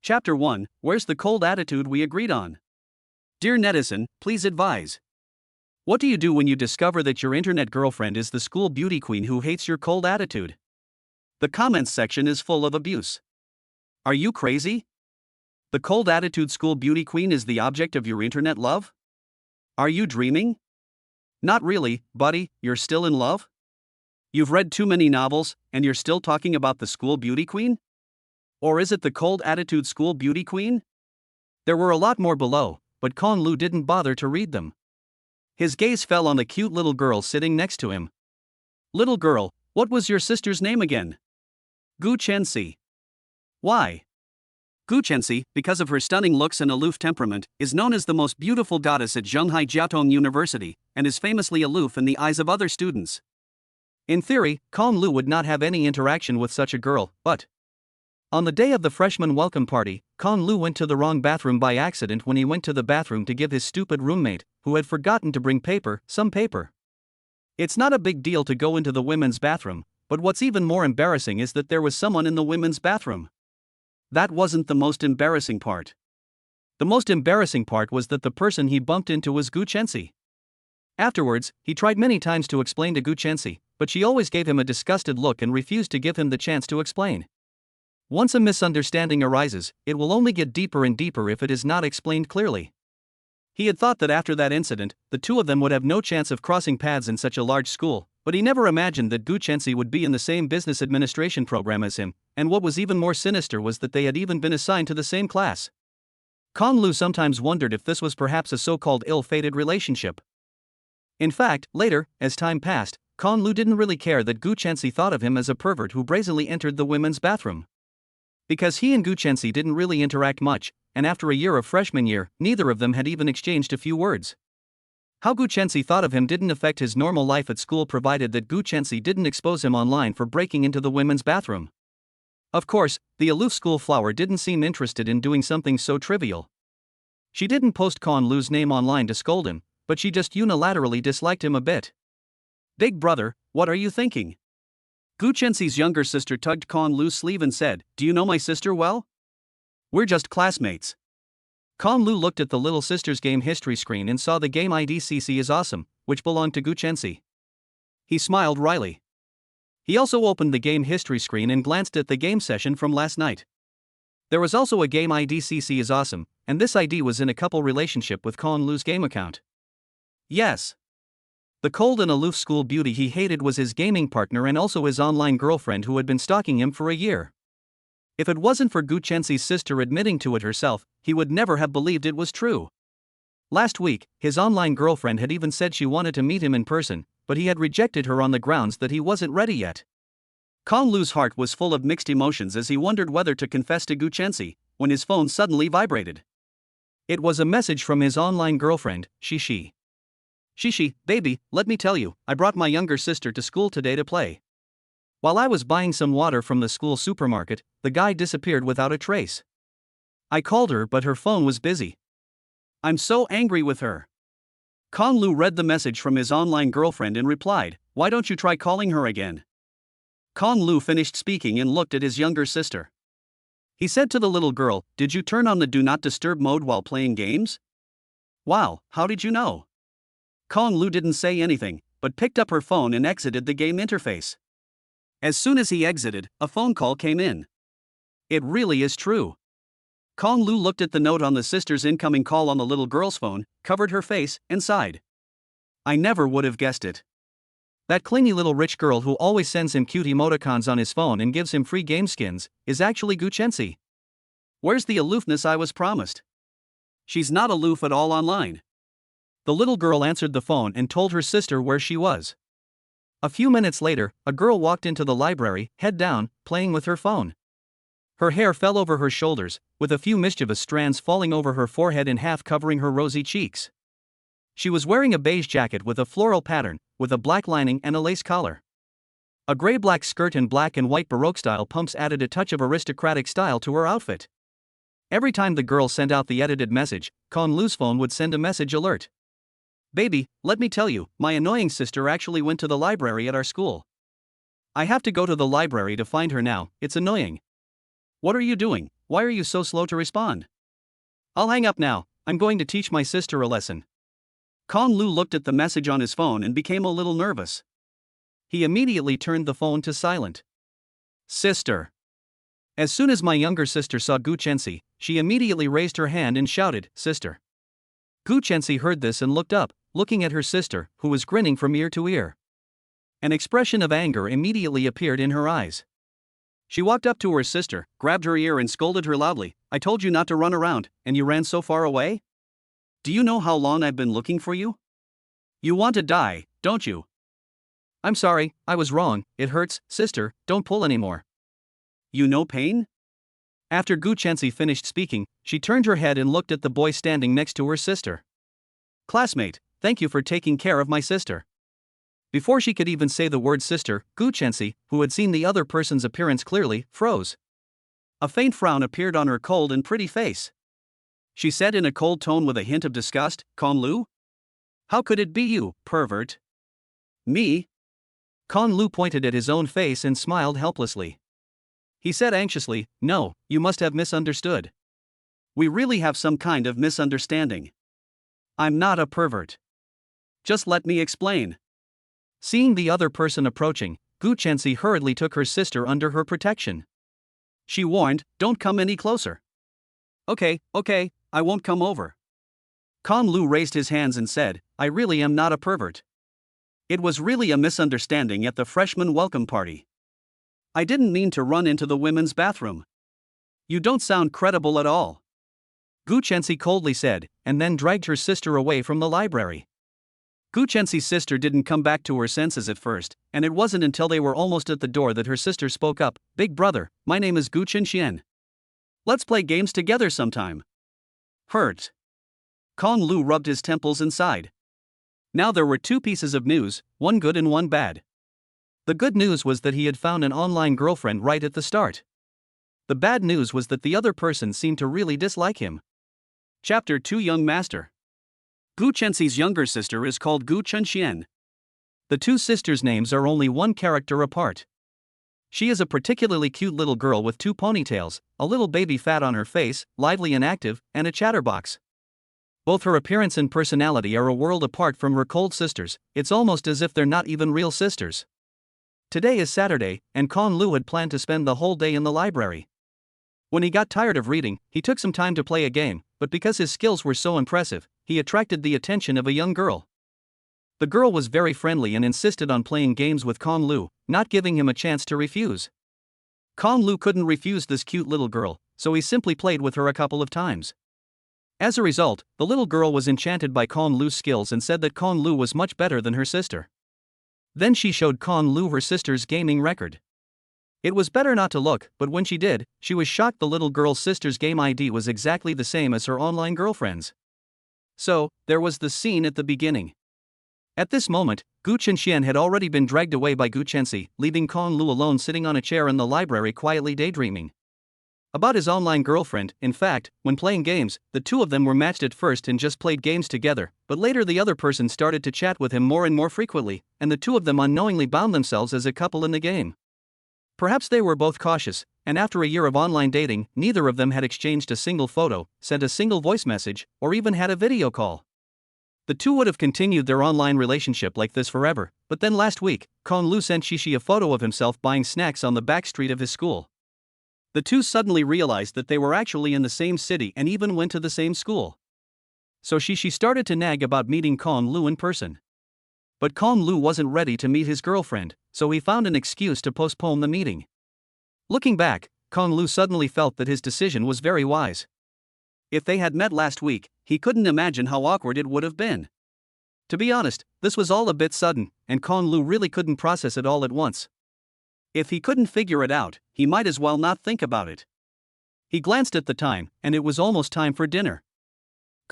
Chapter 1, Where's the cold attitude we agreed on? Dear Netizen, please advise. What do you do when you discover that your internet girlfriend is the school beauty queen who hates your cold attitude? The comments section is full of abuse. Are you crazy? The cold attitude school beauty queen is the object of your internet love? Are you dreaming? Not really, buddy, you're still in love? You've read too many novels, and you're still talking about the school beauty queen? Or is it the cold attitude school beauty queen? There were a lot more below, but Conlu didn't bother to read them. His gaze fell on the cute little girl sitting next to him. Little girl, what was your sister's name again? Gu Chenxi. Why? Gu Chenxi, because of her stunning looks and aloof temperament, is known as the most beautiful goddess at Zhonghai Jiaotong University, and is famously aloof in the eyes of other students. In theory, Conlu would not have any interaction with such a girl, but on the day of the freshman welcome party, Conlu went to the wrong bathroom by accident when he went to the bathroom to give his stupid roommate, who had forgotten to bring paper, some paper. It's not a big deal to go into the women's bathroom, but what's even more embarrassing is that there was someone in the women's bathroom. That wasn't the most embarrassing part. The most embarrassing part was that the person he bumped into was Gu Chenxi. Afterwards, he tried many times to explain to Gu Chenxi, but she always gave him a disgusted look and refused to give him the chance to explain. Once a misunderstanding arises, it will only get deeper and deeper if it is not explained clearly. He had thought that after that incident, the two of them would have no chance of crossing paths in such a large school, but he never imagined that Gu Chenxi would be in the same business administration program as him, and what was even more sinister was that they had even been assigned to the same class. Conlu sometimes wondered if this was perhaps a so-called ill-fated relationship. In fact, later, as time passed, Conlu didn't really care that Gu Chenxi thought of him as a pervert who brazenly entered the women's bathroom. Because he and Gu Chenxi didn't really interact much, and after a year of freshman year, neither of them had even exchanged a few words. How Gu Chenxi thought of him didn't affect his normal life at school provided that Gu Chenxi didn't expose him online for breaking into the women's bathroom. Of course, the aloof school flower didn't seem interested in doing something so trivial. She didn't post Conlu's name online to scold him, but she just unilaterally disliked him a bit. Big brother, what are you thinking? Gu Chenxi's younger sister tugged Conlu's sleeve and said, Do you know my sister well? We're just classmates. Conlu looked at the little sister's game history screen and saw the game ID CC is awesome, which belonged to Gu Chenxi. He smiled wryly. He also opened the game history screen and glanced at the game session from last night. There was also a game ID CC is awesome, and this ID was in a couple relationship with Conlu's game account. Yes. The cold and aloof school beauty he hated was his gaming partner and also his online girlfriend who had been stalking him for a year. If it wasn't for Gu Chenxi's sister admitting to it herself, he would never have believed it was true. Last week, his online girlfriend had even said she wanted to meet him in person, but he had rejected her on the grounds that he wasn't ready yet. Conlu's heart was full of mixed emotions as he wondered whether to confess to Gu Chenxi, when his phone suddenly vibrated. It was a message from his online girlfriend, Shishi. Shishi, baby, let me tell you, I brought my younger sister to school today to play. While I was buying some water from the school supermarket, the guy disappeared without a trace. I called her but her phone was busy. I'm so angry with her. Conlu read the message from his online girlfriend and replied, Why don't you try calling her again? Conlu finished speaking and looked at his younger sister. He said to the little girl, Did you turn on the Do Not Disturb mode while playing games? Wow, how did you know? Conlu didn't say anything, but picked up her phone and exited the game interface. As soon as he exited, a phone call came in. It really is true. Conlu looked at the note on the sister's incoming call on the little girl's phone, covered her face, and sighed. I never would have guessed it. That clingy little rich girl who always sends him cute emoticons on his phone and gives him free game skins, is actually Gu Chenxi. Where's the aloofness I was promised? She's not aloof at all online. The little girl answered the phone and told her sister where she was. A few minutes later, a girl walked into the library, head down, playing with her phone. Her hair fell over her shoulders, with a few mischievous strands falling over her forehead and half covering her rosy cheeks. She was wearing a beige jacket with a floral pattern, with a black lining and a lace collar. A gray-black skirt and black and white Baroque-style pumps added a touch of aristocratic style to her outfit. Every time the girl sent out the edited message, Conlu's phone would send a message alert. Baby, let me tell you, my annoying sister actually went to the library at our school. I have to go to the library to find her now, it's annoying. What are you doing? why are you so slow to respond? I'll hang up now, I'm going to teach my sister a lesson. Lu looked at the message on his phone and became a little nervous. He immediately turned the phone to silent. Sister. As soon as my younger sister saw Guchensi, she immediately raised her hand and shouted, Sister. Guchensi heard this and looked up, looking at her sister, who was grinning from ear to ear. An expression of anger immediately appeared in her eyes. She walked up to her sister, grabbed her ear and scolded her loudly, I told you not to run around, and you ran so far away? Do you know how long I've been looking for you? You want to die, don't you? I'm sorry, I was wrong, it hurts, sister, don't pull anymore. You know pain? After Guchensi finished speaking, she turned her head and looked at the boy standing next to her sister. Classmate, thank you for taking care of my sister. Before she could even say the word sister, Guchensi, who had seen the other person's appearance clearly, froze. A faint frown appeared on her cold and pretty face. She said in a cold tone with a hint of disgust, Lu? How could it be you, pervert? Me? Lu pointed at his own face and smiled helplessly. He said anxiously, No, you must have misunderstood. We really have some kind of misunderstanding. I'm not a pervert. Just let me explain. Seeing the other person approaching, Guchensi hurriedly took her sister under her protection. She warned, Don't come any closer. Okay, I won't come over. Lu raised his hands and said, I really am not a pervert. It was really a misunderstanding at the freshman welcome party. I didn't mean to run into the women's bathroom. You don't sound credible at all. Guchensi coldly said, and then dragged her sister away from the library. Guchensi's sister didn't come back to her senses at first, and it wasn't until they were almost at the door that her sister spoke up, Big brother, my name is Gu Chenxian. Let's play games together sometime. Hurt. Lu rubbed his temples and sighed. Now there were two pieces of news, one good and one bad. The good news was that he had found an online girlfriend right at the start. The bad news was that the other person seemed to really dislike him. Chapter 2 Young Master. Guchensi's younger sister is called Gu Chenxian. The two sisters' names are only one character apart. She is a particularly cute little girl with two ponytails, a little baby fat on her face, lively and active, and a chatterbox. Both her appearance and personality are a world apart from her cold sisters, it's almost as if they're not even real sisters. Today is Saturday, and Lu had planned to spend the whole day in the library. When he got tired of reading, he took some time to play a game, but because his skills were so impressive, he attracted the attention of a young girl. The girl was very friendly and insisted on playing games with Lu, not giving him a chance to refuse. Lu couldn't refuse this cute little girl, so he simply played with her a couple of times. As a result, the little girl was enchanted by Lu's skills and said that Lu was much better than her sister. Then she showed Lu her sister's gaming record. It was better not to look, but when she did, she was shocked the little girl's sister's game ID was exactly the same as her online girlfriend's. So, there was the scene at the beginning. At this moment, Gu Chenxian had already been dragged away by Guchensi, leaving Lu alone sitting on a chair in the library quietly daydreaming about his online girlfriend. In fact, when playing games, the two of them were matched at first and just played games together, but later the other person started to chat with him more and more frequently, and the two of them unknowingly bound themselves as a couple in the game. Perhaps they were both cautious, and after a year of online dating, neither of them had exchanged a single photo, sent a single voice message, or even had a video call. The two would have continued their online relationship like this forever, but then last week, Lu sent Shishi a photo of himself buying snacks on the back street of his school. The two suddenly realized that they were actually in the same city and even went to the same school. So Shishi started to nag about meeting Lu in person. But Lu wasn't ready to meet his girlfriend, so he found an excuse to postpone the meeting. Looking back, Lu suddenly felt that his decision was very wise. If they had met last week, he couldn't imagine how awkward it would have been. To be honest, this was all a bit sudden, and Lu really couldn't process it all at once. If he couldn't figure it out, he might as well not think about it. He glanced at the time, and it was almost time for dinner.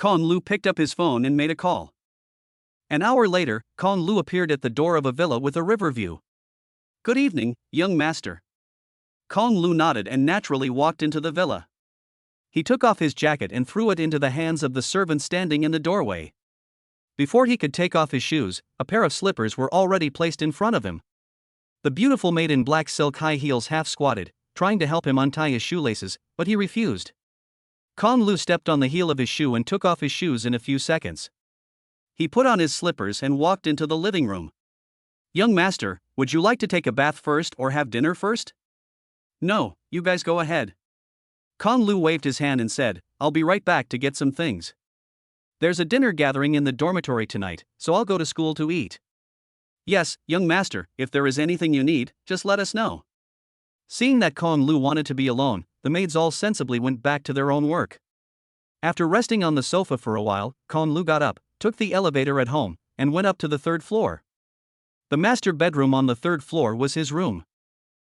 Lu picked up his phone and made a call. An hour later, Lu appeared at the door of a villa with a river view. Good evening, young master. Lu nodded and naturally walked into the villa. He took off his jacket and threw it into the hands of the servant standing in the doorway. Before he could take off his shoes, a pair of slippers were already placed in front of him. The beautiful maid in black silk high heels half squatted, trying to help him untie his shoelaces, but he refused. Kong Lu stepped on the heel of his shoe and took off his shoes in a few seconds. He put on his slippers and walked into the living room. "Young master, would you like to take a bath first or have dinner first?" "No, you guys go ahead." Kong Lu waved his hand and said, "I'll be right back to get some things. There's a dinner gathering in the dormitory tonight, so I'll go to school to eat." "Yes, young master, if there is anything you need, just let us know." Seeing that Kong Lu wanted to be alone, the maids all sensibly went back to their own work. After resting on the sofa for a while, Kong Lu got up, took the elevator at home, and went up to the third floor. The master bedroom on the third floor was his room.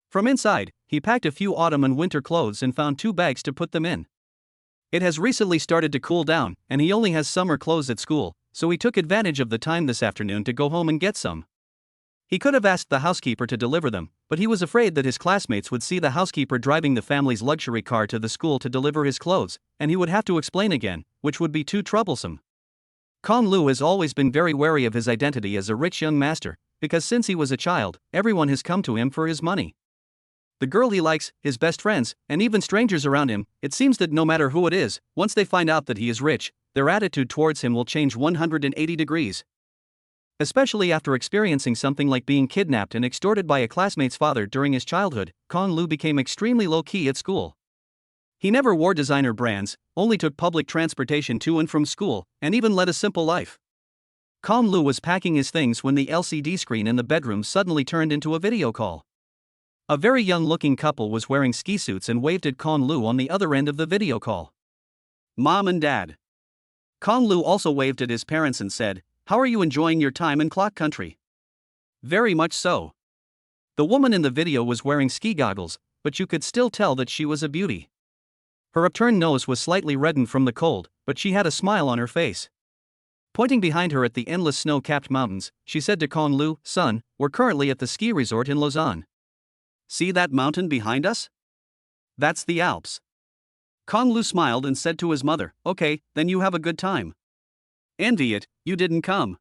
From inside, he packed a few autumn and winter clothes and found 2 bags to put them in. It has recently started to cool down, and he only has summer clothes at school, so he took advantage of the time this afternoon to go home and get some. He could have asked the housekeeper to deliver them, but he was afraid that his classmates would see the housekeeper driving the family's luxury car to the school to deliver his clothes, and he would have to explain again, which would be too troublesome. Kong Lu has always been very wary of his identity as a rich young master, because since he was a child, everyone has come to him for his money. The girl he likes, his best friends, and even strangers around him, it seems that no matter who it is, once they find out that he is rich, their attitude towards him will change 180 degrees. Especially after experiencing something like being kidnapped and extorted by a classmate's father during his childhood, Kong Lu became extremely low-key at school. He never wore designer brands, only took public transportation to and from school, and even led a simple life. Kong Lu was packing his things when the LCD screen in the bedroom suddenly turned into a video call. A very young-looking couple was wearing ski suits and waved at Kong Lu on the other end of the video call. "Mom and Dad." Kong Lu also waved at his parents and said, "How are you enjoying your time in clock country?" "Very much so." The woman in the video was wearing ski goggles, but you could still tell that she was a beauty. Her upturned nose was slightly reddened from the cold, but she had a smile on her face. Pointing behind her at the endless snow-capped mountains, she said to Kong Lu, "Son, we're currently at the ski resort in Lausanne. See that mountain behind us? That's the Alps." Kong Lu smiled and said to his mother, "Okay, then you have a good time." "Envy it, you didn't come."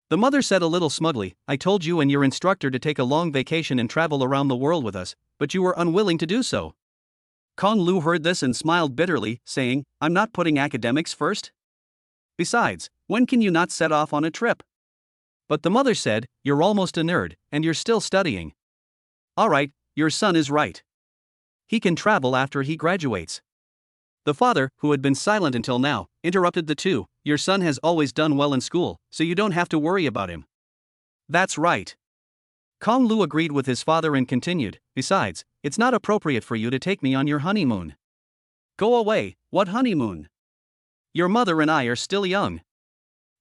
The mother said a little smugly, "I told you and your instructor to take a long vacation and travel around the world with us, but you were unwilling to do so." Kong Lu heard this and smiled bitterly, saying, "I'm not putting academics first. Besides, when can you not set off on a trip?" But the mother said, "You're almost a nerd, and you're still studying. All right, your son is right. He can travel after he graduates." The father, who had been silent until now, interrupted the two, "Your son has always done well in school, so you don't have to worry about him." "That's right." Kong Lu agreed with his father and continued, "Besides, it's not appropriate for you to take me on your honeymoon." "Go away, what honeymoon? Your mother and I are still young."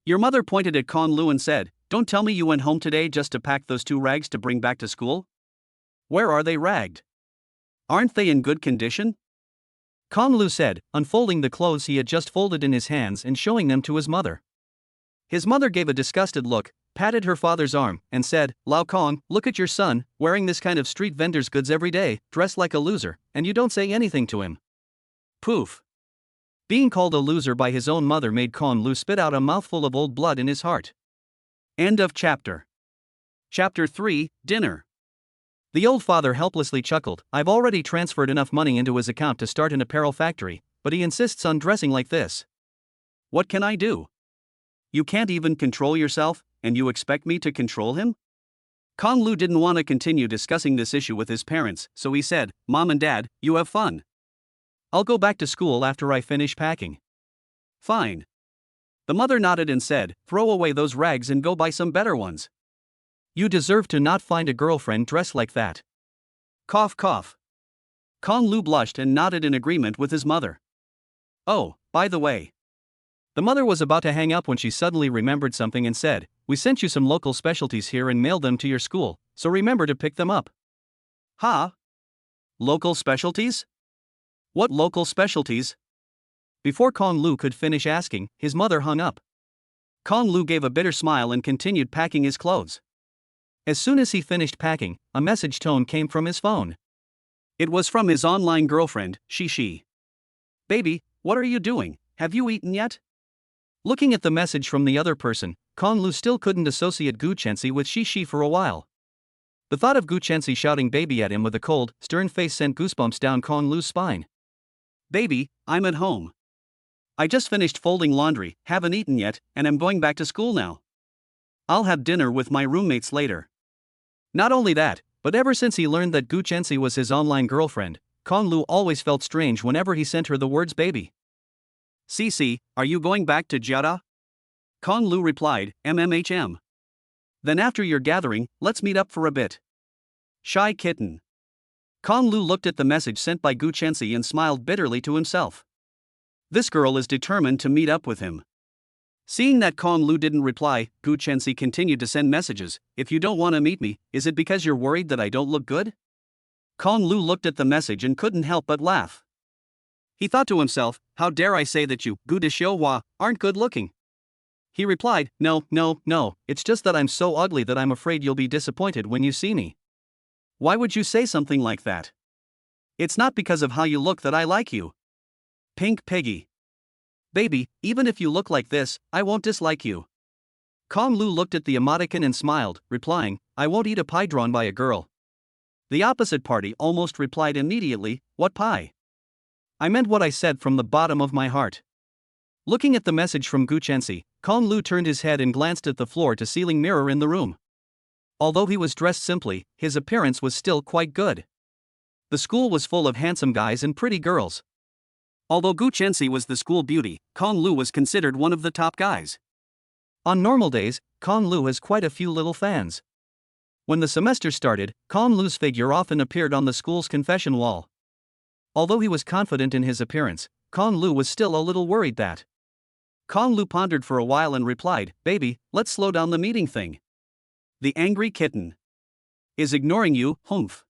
Your mother pointed at Kong Lu and said, "Don't tell me you went home today just to pack those 2 rags to bring back to school? Where are they ragged? Aren't they in good condition?" Kong Lu said, unfolding the clothes he had just folded in his hands and showing them to his mother. His mother gave a disgusted look, patted her father's arm, and said, "Lao Kong, look at your son, wearing this kind of street vendor's goods every day, dressed like a loser, and you don't say anything to him." Poof. Being called a loser by his own mother made Kong Lu spit out a mouthful of old blood in his heart. End of chapter. Chapter 3, Dinner. The old father helplessly chuckled. "I've already transferred enough money into his account to start an apparel factory, but he insists on dressing like this. What can I do? You can't even control yourself, and you expect me to control him?" Kong Lu didn't want to continue discussing this issue with his parents, so he said, "Mom and Dad, you have fun. I'll go back to school after I finish packing." "Fine." The mother nodded and said, "Throw away those rags and go buy some better ones. You deserve to not find a girlfriend dressed like that." Cough cough. Kong Lu blushed and nodded in agreement with his mother. "Oh, by the way." The mother was about to hang up when she suddenly remembered something and said, "We sent you some local specialties here and mailed them to your school, so remember to pick them up." "Huh? Local specialties? What local specialties?" Before Kong Lu could finish asking, his mother hung up. Kong Lu gave a bitter smile and continued packing his clothes. As soon as he finished packing, a message tone came from his phone. It was from his online girlfriend, Shishi. "Baby, what are you doing? Have you eaten yet?" Looking at the message from the other person, Kong Lu still couldn't associate Gu Chensi with Shishi for a while. The thought of Gu Chensi shouting baby at him with a cold, stern face sent goosebumps down Kong Lu's spine. Baby, I'm at home. I just finished folding laundry, haven't eaten yet, and I'm going back to school now. I'll have dinner with my roommates later. Not only that, but ever since he learned that Gu Chensi was his online girlfriend, Kong Lu always felt strange whenever he sent her the words baby. Cici, are you going back to Jeddah? Kong Lu replied, MMHM. Then after your gathering, let's meet up for a bit. Shy kitten. Kong Lu looked at the message sent by Gu Chensi and smiled bitterly to himself. This girl is determined to meet up with him. Seeing that Kong Lu didn't reply, Gu Chensi continued to send messages. If you don't want to meet me, is it because you're worried that I don't look good? Kong Lu looked at the message and couldn't help but laugh. He thought to himself, how dare I say that you, Gu de Xiaohua, aren't good looking? He replied, no, it's just that I'm so ugly that I'm afraid you'll be disappointed when you see me. Why would you say something like that? It's not because of how you look that I like you. Pink Piggy. Baby, even if you look like this, I won't dislike you. Kong Lu looked at the emoticon and smiled, replying, I won't eat a pie drawn by a girl. The opposite party almost replied immediately, what pie? I meant what I said from the bottom of my heart. Looking at the message from Gu Chensi, Kong Lu turned his head and glanced at the floor-to-ceiling mirror in the room. Although he was dressed simply, his appearance was still quite good. The school was full of handsome guys and pretty girls. Although Gu Chensi was the school beauty, Kong Lu was considered one of the top guys. On normal days, Kong Lu has quite a few little fans. When the semester started, Kong Lu's figure often appeared on the school's confession wall. Although he was confident in his appearance, Kong Lu was still a little worried that. Kong Lu pondered for a while and replied, baby, let's slow down the meeting thing. The angry kitten is ignoring you, humph.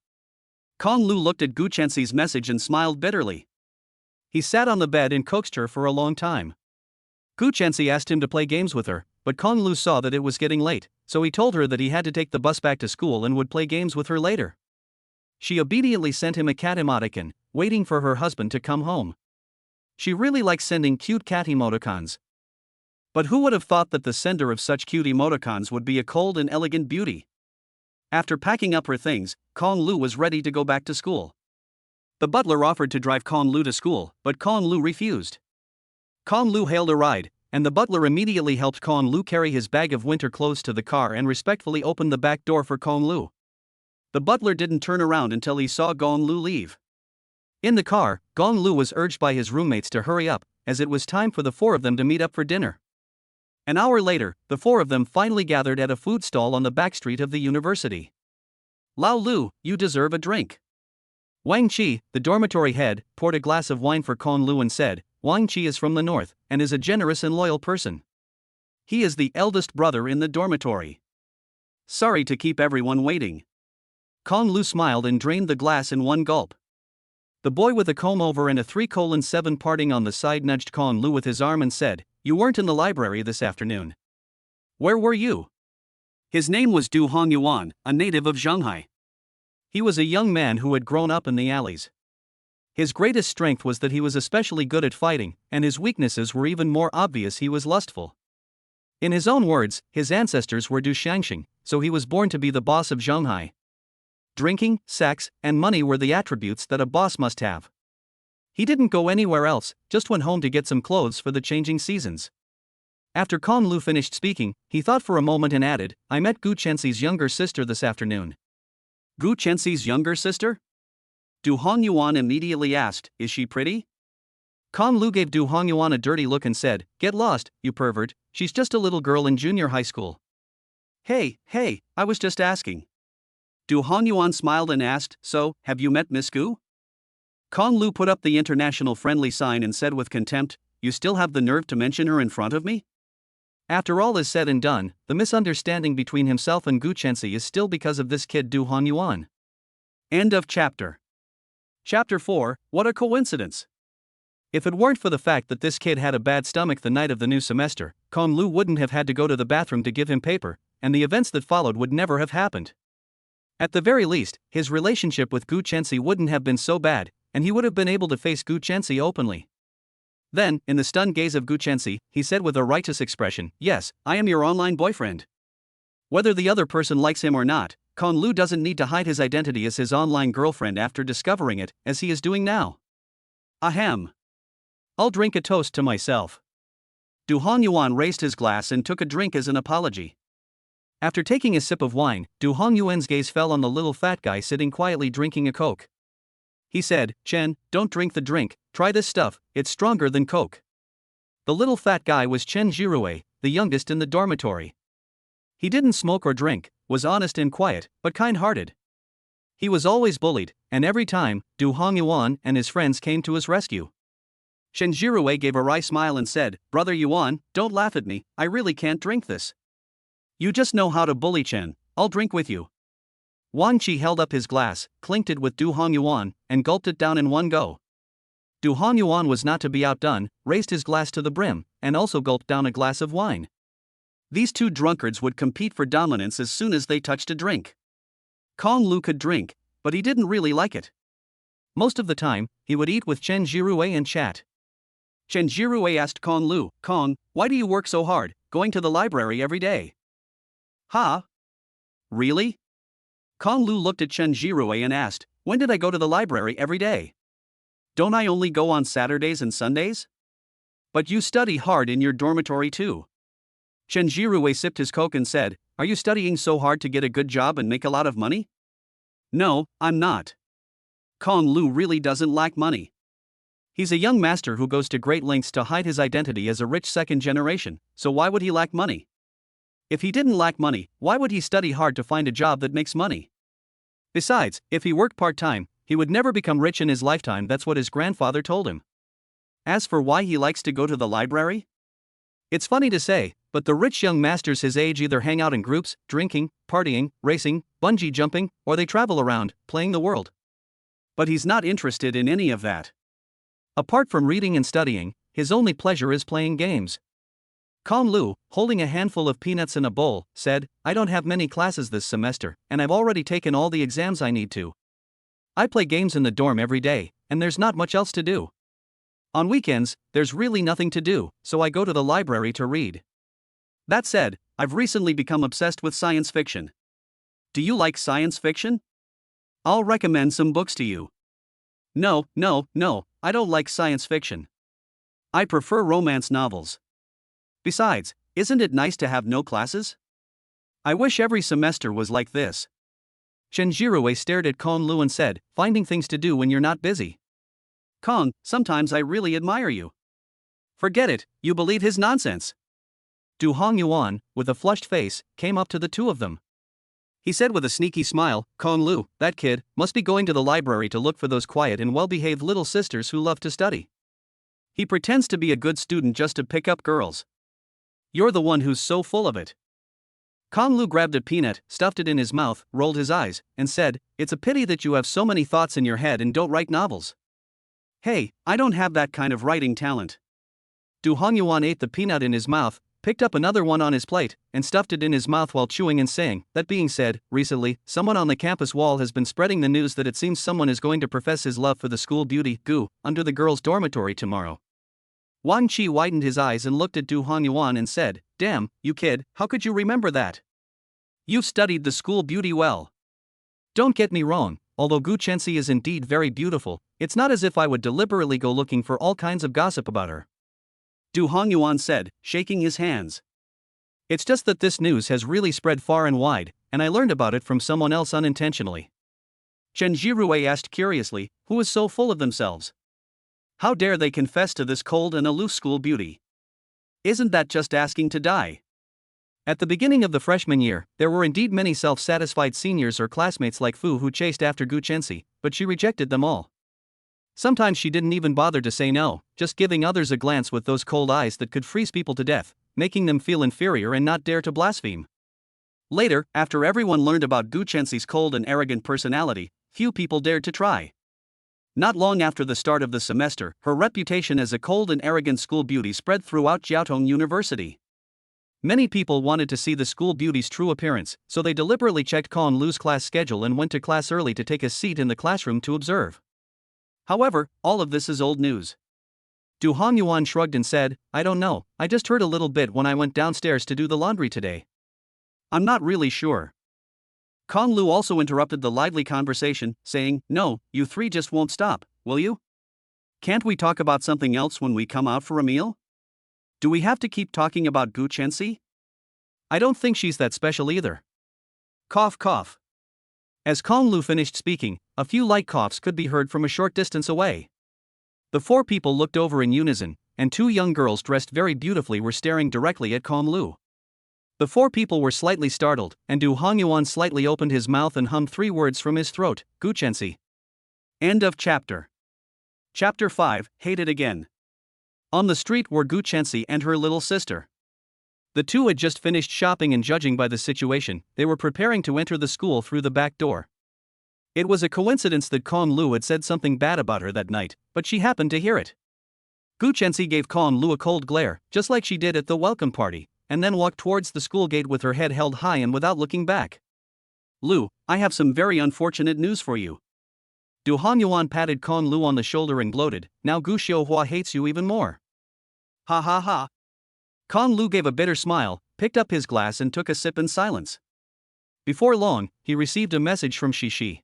Kong Lu looked at Gu Chensi's message and smiled bitterly. He sat on the bed and coaxed her for a long time. Gu Chensi asked him to play games with her, but Kong Lu saw that it was getting late, so he told her that he had to take the bus back to school and would play games with her later. She obediently sent him a cat emoticon, waiting for her husband to come home. She really likes sending cute cat emoticons. But who would have thought that the sender of such cute emoticons would be a cold and elegant beauty? After packing up her things, Kong Lu was ready to go back to school. The butler offered to drive Kong Lu to school, but Kong Lu refused. Kong Lu hailed a ride, and the butler immediately helped Kong Lu carry his bag of winter clothes to the car and respectfully opened the back door for Kong Lu. The butler didn't turn around until he saw Kong Lu leave. In the car, Kong Lu was urged by his roommates to hurry up, as it was time for the four of them to meet up for dinner. An hour later, the four of them finally gathered at a food stall on the back street of the university. Lao Lu, you deserve a drink. Wang Qi, the dormitory head, poured a glass of wine for Kong Lu and said, Wang Qi is from the north, and is a generous and loyal person. He is the eldest brother in the dormitory. Sorry to keep everyone waiting. Kong Lu smiled and drained the glass in one gulp. The boy with a comb-over and a 3:7 parting on the side nudged Kong Lu with his arm and said, You weren't in the library this afternoon. Where were you? His name was Du Hongyuan, a native of Shanghai. He was a young man who had grown up in the alleys. His greatest strength was that he was especially good at fighting, and his weaknesses were even more obvious. He was lustful. In his own words, his ancestors were Du Shangxing, so he was born to be the boss of Shanghai. Drinking, sex, and money were the attributes that a boss must have. He didn't go anywhere else, just went home to get some clothes for the changing seasons. After Kong Lu finished speaking, he thought for a moment and added, I met Gu Chensi's younger sister this afternoon. Gu Chensi's younger sister? Du Hongyuan immediately asked, Is she pretty? Kong Lu gave Du Hongyuan a dirty look and said, Get lost, you pervert, she's just a little girl in junior high school. Hey, I was just asking. Du Hongyuan smiled and asked, So, have you met Miss Gu? Kong Lu put up the international friendly sign and said with contempt, You still have the nerve to mention her in front of me? After all is said and done, the misunderstanding between himself and Gu Chensi is still because of this kid Du Hongyuan. End of chapter. Chapter 4, What a coincidence. If it weren't for the fact that this kid had a bad stomach the night of the new semester, Kong Lu wouldn't have had to go to the bathroom to give him paper, and the events that followed would never have happened. At the very least, his relationship with Gu Chensi wouldn't have been so bad, and he would have been able to face Gu Chensi openly. Then, in the stunned gaze of Gu Chensi, he said with a righteous expression, Yes, I am your online boyfriend. Whether the other person likes him or not, Con Lu doesn't need to hide his identity as his online girlfriend after discovering it, as he is doing now. Ahem. I'll drink a toast to myself. Du Hongyuan raised his glass and took a drink as an apology. After taking a sip of wine, Du Hongyuan's gaze fell on the little fat guy sitting quietly drinking a Coke. He said, "Chen, don't drink the drink, try this stuff, it's stronger than Coke." The little fat guy was Chen Jirue, the youngest in the dormitory. He didn't smoke or drink, was honest and quiet, but kind-hearted. He was always bullied, and every time, Du Hongyuan and his friends came to his rescue. Chen Jirue gave a wry smile and said, "Brother Yuan, don't laugh at me, I really can't drink this. You just know how to bully Chen, I'll drink with you." Wang Qi held up his glass, clinked it with Du Hongyuan, and gulped it down in one go. Du Hongyuan was not to be outdone, raised his glass to the brim, and also gulped down a glass of wine. These two drunkards would compete for dominance as soon as they touched a drink. Kong Lu could drink, but he didn't really like it. Most of the time, he would eat with Chen Jirue and chat. Chen Jirue asked Kong Lu, "Kong, why do you work so hard, going to the library every day?" "Huh? Really?" Kong Lu looked at Chen Jirue and asked, "When did I go to the library every day? Don't I only go on Saturdays and Sundays?" "But you study hard in your dormitory too." Chen Jirue sipped his Coke and said, "Are you studying so hard to get a good job and make a lot of money?" "No, I'm not. Kong Lu really doesn't lack money. He's a young master who goes to great lengths to hide his identity as a rich second generation, so why would he lack money? If he didn't lack money, why would he study hard to find a job that makes money? Besides, if he worked part-time, he would never become rich in his lifetime. That's what his grandfather told him. As for why he likes to go to the library? It's funny to say, but the rich young masters his age either hang out in groups, drinking, partying, racing, bungee jumping, or they travel around, playing the world. But he's not interested in any of that. Apart from reading and studying, his only pleasure is playing games. Kong Lu, holding a handful of peanuts in a bowl, said, "I don't have many classes this semester, and I've already taken all the exams I need to. I play games in the dorm every day, and there's not much else to do. On weekends, there's really nothing to do, so I go to the library to read. That said, I've recently become obsessed with science fiction. Do you like science fiction? I'll recommend some books to you." No, I don't like science fiction. I prefer romance novels. Besides, isn't it nice to have no classes? I wish every semester was like this. Chen Jirue stared at Kong Lu and said, "Finding things to do when you're not busy. Kong, sometimes I really admire you." "Forget it, you believe his nonsense." Du Hongyuan, with a flushed face, came up to the two of them. He said with a sneaky smile, "Kong Lu, that kid, must be going to the library to look for those quiet and well-behaved little sisters who love to study. He pretends to be a good student just to pick up girls. You're the one who's so full of it." Kong Lu grabbed a peanut, stuffed it in his mouth, rolled his eyes, and said, "It's a pity that you have so many thoughts in your head and don't write novels." "Hey, I don't have that kind of writing talent." Du Hongyuan ate the peanut in his mouth, picked up another one on his plate, and stuffed it in his mouth while chewing and saying, "That being said, recently, someone on the campus wall has been spreading the news that it seems someone is going to profess his love for the school beauty, Gu, under the girls' dormitory tomorrow." Wang Qi widened his eyes and looked at Du Hongyuan and said, "Damn, you kid, how could you remember that? You've studied the school beauty well. Don't get me wrong, although Gu Chenxi is indeed very beautiful, it's not as if I would deliberately go looking for all kinds of gossip about her." Du Hongyuan said, shaking his hands. "It's just that this news has really spread far and wide, and I learned about it from someone else unintentionally." Chen Jirue asked curiously, "Who is so full of themselves? How dare they confess to this cold and aloof school beauty? Isn't that just asking to die?" At the beginning of the freshman year, there were indeed many self-satisfied seniors or classmates like Fu who chased after Gu Chenxi, but she rejected them all. Sometimes she didn't even bother to say no, just giving others a glance with those cold eyes that could freeze people to death, making them feel inferior and not dare to blaspheme. Later, after everyone learned about Gu Chenxi's cold and arrogant personality, few people dared to try. Not long after the start of the semester, her reputation as a cold and arrogant school beauty spread throughout Jiaotong University. Many people wanted to see the school beauty's true appearance, so they deliberately checked Kong Lu's class schedule and went to class early to take a seat in the classroom to observe. However, all of this is old news. Du Hongyuan shrugged and said, "I don't know, I just heard a little bit when I went downstairs to do the laundry today. I'm not really sure." Kong Lu also interrupted the lively conversation, saying, "No, you three just won't stop, will you? Can't we talk about something else when we come out for a meal? Do we have to keep talking about Gu Chenxi? I don't think she's that special either." Cough cough. As Kong Lu finished speaking, a few light coughs could be heard from a short distance away. The four people looked over in unison, and two young girls dressed very beautifully were staring directly at Kong Lu. The four people were slightly startled, and Du Hongyuan slightly opened his mouth and hummed three words from his throat, Gu Chenxi. End of chapter. Chapter 5, Hate It Again. On the street were Gu Chenxi and her little sister. The two had just finished shopping, and judging by the situation, they were preparing to enter the school through the back door. It was a coincidence that Kong Lu had said something bad about her that night, but she happened to hear it. Gu Chenxi gave Kong Lu a cold glare, just like she did at the welcome party, and then walked towards the school gate with her head held high and without looking back. "Lu, I have some very unfortunate news for you." Du Hanyuan patted Kong Lu on the shoulder and gloated, "Now Gu Xiuhua hates you even more." Ha ha ha. Kong Lu gave a bitter smile, picked up his glass and took a sip in silence. Before long, he received a message from Shishi.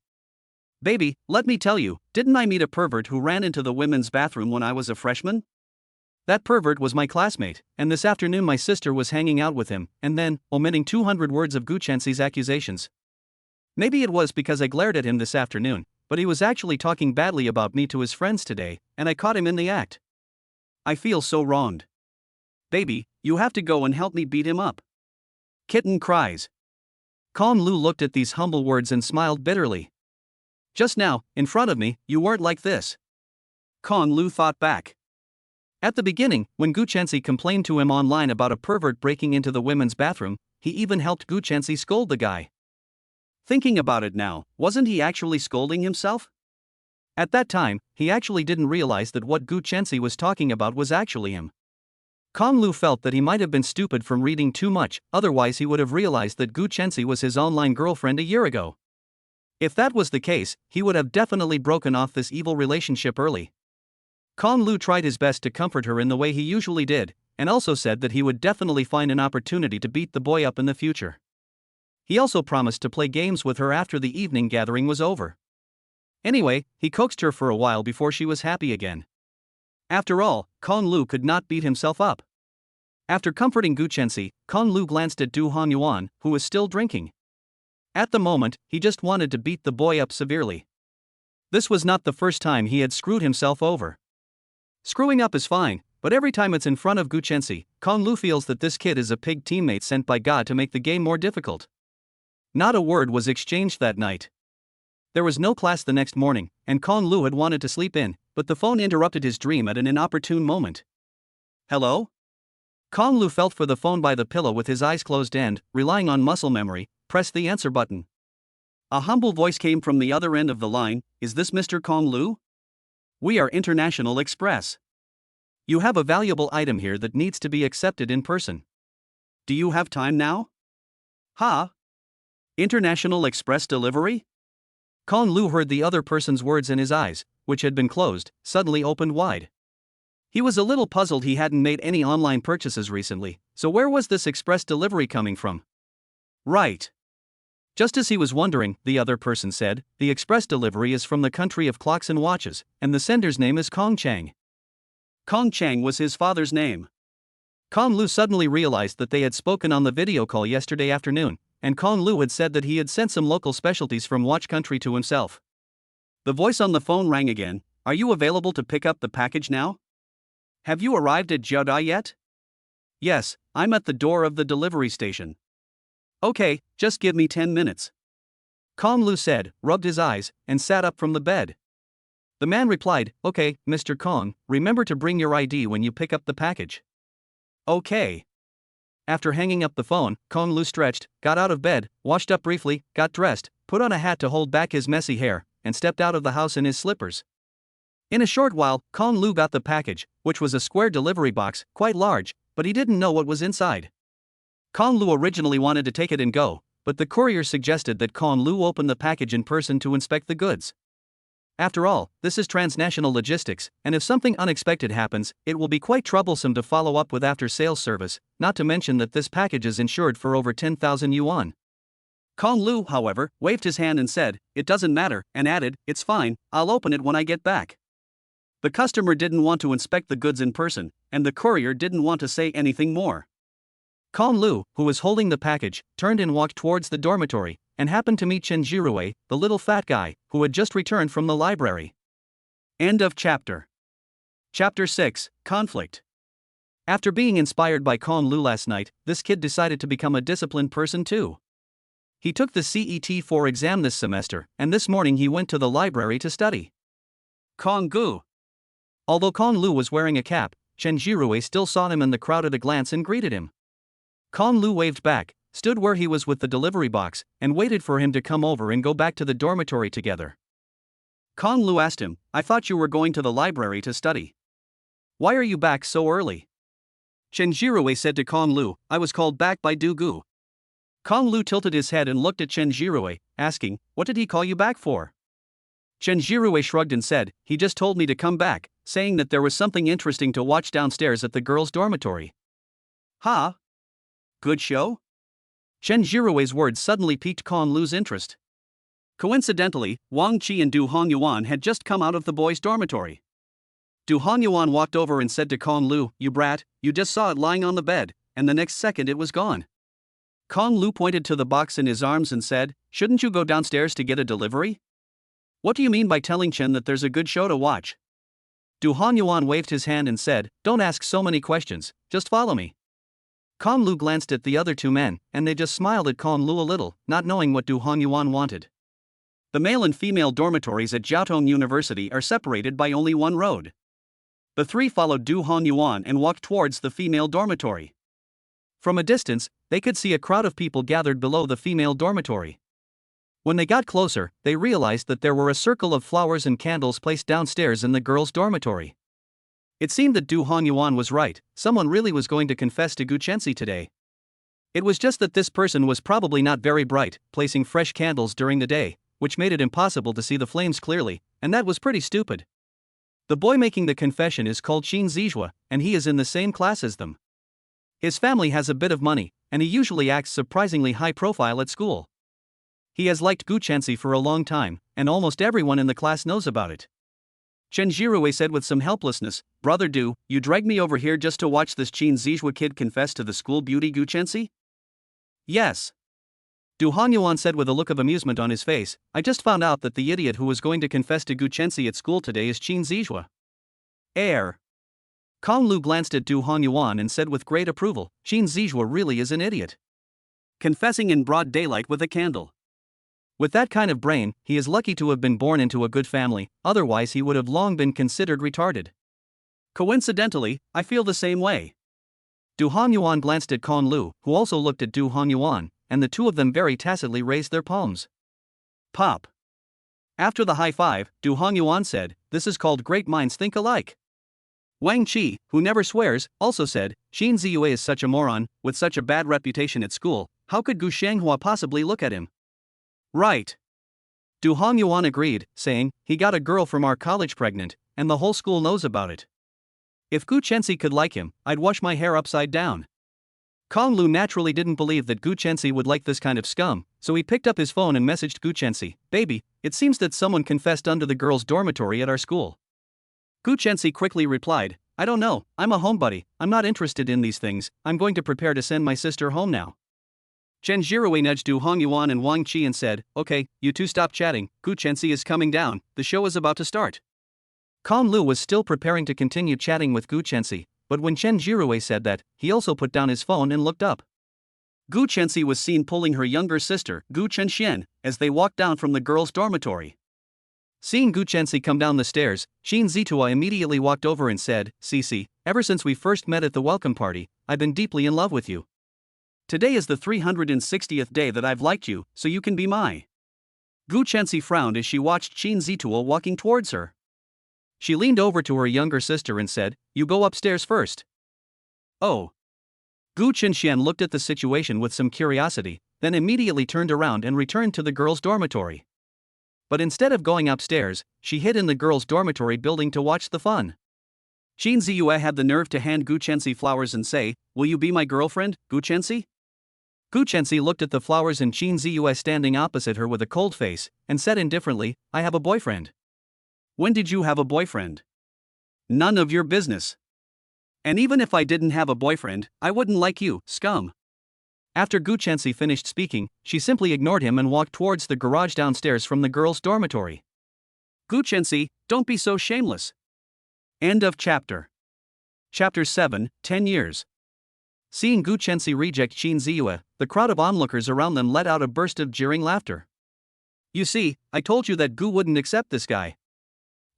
"Baby, let me tell you, didn't I meet a pervert who ran into the women's bathroom when I was a freshman? That pervert was my classmate, and this afternoon my sister was hanging out with him," and then, omitting 200 words of Gu Chenxi's accusations. "Maybe it was because I glared at him this afternoon, but he was actually talking badly about me to his friends today, and I caught him in the act. I feel so wronged. Baby, you have to go and help me beat him up." Kitten cries. Kong Lu looked at these humble words and smiled bitterly. "Just now, in front of me, you weren't like this." Kong Lu thought back. At the beginning, when Gu Chenxi complained to him online about a pervert breaking into the women's bathroom, he even helped Gu Chenxi scold the guy. Thinking about it now, wasn't he actually scolding himself? At that time, he actually didn't realize that what Gu Chenxi was talking about was actually him. Kong Lu felt that he might have been stupid from reading too much, otherwise he would have realized that Gu Chenxi was his online girlfriend a year ago. If that was the case, he would have definitely broken off this evil relationship early. Kong Lu tried his best to comfort her in the way he usually did, and also said that he would definitely find an opportunity to beat the boy up in the future. He also promised to play games with her after the evening gathering was over. Anyway, he coaxed her for a while before she was happy again. After all, Kong Lu could not beat himself up. After comforting Gu Chenxi, Kong Lu glanced at Du Hanyuan, who was still drinking. At the moment, he just wanted to beat the boy up severely. This was not the first time he had screwed himself over. Screwing up is fine, but every time it's in front of Gu Chenxi, Kong Lu feels that this kid is a pig teammate sent by God to make the game more difficult. Not a word was exchanged that night. There was no class the next morning, and Kong Lu had wanted to sleep in, but the phone interrupted his dream at an inopportune moment. "Hello?" Kong Lu felt for the phone by the pillow with his eyes closed and, relying on muscle memory, pressed the answer button. A humble voice came from the other end of the line, "Is this Mr. Kong Lu? We are International Express. You have a valuable item here that needs to be accepted in person. Do you have time now?" "Huh? International Express delivery?" Kong Lu heard the other person's words and his eyes, which had been closed, suddenly opened wide. He was a little puzzled. He hadn't made any online purchases recently, so where was this express delivery coming from? Right. Just as he was wondering, the other person said, "The express delivery is from the country of clocks and watches, and the sender's name is Kong Chang." Kong Chang was his father's name. Kong Lu suddenly realized that they had spoken on the video call yesterday afternoon, and Kong Lu had said that he had sent some local specialties from Watch Country to himself. The voice on the phone rang again. "Are you available to pick up the package now? Have you arrived at Jiaodai yet?" "Yes, I'm at the door of the delivery station." "Okay, just give me 10 minutes. Kong Lu said, rubbed his eyes, and sat up from the bed. The man replied, "Okay, Mr. Kong, remember to bring your ID when you pick up the package." "Okay." After hanging up the phone, Kong Lu stretched, got out of bed, washed up briefly, got dressed, put on a hat to hold back his messy hair, and stepped out of the house in his slippers. In a short while, Kong Lu got the package, which was a square delivery box, quite large, but he didn't know what was inside. Kong Lu originally wanted to take it and go, but the courier suggested that Kong Lu open the package in person to inspect the goods. After all, this is transnational logistics, and if something unexpected happens, it will be quite troublesome to follow up with after-sales service, not to mention that this package is insured for over 10,000 yuan. Kong Lu, however, waved his hand and said, "It doesn't matter," and added, "It's fine, I'll open it when I get back." The customer didn't want to inspect the goods in person, and the courier didn't want to say anything more. Kong Lu, who was holding the package, turned and walked towards the dormitory, and happened to meet Chen Jirue, the little fat guy, who had just returned from the library. End of chapter. Chapter 6, Conflict. After being inspired by Kong Lu last night, this kid decided to become a disciplined person too. He took the CET4 exam this semester, and this morning he went to the library to study. Kong Gu. Although Kong Lu was wearing a cap, Chen Jirue still saw him in the crowd at a glance and greeted him. Kong Lu waved back, stood where he was with the delivery box, and waited for him to come over and go back to the dormitory together. Kong Lu asked him, "I thought you were going to the library to study. Why are you back so early?" Chen Jirue said to Kong Lu, "I was called back by Du Gu." Kong Lu tilted his head and looked at Chen Jirue, asking, "What did he call you back for?" Chen Jirue shrugged and said, "He just told me to come back, saying that there was something interesting to watch downstairs at the girls' dormitory." "Huh? Good show?" Chen Jirue's words suddenly piqued Kong Lu's interest. Coincidentally, Wang Qi and Du Hongyuan had just come out of the boys' dormitory. Du Hongyuan walked over and said to Kong Lu, "You brat, you just saw it lying on the bed, and the next second it was gone." Kong Lu pointed to the box in his arms and said, "Shouldn't you go downstairs to get a delivery? What do you mean by telling Chen that there's a good show to watch?" Du Hongyuan waved his hand and said, "Don't ask so many questions, just follow me." Kong Lu glanced at the other two men, and they just smiled at Kong Lu a little, not knowing what Du Hongyuan wanted. The male and female dormitories at Jiaotong University are separated by only one road. The three followed Du Hongyuan and walked towards the female dormitory. From a distance, they could see a crowd of people gathered below the female dormitory. When they got closer, they realized that there were a circle of flowers and candles placed downstairs in the girls' dormitory. It seemed that Du Hongyuan was right, someone really was going to confess to Gu Chenxi today. It was just that this person was probably not very bright, placing fresh candles during the day, which made it impossible to see the flames clearly, and that was pretty stupid. The boy making the confession is called Xin Zijua, and he is in the same class as them. His family has a bit of money, and he usually acts surprisingly high profile at school. He has liked Gu Chenxi for a long time, and almost everyone in the class knows about it. Chen Jirue said with some helplessness, "Brother Du, you dragged me over here just to watch this Xin Zijua kid confess to the school beauty Gu Chenxi?" "Yes." Du Hongyuan said with a look of amusement on his face, "I just found out that the idiot who was going to confess to Gu Chenxi at school today is Xin Zijua." "Air." Kong Lu glanced at Du Hongyuan and said with great approval, "Xin Zijua really is an idiot. Confessing in broad daylight with a candle. With that kind of brain, he is lucky to have been born into a good family, otherwise he would have long been considered retarded." "Coincidentally, I feel the same way." Du Hongyuan glanced at Kong Lu, who also looked at Du Hongyuan, and the two of them very tacitly raised their palms. Pop. After the high five, Du Hongyuan said, "This is called great minds think alike." Wang Qi, who never swears, also said, "Xin Ziyue is such a moron, with such a bad reputation at school, how could Gu Shanghua possibly look at him?" "Right." Du Hongyuan agreed, saying, "He got a girl from our college pregnant, and the whole school knows about it. If Gu Chenxi could like him, I'd wash my hair upside down." Kong Lu naturally didn't believe that Gu Chenxi would like this kind of scum, so he picked up his phone and messaged Gu Chenxi, "Baby, it seems that someone confessed under the girls' dormitory at our school." Gu Chenxi quickly replied, "I don't know, I'm a homebody, I'm not interested in these things, I'm going to prepare to send my sister home now." Chen Jirue nudged Du Hongyuan and Wang Qi and said, "Okay, you two stop chatting, Gu Chenxi is coming down, the show is about to start." Kong Lu was still preparing to continue chatting with Gu Chenxi, but when Chen Jirue said that, he also put down his phone and looked up. Gu Chenxi was seen pulling her younger sister, Gu Chenxian, as they walked down from the girls' dormitory. Seeing Gu Chenxi come down the stairs, Xin Zitua immediately walked over and said, "Cici, ever since we first met at the welcome party, I've been deeply in love with you. Today is the 360th day that I've liked you, so you can be my." Gu Chenxi frowned as she watched Xin Zitua walking towards her. She leaned over to her younger sister and said, "You go upstairs first." "Oh." Gu Chenxian looked at the situation with some curiosity, then immediately turned around and returned to the girls' dormitory. But instead of going upstairs, she hid in the girls' dormitory building to watch the fun. Xin Ziyue had the nerve to hand Gu Chenxi flowers and say, "Will you be my girlfriend, Gu Chenxi?" Gu Chenxi looked at the flowers and Qin Ziyue standing opposite her with a cold face, and said indifferently, "I have a boyfriend." "When did you have a boyfriend?" "None of your business. And even if I didn't have a boyfriend, I wouldn't like you, scum." After Gu Chenxi finished speaking, she simply ignored him and walked towards the garage downstairs from the girls' dormitory. Gu Chenxi, don't be so shameless. End of chapter. Chapter 7, 10 years. Seeing Gu Chenxi reject Qin Ziyue, the crowd of onlookers around them let out a burst of jeering laughter. "You see, I told you that Gu wouldn't accept this guy.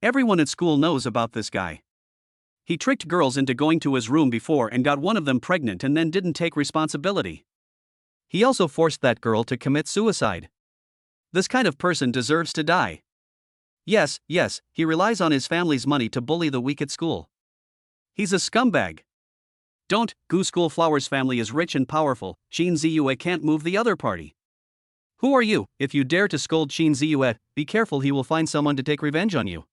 Everyone at school knows about this guy. He tricked girls into going to his room before and got one of them pregnant and then didn't take responsibility. He also forced that girl to commit suicide. This kind of person deserves to die. Yes, he relies on his family's money to bully the weak at school. He's a scumbag. Don't, Gu Schoolflower's family is rich and powerful, Qin Ziyue can't move the other party. Who are you? If you dare to scold Qin Ziyue, be careful, he will find someone to take revenge on you."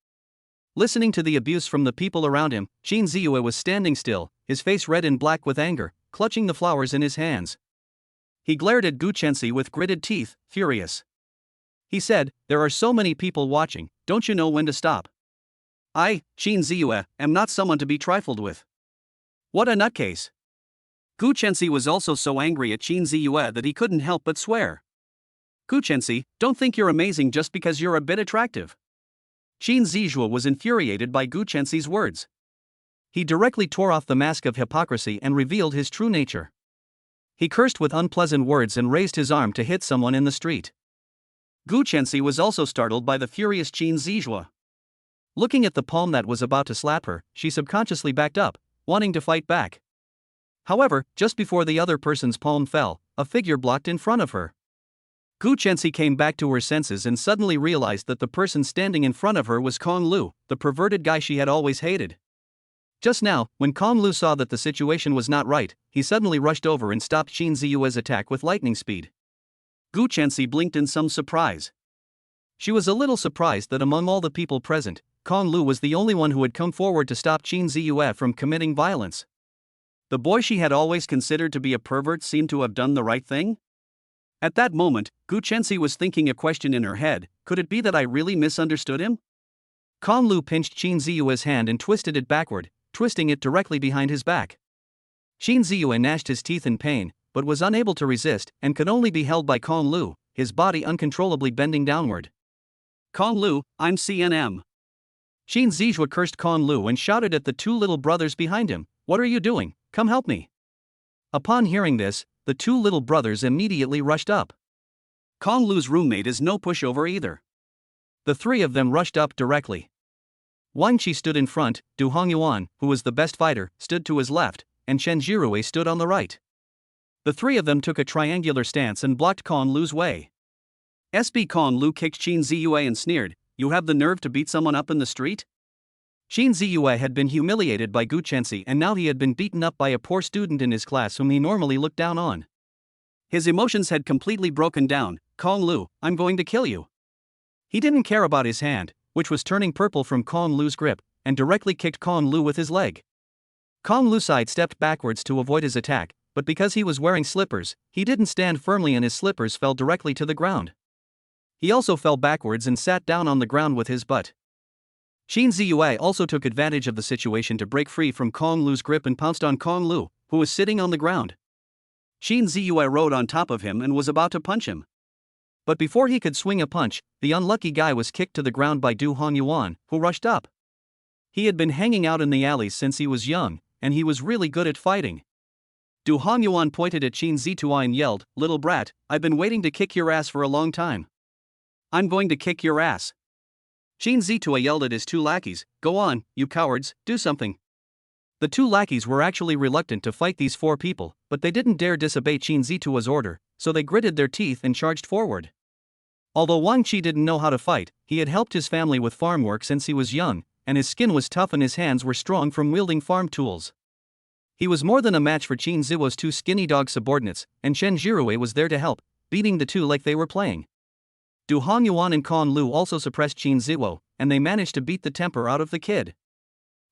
Listening to the abuse from the people around him, Qin Ziyue was standing still, his face red and black with anger, clutching the flowers in his hands. He glared at Gu Chenxi with gritted teeth, furious. He said, "There are so many people watching, don't you know when to stop? I, Qin Ziyue, am not someone to be trifled with." What a nutcase. Gu Chenxi was also so angry at Qin Ziyue that he couldn't help but swear. "Gu Chenxi, don't think you're amazing just because you're a bit attractive." Qin Ziyue was infuriated by Gu Chenxi's words. He directly tore off the mask of hypocrisy and revealed his true nature. He cursed with unpleasant words and raised his arm to hit someone in the street. Gu Chenxi was also startled by the furious Qin Ziyue. Looking at the palm that was about to slap her, she subconsciously backed up, wanting to fight back. However, just before the other person's palm fell, a figure blocked in front of her. Gu Chenxi came back to her senses and suddenly realized that the person standing in front of her was Kong Lu, the perverted guy she had always hated. Just now, when Kong Lu saw that the situation was not right, he suddenly rushed over and stopped Qin Ziyue's attack with lightning speed. Gu Chenxi blinked in some surprise. She was a little surprised that among all the people present, Kong Lu was the only one who had come forward to stop Qin Ziyue from committing violence. The boy she had always considered to be a pervert seemed to have done the right thing? At that moment, Gu Chenxi was thinking a question in her head: could it be that I really misunderstood him? Kong Lu pinched Qin Ziyue's hand and twisted it backward, twisting it directly behind his back. Qin Ziyue gnashed his teeth in pain, but was unable to resist and could only be held by Kong Lu, his body uncontrollably bending downward. "Kong Lu, I'm CNM." Qin Ziyue cursed Kong Lu and shouted at the two little brothers behind him, "What are you doing? Come help me." Upon hearing this, the two little brothers immediately rushed up. Kong Lu's roommate is no pushover either. The three of them rushed up directly. Wang Qi stood in front, Du Hongyuan, who was the best fighter, stood to his left, and Chen Jirui stood on the right. The three of them took a triangular stance and blocked Kong Lu's way. SB Kong Lu kicked Qin Ziyue and sneered, "You have the nerve to beat someone up in the street?" Qin Ziyue had been humiliated by Gu Chenxi and now he had been beaten up by a poor student in his class whom he normally looked down on. His emotions had completely broken down. "Kong Lu, I'm going to kill you." He didn't care about his hand, which was turning purple from Kong Lu's grip, and directly kicked Kong Lu with his leg. Kong Lu sidestepped backwards to avoid his attack, but because he was wearing slippers, he didn't stand firmly and his slippers fell directly to the ground. He also fell backwards and sat down on the ground with his butt. Qin Ziyue also took advantage of the situation to break free from Kong Lu's grip and pounced on Kong Lu, who was sitting on the ground. Qin Ziyue rode on top of him and was about to punch him. But before he could swing a punch, the unlucky guy was kicked to the ground by Du Hongyuan, who rushed up. He had been hanging out in the alleys since he was young, and he was really good at fighting. Du Hongyuan pointed at Qin Ziyue and yelled, "Little brat, I've been waiting to kick your ass for a long time. I'm going to kick your ass." Qin Ziyue yelled at his two lackeys, "Go on, you cowards, do something." The two lackeys were actually reluctant to fight these four people, but they didn't dare disobey Qin Ziyue's order, so they gritted their teeth and charged forward. Although Wang Qi didn't know how to fight, he had helped his family with farm work since he was young, and his skin was tough and his hands were strong from wielding farm tools. He was more than a match for Qin Ziyue's two skinny dog subordinates, and Chen Jirui was there to help, beating the two like they were playing. Du Hongyuan and Kong Lu also suppressed Qin Ziyue, and they managed to beat the temper out of the kid.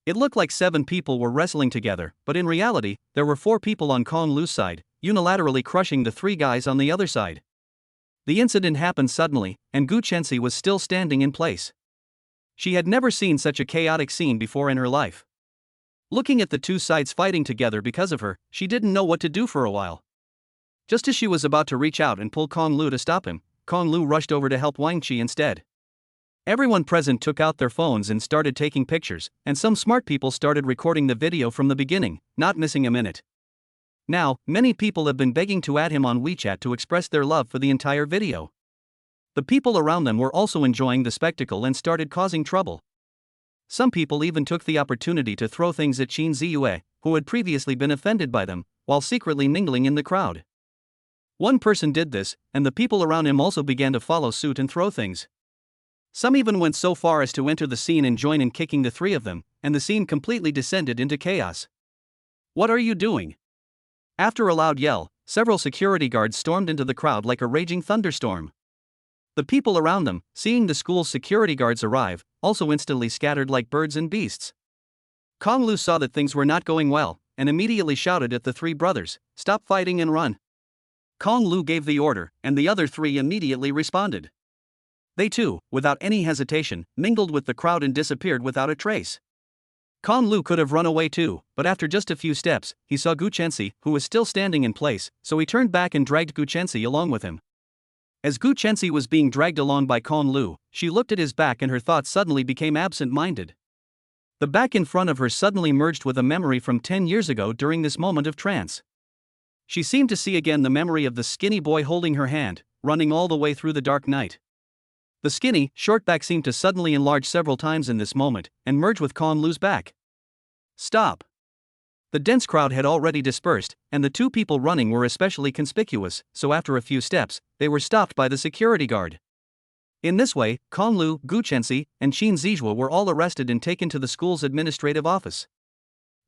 It looked like 7 people were wrestling together, but in reality, there were 4 people on Kong Lu's side, unilaterally crushing the three guys on the other side. The incident happened suddenly, and Gu Chensi was still standing in place. She had never seen such a chaotic scene before in her life. Looking at the two sides fighting together because of her, she didn't know what to do for a while. Just as she was about to reach out and pull Kong Lu to stop him, Kong Lu rushed over to help Wang Qi instead. Everyone present took out their phones and started taking pictures, and some smart people started recording the video from the beginning, not missing a minute. Now, many people have been begging to add him on WeChat to express their love for the entire video. The people around them were also enjoying the spectacle and started causing trouble. Some people even took the opportunity to throw things at Qin Ziyue, who had previously been offended by them, while secretly mingling in the crowd. One person did this, and the people around him also began to follow suit and throw things. Some even went so far as to enter the scene and join in kicking the three of them, and the scene completely descended into chaos. "What are you doing?" After a loud yell, several security guards stormed into the crowd like a raging thunderstorm. The people around them, seeing the school's security guards arrive, also instantly scattered like birds and beasts. Kong Lu saw that things were not going well, and immediately shouted at the three brothers, "Stop fighting and run." Kong Lu gave the order, and the other three immediately responded. They too, without any hesitation, mingled with the crowd and disappeared without a trace. Kong Lu could have run away too, but after just a few steps, he saw Gu Chensi, who was still standing in place, so he turned back and dragged Gu Chensi along with him. As Gu Chensi was being dragged along by Kong Lu, she looked at his back and her thoughts suddenly became absent-minded. The back in front of her suddenly merged with a memory from 10 years ago during this moment of trance. She seemed to see again the memory of the skinny boy holding her hand, running all the way through the dark night. The skinny, short back seemed to suddenly enlarge several times in this moment, and merge with Kong Lu's back. "Stop!" The dense crowd had already dispersed, and the two people running were especially conspicuous, so after a few steps, they were stopped by the security guard. In this way, Kong Lu, Gu Chensi, and Qin Ziyue were all arrested and taken to the school's administrative office.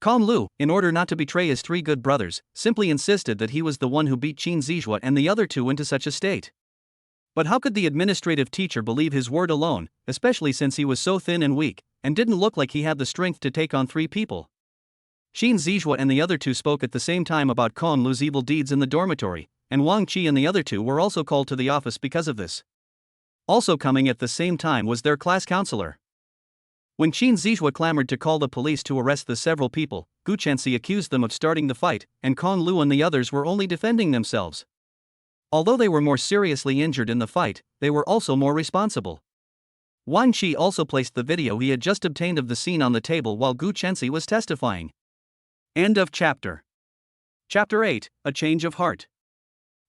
Kong Lu, in order not to betray his three good brothers, simply insisted that he was the one who beat Qin Ziyue and the other two into such a state. But how could the administrative teacher believe his word alone, especially since he was so thin and weak, and didn't look like he had the strength to take on three people? Qin Ziyue and the other two spoke at the same time about Kong Lu's evil deeds in the dormitory, and Wang Qi and the other two were also called to the office because of this. Also coming at the same time was their class counselor. When Qin Ziyue clamored to call the police to arrest the several people, Gu Chensi accused them of starting the fight, and Kong Lu and the others were only defending themselves. Although they were more seriously injured in the fight, they were also more responsible. Wang Qi also placed the video he had just obtained of the scene on the table while Gu Chensi was testifying. End of chapter. Chapter 8, A Change of Heart.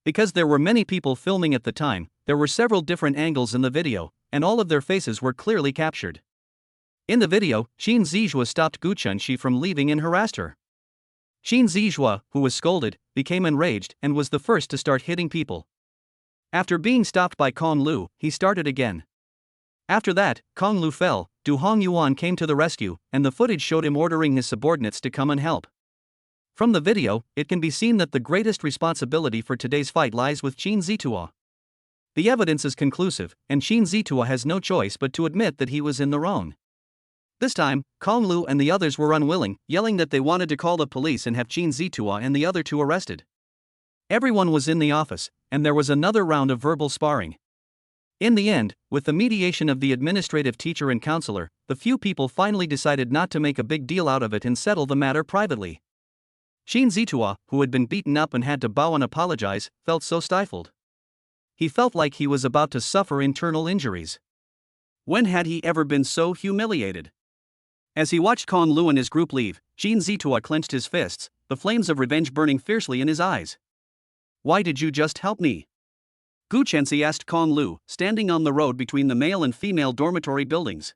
Because there were many people filming at the time, there were several different angles in the video, and all of their faces were clearly captured. In the video, Qin Ziyue stopped Gu Chensi from leaving and harassed her. Qin Ziyue, who was scolded, became enraged and was the first to start hitting people. After being stopped by Kong Lu, he started again. After that, Kong Lu fell, Du Hongyuan came to the rescue, and the footage showed him ordering his subordinates to come and help. From the video, it can be seen that the greatest responsibility for today's fight lies with Qin Ziyue. The evidence is conclusive, and Qin Ziyue has no choice but to admit that he was in the wrong. This time, Kong Lu and the others were unwilling, yelling that they wanted to call the police and have Qin Ziyue and the other two arrested. Everyone was in the office, and there was another round of verbal sparring. In the end, with the mediation of the administrative teacher and counselor, the few people finally decided not to make a big deal out of it and settle the matter privately. Qin Ziyue, who had been beaten up and had to bow and apologize, felt so stifled. He felt like he was about to suffer internal injuries. When had he ever been so humiliated? As he watched Kong Lu and his group leave, Qin Ziyue clenched his fists, the flames of revenge burning fiercely in his eyes. "Why did you just help me?" Gu Chensi asked Kong Lu, standing on the road between the male and female dormitory buildings.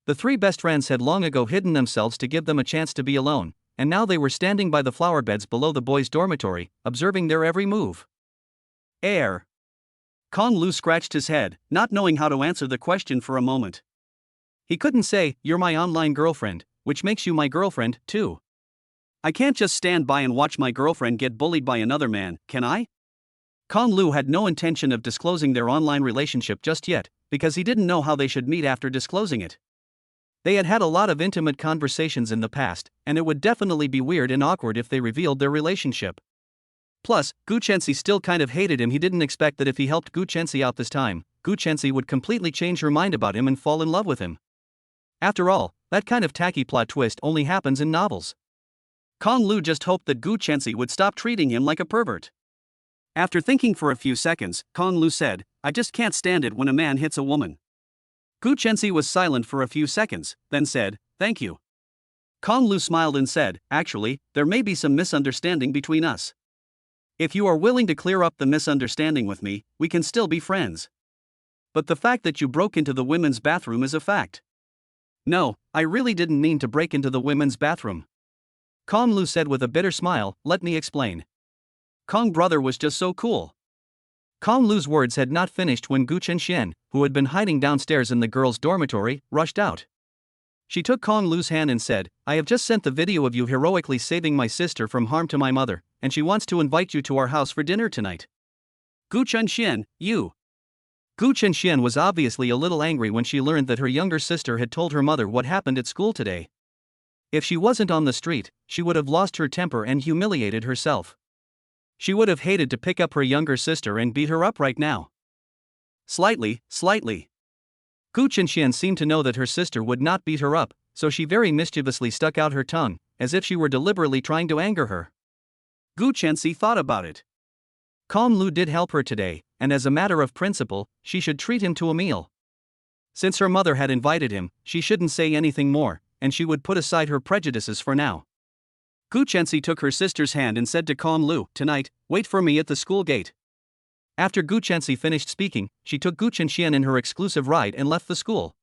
The three best friends had long ago hidden themselves to give them a chance to be alone, and now they were standing by the flower beds below the boys' dormitory, observing their every move. Air. Kong Lu scratched his head, not knowing how to answer the question for a moment. He couldn't say, "You're my online girlfriend, which makes you my girlfriend, too. I can't just stand by and watch my girlfriend get bullied by another man, can I?" Kong Lu had no intention of disclosing their online relationship just yet, because he didn't know how they should meet after disclosing it. They had had a lot of intimate conversations in the past, and it would definitely be weird and awkward if they revealed their relationship. Plus, Gu Chensi still kind of hated him. He didn't expect that if he helped Gu Chensi out this time, Gu Chensi would completely change her mind about him and fall in love with him. After all, that kind of tacky plot twist only happens in novels. Kong Lu just hoped that Gu Chensi would stop treating him like a pervert. After thinking for a few seconds, Kong Lu said, "I just can't stand it when a man hits a woman." Gu Chensi was silent for a few seconds, then said, "Thank you." Kong Lu smiled and said, "Actually, there may be some misunderstanding between us. If you are willing to clear up the misunderstanding with me, we can still be friends. But the fact that you broke into the women's bathroom is a fact." "No, I really didn't mean to break into the women's bathroom," Kong Lu said with a bitter smile. "Let me explain. Kong brother was just so cool." Kong Lu's words had not finished when Gu Chenxian, who had been hiding downstairs in the girls' dormitory, rushed out. She took Kong Lu's hand and said, "I have just sent the video of you heroically saving my sister from harm to my mother, and she wants to invite you to our house for dinner tonight." "Gu Chenxian, you." Gu Chenxian was obviously a little angry when she learned that her younger sister had told her mother what happened at school today. If she wasn't on the street, she would have lost her temper and humiliated herself. She would have hated to pick up her younger sister and beat her up right now. Slightly. Gu Chenxian seemed to know that her sister would not beat her up, so she very mischievously stuck out her tongue, as if she were deliberately trying to anger her. Gu Chenxi thought about it. Kong Lu did help her today, and as a matter of principle, she should treat him to a meal. Since her mother had invited him, she shouldn't say anything more, and she would put aside her prejudices for now. Gu Chenxi took her sister's hand and said to Kong Lu, "Tonight, wait for me at the school gate." After Gu Chenxi finished speaking, she took Gu Chenxian in her exclusive ride and left the school.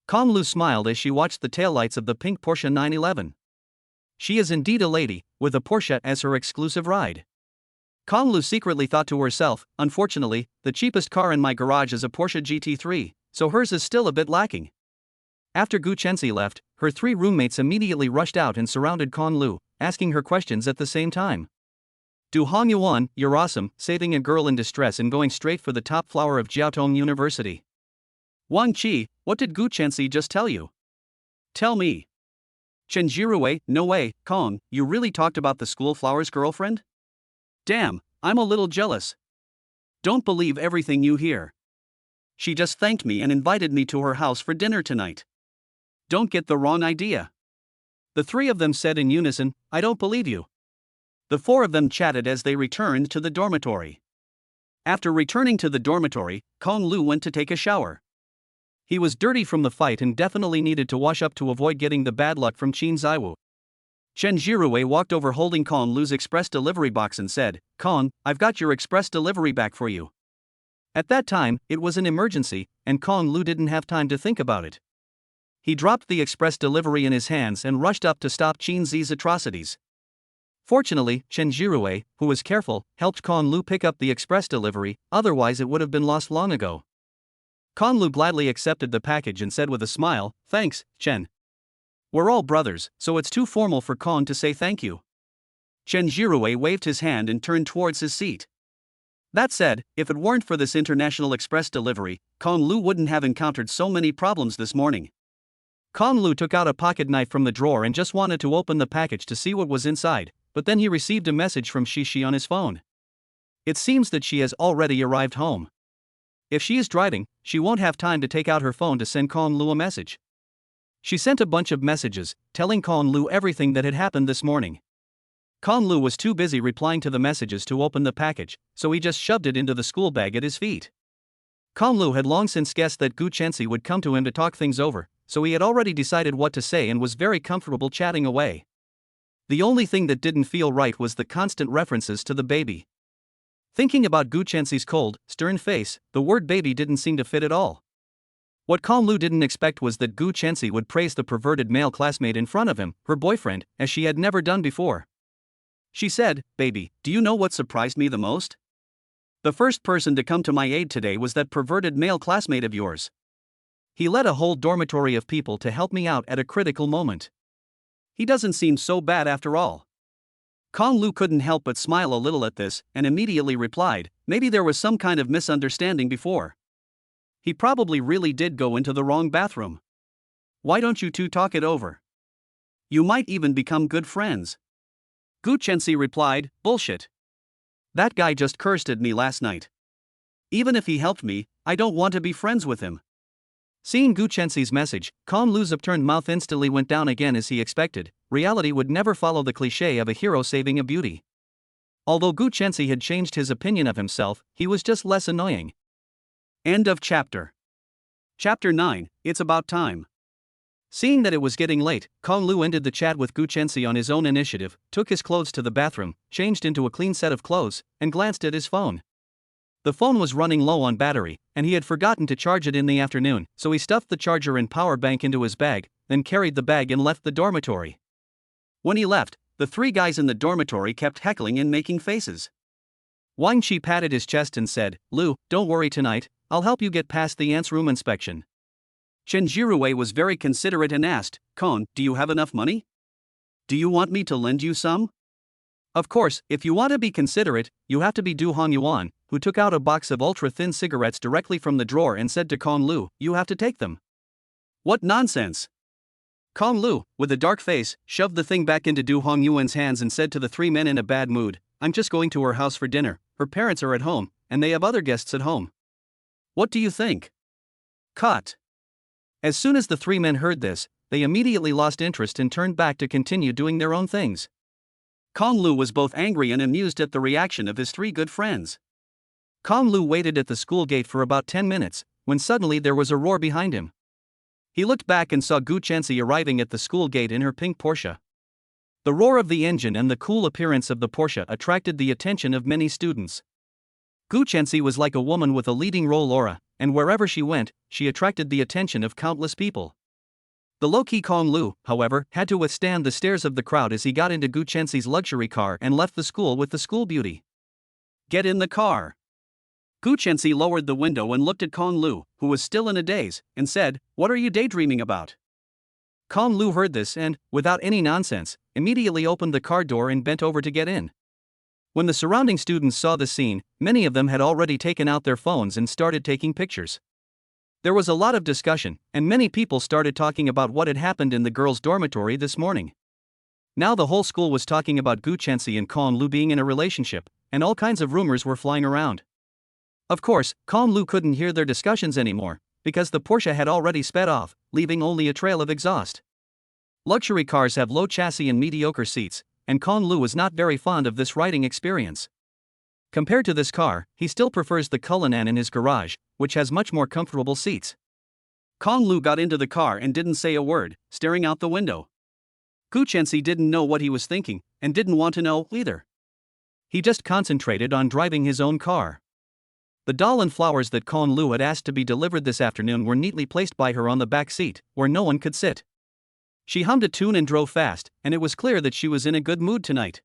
Kong Lu smiled as she watched the taillights of the pink Porsche 911. She is indeed a lady, with a Porsche as her exclusive ride. Kong Lu secretly thought to herself, "Unfortunately, the cheapest car in my garage is a Porsche GT3, so hers is still a bit lacking." After Gu Chenxi left, her three roommates immediately rushed out and surrounded Kong Lu, asking her questions at the same time. "Du Hong Yuan, you're awesome, saving a girl in distress and going straight for the top flower of Jiaotong University. Wang Qi, what did Gu Chenxi just tell you? Tell me." "Chen Jirue, no way, Kong, you really talked about the school flower's girlfriend? Damn, I'm a little jealous. Don't believe everything you hear. She just thanked me and invited me to her house for dinner tonight. Don't get the wrong idea." The three of them said in unison, "I don't believe you." The four of them chatted as they returned to the dormitory. After returning to the dormitory, Kong Lu went to take a shower. He was dirty from the fight and definitely needed to wash up to avoid getting the bad luck from Qin Ziwu. Chen Jirue walked over holding Kong Lu's express delivery box and said, "Kong, I've got your express delivery back for you." At that time, it was an emergency, and Kong Lu didn't have time to think about it. He dropped the express delivery in his hands and rushed up to stop Qin Zi's atrocities. Fortunately, Chen Jirue, who was careful, helped Kong Lu pick up the express delivery, otherwise it would have been lost long ago. Kong Lu gladly accepted the package and said with a smile, "Thanks, Chen. We're all brothers, so it's too formal for Kong to say thank you." Chen Jirue waved his hand and turned towards his seat. That said, if it weren't for this international express delivery, Kong Lu wouldn't have encountered so many problems this morning. Kong Lu took out a pocket knife from the drawer and just wanted to open the package to see what was inside, but then he received a message from Shishi on his phone. It seems that she has already arrived home. If she is driving, she won't have time to take out her phone to send Kong Lu a message. She sent a bunch of messages, telling Kong Lu everything that had happened this morning. Kong Lu was too busy replying to the messages to open the package, so he just shoved it into the school bag at his feet. Kong Lu had long since guessed that Gu Chenxi would come to him to talk things over, so he had already decided what to say and was very comfortable chatting away. The only thing that didn't feel right was the constant references to the baby. Thinking about Gu Chenxi's cold, stern face, the word baby didn't seem to fit at all. What Kong Lu didn't expect was that Gu Chenxi would praise the perverted male classmate in front of him, her boyfriend, as she had never done before. She said, "Baby, do you know what surprised me the most? The first person to come to my aid today was that perverted male classmate of yours. He led a whole dormitory of people to help me out at a critical moment. He doesn't seem so bad after all." Kong Lu couldn't help but smile a little at this, and immediately replied, "Maybe there was some kind of misunderstanding before. He probably really did go into the wrong bathroom. Why don't you two talk it over? You might even become good friends." Gu Chenxi replied, "Bullshit. That guy just cursed at me last night. Even if he helped me, I don't want to be friends with him. Seeing Gu Chenxi's message, Kong Lu's upturned mouth instantly went down again as he expected. Reality would never follow the cliché of a hero saving a beauty. Although Gu Chenxi had changed his opinion of himself, he was just less annoying. End of chapter. Chapter 9, It's About Time. Seeing that it was getting late, Kong Lu ended the chat with Gu Chenxi on his own initiative, took his clothes to the bathroom, changed into a clean set of clothes, and glanced at his phone. The phone was running low on battery, and he had forgotten to charge it in the afternoon, so he stuffed the charger and power bank into his bag, then carried the bag and left the dormitory. When he left, the three guys in the dormitory kept heckling and making faces. Wang Qi patted his chest and said, "Lu, don't worry tonight, I'll help you get past the ants' room inspection." Chen Jirue was very considerate and asked, "Kong, do you have enough money? Do you want me to lend you some?" Of course, if you want to be considerate, you have to be Du Hongyuan, who took out a box of ultra-thin cigarettes directly from the drawer and said to Kong Lu, "You have to take them." What nonsense! Kong Lu, with a dark face, shoved the thing back into Du Hongyuan's hands and said to the three men in a bad mood, "I'm just going to her house for dinner, her parents are at home, and they have other guests at home. What do you think?" Cut. As soon as the three men heard this, they immediately lost interest and turned back to continue doing their own things. Kong Lu was both angry and amused at the reaction of his three good friends. Kong Lu waited at the school gate for about 10 minutes, when suddenly there was a roar behind him. He looked back and saw Gu Chenxi arriving at the school gate in her pink Porsche. The roar of the engine and the cool appearance of the Porsche attracted the attention of many students. Gu Chenxi was like a woman with a leading role aura, and wherever she went, she attracted the attention of countless people. The low-key Kong Lu, however, had to withstand the stares of the crowd as he got into Gu Chenxi's luxury car and left the school with the school beauty. "Get in the car." Gu Chenxi lowered the window and looked at Kong Lu, who was still in a daze, and said, "What are you daydreaming about?" Kong Lu heard this and, without any nonsense, immediately opened the car door and bent over to get in. When the surrounding students saw the scene, many of them had already taken out their phones and started taking pictures. There was a lot of discussion, and many people started talking about what had happened in the girls' dormitory this morning. Now the whole school was talking about Gu Chenxi and Kong Lu being in a relationship, and all kinds of rumors were flying around. Of course, Kong Lu couldn't hear their discussions anymore, because the Porsche had already sped off, leaving only a trail of exhaust. Luxury cars have low chassis and mediocre seats, and Kong Lu was not very fond of this riding experience. Compared to this car, he still prefers the Cullinan in his garage, which has much more comfortable seats. Kong Lu got into the car and didn't say a word, staring out the window. Gu Chenxi didn't know what he was thinking, and didn't want to know either. He just concentrated on driving his own car. The doll and flowers that Kong Lu had asked to be delivered this afternoon were neatly placed by her on the back seat, where no one could sit. She hummed a tune and drove fast, and it was clear that she was in a good mood tonight.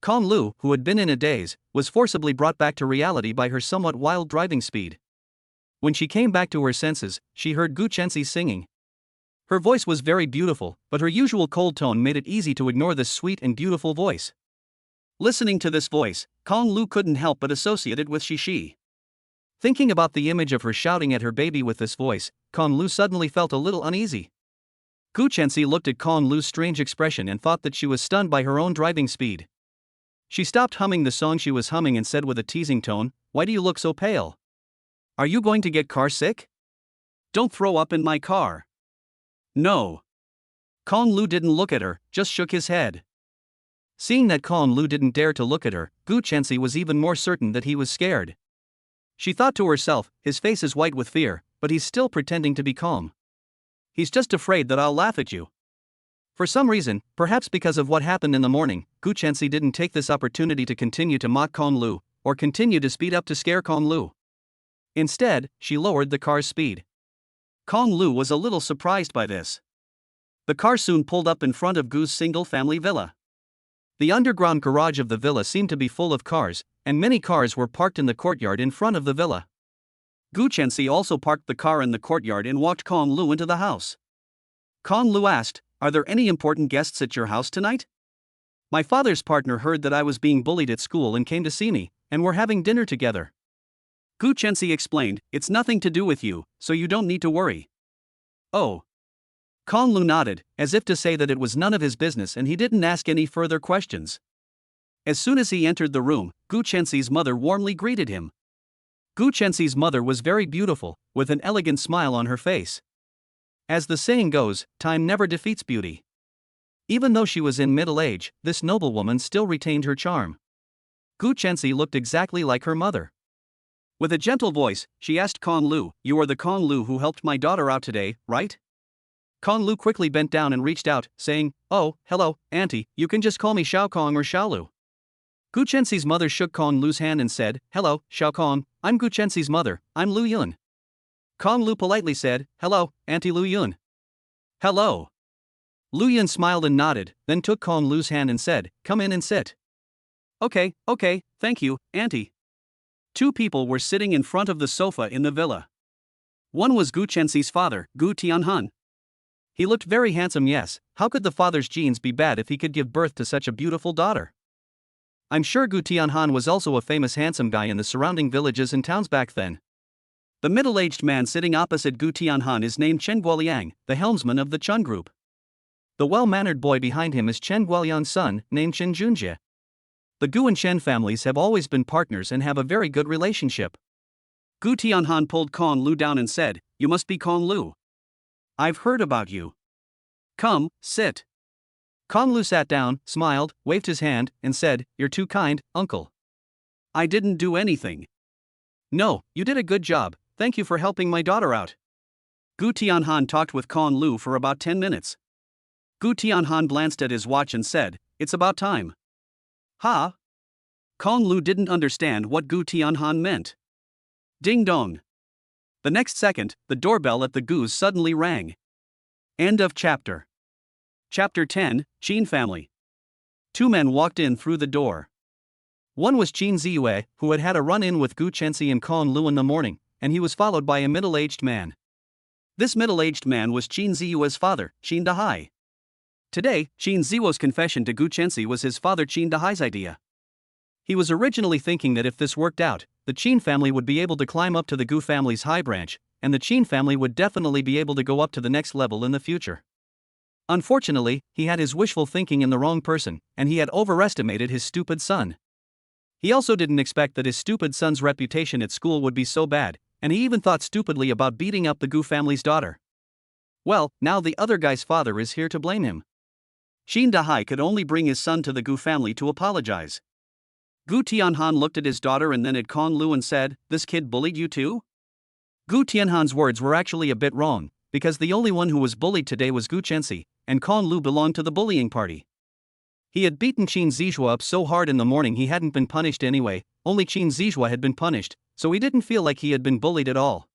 Kong Lu, who had been in a daze, was forcibly brought back to reality by her somewhat wild driving speed. When she came back to her senses, she heard Gu Chenxi singing. Her voice was very beautiful, but her usual cold tone made it easy to ignore this sweet and beautiful voice. Listening to this voice, Kong Lu couldn't help but associate it with Shishi. Thinking about the image of her shouting at her baby with this voice, Kong Lu suddenly felt a little uneasy. Gu Chenxi looked at Kong Lu's strange expression and thought that she was stunned by her own driving speed. She stopped humming the song she was humming and said with a teasing tone, "Why do you look so pale? Are you going to get car sick? Don't throw up in my car." "No." Kong Lu didn't look at her, just shook his head. Seeing that Kong Lu didn't dare to look at her, Gu Chenxi was even more certain that he was scared. She thought to herself, his face is white with fear, but he's still pretending to be calm. He's just afraid that I'll laugh at you. For some reason, perhaps because of what happened in the morning, Gu Chenxi didn't take this opportunity to continue to mock Kong Lu, or continue to speed up to scare Kong Lu. Instead, she lowered the car's speed. Kong Lu was a little surprised by this. The car soon pulled up in front of Gu's single-family villa. The underground garage of the villa seemed to be full of cars, and many cars were parked in the courtyard in front of the villa. Gu Chenxi also parked the car in the courtyard and walked Kong Lu into the house. Kong Lu asked, "Are there any important guests at your house tonight? My father's partner heard that I was being bullied at school and came to see me, and we're having dinner together." Gu Chenxi explained, "It's nothing to do with you, so you don't need to worry." "Oh." Kong Lu nodded, as if to say that it was none of his business and he didn't ask any further questions. As soon as he entered the room, Gu Chenxi's mother warmly greeted him. Gu Chenxi's mother was very beautiful, with an elegant smile on her face. As the saying goes, time never defeats beauty. Even though she was in middle age, this noblewoman still retained her charm. Gu Chenxi looked exactly like her mother. With a gentle voice, she asked Kong Lu, "You are the Kong Lu who helped my daughter out today, right?" Kong Lu quickly bent down and reached out, saying, "Oh, hello, auntie, you can just call me Xiao Kong or Xiao Lu." Gu Chenxi's mother shook Kong Lu's hand and said, "Hello, Xiao Kong, I'm Gu Chenxi's mother, I'm Lu Yun." Kong Lu politely said, "Hello, Auntie Lu Yun." "Hello." Lu Yun smiled and nodded, then took Kong Lu's hand and said, "Come in and sit." Okay, thank you, Auntie." Two people were sitting in front of the sofa in the villa. One was Gu Chenxi's father, Gu Tianhan. He looked very handsome, yes, how could the father's genes be bad if he could give birth to such a beautiful daughter? I'm sure Gu Tianhan was also a famous handsome guy in the surrounding villages and towns back then. The middle-aged man sitting opposite Gu Tianhan is named Chen Guoliang, the helmsman of the Chun group. The well-mannered boy behind him is Chen Guoliang's son, named Chen Junjie. The Gu and Chen families have always been partners and have a very good relationship. Gu Tianhan pulled Kong Lu down and said, "You must be Kong Lu. I've heard about you. Come, sit." Kong Lu sat down, smiled, waved his hand, and said, "You're too kind, uncle. I didn't do anything." "No, you did a good job, thank you for helping my daughter out." Gu Tianhan talked with Kong Lu for about 10 minutes. Gu Tianhan glanced at his watch and said, "It's about time." "Ha?" Kong Lu didn't understand what Gu Tianhan meant. Ding dong. The next second, the doorbell at the Gu's suddenly rang. End of chapter. Chapter 10, Qin Family. Two men walked in through the door. One was Qin Ziyue, who had had a run-in with Gu Chenxi and Kong Lu in the morning, and he was followed by a middle-aged man. This middle-aged man was Qin Ziyue's father, Qin Dahai. Today, Qin Ziyue's confession to Gu Chenxi was his father Qin Dahai's idea. He was originally thinking that if this worked out, the Qin family would be able to climb up to the Gu family's high branch, and the Qin family would definitely be able to go up to the next level in the future. Unfortunately, he had his wishful thinking in the wrong person, and he had overestimated his stupid son. He also didn't expect that his stupid son's reputation at school would be so bad, and he even thought stupidly about beating up the Gu family's daughter. Well, now the other guy's father is here to blame him. Qin Dahai could only bring his son to the Gu family to apologize. Gu Tianhan looked at his daughter and then at Kong Lu and said, "This kid bullied you too?" Gu Tianhan's words were actually a bit wrong, because the only one who was bullied today was Gu Chenxi, and Kong Lu belonged to the bullying party. He had beaten Qin Ziyue up so hard in the morning he hadn't been punished anyway, only Qin Ziyue had been punished, so he didn't feel like he had been bullied at all.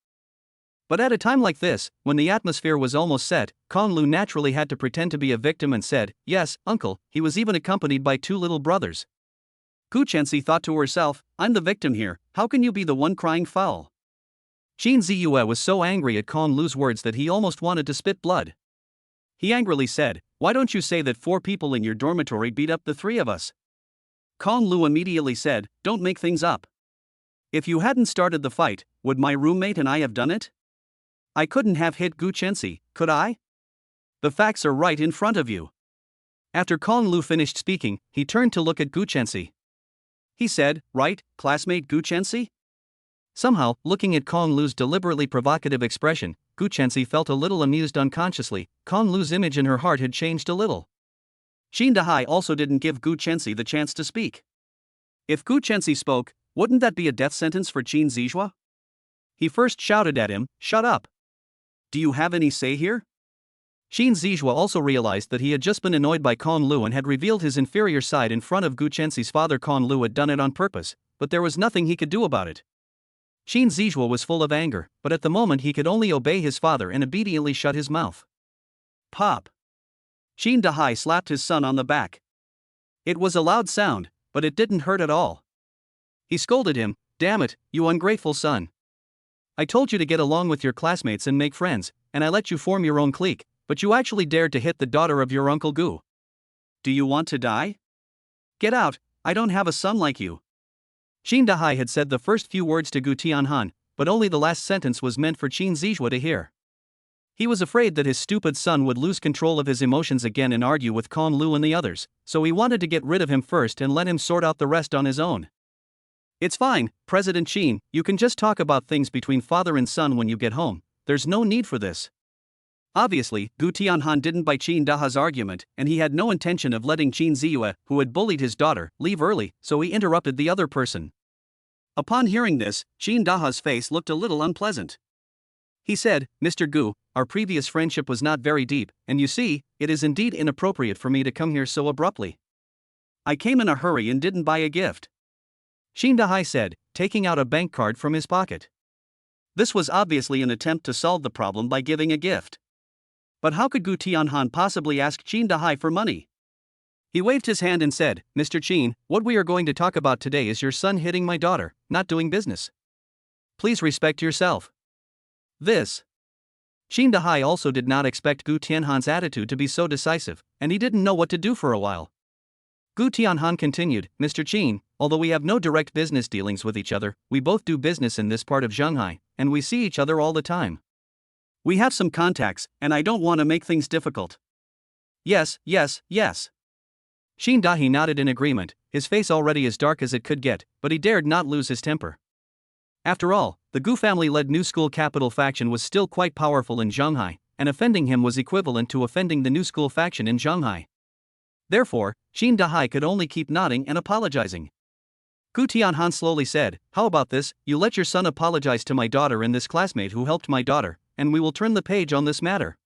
But at a time like this, when the atmosphere was almost set, Kong Lu naturally had to pretend to be a victim and said, "Yes, uncle," he was even accompanied by two little brothers. Gu Chenxi thought to herself, "I'm the victim here, how can you be the one crying foul?" Qin Ziyue was so angry at Kong Lu's words that he almost wanted to spit blood. He angrily said, "Why don't you say that 4 people in your dormitory beat up the 3 of us?" Kong Lu immediately said, "Don't make things up. If you hadn't started the fight, would my roommate and I have done it? I couldn't have hit Gu Chenxi, could I? The facts are right in front of you." After Kong Lu finished speaking, he turned to look at Gu Chenxi. He said, "Right, classmate Gu Chenxi?" Somehow, looking at Kong Lu's deliberately provocative expression, Gu Chenxi felt a little amused unconsciously. Kong Lu's image in her heart had changed a little. Qin Dahai also didn't give Gu Chenxi the chance to speak. If Gu Chenxi spoke, wouldn't that be a death sentence for Qin Ziyue? He first shouted at him, "Shut up! Do you have any say here?" Qin Ziyue also realized that he had just been annoyed by Kong Lu and had revealed his inferior side in front of Gu Chenxi's father. Kong Lu had done it on purpose, but there was nothing he could do about it. Qin Ziyue was full of anger, but at the moment he could only obey his father and obediently shut his mouth. Pop! Qin Dahai slapped his son on the back. It was a loud sound, but it didn't hurt at all. He scolded him, "Damn it, you ungrateful son. I told you to get along with your classmates and make friends, and I let you form your own clique, but you actually dared to hit the daughter of your uncle Gu. Do you want to die? Get out, I don't have a son like you." Qin Dahai had said the first few words to Gu Tianhan, but only the last sentence was meant for Qin Ziyue to hear. He was afraid that his stupid son would lose control of his emotions again and argue with Kong Lu and the others, so he wanted to get rid of him first and let him sort out the rest on his own. It's fine, President Qin, you can just talk about things between father and son when you get home, there's no need for this. Obviously, Gu Tianhan didn't buy Qin Daha's argument, and he had no intention of letting Qin Ziyue, who had bullied his daughter, leave early, so he interrupted the other person. Upon hearing this, Qin Daha's face looked a little unpleasant. He said, Mr. Gu, our previous friendship was not very deep, and you see, it is indeed inappropriate for me to come here so abruptly. I came in a hurry and didn't buy a gift. Qin Dahai said, taking out a bank card from his pocket. This was obviously an attempt to solve the problem by giving a gift. But how could Gu Tianhan possibly ask Qin Dahai for money? He waved his hand and said, Mr. Qin, what we are going to talk about today is your son hitting my daughter, not doing business. Please respect yourself. This. Qin Dahai also did not expect Gu Tianhan's attitude to be so decisive, and he didn't know what to do for a while. Gu Tianhan continued, Mr. Qin, although we have no direct business dealings with each other, we both do business in this part of Shanghai, and we see each other all the time. We have some contacts, and I don't want to make things difficult. Yes. Qin Dahi nodded in agreement, his face already as dark as it could get, but he dared not lose his temper. After all, the Gu family-led New School Capital faction was still quite powerful in Shanghai, and offending him was equivalent to offending the New School faction in Shanghai. Therefore, Qin Dahai could only keep nodding and apologizing. Gu Tianhan slowly said, how about this, you let your son apologize to my daughter and this classmate who helped my daughter, and we will turn the page on this matter.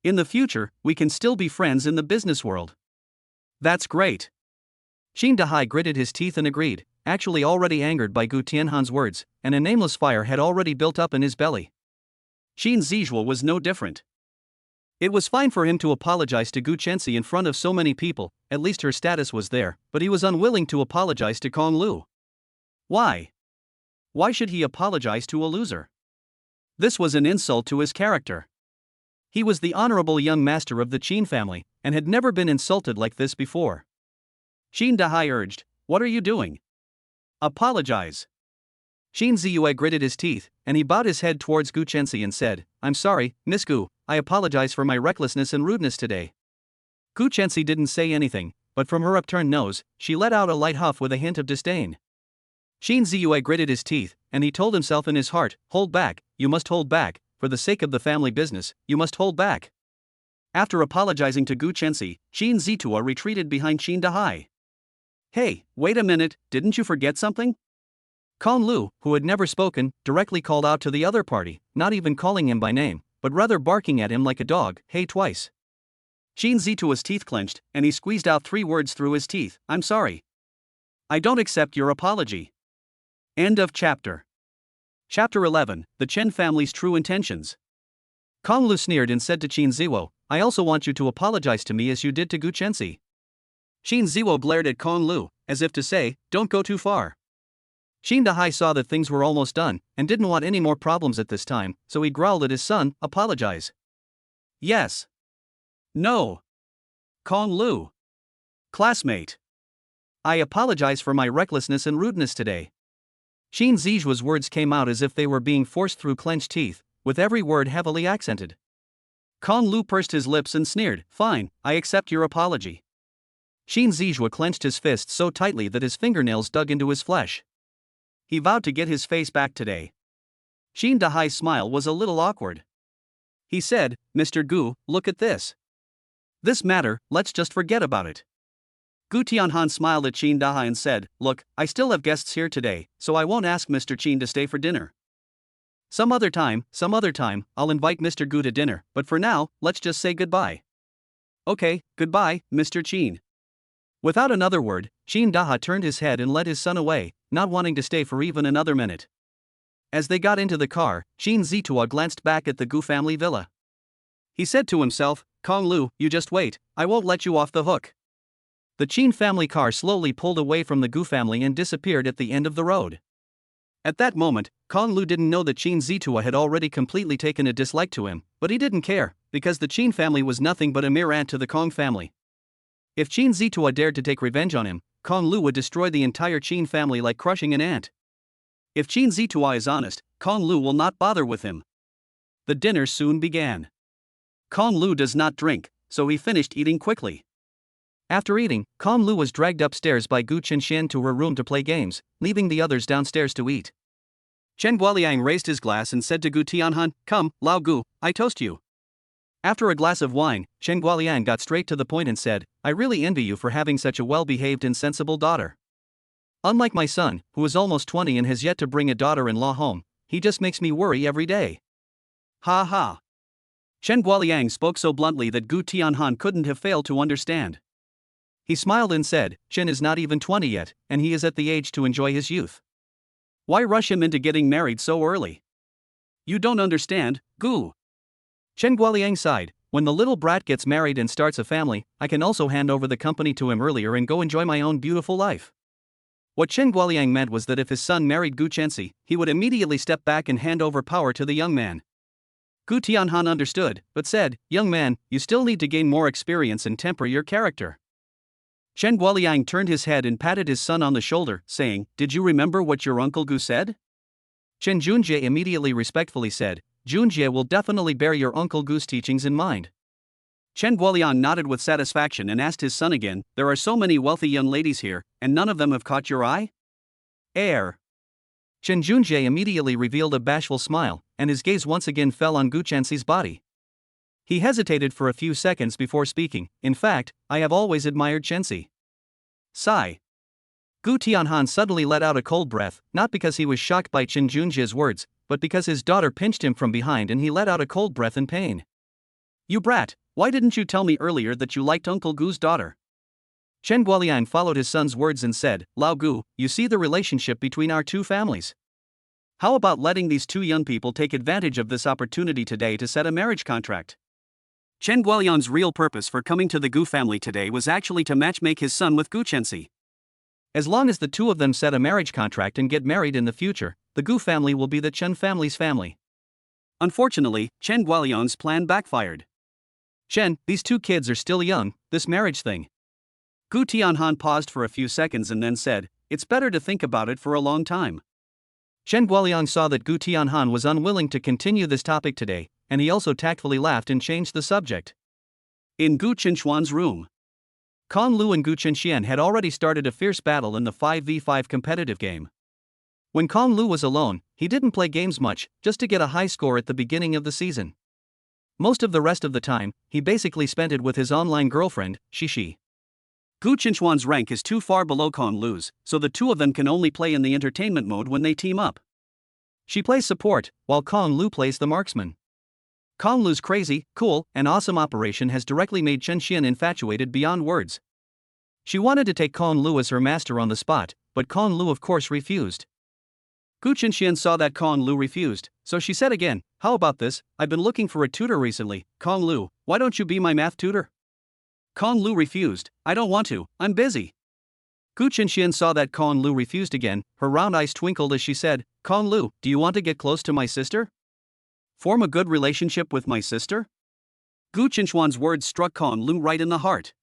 In the future, we can still be friends in the business world. That's great. Qin Dahai gritted his teeth and agreed, actually already angered by Gu Tianhan's words, and a nameless fire had already built up in his belly. Qin Ziyue was no different. It was fine for him to apologize to Gu Chenxi in front of so many people, at least her status was there, but he was unwilling to apologize to Kong Lu. Why? Why should he apologize to a loser? This was an insult to his character. He was the honorable young master of the Qin family, and had never been insulted like this before. Qin Dahai urged, what are you doing? Apologize. Qin Ziyue gritted his teeth, and he bowed his head towards Gu Chenxi and said, I'm sorry, Miss Gu, I apologize for my recklessness and rudeness today. Gu Chenxi didn't say anything, but from her upturned nose, she let out a light huff with a hint of disdain. Qin Ziyue gritted his teeth, and he told himself in his heart, hold back, you must hold back, for the sake of the family business, you must hold back. After apologizing to Gu Chenxi, Qin Ziyue retreated behind Qin Dahai. Hey, wait a minute, didn't you forget something? Kong Lu, who had never spoken, directly called out to the other party, not even calling him by name, but rather barking at him like a dog, hey twice. Qin Ziyue's teeth clenched, and he squeezed out 3 words through his teeth, I'm sorry. I don't accept your apology. End of chapter. Chapter 11, The Chen Family's True Intentions. Kong Lu sneered and said to Qin Ziyue, I also want you to apologize to me as you did to Gu Chenxi. Qin Ziyue glared at Kong Lu, as if to say, don't go too far. Qin Dahai saw that things were almost done, and didn't want any more problems at this time, so he growled at his son, apologize. Yes. No. Kong Lu. Classmate. I apologize for my recklessness and rudeness today. Qin Ziyue's words came out as if they were being forced through clenched teeth, with every word heavily accented. Kong Lu pursed his lips and sneered, fine, I accept your apology. Qin Ziyue clenched his fist so tightly that his fingernails dug into his flesh. He vowed to get his face back today. Qin Dahai's smile was a little awkward. He said, Mr. Gu, look at this. This matter, let's just forget about it. Gu Tianhan smiled at Qin Dahai and said, look, I still have guests here today, so I won't ask Mr. Qin to stay for dinner. Some other time, I'll invite Mr. Gu to dinner, but for now, let's just say goodbye. Okay, goodbye, Mr. Qin. Without another word, Qin Dahai turned his head and led his son away, not wanting to stay for even another minute. As they got into the car, Qin Ziyue glanced back at the Gu family villa. He said to himself, Kong Lu, you just wait, I won't let you off the hook. The Qin family car slowly pulled away from the Gu family and disappeared at the end of the road. At that moment, Kong Lu didn't know that Qin Ziyue had already completely taken a dislike to him, but he didn't care, because the Qin family was nothing but a mere ant to the Kong family. If Qin Ziyue dared to take revenge on him, Kong Lu would destroy the entire Qin family like crushing an ant. If Qin Ziyue is honest, Kong Lu will not bother with him. The dinner soon began. Kong Lu does not drink, so he finished eating quickly. After eating, Kong Lu was dragged upstairs by Gu Chenxian to her room to play games, leaving the others downstairs to eat. Chen Guoliang raised his glass and said to Gu Tianhan, "Come, Lao Gu, I toast you." After a glass of wine, Chen Guoliang got straight to the point and said, "I really envy you for having such a well-behaved and sensible daughter. Unlike my son, who is almost 20 and has yet to bring a daughter-in-law home, he just makes me worry every day." Ha ha. Chen Guoliang spoke so bluntly that Gu Tianhan couldn't have failed to understand. He smiled and said, "Chen is not even 20 yet, and he is at the age to enjoy his youth. Why rush him into getting married so early? You don't understand, Gu." Chen Guoliang sighed, "When the little brat gets married and starts a family, I can also hand over the company to him earlier and go enjoy my own beautiful life." What Chen Guoliang meant was that if his son married Gu Chenxi, he would immediately step back and hand over power to the young man. Gu Tianhan understood, but said, "Young man, you still need to gain more experience and temper your character." Chen Guoliang turned his head and patted his son on the shoulder, saying, "Did you remember what your uncle Gu said?" Chen Junjie immediately respectfully said, "Junjie will definitely bear your uncle Gu's teachings in mind." Chen Guoliang nodded with satisfaction and asked his son again, "There are so many wealthy young ladies here, and none of them have caught your eye?" Air. Chen Junjie immediately revealed a bashful smile, and his gaze once again fell on Gu Chenxi's body. He hesitated for a few seconds before speaking, "In fact, I have always admired Chenxi." Sigh. Gu Tianhan suddenly let out a cold breath, not because he was shocked by Chen Junjie's words, but because his daughter pinched him from behind and he let out a cold breath in pain. "You brat, why didn't you tell me earlier that you liked Uncle Gu's daughter?" Chen Guoliang followed his son's words and said, "Lao Gu, you see the relationship between our two families. How about letting these two young people take advantage of this opportunity today to set a marriage contract?" Chen Guoliang's real purpose for coming to the Gu family today was actually to matchmake his son with Gu Chenxi. As long as the two of them set a marriage contract and get married in the future, the Gu family will be the Chen family's family. Unfortunately, Chen Guoliang's plan backfired. "Chen, these two kids are still young, this marriage thing." Gu Tianhan paused for a few seconds and then said, "It's better to think about it for a long time." Chen Guoliang saw that Gu Tianhan was unwilling to continue this topic today, and he also tactfully laughed and changed the subject. In Gu Chenxuan's room, Kong Lu and Gu Chenxian had already started a fierce battle in the 5v5 competitive game. When Kong Lu was alone, he didn't play games much, just to get a high score at the beginning of the season. Most of the rest of the time, he basically spent it with his online girlfriend, Shishi. Gu Chenxuan's rank is too far below Kong Lu's, so the two of them can only play in the entertainment mode when they team up. She plays support, while Kong Lu plays the marksman. Kong Lu's crazy, cool, and awesome operation has directly made Chen Xian infatuated beyond words. She wanted to take Kong Lu as her master on the spot, but Kong Lu of course refused. Gu Chenxian saw that Kong Lu refused, so she said again, "How about this? I've been looking for a tutor recently, Kong Lu, why don't you be my math tutor?" Kong Lu refused, "I don't want to, I'm busy." Gu Chenxian saw that Kong Lu refused again, her round eyes twinkled as she said, "Kong Lu, do you want to get close to my sister? Form a good relationship with my sister?" Gu Chenxuan's words struck Kong Lu right in the heart.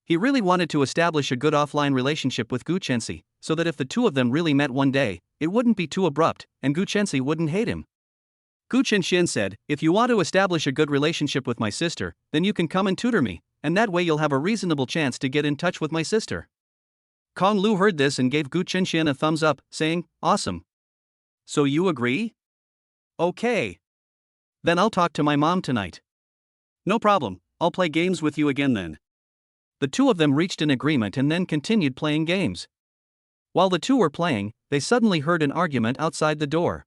He really wanted to establish a good offline relationship with Gu Chenxi, so that if the two of them really met one day, it wouldn't be too abrupt, and Gu Chenxi wouldn't hate him. Gu Chenxian said, "If you want to establish a good relationship with my sister, then you can come and tutor me, and that way you'll have a reasonable chance to get in touch with my sister." Kong Lu heard this and gave Gu Chenxian a thumbs up, saying, "Awesome. So you agree? Okay. Then I'll talk to my mom tonight." "No problem, I'll play games with you again then." The two of them reached an agreement and then continued playing games. While the two were playing, they suddenly heard an argument outside the door.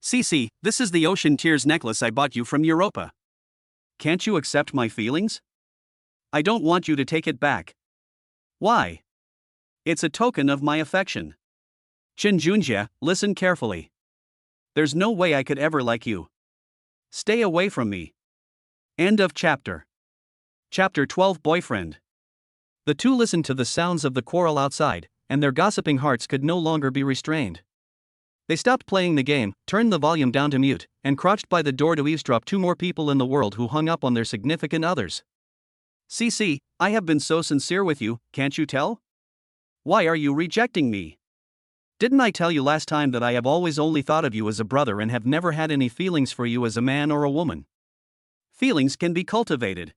"Cici, this is the Ocean Tears necklace I bought you from Europa. Can't you accept my feelings? I don't want you to take it back." "Why?" "It's a token of my affection." "Chen Junjie, listen carefully. There's no way I could ever like you. Stay away from me." End of chapter. Chapter 12 Boyfriend. The two listened to the sounds of the quarrel outside, and their gossiping hearts could no longer be restrained. They stopped playing the game, turned the volume down to mute, and crouched by the door to eavesdrop. Two more people in the world who hung up on their significant others. "Cici, I have been so sincere with you, can't you tell? Why are you rejecting me?" Didn't I tell you last time that I have always only thought of you as a brother and have never had any feelings for you as a man or a woman? Feelings can be cultivated.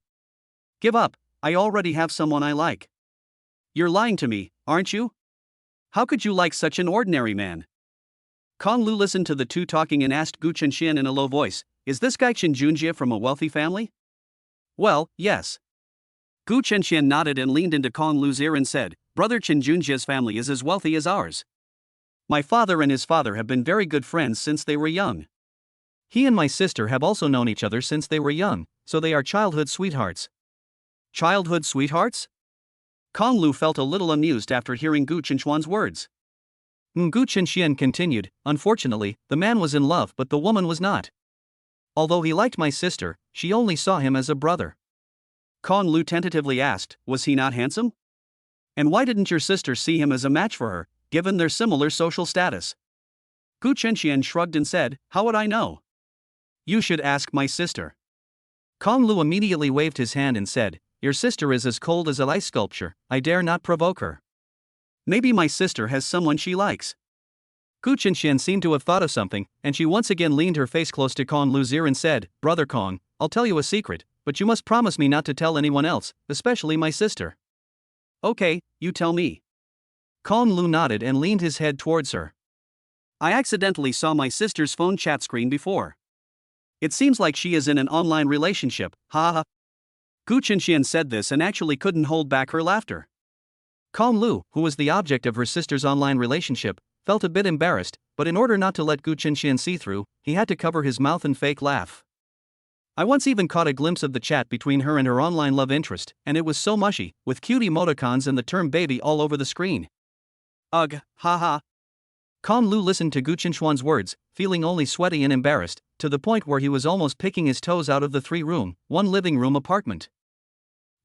Give up, I already have someone I like. You're lying to me, aren't you? How could you like such an ordinary man? Kong Lu listened to the two talking and asked Gu Chenxian in a low voice, is this guy Chen Junjie from a wealthy family? Well, yes. Gu Chenxian nodded and leaned into Kong Lu's ear and said, Brother Chen Junjie's family is as wealthy as ours. My father and his father have been very good friends since they were young. He and my sister have also known each other since they were young, so they are childhood sweethearts. Childhood sweethearts? Kong Lu felt a little amused after hearing Gu Chenxian's words. Gu Chenxian continued, unfortunately, the man was in love but the woman was not. Although he liked my sister, she only saw him as a brother. Kong Lu tentatively asked, was he not handsome? And why didn't your sister see him as a match for her, given their similar social status? Gu Chenxian shrugged and said, how would I know? You should ask my sister. Kong Lu immediately waved his hand and said, your sister is as cold as an ice sculpture, I dare not provoke her. Maybe my sister has someone she likes. Gu Chenxian seemed to have thought of something, and she once again leaned her face close to Kong Lu's ear and said, Brother Kong, I'll tell you a secret, but you must promise me not to tell anyone else, especially my sister. Okay, you tell me. Kong Lu nodded and leaned his head towards her. I accidentally saw my sister's phone chat screen before. It seems like she is in an online relationship, ha ha. Gu Chenxian said this and actually couldn't hold back her laughter. Kong Lu, who was the object of her sister's online relationship, felt a bit embarrassed, but in order not to let Gu Chenxian see through, he had to cover his mouth and fake laugh. I once even caught a glimpse of the chat between her and her online love interest, and it was so mushy, with cute emoticons and the term baby all over the screen. Ugh, haha. Kong Lu listened to Gu Chenxian's words, feeling only sweaty and embarrassed, to the point where he was almost picking his toes out of the 3-room, 1-living-room apartment.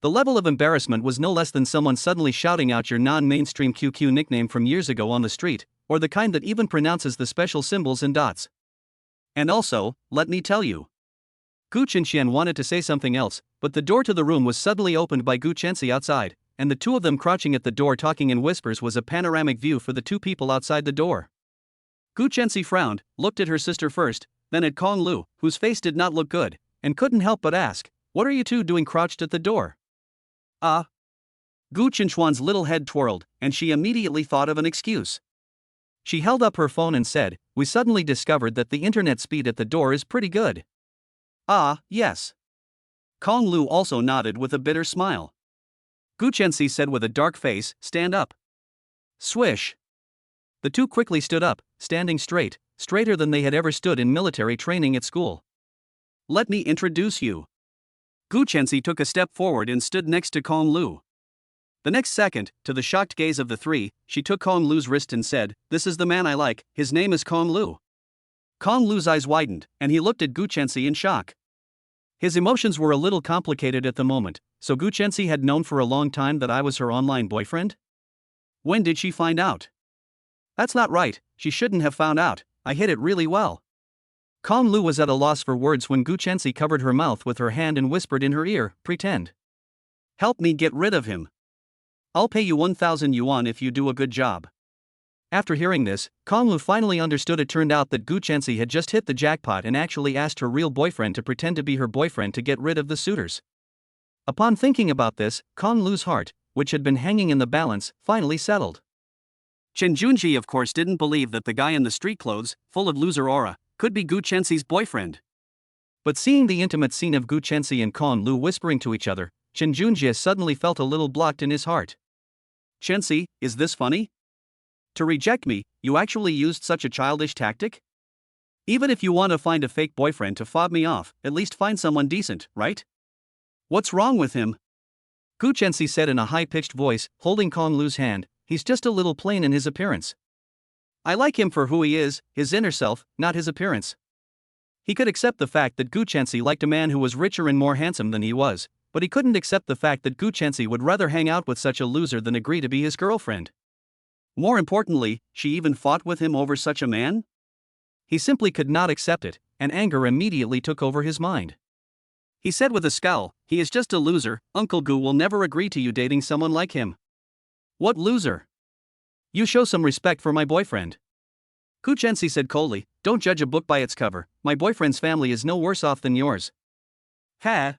The level of embarrassment was no less than someone suddenly shouting out your non-mainstream QQ nickname from years ago on the street, or the kind that even pronounces the special symbols and dots. And also, let me tell you. Gu Chenxian wanted to say something else, but the door to the room was suddenly opened by Gu Chenxi outside, and the two of them crouching at the door talking in whispers was a panoramic view for the two people outside the door. Gu Chenxi frowned, looked at her sister first, then at Kong Lu, whose face did not look good, and couldn't help but ask, what are you two doing crouched at the door? Gu Chenxian's little head twirled, and she immediately thought of an excuse. She held up her phone and said, we suddenly discovered that the internet speed at the door is pretty good. Yes. Kong Lu also nodded with a bitter smile. Gu Chenxi said with a dark face, stand up. Swish. The two quickly stood up, standing straight, straighter than they had ever stood in military training at school. Let me introduce you. Gu Chenxi took a step forward and stood next to Kong Lu. The next second, to the shocked gaze of the three, she took Kong Lu's wrist and said, this is the man I like, his name is Kong Lu. Kong Lu's eyes widened, and he looked at Gu Chenxi in shock. His emotions were a little complicated at the moment, so Gu Chenxi had known for a long time that I was her online boyfriend? When did she find out? That's not right, she shouldn't have found out, I hid it really well. Kong Lu was at a loss for words when Gu Chenxi covered her mouth with her hand and whispered in her ear, pretend. Help me get rid of him. I'll pay you 1,000 yuan if you do a good job. After hearing this, Kong Lu finally understood. It turned out that Gu Chenxi had just hit the jackpot and actually asked her real boyfriend to pretend to be her boyfriend to get rid of the suitors. Upon thinking about this, Kong Lu's heart, which had been hanging in the balance, finally settled. Chen Junjie of course didn't believe that the guy in the street clothes, full of loser aura, could be Gu Chenxi's boyfriend. But seeing the intimate scene of Gu Chenxi and Kong Lu whispering to each other, Chen Junjie suddenly felt a little blocked in his heart. Chenxi, is this funny? To reject me, you actually used such a childish tactic? Even if you want to find a fake boyfriend to fob me off, at least find someone decent, right? What's wrong with him? Gu Chenxi said in a high-pitched voice, holding Kong Lu's hand, he's just a little plain in his appearance. I like him for who he is, his inner self, not his appearance. He could accept the fact that Gu Chenxi liked a man who was richer and more handsome than he was, but he couldn't accept the fact that Gu Chenxi would rather hang out with such a loser than agree to be his girlfriend. More importantly, she even fought with him over such a man? He simply could not accept it, and anger immediately took over his mind. He said with a scowl, he is just a loser, Uncle Gu will never agree to you dating someone like him. What loser? You show some respect for my boyfriend. Gu Chensi said coldly, don't judge a book by its cover, my boyfriend's family is no worse off than yours. Ha!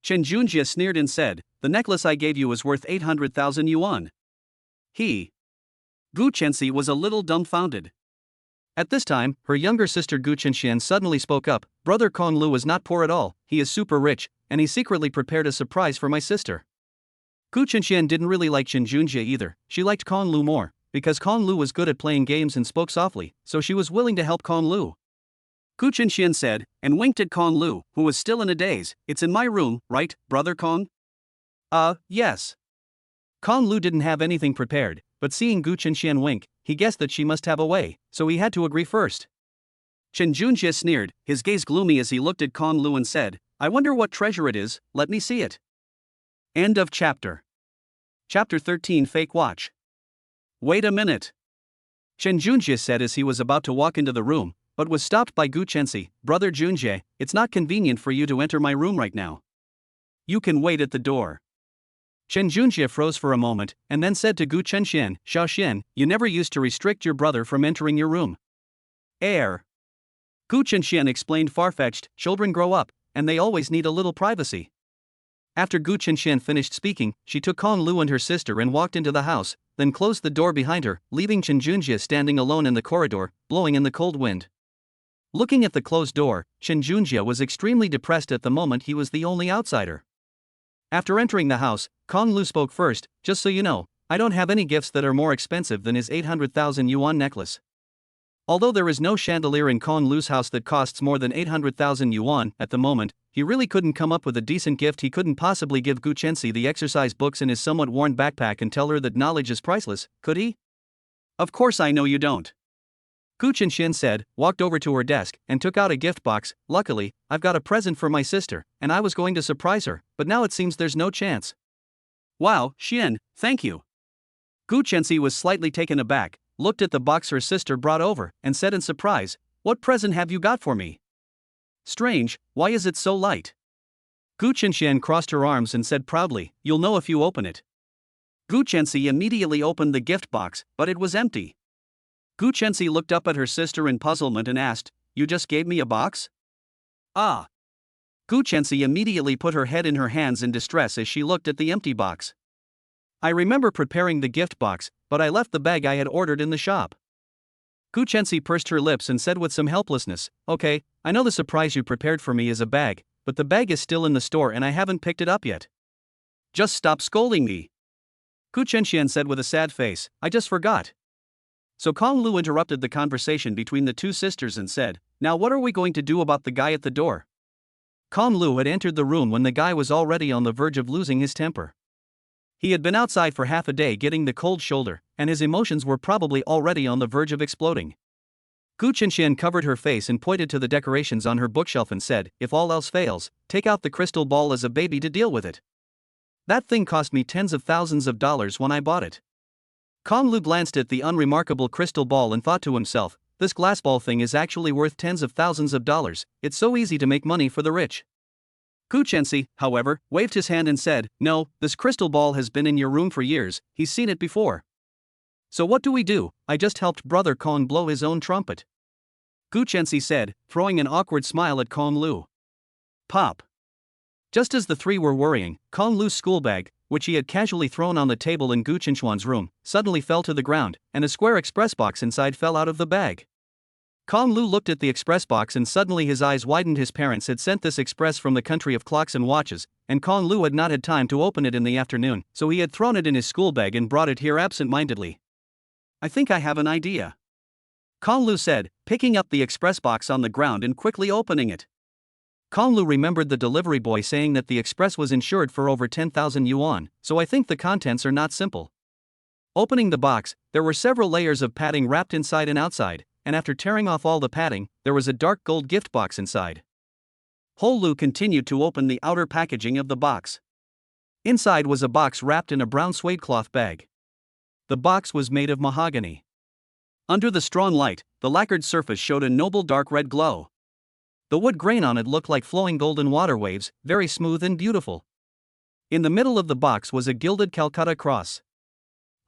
Chen Junjie sneered and said, the necklace I gave you is worth 800,000 yuan. Gu Chensi was a little dumbfounded. At this time, her younger sister Gu Chenxian suddenly spoke up, brother Kong Lu is not poor at all, he is super rich, and he secretly prepared a surprise for my sister. Gu Chenxian didn't really like Chen Junjie either, she liked Kong Lu more, because Kong Lu was good at playing games and spoke softly, so she was willing to help Kong Lu. Gu Chenxian said, and winked at Kong Lu, who was still in a daze, it's in my room, right, brother Kong? Yes. Kong Lu didn't have anything prepared, but seeing Gu Chenxian wink, he guessed that she must have a way, so he had to agree first. Chen Junjie sneered, his gaze gloomy as he looked at Kong Lu and said, I wonder what treasure it is, let me see it. End of chapter. Chapter 13 Fake Watch. Wait a minute. Chen Junjie said as he was about to walk into the room, but was stopped by Gu Chensi, brother Junjie, it's not convenient for you to enter my room right now. You can wait at the door. Chen Junjie froze for a moment, and then said to Gu Chenxian, Xiaoxian, you never used to restrict your brother from entering your room. Gu Chenxian explained far-fetched, children grow up, and they always need a little privacy. After Gu Chenxian finished speaking, she took Kong Lu and her sister and walked into the house, then closed the door behind her, leaving Chen Junjie standing alone in the corridor, blowing in the cold wind. Looking at the closed door, Chen Junjie was extremely depressed at the moment he was the only outsider. After entering the house, Kong Lu spoke first, just so you know, I don't have any gifts that are more expensive than his 800,000 yuan necklace. Although there is no chandelier in Kong Lu's house that costs more than 800,000 yuan at the moment, he really couldn't come up with a decent gift. He couldn't possibly give Gu Chensi the exercise books in his somewhat worn backpack and tell her that knowledge is priceless, could he? Of course I know you don't. Gu Chenxian said, walked over to her desk, and took out a gift box. Luckily, I've got a present for my sister, and I was going to surprise her, but now it seems there's no chance. Wow, Xian, thank you. Gu Chensi was slightly taken aback, looked at the box her sister brought over, and said in surprise, what present have you got for me? Strange, why is it so light? Gu Chenxian crossed her arms and said proudly, you'll know if you open it. Gu Chensi immediately opened the gift box, but it was empty. Gu Chensi looked up at her sister in puzzlement and asked, you just gave me a box? Ah. Gu Chensi immediately put her head in her hands in distress as she looked at the empty box. I remember preparing the gift box, but I left the bag I had ordered in the shop. Gu Chensi pursed her lips and said with some helplessness, okay, I know the surprise you prepared for me is a bag, but the bag is still in the store and I haven't picked it up yet. Just stop scolding me. Gu Chenxian said with a sad face, I just forgot. So Kong Lu interrupted the conversation between the two sisters and said, now what are we going to do about the guy at the door? Kong Lu had entered the room when the guy was already on the verge of losing his temper. He had been outside for half a day getting the cold shoulder, and his emotions were probably already on the verge of exploding. Gu Chenxian covered her face and pointed to the decorations on her bookshelf and said, if all else fails, take out the crystal ball as a baby to deal with it. That thing cost me tens of thousands of dollars when I bought it. Kong Lu glanced at the unremarkable crystal ball and thought to himself, this glass ball thing is actually worth tens of thousands of dollars, it's so easy to make money for the rich. Gu Chensi, however, waved his hand and said, no, this crystal ball has been in your room for years, he's seen it before. So what do we do? I just helped brother Kong blow his own trumpet. Gu Chensi said, throwing an awkward smile at Kong Lu. Pop. Just as the three were worrying, Kong Lu's school bag, which he had casually thrown on the table in Gu Chenxuan's room, suddenly fell to the ground, and a square express box inside fell out of the bag. Kong Lu looked at the express box and suddenly his eyes widened. His parents had sent this express from the country of clocks and watches, and Kong Lu had not had time to open it in the afternoon, so he had thrown it in his school bag and brought it here absent-mindedly. I think I have an idea. Kong Lu said, picking up the express box on the ground and quickly opening it. Kong Lu remembered the delivery boy saying that the express was insured for over 10,000 yuan, so I think the contents are not simple. Opening the box, there were several layers of padding wrapped inside and outside, and after tearing off all the padding, there was a dark gold gift box inside. Ho Lu continued to open the outer packaging of the box. Inside was a box wrapped in a brown suede cloth bag. The box was made of mahogany. Under the strong light, the lacquered surface showed a noble dark red glow. The wood grain on it looked like flowing golden water waves, very smooth and beautiful. In the middle of the box was a gilded Calcutta cross.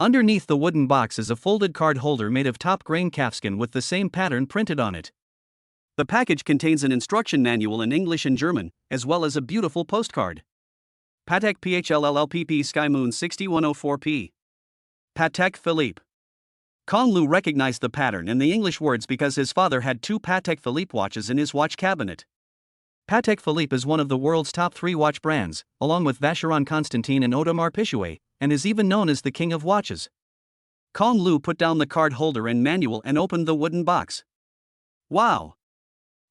Underneath the wooden box is a folded card holder made of top-grain calfskin with the same pattern printed on it. The package contains an instruction manual in English and German, as well as a beautiful postcard. Patek PHLLLPP Sky Moon 6104P. Patek Philippe. Kong Lu recognized the pattern and the English words because his father had 2 Patek Philippe watches in his watch cabinet. Patek Philippe is one of the world's top 3 watch brands, along with Vacheron Constantin and Audemars Piguet, and is even known as the king of watches. Kong Lu put down the card holder and manual and opened the wooden box. Wow!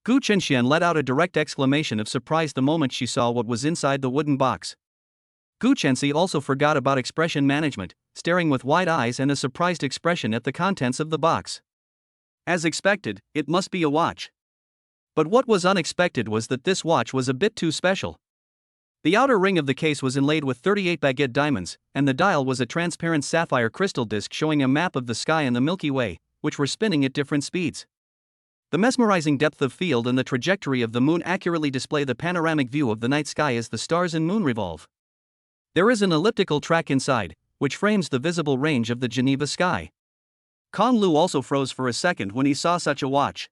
Gu Chenxian let out a direct exclamation of surprise the moment she saw what was inside the wooden box. Gu Chenxi also forgot about expression management, staring with wide eyes and a surprised expression at the contents of the box. As expected, it must be a watch. But what was unexpected was that this watch was a bit too special. The outer ring of the case was inlaid with 38 baguette diamonds, and the dial was a transparent sapphire crystal disc showing a map of the sky and the Milky Way, which were spinning at different speeds. The mesmerizing depth of field and the trajectory of the moon accurately display the panoramic view of the night sky as the stars and moon revolve. There is an elliptical track inside, which frames the visible range of the Geneva sky. Kong Lu also froze for a second when he saw such a watch.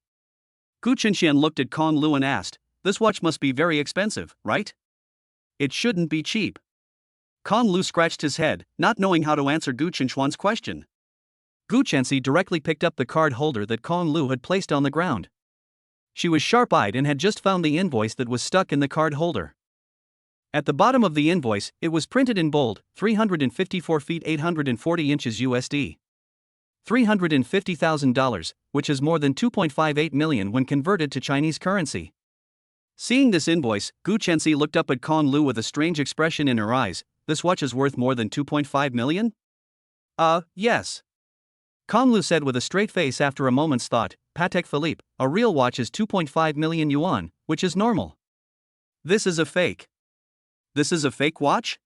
Gu Chenxian looked at Kong Lu and asked, "This watch must be very expensive, right? It shouldn't be cheap." Kong Lu scratched his head, not knowing how to answer Gu Chenxian's question. Gu Chenxi directly picked up the card holder that Kong Lu had placed on the ground. She was sharp-eyed and had just found the invoice that was stuck in the card holder. At the bottom of the invoice, it was printed in bold, 354 feet 840 inches USD. $350,000, which is more than 2.58 million when converted to Chinese currency. Seeing this invoice, Gu Chenxi looked up at Kong Lu with a strange expression in her eyes. "This watch is worth more than 2.5 million? Yes." Kong Lu said with a straight face after a moment's thought, "Patek Philippe, a real watch is 2.5 million yuan, which is normal. This is a fake." "This is a fake watch?"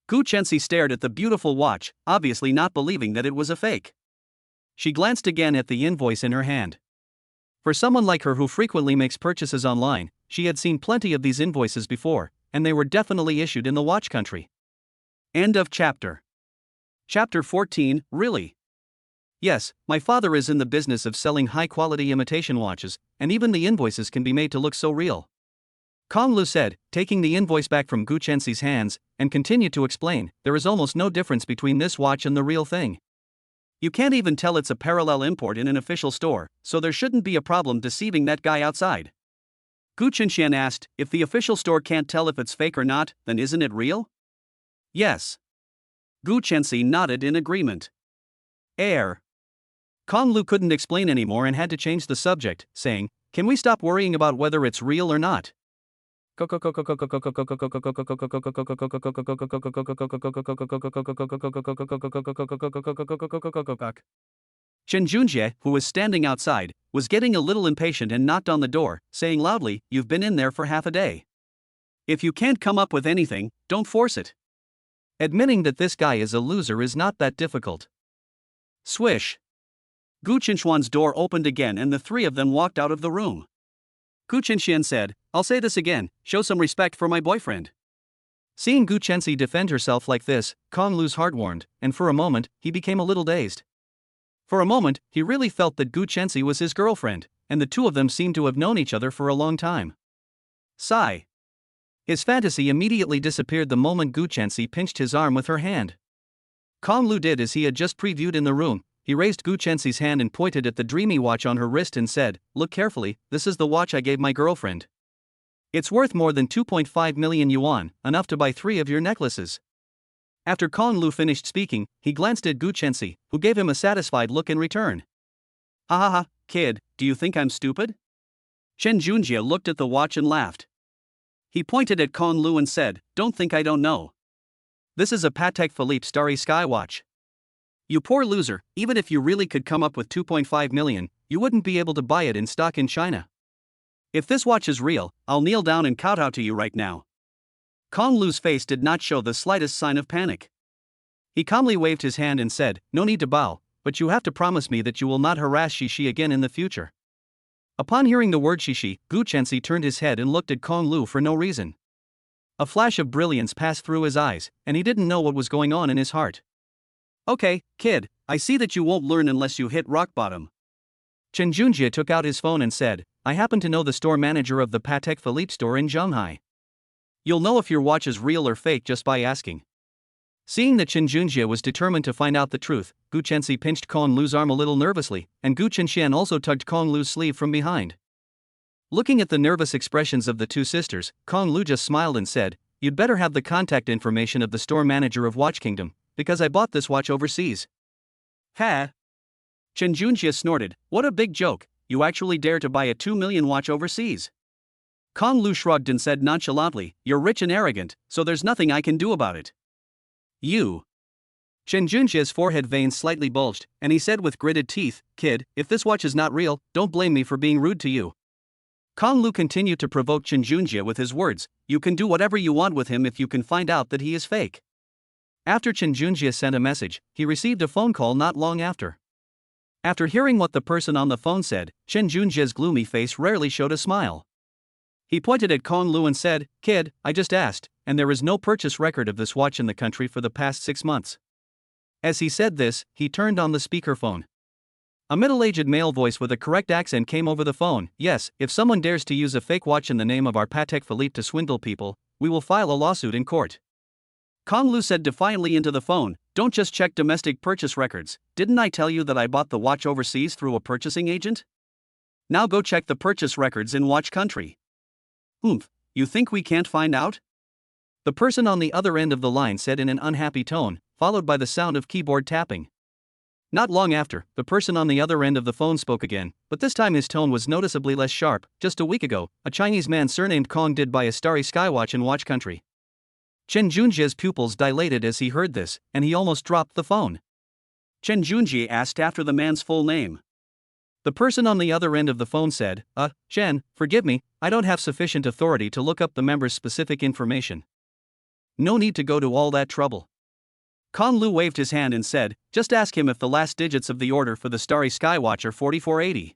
Gu Chenxi stared at the beautiful watch, obviously not believing that it was a fake. She glanced again at the invoice in her hand. For someone like her who frequently makes purchases online, she had seen plenty of these invoices before, and they were definitely issued in the watch country. End of chapter. Chapter 14, Really? Yes, my father is in the business of selling high-quality imitation watches, and even the invoices can be made to look so real. Kong Lu said, taking the invoice back from Gu Chenxi's hands, and continued to explain, "There is almost no difference between this watch and the real thing. You can't even tell it's a parallel import in an official store, so there shouldn't be a problem deceiving that guy outside." Gu Chenxian asked, "If the official store can't tell if it's fake or not, then isn't it real?" "Yes." Gu Chenxi nodded in agreement. Kong Lu couldn't explain anymore and had to change the subject, saying, "Can we stop worrying about whether it's real or not?" Chen Junjie, who was standing outside, was getting a little impatient and knocked on the door, saying loudly, "You've been in there for half a day. If you can't come up with anything, don't force it." Admitting that this guy is a loser is not that difficult. Swish. Gu Chenxian's door opened again and the 3 of them walked out of the room. Gu Chenxian said, "I'll say this again, show some respect for my boyfriend." Seeing Gu Chenxi defend herself like this, Kong Lu's heart warmed, and for a moment, he became a little dazed. For a moment, he really felt that Gu Chenxi was his girlfriend, and the 2 of them seemed to have known each other for a long time. Sigh. His fantasy immediately disappeared the moment Gu Chenxi pinched his arm with her hand. Kong Lu did as he had just previewed in the room. He raised Gu Chenxi's hand and pointed at the dreamy watch on her wrist and said, "Look carefully, this is the watch I gave my girlfriend. It's worth more than 2.5 million yuan, enough to buy 3 of your necklaces." After Kong Lu finished speaking, he glanced at Gu Chenxi, who gave him a satisfied look in return. "Ha ha ha, kid, do you think I'm stupid?" Chen Junjie looked at the watch and laughed. He pointed at Kong Lu and said, "Don't think I don't know. This is a Patek Philippe Starry Sky watch. You poor loser, even if you really could come up with 2.5 million, you wouldn't be able to buy it in stock in China. If this watch is real, I'll kneel down and kowtow to you right now." Kong Lu's face did not show the slightest sign of panic. He calmly waved his hand and said, "No need to bow, but you have to promise me that you will not harass Shishi again in the future." Upon hearing the word Shishi, Gu Chenxi turned his head and looked at Kong Lu for no reason. A flash of brilliance passed through his eyes, and he didn't know what was going on in his heart. Okay, kid, I see that you won't learn unless you hit rock bottom. Chen Junjie took out his phone and said, I happen to know the store manager of the Patek Philippe store in Zhanghai. You'll know if your watch is real or fake just by asking. Seeing that Chen Junjie was determined to find out the truth, Gu Chenxi pinched Kong Lu's arm a little nervously, and Gu Chenxian also tugged Kong Lu's sleeve from behind. Looking at the nervous expressions of the two sisters, Kong Lu just smiled and said, You'd better have the contact information of the store manager of Watch Kingdom, because I bought this watch overseas. Ha! Chen Junjie snorted, what a big joke, you actually dare to buy a 2 million watch overseas. Kong Lu shrugged and said nonchalantly, You're rich and arrogant, so there's nothing I can do about it. You. Chen Junjie's forehead veins slightly bulged, and he said with gritted teeth, Kid, if this watch is not real, don't blame me for being rude to you. Kong Lu continued to provoke Chen Junjie with his words, You can do whatever you want with him if you can find out that he is fake. After Chen Junjie sent a message, he received a phone call not long after. After hearing what the person on the phone said, Chen Junjie's gloomy face rarely showed a smile. He pointed at Kong Lu and said, Kid, I just asked, and there is no purchase record of this watch in the country for the past 6 months. As he said this, he turned on the speakerphone. A middle-aged male voice with a correct accent came over the phone. Yes, if someone dares to use a fake watch in the name of our Patek Philippe to swindle people, we will file a lawsuit in court. Kong Lu said defiantly into the phone, Don't just check domestic purchase records, didn't I tell you that I bought the watch overseas through a purchasing agent? Now go check the purchase records in watch country. You think we can't find out? The person on the other end of the line said in an unhappy tone, followed by the sound of keyboard tapping. Not long after, the person on the other end of the phone spoke again, but this time his tone was noticeably less sharp. Just a week ago, a Chinese man surnamed Kong did buy a starry skywatch in watch country. Chen Junjie's pupils dilated as he heard this, and he almost dropped the phone. Chen Junjie asked after the man's full name. The person on the other end of the phone said, Chen, forgive me, I don't have sufficient authority to look up the member's specific information. No need to go to all that trouble. Kong Lu waved his hand and said, Just ask him if the last digits of the order for the Starry Skywatch are 4480.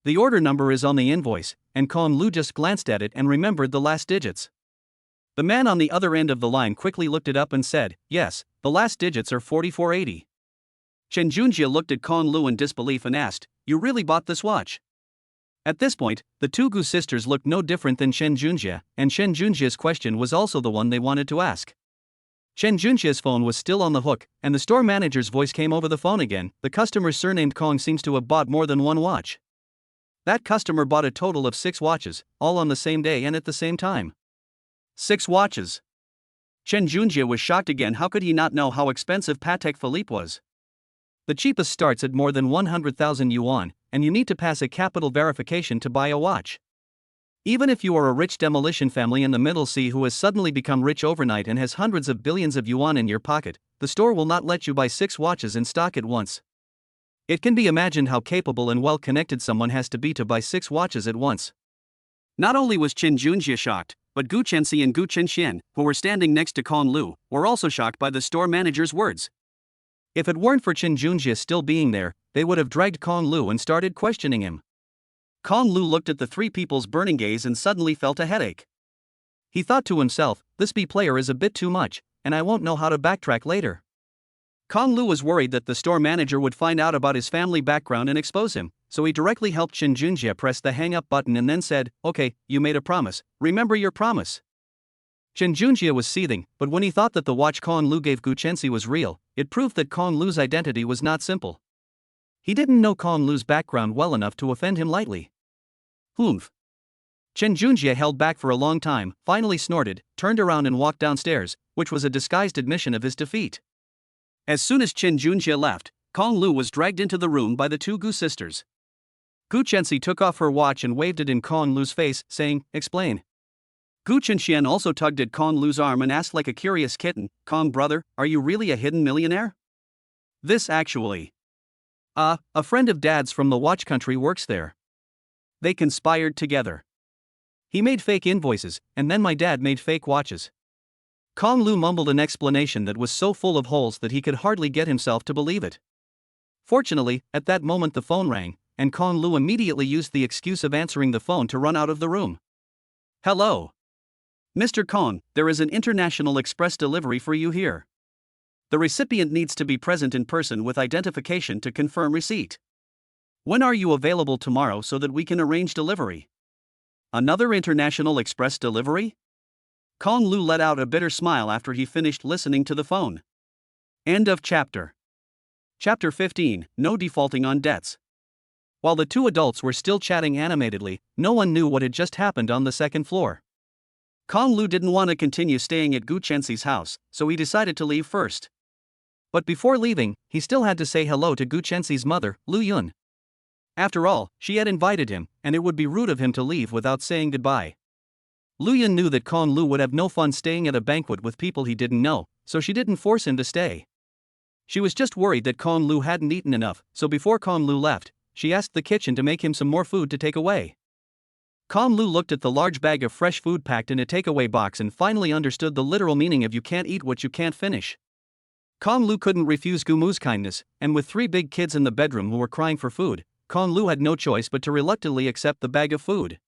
The order number is on the invoice, and Kong Lu just glanced at it and remembered the last digits. The man on the other end of the line quickly looked it up and said, Yes, the last digits are 4480. Chen Junjie looked at Kong Lu in disbelief and asked, You really bought this watch? At this point, the two Gu sisters looked no different than Chen Junjie, and Chen Junjie's question was also the one they wanted to ask. Chen Junjie's phone was still on the hook, and the store manager's voice came over the phone again. The customer surnamed Kong seems to have bought more than one watch. That customer bought a total of 6 watches, all on the same day and at the same time. 6 watches. Chen Junjie was shocked again. How could he not know how expensive Patek Philippe was? The cheapest starts at more than 100,000 yuan, and you need to pass a capital verification to buy a watch. Even if you are a rich demolition family in the Middle Sea who has suddenly become rich overnight and has hundreds of billions of yuan in your pocket, the store will not let you buy 6 watches in stock at once. It can be imagined how capable and well-connected someone has to be to buy 6 watches at once. Not only was Chen Junjie shocked, but Gu Chenxi and Gu Chenxian, who were standing next to Kong Lu, were also shocked by the store manager's words. If it weren't for Chen Junjie still being there, they would have dragged Kong Lu and started questioning him. Kong Lu looked at the 3 people's burning gaze and suddenly felt a headache. He thought to himself, this B player is a bit too much, and I won't know how to backtrack later. Kong Lu was worried that the store manager would find out about his family background and expose him, so he directly helped Chen Junjie press the hang-up button and then said, Okay, you made a promise, remember your promise. Chen Junjie was seething, but when he thought that the watch Kong Lu gave Gu Chenxi was real, it proved that Kong Lu's identity was not simple. He didn't know Kong Lu's background well enough to offend him lightly. Chen Junjie held back for a long time, finally snorted, turned around and walked downstairs, which was a disguised admission of his defeat. As soon as Chen Junjie left, Kong Lu was dragged into the room by the 2 Gu sisters. Gu Chenxi took off her watch and waved it in Kong Lu's face, saying, Explain. Gu Chenxian also tugged at Kong Lu's arm and asked like a curious kitten, Kong brother, are you really a hidden millionaire? This actually. A friend of Dad's from the watch country works there. They conspired together. He made fake invoices, and then my dad made fake watches. Kong Lu mumbled an explanation that was so full of holes that he could hardly get himself to believe it. Fortunately, at that moment the phone rang, and Kong Lu immediately used the excuse of answering the phone to run out of the room. Hello. Mr. Kong, there is an international express delivery for you here. The recipient needs to be present in person with identification to confirm receipt. When are you available tomorrow so that we can arrange delivery? Another international express delivery? Kong Lu let out a bitter smile after he finished listening to the phone. End of chapter. Chapter 15, No Defaulting on Debts. While the two adults were still chatting animatedly, no one knew what had just happened on the second floor. Kong Lu didn't want to continue staying at Gu Chenxi's house, so he decided to leave first. But before leaving, he still had to say hello to Gu Chenxi's mother, Lu Yun. After all, she had invited him, and it would be rude of him to leave without saying goodbye. Lu Yun knew that Kong Lu would have no fun staying at a banquet with people he didn't know, so she didn't force him to stay. She was just worried that Kong Lu hadn't eaten enough, so before Kong Lu left, she asked the kitchen to make him some more food to take away. Kong Lu looked at the large bag of fresh food packed in a takeaway box and finally understood the literal meaning of you can't eat what you can't finish. Kong Lu couldn't refuse Gu Mu's kindness, and with 3 big kids in the bedroom who were crying for food, Kong Lu had no choice but to reluctantly accept the bag of food.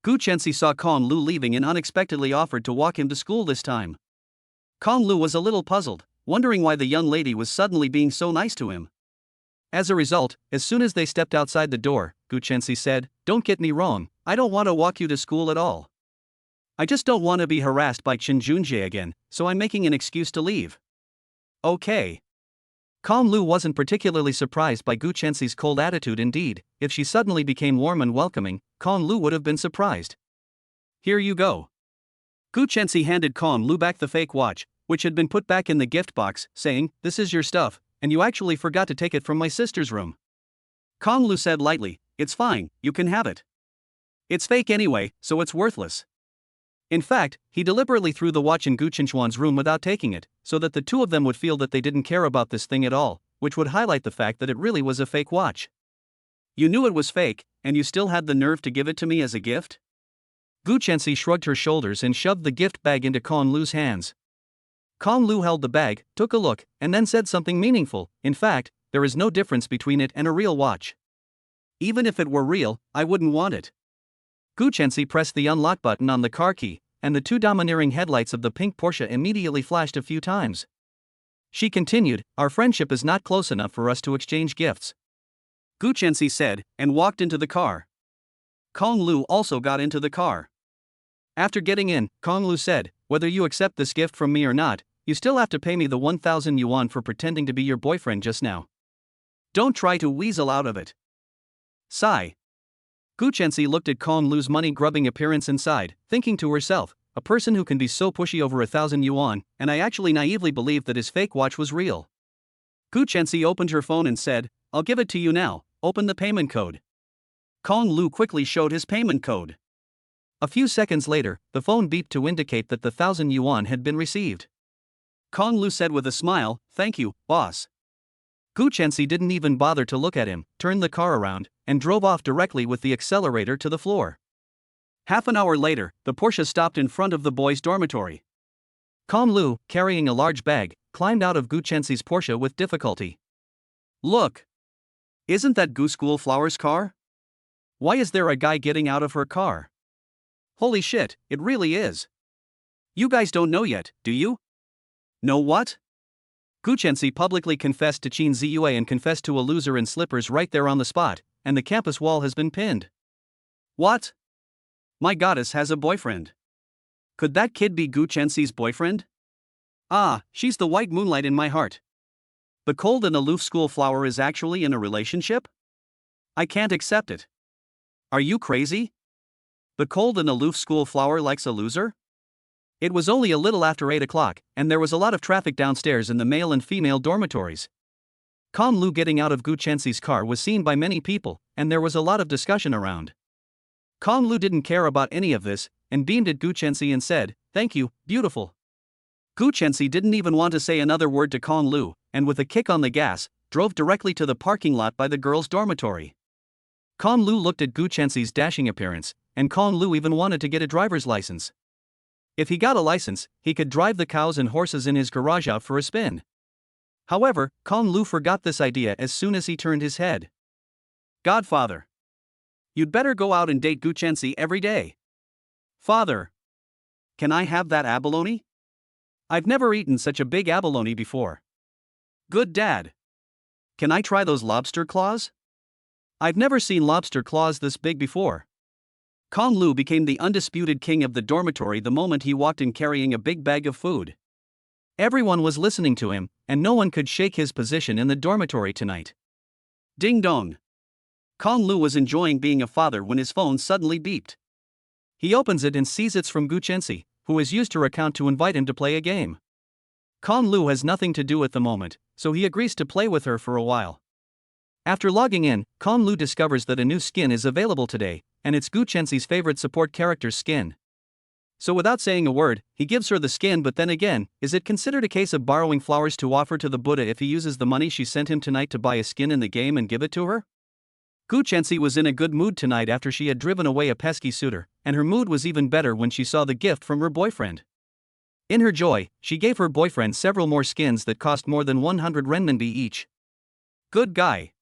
Gu Chenxi saw Kong Lu leaving and unexpectedly offered to walk him to school this time. Kong Lu was a little puzzled, wondering why the young lady was suddenly being so nice to him. As a result, as soon as they stepped outside the door, Gu Chenxi said, "Don't get me wrong, I don't want to walk you to school at all. I just don't want to be harassed by Chen Junjie again, so I'm making an excuse to leave." Okay. Kong Lu wasn't particularly surprised by Gu Chenxi's cold attitude. Indeed, if she suddenly became warm and welcoming, Kong Lu would have been surprised. "Here you go." Gu Chenxi handed Kong Lu back the fake watch, which had been put back in the gift box, saying, "This is your stuff, and you actually forgot to take it from my sister's room." Kong Lu said lightly, "It's fine, you can have it. It's fake anyway, so it's worthless." In fact, he deliberately threw the watch in Gu Chenxuan's room without taking it, so that the two of them would feel that they didn't care about this thing at all, which would highlight the fact that it really was a fake watch. "You knew it was fake, and you still had the nerve to give it to me as a gift?" Gu Chenxi shrugged her shoulders and shoved the gift bag into Kong Lu's hands. Kong Lu held the bag, took a look, and then said something meaningful. "In fact, there is no difference between it and a real watch. Even if it were real, I wouldn't want it." Gu Chenxi pressed the unlock button on the car key, and the 2 domineering headlights of the pink Porsche immediately flashed a few times. She continued, "Our friendship is not close enough for us to exchange gifts," Gu Chenxi said, and walked into the car. Kong Lu also got into the car. After getting in, Kong Lu said, "Whether you accept this gift from me or not, you still have to pay me the 1,000 yuan for pretending to be your boyfriend just now. Don't try to weasel out of it." Sigh. Gu Chenxi looked at Kong Lu's money-grubbing appearance and sighed, thinking to herself, "A person who can be so pushy over 1,000 yuan, and I actually naively believed that his fake watch was real." Gu Chenxi opened her phone and said, "I'll give it to you now, open the payment code." Kong Lu quickly showed his payment code. A few seconds later, the phone beeped to indicate that the 1,000 yuan had been received. Kong Lu said with a smile, "Thank you, boss." Gu Chenxi didn't even bother to look at him, turned the car around, and drove off directly with the accelerator to the floor. Half an hour later, the Porsche stopped in front of the boys' dormitory. Kong Lu, carrying a large bag, climbed out of Gu Chenxi's Porsche with difficulty. "Look! Isn't that Gu School Flower's car? Why is there a guy getting out of her car? Holy shit, it really is. You guys don't know yet, do you?" "Know what?" Gu Chenxi publicly confessed to Qin Ziyue and confessed to a loser in slippers right there on the spot, and the campus wall has been pinned. "What? My goddess has a boyfriend. Could that kid be Gu Chenxi's boyfriend? Ah, she's the white moonlight in my heart. The cold and aloof school flower is actually in a relationship? I can't accept it. Are you crazy? The cold and aloof school flower likes a loser?" It was only a little after 8 o'clock, and there was a lot of traffic downstairs in the male and female dormitories. Kong Lu getting out of Gu Chenxi's car was seen by many people, and there was a lot of discussion around. Kong Lu didn't care about any of this, and beamed at Gu Chenxi and said, "Thank you, beautiful." Gu Chenxi didn't even want to say another word to Kong Lu, and with a kick on the gas, drove directly to the parking lot by the girls' dormitory. Kong Lu looked at Gu Chenxi's dashing appearance, and Kong Lu even wanted to get a driver's license. If he got a license, he could drive the cows and horses in his garage out for a spin. However, Kong Lu forgot this idea as soon as he turned his head. "Godfather. You'd better go out and date Gu Chenxi every day." "Father. Can I have that abalone? I've never eaten such a big abalone before." Good dad. Can I try those lobster claws? I've never seen lobster claws this big before. Kong Lu became the undisputed king of the dormitory the moment he walked in carrying a big bag of food. Everyone was listening to him, and no one could shake his position in the dormitory tonight. Ding dong. Kong Lu was enjoying being a father when his phone suddenly beeped. He opens it and sees it's from Gu Chenxi, who has used her account to invite him to play a game. Kong Lu has nothing to do at the moment, so he agrees to play with her for a while. After logging in, Kong Lu discovers that a new skin is available today, and it's Gu Chenxi's favorite support character's skin. So without saying a word, he gives her the skin, but then again, is it considered a case of borrowing flowers to offer to the Buddha if he uses the money she sent him tonight to buy a skin in the game and give it to her? Gu Chenxi was in a good mood tonight after she had driven away a pesky suitor, and her mood was even better when she saw the gift from her boyfriend. In her joy, she gave her boyfriend several more skins that cost more than 100 renminbi each. Good guy.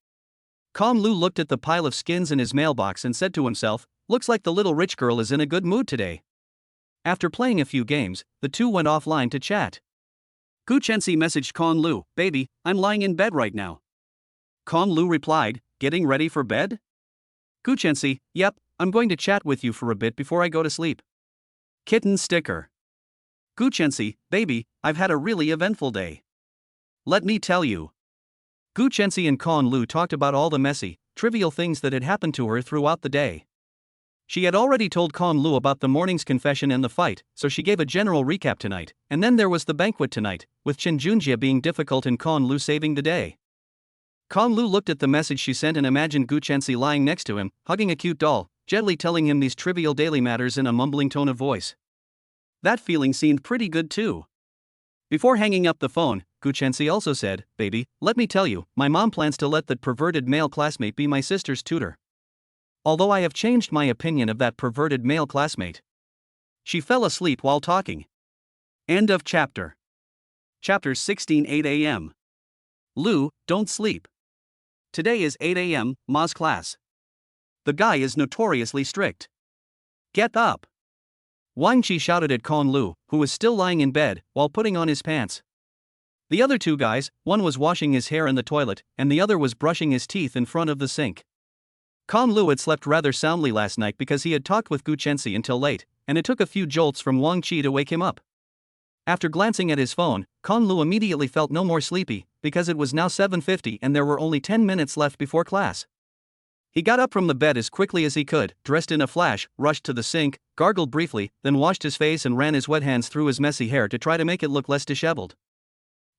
Kong Lu looked at the pile of skins in his mailbox and said to himself, looks like the little rich girl is in a good mood today. After playing a few games, the two went offline to chat. Gu Chenxi messaged Kong Lu, baby, I'm lying in bed right now. Kong Lu replied, getting ready for bed? Gu Chenxi, yep, I'm going to chat with you for a bit before I go to sleep. Kitten sticker. Gu Chenxi, baby, I've had a really eventful day. Let me tell you. Gu Chenxi and Kong Lu talked about all the messy, trivial things that had happened to her throughout the day. She had already told Kong Lu about the morning's confession and the fight, so she gave a general recap tonight, and then there was the banquet tonight, with Chen Junjie being difficult and Kong Lu saving the day. Kong Lu looked at the message she sent and imagined Gu Chenxi lying next to him, hugging a cute doll, gently telling him these trivial daily matters in a mumbling tone of voice. That feeling seemed pretty good too. Before hanging up the phone, Gu Chenxi also said, baby, let me tell you, my mom plans to let that perverted male classmate be my sister's tutor. Although I have changed my opinion of that perverted male classmate. She fell asleep while talking. End of chapter. Chapter 16, 8 a.m. Lu, don't sleep. Today is 8 a.m., Ma's class. The guy is notoriously strict. Get up. Wang Qi shouted at Kong Lu, who was still lying in bed, while putting on his pants. The other two guys, one was washing his hair in the toilet, and the other was brushing his teeth in front of the sink. Kong Lu had slept rather soundly last night because he had talked with Gu Chenxi until late, and it took a few jolts from Wang Qi to wake him up. After glancing at his phone, Kong Lu immediately felt no more sleepy, because it was now 7:50 and there were only 10 minutes left before class. He got up from the bed as quickly as he could, dressed in a flash, rushed to the sink, gargled briefly, then washed his face and ran his wet hands through his messy hair to try to make it look less disheveled.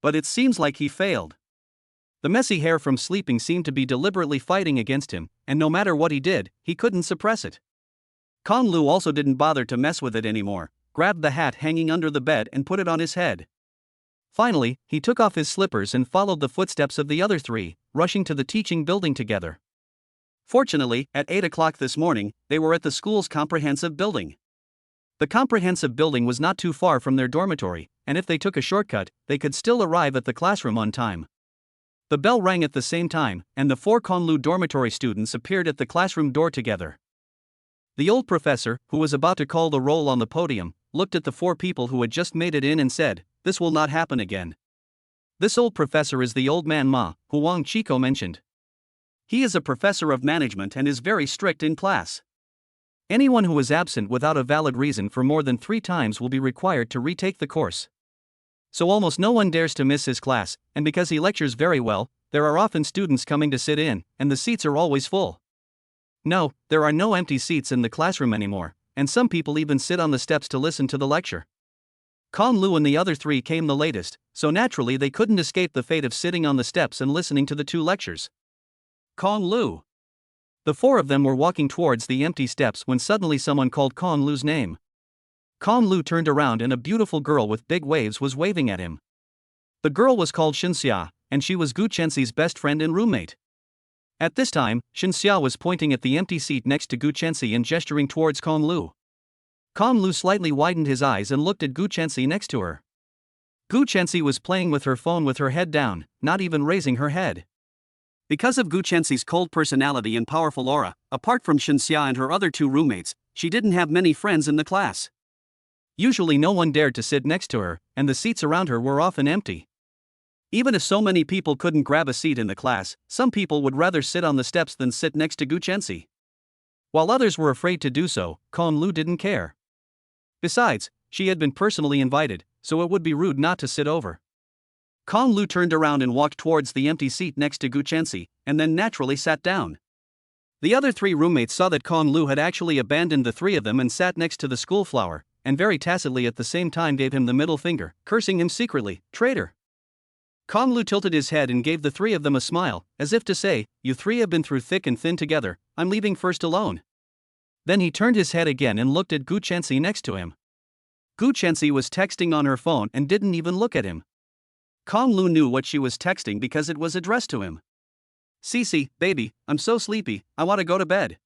But it seems like he failed. The messy hair from sleeping seemed to be deliberately fighting against him, and no matter what he did, he couldn't suppress it. Kong Lu also didn't bother to mess with it anymore, grabbed the hat hanging under the bed and put it on his head. Finally, he took off his slippers and followed the footsteps of the other three, rushing to the teaching building together. Fortunately, at 8 o'clock this morning, they were at the school's comprehensive building. The comprehensive building was not too far from their dormitory, and if they took a shortcut, they could still arrive at the classroom on time. The bell rang at the same time, and the 4 Kong Lu dormitory students appeared at the classroom door together. The old professor, who was about to call the roll on the podium, looked at the 4 people who had just made it in and said, "This will not happen again." This old professor is the old man Ma, who Wang Chico mentioned. He is a professor of management and is very strict in class. Anyone who is absent without a valid reason for more than 3 times will be required to retake the course. So almost no one dares to miss his class, and because he lectures very well, there are often students coming to sit in, and the seats are always full. No, there are no empty seats in the classroom anymore, and some people even sit on the steps to listen to the lecture. Kong Lu and the other 3 came the latest, so naturally they couldn't escape the fate of sitting on the steps and listening to the 2 lectures. Kong Lu. The 4 of them were walking towards the empty steps when suddenly someone called Kong Lu's name. Kong Lu turned around and a beautiful girl with big waves was waving at him. The girl was called Xinxia, and she was Gu Chenxi's best friend and roommate. At this time, Xinxia was pointing at the empty seat next to Gu Chenxi and gesturing towards Kong Lu. Kong Lu slightly widened his eyes and looked at Gu Chenxi next to her. Gu Chenxi was playing with her phone with her head down, not even raising her head. Because of Gu Chenxi's cold personality and powerful aura, apart from Xinxia and her other 2 roommates, she didn't have many friends in the class. Usually no one dared to sit next to her, and the seats around her were often empty. Even if so many people couldn't grab a seat in the class, some people would rather sit on the steps than sit next to Gu Chensi. While others were afraid to do so, Kong Lu didn't care. Besides, she had been personally invited, so it would be rude not to sit over. Kong Lu turned around and walked towards the empty seat next to Gu Chensi, and then naturally sat down. The other three roommates saw that Kong Lu had actually abandoned the three of them and sat next to the school flower, and very tacitly at the same time gave him the middle finger, cursing him secretly, "Traitor." Kong Lu tilted his head and gave the three of them a smile, as if to say, "You three have been through thick and thin together, I'm leaving first alone." Then he turned his head again and looked at Gu Chensi next to him. Gu Chensi was texting on her phone and didn't even look at him. Kong Lu knew what she was texting because it was addressed to him. "Cece, baby, I'm so sleepy, I want to go to bed."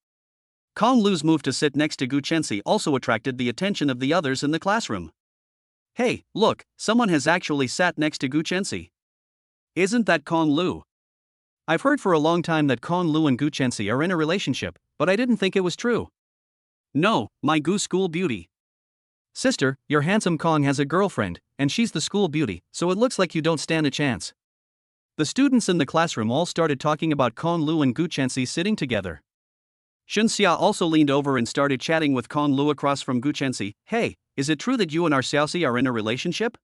Kong Lu's move to sit next to Gu Chensi also attracted the attention of the others in the classroom. "Hey, look, someone has actually sat next to Gu Chensi. Isn't that Kong Lu? I've heard for a long time that Kong Lu and Gu Chensi are in a relationship, but I didn't think it was true." "No, my Gu school beauty. Sister, your handsome Kong has a girlfriend, and she's the school beauty, so it looks like you don't stand a chance." The students in the classroom all started talking about Kong Lu and Gu Chensi sitting together. Xia also leaned over and started chatting with Kong Lu across from Gu Chensi. "Hey, is it true that you and our Xiaoxi are in a relationship?"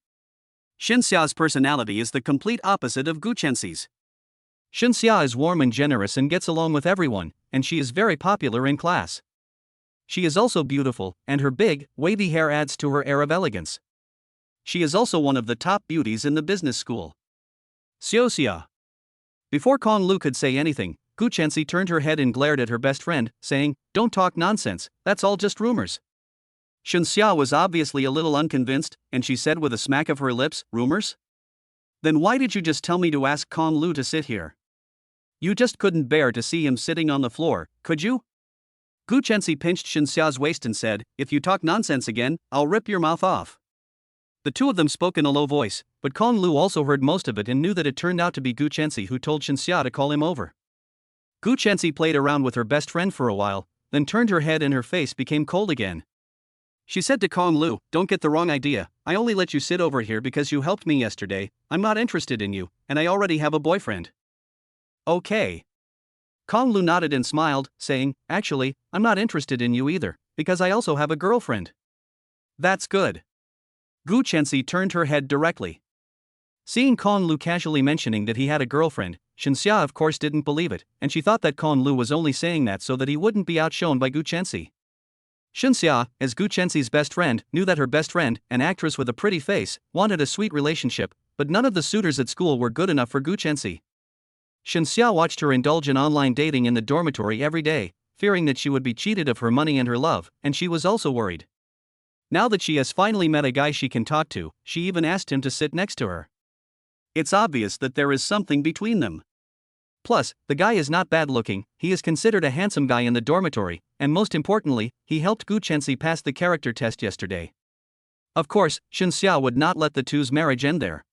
Xinxia's personality is the complete opposite of Gu Chensi's. Xinxia is warm and generous and gets along with everyone, and she is very popular in class. She is also beautiful, and her big, wavy hair adds to her air of elegance. She is also one of the top beauties in the business school. Xiaoxia. Before Kong Lu could say anything, Gu Chensi turned her head and glared at her best friend, saying, "Don't talk nonsense, that's all just rumors." Xinxia was obviously a little unconvinced, and she said with a smack of her lips, "Rumors? Then why did you just tell me to ask Kong Lu to sit here? You just couldn't bear to see him sitting on the floor, could you?" Gu Chensi pinched Xinxia's waist and said, "If you talk nonsense again, I'll rip your mouth off." The two of them spoke in a low voice, but Kong Lu also heard most of it and knew that it turned out to be Gu Chensi who told Xinxia to call him over. Gu Chensi played around with her best friend for a while, then turned her head and her face became cold again. She said to Kong Lu, "Don't get the wrong idea, I only let you sit over here because you helped me yesterday, I'm not interested in you, and I already have a boyfriend." "Okay." Kong Lu nodded and smiled, saying, "Actually, I'm not interested in you either, because I also have a girlfriend." "That's good." Gu Chensi turned her head directly. Seeing Kong Lu casually mentioning that he had a girlfriend, Xinxia of course didn't believe it, and she thought that Kong Lu was only saying that so that he wouldn't be outshone by Gu Chensi. Xinxia, as Gu Chensi's best friend, knew that her best friend, an actress with a pretty face, wanted a sweet relationship, but none of the suitors at school were good enough for Gu Chensi. Xinxia watched her indulge in online dating in the dormitory every day, fearing that she would be cheated of her money and her love, and she was also worried. Now that she has finally met a guy she can talk to, she even asked him to sit next to her. It's obvious that there is something between them. Plus, the guy is not bad looking, he is considered a handsome guy in the dormitory, and most importantly, he helped Gu Chensi pass the character test yesterday. Of course, Xinxia would not let the two's marriage end there.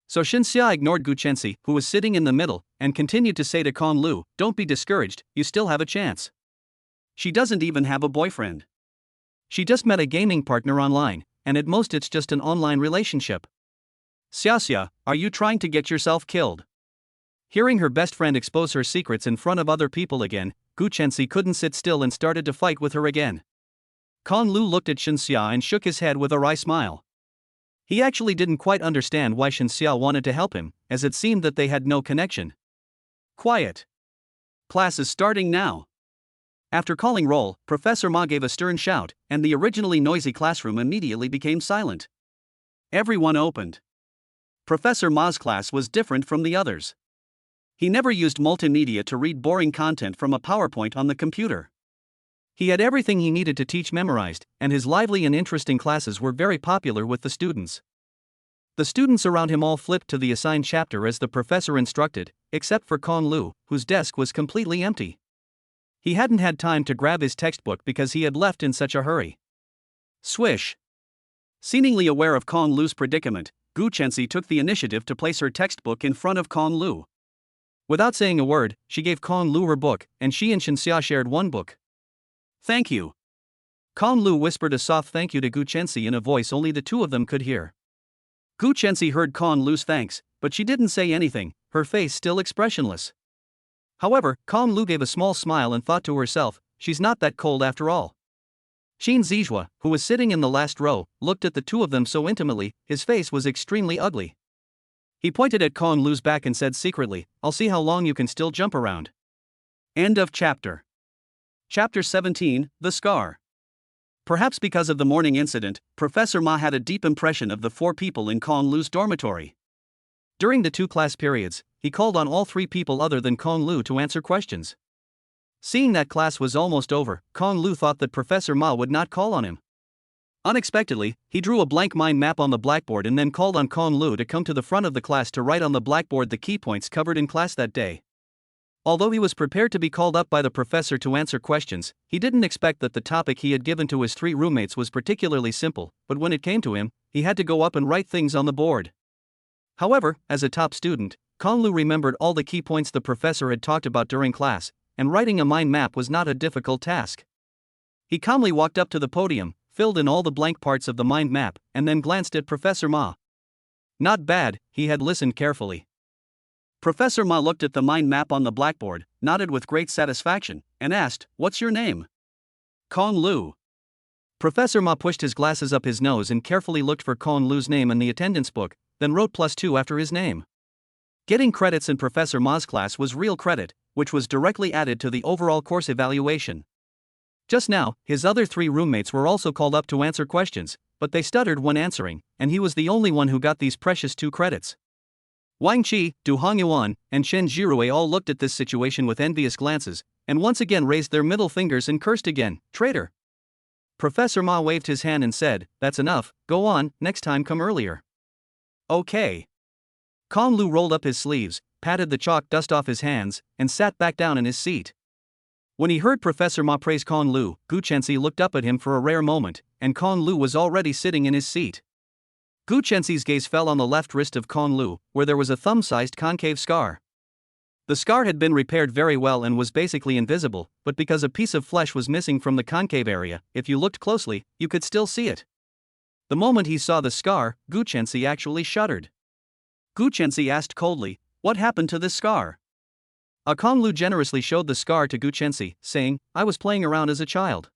So Xinxia ignored Gu Chensi, who was sitting in the middle, and continued to say to Kong Lu, "Don't be discouraged, you still have a chance. She doesn't even have a boyfriend. She just met a gaming partner online, and at most it's just an online relationship. Xiaoxia, are you trying to get yourself killed?" Hearing her best friend expose her secrets in front of other people again, Gu Chensi couldn't sit still and started to fight with her again. Kong Lu looked at Xinxia and shook his head with a wry smile. He actually didn't quite understand why Xinxia wanted to help him, as it seemed that they had no connection. "Quiet. Class is starting now." After calling roll, Professor Ma gave a stern shout, and the originally noisy classroom immediately became silent. Everyone opened. Professor Ma's class was different from the others. He never used multimedia to read boring content from a PowerPoint on the computer. He had everything he needed to teach memorized, and his lively and interesting classes were very popular with the students. The students around him all flipped to the assigned chapter as the professor instructed, except for Kong Lu, whose desk was completely empty. He hadn't had time to grab his textbook because he had left in such a hurry. Swish. Seemingly aware of Kong Lu's predicament, Gu Chensi took the initiative to place her textbook in front of Kong Lu. Without saying a word, she gave Kong Lu her book, and she and Xinxia shared one book. "Thank you." Kong Lu whispered a soft thank you to Gu Chensi in a voice only the two of them could hear. Gu Chensi heard Kong Lu's thanks, but she didn't say anything, her face still expressionless. However, Kong Lu gave a small smile and thought to herself, she's not that cold after all. Xin Zijua, who was sitting in the last row, looked at the two of them so intimately, his face was extremely ugly. He pointed at Kong Lu's back and said secretly, I'll see how long you can still jump around. End of chapter. Chapter 17, The Scar. Perhaps because of the morning incident, Professor Ma had a deep impression of the four people in Kong Lu's dormitory. During the 2 class periods, he called on all 3 people other than Kong Lu to answer questions. Seeing that class was almost over, Kong Lu thought that Professor Ma would not call on him. Unexpectedly, he drew a blank mind map on the blackboard and then called on Kong Lu to come to the front of the class to write on the blackboard the key points covered in class that day. Although he was prepared to be called up by the professor to answer questions, he didn't expect that the topic he had given to his 3 roommates was particularly simple, but when it came to him, he had to go up and write things on the board. However, as a top student, Kong Lu remembered all the key points the professor had talked about during class, and writing a mind map was not a difficult task. He calmly walked up to the podium, filled in all the blank parts of the mind map, and then glanced at Professor Ma. Not bad, he had listened carefully. Professor Ma looked at the mind map on the blackboard, nodded with great satisfaction, and asked, What's your name? Kong Lu. Professor Ma pushed his glasses up his nose and carefully looked for Kong Lu's name in the attendance book, then wrote +2 after his name. Getting credits in Professor Ma's class was real credit, which was directly added to the overall course evaluation. Just now, his other 3 roommates were also called up to answer questions, but they stuttered when answering, and he was the only one who got these precious 2 credits. Wang Qi, Du Hongyuan, and Shen Jirue all looked at this situation with envious glances, and once again raised their middle fingers and cursed again, traitor. Professor Ma waved his hand and said, That's enough, go on, next time come earlier. Okay. Kong Lu rolled up his sleeves, patted the chalk dust off his hands, and sat back down in his seat. When he heard Professor Ma praise Kong Lu, Gu Chenxi looked up at him for a rare moment, and Kong Lu was already sitting in his seat. Gu Chenxi's gaze fell on the left wrist of Kong Lu, where there was a thumb-sized concave scar. The scar had been repaired very well and was basically invisible, but because a piece of flesh was missing from the concave area, if you looked closely, you could still see it. The moment he saw the scar, Gu Chenxi actually shuddered. Gu Chenxi asked coldly, What happened to this scar? Kong Lu generously showed the scar to Gu Chenxi, saying, I was playing around as a child.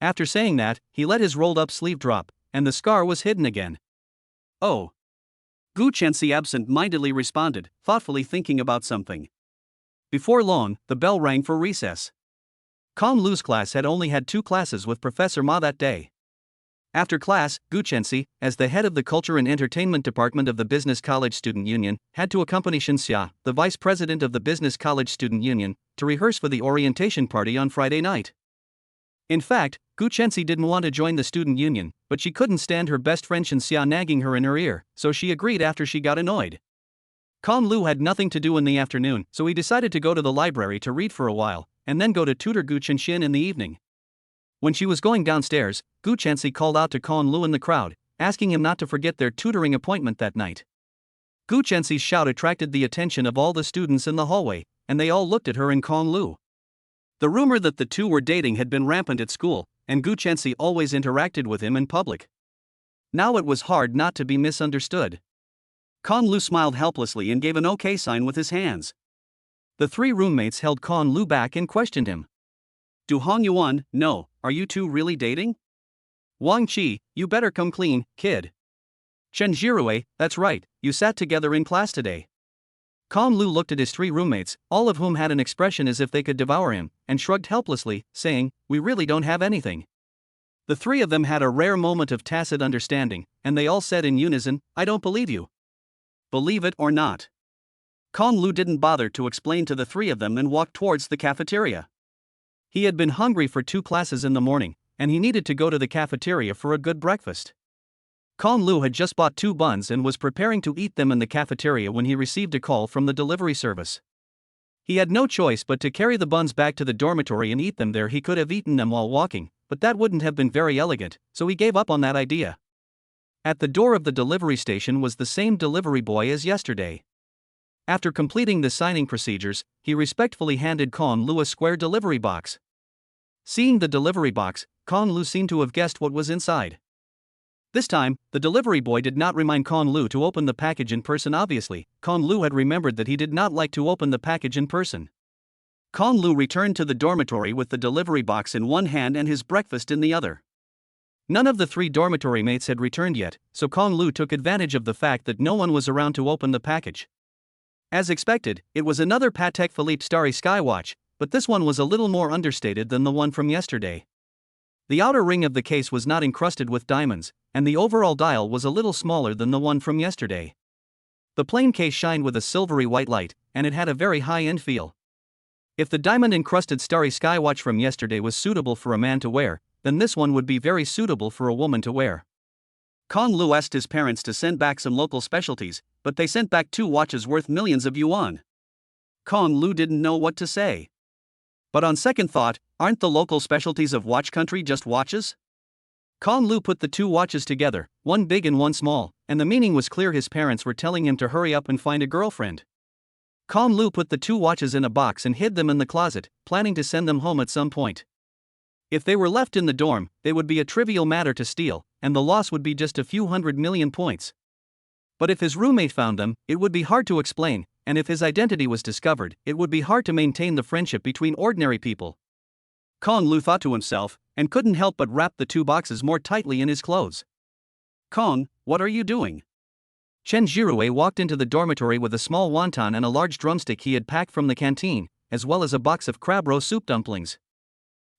After saying that, he let his rolled up sleeve drop, and the scar was hidden again. Oh. Gu Chenxi absent-mindedly responded, thoughtfully thinking about something. Before long, the bell rang for recess. Kong Lu's class had only had 2 classes with Professor Ma that day. After class, Gu Chenxi, as the head of the Culture and Entertainment Department of the Business College Student Union, had to accompany Shen Xia, the vice president of the Business College Student Union, to rehearse for the orientation party on Friday night. In fact, Gu Chenxi didn't want to join the student union, but she couldn't stand her best friend Shen Xia nagging her in her ear, so she agreed after she got annoyed. Kong Lu had nothing to do in the afternoon, so he decided to go to the library to read for a while, and then go to tutor Gu Chenxin in the evening. When she was going downstairs, Gu Chenxi called out to Kong Lu in the crowd, asking him not to forget their tutoring appointment that night. Gu Chenxi's shout attracted the attention of all the students in the hallway, and they all looked at her and Kong Lu. The rumor that the two were dating had been rampant at school, and Gu Chenxi always interacted with him in public. Now it was hard not to be misunderstood. Kong Lu smiled helplessly and gave an OK sign with his hands. The 3 roommates held Kong Lu back and questioned him. Du Hongyuan, no, are you two really dating? Wang Qi, you better come clean, kid. Shen Jirue, that's right, you sat together in class today. Kong Lu looked at his 3 roommates, all of whom had an expression as if they could devour him, and shrugged helplessly, saying, We really don't have anything. The 3 of them had a rare moment of tacit understanding, and they all said in unison, I don't believe you. Believe it or not. Kong Lu didn't bother to explain to the 3 of them and walked towards the cafeteria. He had been hungry for 2 classes in the morning, and he needed to go to the cafeteria for a good breakfast. Kong Lu had just bought 2 buns and was preparing to eat them in the cafeteria when he received a call from the delivery service. He had no choice but to carry the buns back to the dormitory and eat them there. He could have eaten them while walking, but that wouldn't have been very elegant, so he gave up on that idea. At the door of the delivery station was the same delivery boy as yesterday. After completing the signing procedures, he respectfully handed Kong Lu a square delivery box. Seeing the delivery box, Kong Lu seemed to have guessed what was inside. This time, the delivery boy did not remind Con Lu to open the package in person obviously. Con Lu had remembered that he did not like to open the package in person. Con Lu returned to the dormitory with the delivery box in one hand and his breakfast in the other. None of the 3 dormitory mates had returned yet, so Con Lu took advantage of the fact that no one was around to open the package. As expected, it was another Patek Philippe Starry Sky watch, but this one was a little more understated than the one from yesterday. The outer ring of the case was not encrusted with diamonds, and the overall dial was a little smaller than the one from yesterday. The plain case shined with a silvery white light, and it had a very high-end feel. If the diamond-encrusted Starry Sky watch from yesterday was suitable for a man to wear, then this one would be very suitable for a woman to wear. Con Lu asked his parents to send back some local specialties, but they sent back 2 watches worth millions of yuan. Con Lu didn't know what to say. But on second thought, aren't the local specialties of watch country just watches? Con Lu put the 2 watches together, one big and one small, and the meaning was clear. His parents were telling him to hurry up and find a girlfriend. Con Lu put the 2 watches in a box and hid them in the closet, planning to send them home at some point. If they were left in the dorm, they would be a trivial matter to steal, and the loss would be just a few 100 million points. But if his roommate found them, it would be hard to explain, and if his identity was discovered, it would be hard to maintain the friendship between ordinary people. Con Lu thought to himself, and couldn't help but wrap the 2 boxes more tightly in his clothes. Con, what are you doing? Chen Jirue walked into the dormitory with a small wonton and a large drumstick he had packed from the canteen, as well as a box of crab roe soup dumplings.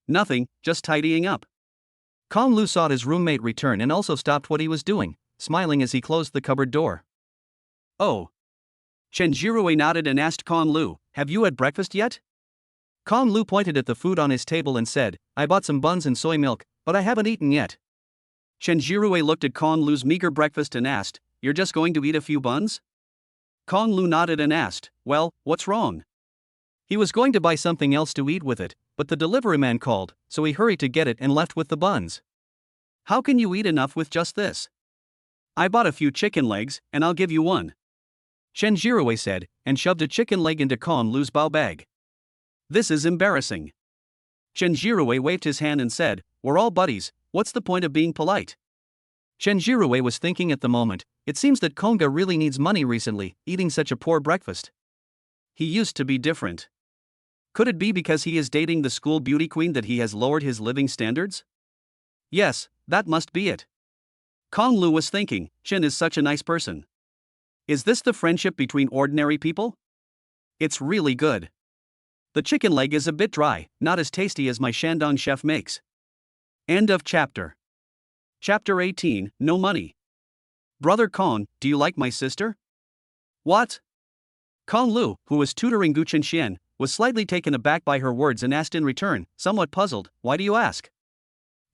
Nothing, just tidying up. Con Lu saw his roommate return and also stopped what he was doing, smiling as he closed the cupboard door. Oh. Chen Jirue nodded and asked Con Lu, have you had breakfast yet? Con Lu pointed at the food on his table and said, I bought some buns and soy milk, but I haven't eaten yet. Chen Jirue looked at Con Lu's meager breakfast and asked, you're just going to eat a few buns? Con Lu nodded and asked, well, what's wrong? He was going to buy something else to eat with it, but the delivery man called, so he hurried to get it and left with the buns. How can you eat enough with just this? I bought a few chicken legs, and I'll give you one. Chen Jirue said, and shoved a chicken leg into Con Lu's bao bag. This is embarrassing. Chen Jirue waved his hand and said, we're all buddies, what's the point of being polite? Chen Jirue was thinking at the moment, it seems that Konga really needs money recently, eating such a poor breakfast. He used to be different. Could it be because he is dating the school beauty queen that he has lowered his living standards? Yes, that must be it. Con Lu was thinking, Chen is such a nice person. Is this the friendship between ordinary people? It's really good. The chicken leg is a bit dry, not as tasty as my Shandong chef makes. End of chapter. Chapter 18, No Money. Brother Con, do you like my sister? What? Con Lu, who was tutoring Gu Chenxian, was slightly taken aback by her words and asked in return, somewhat puzzled, why do you ask?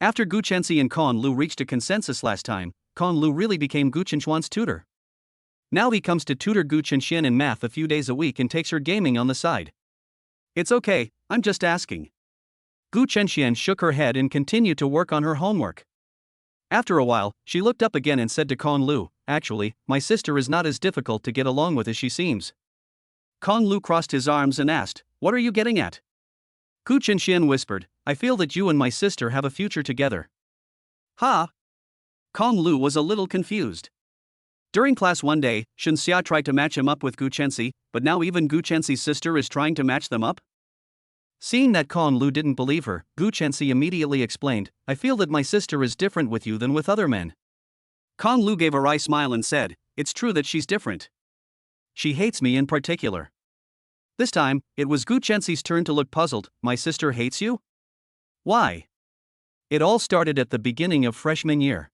After Gu Chenxi and Con Lu reached a consensus last time, Con Lu really became Gu Chenxian's tutor. Now he comes to tutor Gu Chenxian in math a few days a week and takes her gaming on the side. It's okay, I'm just asking. Gu Chenxian shook her head and continued to work on her homework. After a while, she looked up again and said to Con Lu, actually, my sister is not as difficult to get along with as she seems. Con Lu crossed his arms and asked, what are you getting at? Gu Chenxian whispered, I feel that you and my sister have a future together. Ha! Con Lu was a little confused. During class one day, Shen Xia tried to match him up with Gu Chenxi, but now even Gu Chenxi's sister is trying to match them up? Seeing that Con Lu didn't believe her, Gu Chenxi immediately explained, I feel that my sister is different with you than with other men. Con Lu gave a wry smile and said, it's true that she's different. She hates me in particular. This time, it was Gu Chenxi's turn to look puzzled, my sister hates you? Why? It all started at the beginning of freshman year.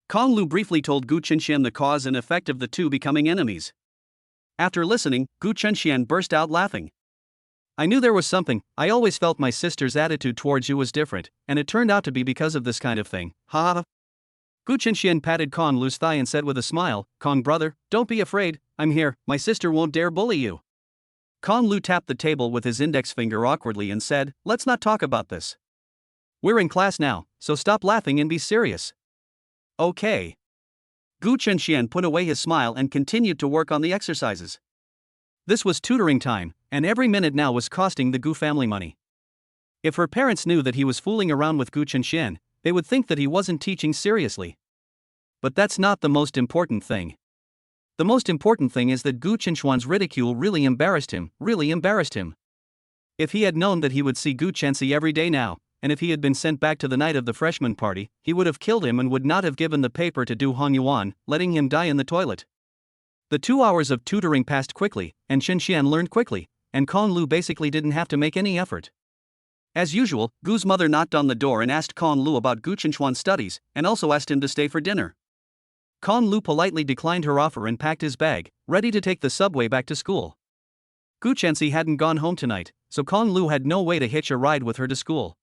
Con Lu briefly told Gu Chenxian the cause and effect of the two becoming enemies. After listening, Gu Chenxian burst out laughing. I knew there was something, I always felt my sister's attitude towards you was different, and it turned out to be because of this kind of thing, ha ha. Gu Chenxian patted Con Lu's thigh and said with a smile, Con brother, don't be afraid, I'm here, my sister won't dare bully you. Con Lu tapped the table with his index finger awkwardly and said, let's not talk about this. We're in class now, so stop laughing and be serious. Okay. Gu Chenxian put away his smile and continued to work on the exercises. This was tutoring time, and every minute now was costing the Gu family money. If her parents knew that he was fooling around with Gu Chenxian, they would think that he wasn't teaching seriously. But that's not the most important thing. The most important thing is that Gu Chenxuan's ridicule really embarrassed him. If he had known that he would see Gu Chenxi every day now, and if he had been sent back to the night of the freshman party, he would have killed him and would not have given the paper to Du Hongyuan, letting him die in the toilet. The 2 hours of tutoring passed quickly, and Chen learned quickly, and Con Lu basically didn't have to make any effort. As usual, Gu's mother knocked on the door and asked Con Lu about Gu Chenxuan's studies, and also asked him to stay for dinner. Con Lu politely declined her offer and packed his bag, ready to take the subway back to school. Gu Chenxi hadn't gone home tonight, so Con Lu had no way to hitch a ride with her to school.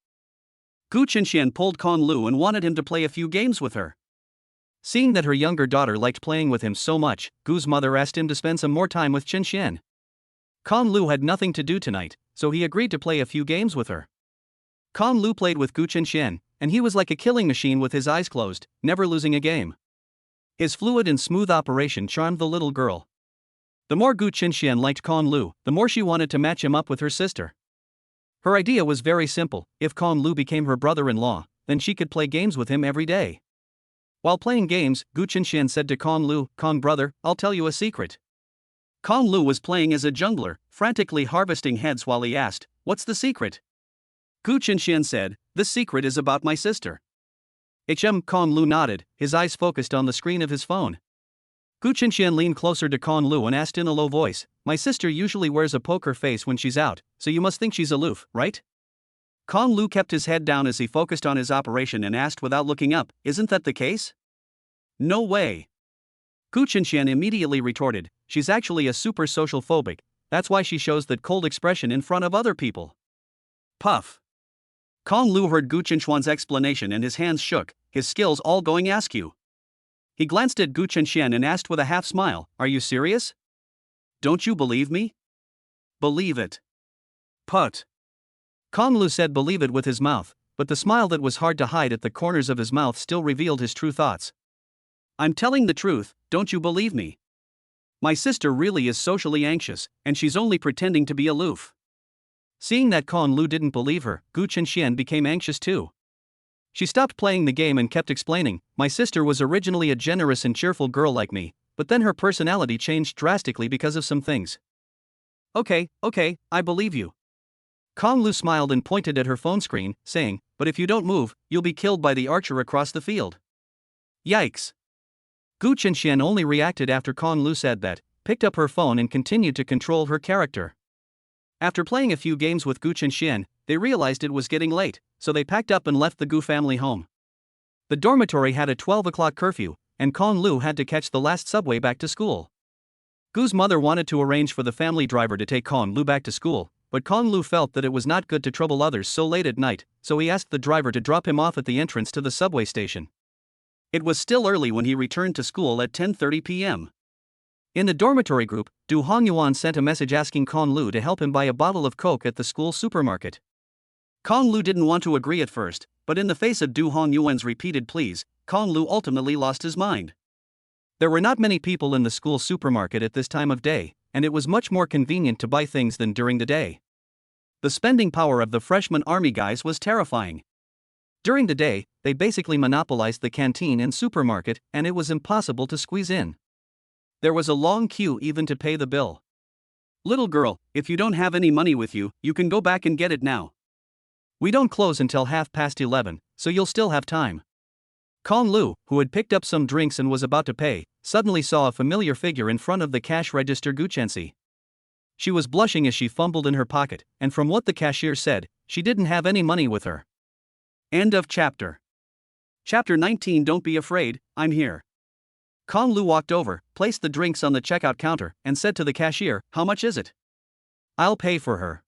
Gu Chenxian pulled Con Lu and wanted him to play a few games with her. Seeing that her younger daughter liked playing with him so much, Gu's mother asked him to spend some more time with Chenxian. Con Lu had nothing to do tonight, so he agreed to play a few games with her. Con Lu played with Gu Chenxian, and he was like a killing machine with his eyes closed, never losing a game. His fluid and smooth operation charmed the little girl. The more Gu Chenxian liked Con Lu, the more she wanted to match him up with her sister. Her idea was very simple: if Con Lu became her brother-in-law, then she could play games with him every day. While playing games, Gu Chenxian said to Con Lu, "Con brother, I'll tell you a secret." Con Lu was playing as a jungler, frantically harvesting heads while he asked, "What's the secret?" Gu Chenxian said, "The secret is about my sister." Con Lu nodded, his eyes focused on the screen of his phone. Gu Chenxian leaned closer to Con Lu and asked in a low voice, "My sister usually wears a poker face when she's out, so you must think she's aloof, right?" Con Lu kept his head down as he focused on his operation and asked without looking up, "Isn't that the case?" "No way." Gu Chenxian immediately retorted, "She's actually a super social phobic, that's why she shows that cold expression in front of other people." Puff. Con Lu heard Gu Chenxuan's explanation and his hands shook, his skills all going askew. He glanced at Gu Chenxian and asked with a half smile, "Are you serious? Don't you believe me?" "Believe it." "Put." Con Lu said believe it with his mouth, but the smile that was hard to hide at the corners of his mouth still revealed his true thoughts. "I'm telling the truth, don't you believe me? My sister really is socially anxious, and she's only pretending to be aloof." Seeing that Con Lu didn't believe her, Gu Chenxian became anxious too. She stopped playing the game and kept explaining, "My sister was originally a generous and cheerful girl like me, but then her personality changed drastically because of some things." Okay, I believe you." Con Lu smiled and pointed at her phone screen, saying, "But if you don't move, you'll be killed by the archer across the field." Yikes. Gu Chenxian only reacted after Con Lu said that, picked up her phone and continued to control her character. After playing a few games with Gu Chenxian, they realized it was getting late, so they packed up and left the Gu family home. The dormitory had a 12 o'clock curfew, and Con Lu had to catch the last subway back to school. Gu's mother wanted to arrange for the family driver to take Con Lu back to school, but Con Lu felt that it was not good to trouble others so late at night, so he asked the driver to drop him off at the entrance to the subway station. It was still early when he returned to school at 10:30 p.m. In the dormitory group, Du Hongyuan sent a message asking Con Lu to help him buy a bottle of Coke at the school supermarket. Con Lu didn't want to agree at first, but in the face of Du Hongyuan's repeated pleas, Con Lu ultimately lost his mind. There were not many people in the school supermarket at this time of day, and it was much more convenient to buy things than during the day. The spending power of the freshman army guys was terrifying. During the day, they basically monopolized the canteen and supermarket, and it was impossible to squeeze in. There was a long queue even to pay the bill. "Little girl, if you don't have any money with you, you can go back and get it now. We don't close until 11:30, so you'll still have time." Con Lu, who had picked up some drinks and was about to pay, suddenly saw a familiar figure in front of the cash register. Gu Chenxi. She was blushing as she fumbled in her pocket, and from what the cashier said, she didn't have any money with her. End of chapter. Chapter 19. Don't be afraid, I'm here. Con Lu walked over, placed the drinks on the checkout counter, and said to the cashier, "How much is it?" "I'll pay for her."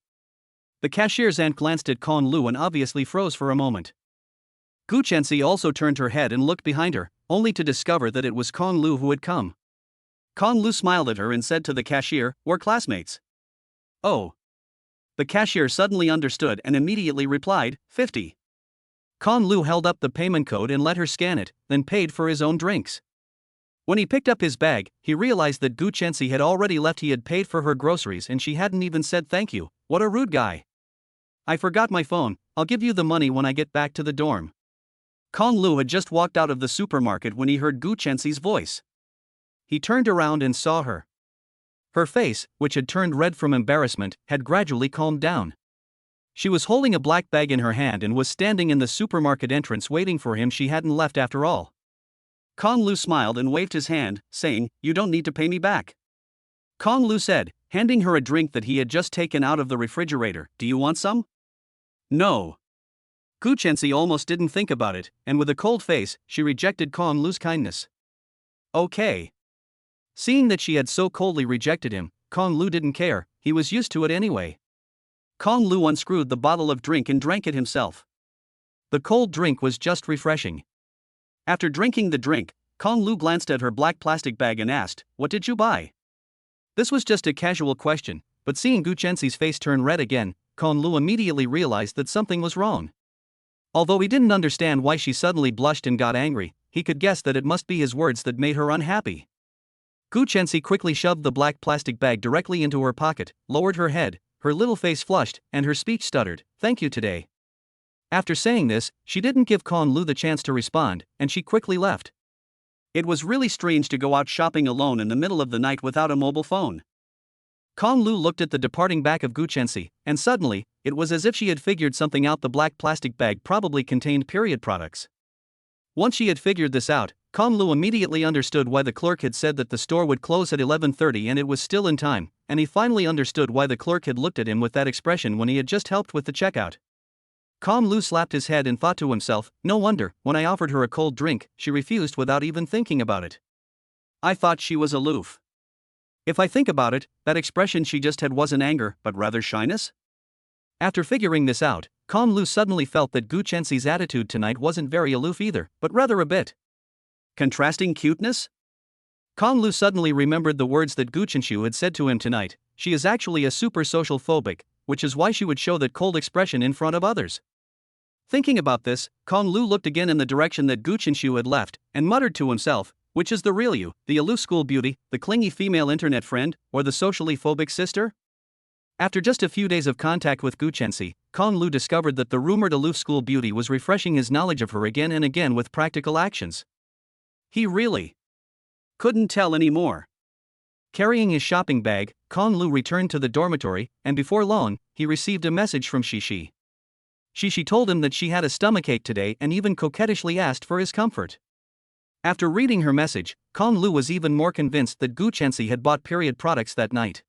The cashier's aunt glanced at Con Lu and obviously froze for a moment. Gu Chenxi also turned her head and looked behind her, only to discover that it was Con Lu who had come. Con Lu smiled at her and said to the cashier, "We're classmates." "Oh." The cashier suddenly understood and immediately replied, 50. Con Lu held up the payment code and let her scan it, then paid for his own drinks. When he picked up his bag, he realized that Gu Chenxi had already left. He had paid for her groceries and she hadn't even said thank you. What a rude guy. "I forgot my phone, I'll give you the money when I get back to the dorm." Kong Lu had just walked out of the supermarket when he heard Gu Chenxi's voice. He turned around and saw her. Her face, which had turned red from embarrassment, had gradually calmed down. She was holding a black bag in her hand and was standing in the supermarket entrance waiting for him. She hadn't left after all. Kong Lu smiled and waved his hand, saying, "You don't need to pay me back." Kong Lu said, handing her a drink that he had just taken out of the refrigerator. "Do you want some?" "No." Gu Chenxi almost didn't think about it, and with a cold face, she rejected Kong Lu's kindness. "Okay." Seeing that she had so coldly rejected him, Kong Lu didn't care, he was used to it anyway. Kong Lu unscrewed the bottle of drink and drank it himself. The cold drink was just refreshing. After drinking the drink, Kong Lu glanced at her black plastic bag and asked, "What did you buy?" This was just a casual question, but seeing Gu Chenxi's face turn red again, Kong Lu immediately realized that something was wrong. Although he didn't understand why she suddenly blushed and got angry, he could guess that it must be his words that made her unhappy. Gu Chenxi quickly shoved the black plastic bag directly into her pocket, lowered her head, her little face flushed, and her speech stuttered, "Thank you today." After saying this, she didn't give Kong Lu the chance to respond, and she quickly left. It was really strange to go out shopping alone in the middle of the night without a mobile phone. Kong Lu looked at the departing back of Gu Chenxi, and suddenly, it was as if she had figured something out. The black plastic bag probably contained period products. Once she had figured this out, Kong Lu immediately understood why the clerk had said that the store would close at 11:30 and it was still in time, and he finally understood why the clerk had looked at him with that expression when he had just helped with the checkout. Kong Lu slapped his head and thought to himself, "No wonder, when I offered her a cold drink, she refused without even thinking about it. I thought she was aloof. If I think about it, that expression she just had wasn't anger, but rather shyness?" After figuring this out, Kong Lu suddenly felt that Gu Chenxi's attitude tonight wasn't very aloof either, but rather a bit contrasting cuteness? Kong Lu suddenly remembered the words that Gu Chenxi had said to him tonight. She is actually a super social phobic, which is why she would show that cold expression in front of others. Thinking about this, Kong Lu looked again in the direction that Gu Chenxi had left, and muttered to himself, "Which is the real you, the aloof school beauty, the clingy female internet friend, or the socially phobic sister?" After just a few days of contact with Gu Chenxi, Kong Lu discovered that the rumored aloof school beauty was refreshing his knowledge of her again and again with practical actions. He really couldn't tell anymore. Carrying his shopping bag, Kong Lu returned to the dormitory, and before long, he received a message from Shishi. Shishi told him that she had a stomachache today and even coquettishly asked for his comfort. After reading her message, Kong Lu was even more convinced that Gu Chenxi had bought period products that night.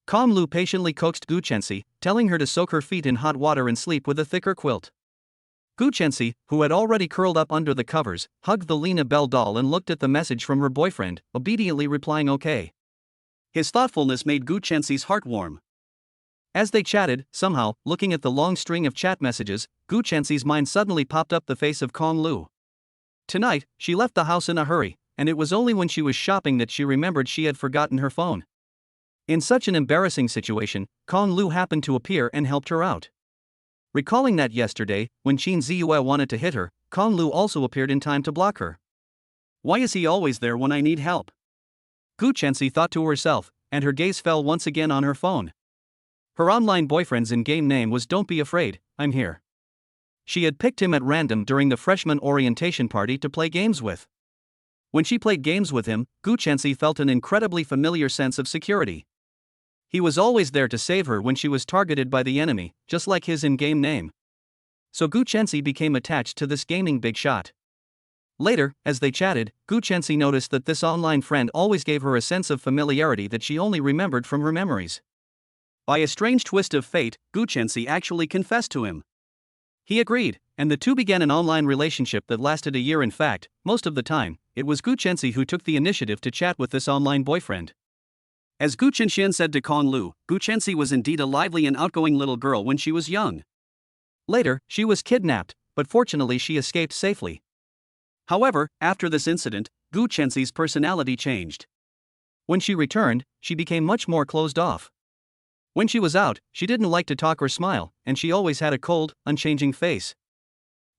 Kong Lu patiently coaxed Gu Chenxi, telling her to soak her feet in hot water and sleep with a thicker quilt. Gu Chenxi, who had already curled up under the covers, hugged the Lena Bell doll and looked at the message from her boyfriend, obediently replying okay. His thoughtfulness made Gu Chenxi's heart warm. As they chatted, somehow, looking at the long string of chat messages, Gu Chenxi's mind suddenly popped up the face of Kong Lu. Tonight, she left the house in a hurry, and it was only when she was shopping that she remembered she had forgotten her phone. In such an embarrassing situation, Kong Lu happened to appear and helped her out. Recalling that yesterday, when Qin Ziyue wanted to hit her, Kong Lu also appeared in time to block her. Why is he always there when I need help? Gu Chenxi thought to herself, and her gaze fell once again on her phone. Her online boyfriend's in-game name was "Don't Be Afraid, I'm Here." She had picked him at random during the freshman orientation party to play games with. When she played games with him, Gu Chenxi felt an incredibly familiar sense of security. He was always there to save her when she was targeted by the enemy, just like his in-game name. So Gu Chenxi became attached to this gaming big shot. Later, as they chatted, Gu Chenxi noticed that this online friend always gave her a sense of familiarity that she only remembered from her memories. By a strange twist of fate, Gu Chenxi actually confessed to him. He agreed, and the two began an online relationship that lasted a year. In fact, most of the time, it was Gu Chenxi who took the initiative to chat with this online boyfriend. As Gu Chenxian said to Kong Lu, Gu Chenxi was indeed a lively and outgoing little girl when she was young. Later, she was kidnapped, but fortunately she escaped safely. However, after this incident, Gu Chenxi's personality changed. When she returned, she became much more closed off. When she was out, she didn't like to talk or smile, and she always had a cold, unchanging face.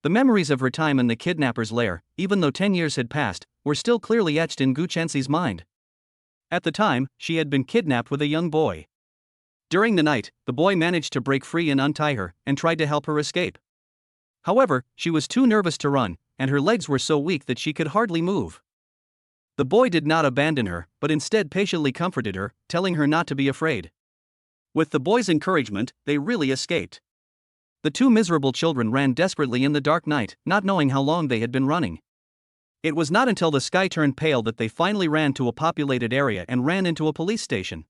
The memories of her time in the kidnapper's lair, even though 10 years had passed, were still clearly etched in Gu Chenxi's mind. At the time, she had been kidnapped with a young boy. During the night, the boy managed to break free and untie her, and tried to help her escape. However, she was too nervous to run, and her legs were so weak that she could hardly move. The boy did not abandon her, but instead patiently comforted her, telling her not to be afraid. With the boy's encouragement, they really escaped. The two miserable children ran desperately in the dark night, not knowing how long they had been running. It was not until the sky turned pale that they finally ran to a populated area and ran into a police station.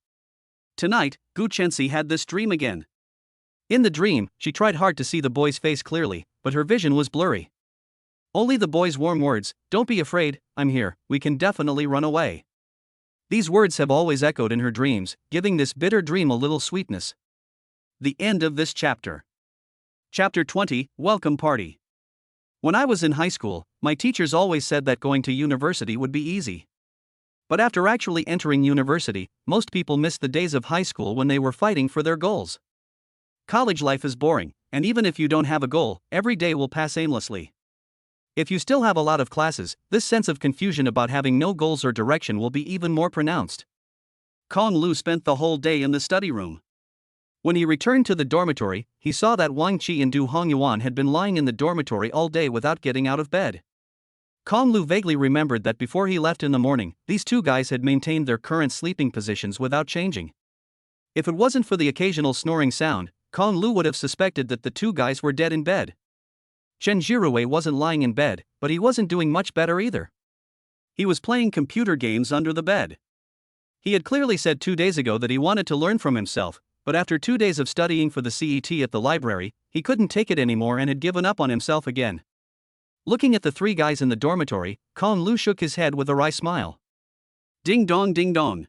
Tonight, Gu Chenxi had this dream again. In the dream, she tried hard to see the boy's face clearly, but her vision was blurry. Only the boy's warm words, "Don't be afraid, I'm here, we can definitely run away." These words have always echoed in her dreams, giving this bitter dream a little sweetness. The end of this chapter. Chapter 20, Welcome Party. When I was in high school, my teachers always said that going to university would be easy. But after actually entering university, most people miss the days of high school when they were fighting for their goals. College life is boring, and even if you don't have a goal, every day will pass aimlessly. If you still have a lot of classes, this sense of confusion about having no goals or direction will be even more pronounced. Kong Lu spent the whole day in the study room. When he returned to the dormitory, he saw that Wang Qi and Du Hongyuan had been lying in the dormitory all day without getting out of bed. Kong Lu vaguely remembered that before he left in the morning, these two guys had maintained their current sleeping positions without changing. If it wasn't for the occasional snoring sound, Kong Lu would have suspected that the two guys were dead in bed. Chen Jirui wasn't lying in bed, but he wasn't doing much better either. He was playing computer games under the bed. He had clearly said 2 days ago that he wanted to learn from himself, but after 2 days of studying for the CET at the library, he couldn't take it anymore and had given up on himself again. Looking at the three guys in the dormitory, Kong Lu shook his head with a wry smile. Ding dong ding dong.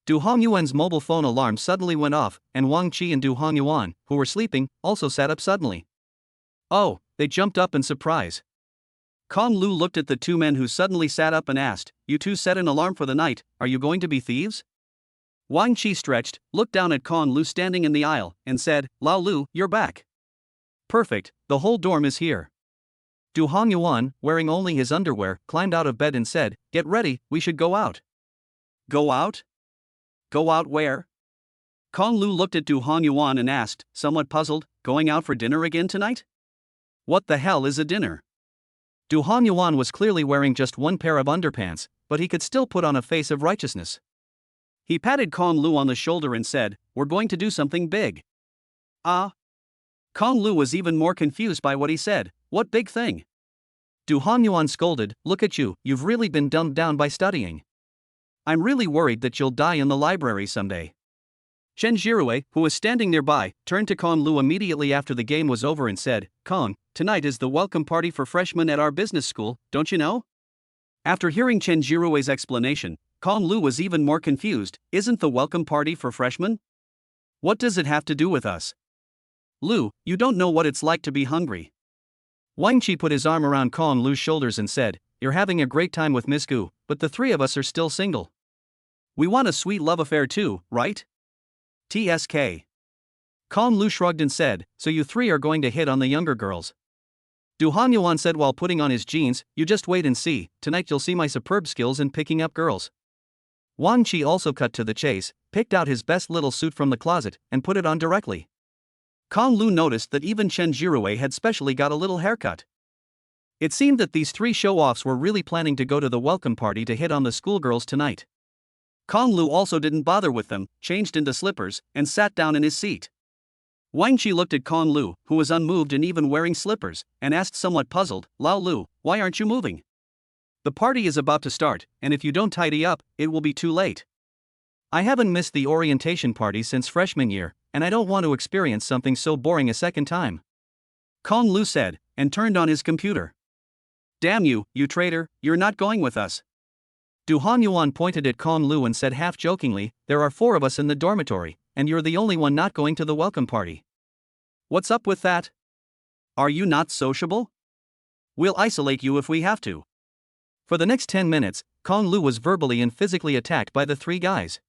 Du Hongyuan's mobile phone alarm suddenly went off, and Wang Qi and Du Hongyuan, who were sleeping, also sat up suddenly. Oh, they jumped up in surprise. Kong Lu looked at the two men who suddenly sat up and asked, "You two set an alarm for the night, are you going to be thieves?" Wang Qi stretched, looked down at Kong Lu standing in the aisle, and said, "Lao Lu, you're back. Perfect, the whole dorm is here." Du Hongyuan, wearing only his underwear, climbed out of bed and said, "Get ready, we should go out." Go out? Go out where? Kong Lu looked at Du Hongyuan and asked, somewhat puzzled, "Going out for dinner again tonight? What the hell is a dinner?" Du Hongyuan was clearly wearing just one pair of underpants, but he could still put on a face of righteousness. He patted Kong Lu on the shoulder and said, "We're going to do something big." Ah? Kong Lu was even more confused by what he said. What big thing? Du Hongyuan scolded, "Look at you, you've really been dumbed down by studying. I'm really worried that you'll die in the library someday." Chen Jirui, who was standing nearby, turned to Kong Lu immediately after the game was over and said, "Kong, tonight is the welcome party for freshmen at our business school, don't you know?" After hearing Chen Jirui's explanation, Kong Lu was even more confused. Isn't the welcome party for freshmen? What does it have to do with us? Lu, you don't know what it's like to be hungry. Wang Qi put his arm around Kong Lu's shoulders and said, "You're having a great time with Miss Gu, but the three of us are still single. We want a sweet love affair too, right? TSK. Kong Lu shrugged and said, "So you three are going to hit on the younger girls?" Du Hanyuan said while putting on his jeans, "You just wait and see, tonight you'll see my superb skills in picking up girls." Wang Qi also cut to the chase, picked out his best little suit from the closet, and put it on directly. Kong Lu noticed that even Chen Jirui had specially got a little haircut. It seemed that these three show-offs were really planning to go to the welcome party to hit on the schoolgirls tonight. Kong Lu also didn't bother with them, changed into slippers, and sat down in his seat. Wang Qi looked at Kong Lu, who was unmoved and even wearing slippers, and asked somewhat puzzled, "Lao Lu, why aren't you moving? The party is about to start, and if you don't tidy up, it will be too late. I haven't missed the orientation party since freshman year, and I don't want to experience something so boring a second time," Kong Lu said, and turned on his computer. "Damn you, you traitor, you're not going with us." Du Hanyuan pointed at Kong Lu and said half-jokingly, "There are 4 of us in the dormitory, and you're the only one not going to the welcome party. What's up with that? Are you not sociable? We'll isolate you if we have to." For the next 10 minutes, Kong Lu was verbally and physically attacked by the 3 guys.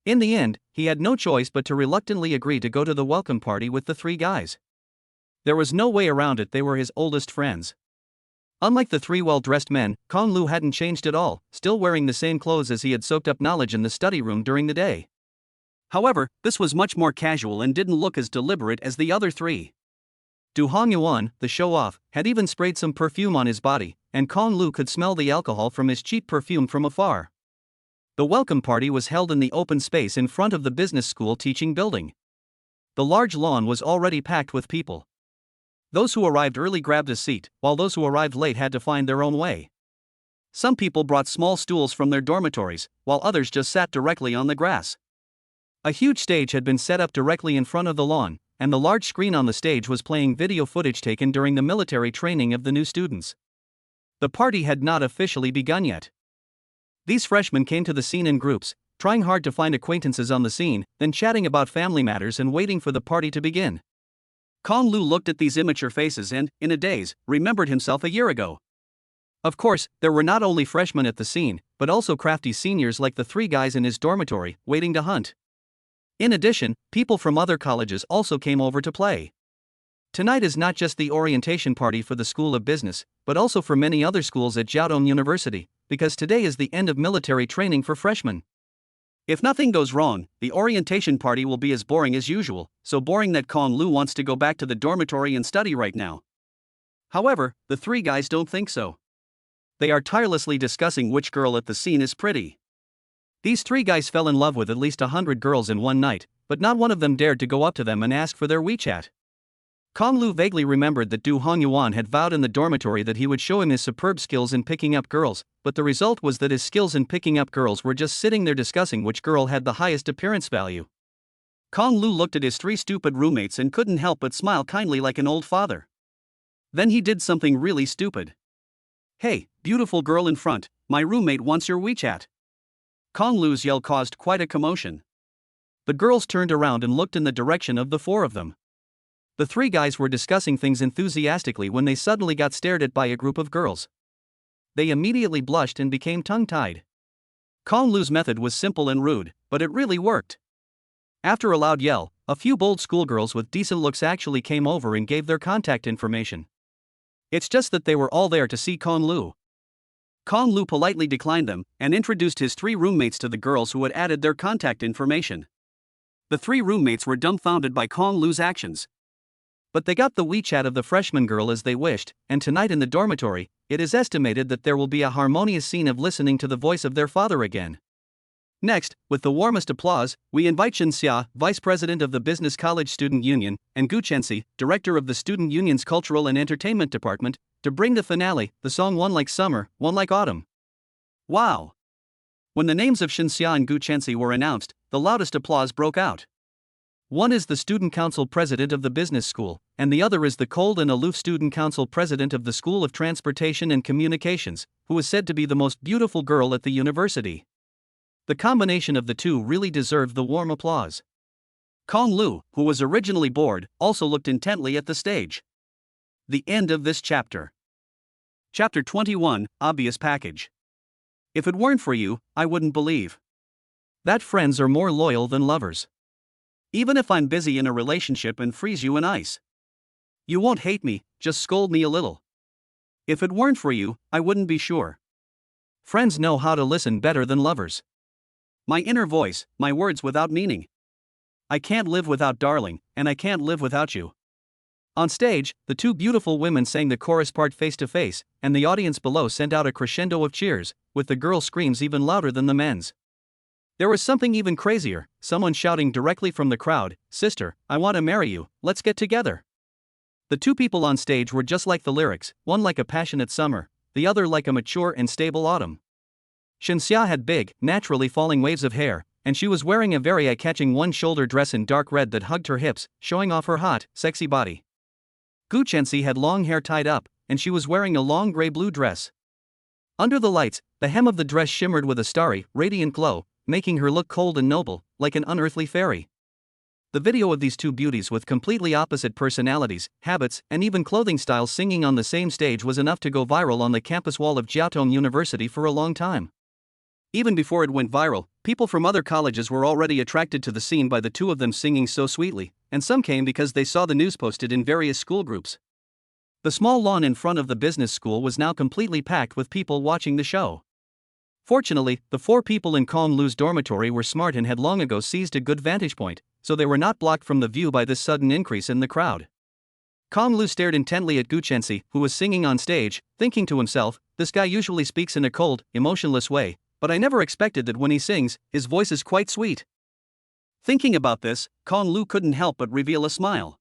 In the end, he had no choice but to reluctantly agree to go to the welcome party with the 3 guys. There was no way around it, they were his oldest friends. Unlike the 3 well-dressed men, Kong Lu hadn't changed at all, still wearing the same clothes as he had soaked up knowledge in the study room during the day. However, this was much more casual and didn't look as deliberate as the other 3. Du Hongyuan, the show-off, had even sprayed some perfume on his body, and Kong Lu could smell the alcohol from his cheap perfume from afar. The welcome party was held in the open space in front of the business school teaching building. The large lawn was already packed with people. Those who arrived early grabbed a seat, while those who arrived late had to find their own way. Some people brought small stools from their dormitories, while others just sat directly on the grass. A huge stage had been set up directly in front of the lawn, and the large screen on the stage was playing video footage taken during the military training of the new students. The party had not officially begun yet. These freshmen came to the scene in groups, trying hard to find acquaintances on the scene, then chatting about family matters and waiting for the party to begin. Kong Lu looked at these immature faces and, in a daze, remembered himself a year ago. Of course, there were not only freshmen at the scene, but also crafty seniors like the three guys in his dormitory, waiting to hunt. In addition, people from other colleges also came over to play. Tonight is not just the orientation party for the School of Business, but also for many other schools at Jiaotong University, because today is the end of military training for freshmen. If nothing goes wrong, the orientation party will be as boring as usual, so boring that Kong Lu wants to go back to the dormitory and study right now. However, the three guys don't think so. They are tirelessly discussing which girl at the scene is pretty. These three guys fell in love with at least 100 girls in one night, but not one of them dared to go up to them and ask for their WeChat. Kong Lu vaguely remembered that Du Hongyuan had vowed in the dormitory that he would show him his superb skills in picking up girls, but the result was that his skills in picking up girls were just sitting there discussing which girl had the highest appearance value. Kong Lu looked at his three stupid roommates and couldn't help but smile kindly like an old father. Then he did something really stupid. "Hey, beautiful girl in front, my roommate wants your WeChat." Kong Lu's yell caused quite a commotion. The girls turned around and looked in the direction of the four of them. The three guys were discussing things enthusiastically when they suddenly got stared at by a group of girls. They immediately blushed and became tongue-tied. Kong Lu's method was simple and rude, but it really worked. After a loud yell, a few bold schoolgirls with decent looks actually came over and gave their contact information. It's just that they were all there to see Kong Lu. Kong Lu politely declined them and introduced his three roommates to the girls who had added their contact information. The three roommates were dumbfounded by Kong Lu's actions. But they got the WeChat of the freshman girl as they wished, and tonight in the dormitory, it is estimated that there will be a harmonious scene of listening to the voice of their father again. Next, with the warmest applause, we invite Shen Xia, Vice President of the Business College Student Union, and Gu Chenxi, Director of the Student Union's Cultural and Entertainment Department, to bring the finale, the song One Like Summer, One Like Autumn. Wow! When the names of Shen Xia and Gu Chenxi were announced, the loudest applause broke out. One is the Student Council President of the Business School, and the other is the cold and aloof Student Council President of the School of Transportation and Communications, who is said to be the most beautiful girl at the university. The combination of the two really deserved the warm applause. Kong Lu, who was originally bored, also looked intently at the stage. The end of this chapter. Chapter 21, Obvious Package. If it weren't for you, I wouldn't believe that friends are more loyal than lovers. Even if I'm busy in a relationship and freeze you in ice, you won't hate me, just scold me a little. If it weren't for you, I wouldn't be sure. Friends know how to listen better than lovers. My inner voice, my words without meaning. I can't live without darling, and I can't live without you. On stage, the two beautiful women sang the chorus part face to face, and the audience below sent out a crescendo of cheers, with the girls' screams even louder than the men's. There was something even crazier, someone shouting directly from the crowd, "Sister, I want to marry you, let's get together." The two people on stage were just like the lyrics, one like a passionate summer, the other like a mature and stable autumn. Shen Xia had big, naturally falling waves of hair, and she was wearing a very eye-catching one-shoulder dress in dark red that hugged her hips, showing off her hot, sexy body. Gu Chenxi had long hair tied up, and she was wearing a long gray-blue dress. Under the lights, the hem of the dress shimmered with a starry, radiant glow, making her look cold and noble, like an unearthly fairy. The video of these two beauties with completely opposite personalities, habits, and even clothing styles singing on the same stage was enough to go viral on the campus wall of Jiaotong University for a long time. Even before it went viral, people from other colleges were already attracted to the scene by the two of them singing so sweetly, and some came because they saw the news posted in various school groups. The small lawn in front of the business school was now completely packed with people watching the show. Fortunately, the four people in Kong Lu's dormitory were smart and had long ago seized a good vantage point, so they were not blocked from the view by this sudden increase in the crowd. Kong Lu stared intently at Gu Chenxi, who was singing on stage, thinking to himself, this guy usually speaks in a cold, emotionless way, but I never expected that when he sings, his voice is quite sweet. Thinking about this, Kong Lu couldn't help but reveal a smile.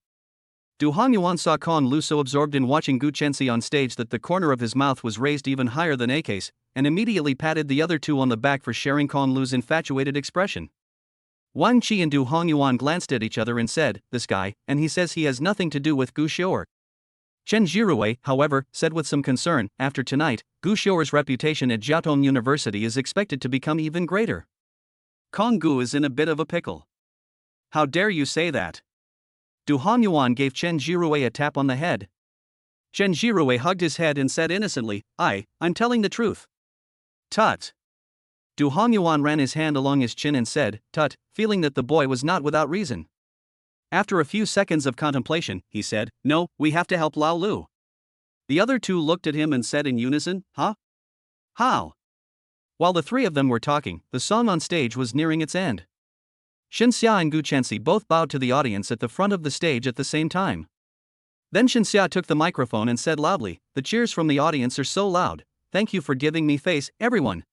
Du Hongyuan saw Kong Lu so absorbed in watching Gu Chenxi on stage that the corner of his mouth was raised even higher than AK's, and immediately patted the other two on the back for sharing Kong Lu's infatuated expression. Wang Qi and Du Hongyuan glanced at each other and said, this guy, and he says he has nothing to do with Gu Xiao'er. Chen Jirue, however, said with some concern, after tonight, Gu Xiao'er's reputation at Jiaotong University is expected to become even greater. Kong Gu is in a bit of a pickle. How dare you say that? Du Hongyuan gave Chen Jirue a tap on the head. Chen Jirue hugged his head and said innocently, I'm telling the truth. Tut. Du Hongyuan ran his hand along his chin and said, tut, feeling that the boy was not without reason. After a few seconds of contemplation, he said, no, we have to help Lao Lu. The other two looked at him and said in unison, huh? How? While the three of them were talking, the song on stage was nearing its end. Xinxia and Gu Chenxi both bowed to the audience at the front of the stage at the same time. Then Xinxia took the microphone and said loudly, the cheers from the audience are so loud, thank you for giving me face, everyone.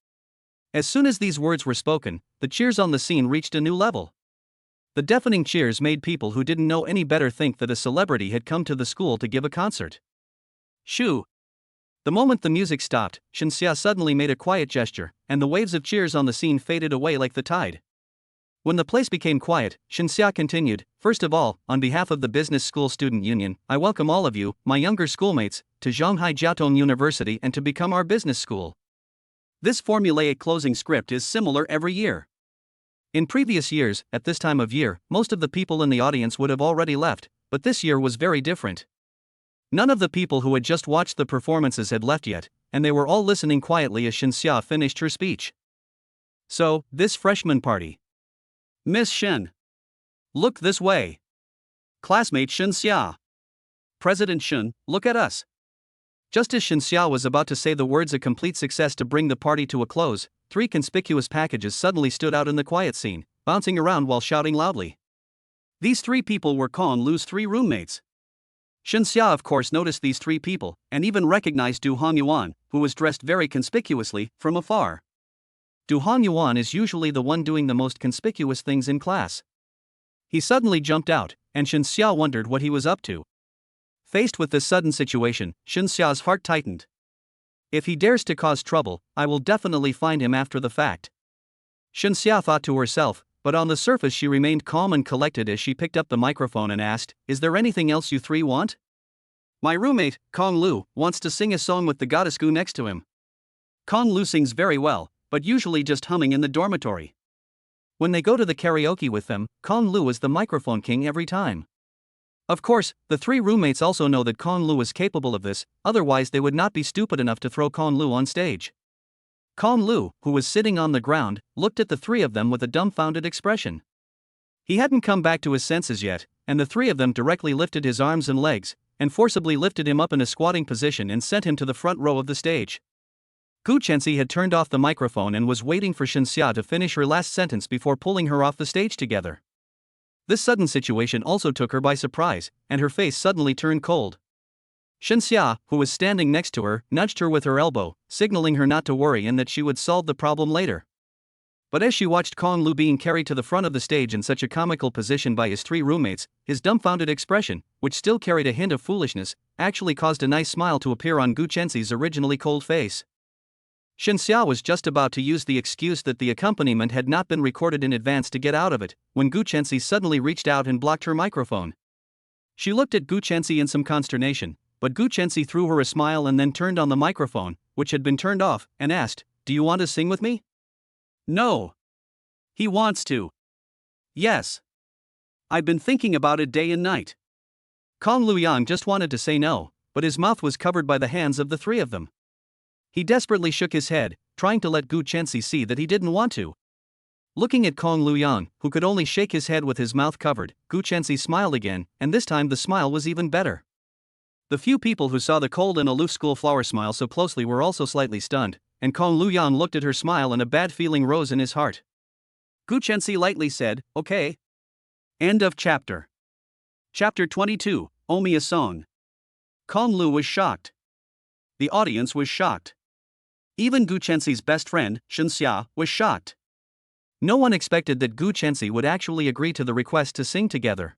As soon as these words were spoken, the cheers on the scene reached a new level. The deafening cheers made people who didn't know any better think that a celebrity had come to the school to give a concert. Shoo! The moment the music stopped, Xinxia suddenly made a quiet gesture, and the waves of cheers on the scene faded away like the tide. When the place became quiet, Xinxia continued, first of all, on behalf of the Business School Student Union, I welcome all of you, my younger schoolmates, to Shanghai Jiaotong University and to become our business school. This formulaic closing script is similar every year. In previous years, at this time of year, most of the people in the audience would have already left, but this year was very different. None of the people who had just watched the performances had left yet, and they were all listening quietly as Xinxia finished her speech. So, this freshman party. Miss Shen. Look this way. Classmate Xinxia. President Shen, look at us. Just as Xinxia was about to say the words a complete success to bring the party to a close, three conspicuous packages suddenly stood out in the quiet scene, bouncing around while shouting loudly. These three people were Kong Lu's three roommates. Xinxia of course noticed these three people, and even recognized Du Hongyuan, who was dressed very conspicuously, from afar. Du Hongyuan is usually the one doing the most conspicuous things in class. He suddenly jumped out, and Xinxia wondered what he was up to. Faced with this sudden situation, Xinxia's heart tightened. If he dares to cause trouble, I will definitely find him after the fact. Xinxia thought to herself, but on the surface she remained calm and collected as she picked up the microphone and asked, is there anything else you three want? My roommate, Kong Lu, wants to sing a song with the goddess Gu next to him. Kong Lu sings very well, but usually just humming in the dormitory. When they go to the karaoke with them, Kong Lu is the microphone king every time. Of course, the three roommates also know that Kong Lu is capable of this, otherwise they would not be stupid enough to throw Kong Lu on stage. Kong Lu, who was sitting on the ground, looked at the three of them with a dumbfounded expression. He hadn't come back to his senses yet, and the three of them directly lifted his arms and legs, and forcibly lifted him up in a squatting position and sent him to the front row of the stage. Gu Chenxi had turned off the microphone and was waiting for Xinxia to finish her last sentence before pulling her off the stage together. This sudden situation also took her by surprise, and her face suddenly turned cold. Xinxia, who was standing next to her, nudged her with her elbow, signaling her not to worry and that she would solve the problem later. But as she watched Kong Lu being carried to the front of the stage in such a comical position by his three roommates, his dumbfounded expression, which still carried a hint of foolishness, actually caused a nice smile to appear on Gu Chenxi's originally cold face. Xinxia was just about to use the excuse that the accompaniment had not been recorded in advance to get out of it, when Gu Chenxi suddenly reached out and blocked her microphone. She looked at Gu Chenxi in some consternation, but Gu Chenxi threw her a smile and then turned on the microphone, which had been turned off, and asked, do you want to sing with me? No. He wants to. Yes. I've been thinking about it day and night. Kong Luyang just wanted to say no, but his mouth was covered by the hands of the three of them. He desperately shook his head, trying to let Gu Chenxi see that he didn't want to. Looking at Kong Luyang, who could only shake his head with his mouth covered, Gu Chenxi smiled again, and this time the smile was even better. The few people who saw the cold and aloof schoolflower smile so closely were also slightly stunned, and Kong Luyang looked at her smile and a bad feeling rose in his heart. Gu Chenxi lightly said, okay. End of chapter. Chapter 22, owe me a song. Kong Lu was shocked. The audience was shocked. Even Gu Chenxi's best friend, Shen Xia, was shocked. No one expected that Gu Chenxi would actually agree to the request to sing together.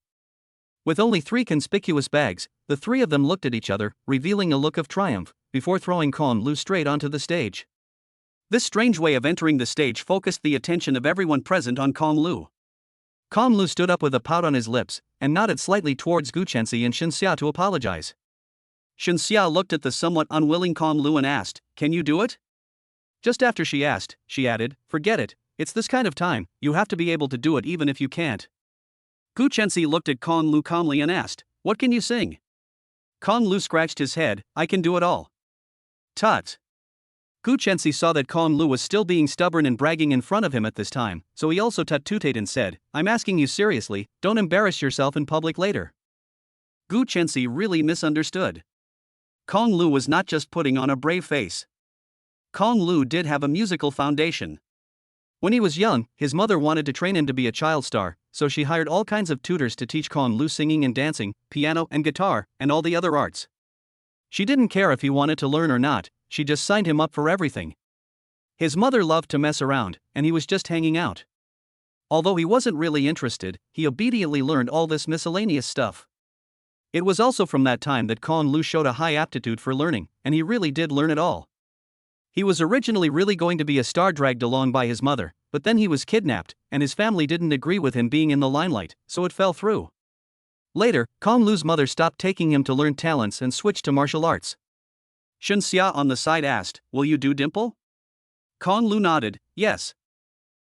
With only 3 conspicuous bags, the 3 of them looked at each other, revealing a look of triumph, before throwing Kong Lu straight onto the stage. This strange way of entering the stage focused the attention of everyone present on Kong Lu. Kong Lu stood up with a pout on his lips, and nodded slightly towards Gu Chenxi and Shen Xia to apologize. Shen Xia looked at the somewhat unwilling Kong Lu and asked, "Can you do it?" Just after she asked, she added, "Forget it, it's this kind of time, you have to be able to do it even if you can't." Gu Chenxi looked at Kong Lu calmly and asked, "What can you sing?" Kong Lu scratched his head, "I can do it all." Tut. Gu Chenxi saw that Kong Lu was still being stubborn and bragging in front of him at this time, so he also tut-tuted and said, "I'm asking you seriously, don't embarrass yourself in public later." Gu Chenxi really misunderstood. Kong Lu was not just putting on a brave face. Kong Lu did have a musical foundation. When he was young, his mother wanted to train him to be a child star, so she hired all kinds of tutors to teach Kong Lu singing and dancing, piano and guitar, and all the other arts. She didn't care if he wanted to learn or not, she just signed him up for everything. His mother loved to mess around, and he was just hanging out. Although he wasn't really interested, he obediently learned all this miscellaneous stuff. It was also from that time that Kong Lu showed a high aptitude for learning, and he really did learn it all. He was originally really going to be a star dragged along by his mother, but then he was kidnapped, and his family didn't agree with him being in the limelight, so it fell through. Later, Kong Lu's mother stopped taking him to learn talents and switched to martial arts. Shen Xia on the side asked, "Will you do Dimple?" Kong Lu nodded, "Yes."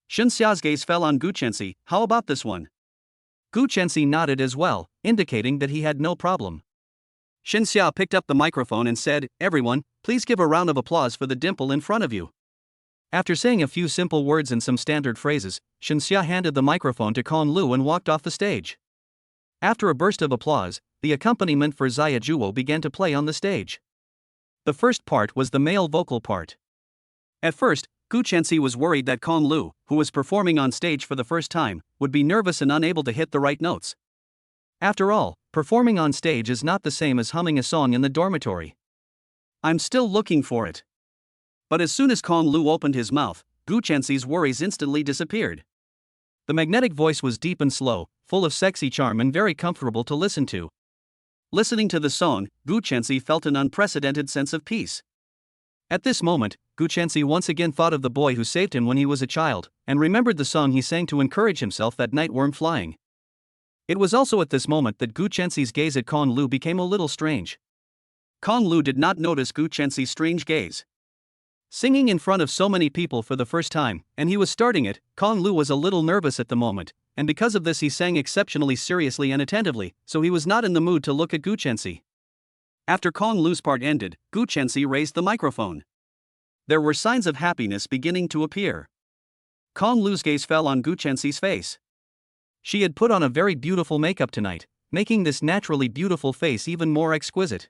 Shen Xia's gaze fell on Gu Chenxi, "How about this one?" Gu Chenxi nodded as well, indicating that he had no problem. Shen Xia picked up the microphone and said, "Everyone, please give a round of applause for the dimple in front of you." After saying a few simple words and some standard phrases, Shen Xia handed the microphone to Kong Lu and walked off the stage. After a burst of applause, the accompaniment for Xia Zhuo began to play on the stage. The first part was the male vocal part. At first, Gu Chenxi was worried that Kong Lu, who was performing on stage for the first time, would be nervous and unable to hit the right notes. After all, performing on stage is not the same as humming a song in the dormitory. "I'm still looking for it." But as soon as Kong Lu opened his mouth, Gu Chenxi's worries instantly disappeared. The magnetic voice was deep and slow, full of sexy charm and very comfortable to listen to. Listening to the song, Gu Chenxi felt an unprecedented sense of peace. At this moment, Gu Chenxi once again thought of the boy who saved him when he was a child, and remembered the song he sang to encourage himself that night worm flying. It was also at this moment that Gu Chenxi's gaze at Kong Lu became a little strange. Kong Lu did not notice Gu Chenxi's strange gaze. Singing in front of so many people for the first time, and he was starting it, Kong Lu was a little nervous at the moment, and because of this he sang exceptionally seriously and attentively, so he was not in the mood to look at Gu Chenxi. After Kong Lu's part ended, Gu Chenxi raised the microphone. There were signs of happiness beginning to appear. Kong Lu's gaze fell on Gu Chenxi's face. She had put on a very beautiful makeup tonight, making this naturally beautiful face even more exquisite.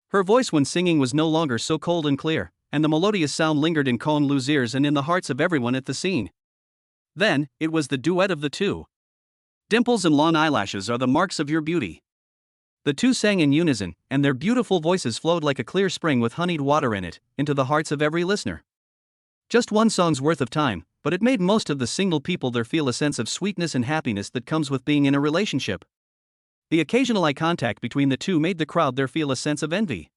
Her voice when singing was no longer so cold and clear, and the melodious sound lingered in Kong Lu's ears and in the hearts of everyone at the scene. Then, it was the duet of the two. "Dimples and long eyelashes are the marks of your beauty." The two sang in unison, and their beautiful voices flowed like a clear spring with honeyed water in it, into the hearts of every listener. Just one song's worth of time, but it made most of the single people there feel a sense of sweetness and happiness that comes with being in a relationship. The occasional eye contact between the two made the crowd there feel a sense of envy.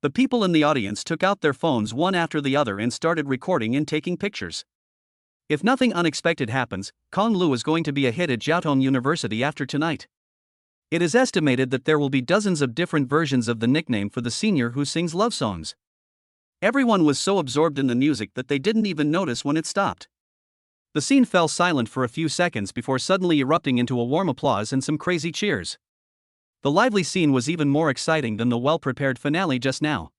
The people in the audience took out their phones one after the other and started recording and taking pictures. If nothing unexpected happens, Kong Lu is going to be a hit at Jiaotong University after tonight. It is estimated that there will be dozens of different versions of the nickname for the senior who sings love songs. Everyone was so absorbed in the music that they didn't even notice when it stopped. The scene fell silent for a few seconds before suddenly erupting into a warm applause and some crazy cheers. The lively scene was even more exciting than the well-prepared finale just now.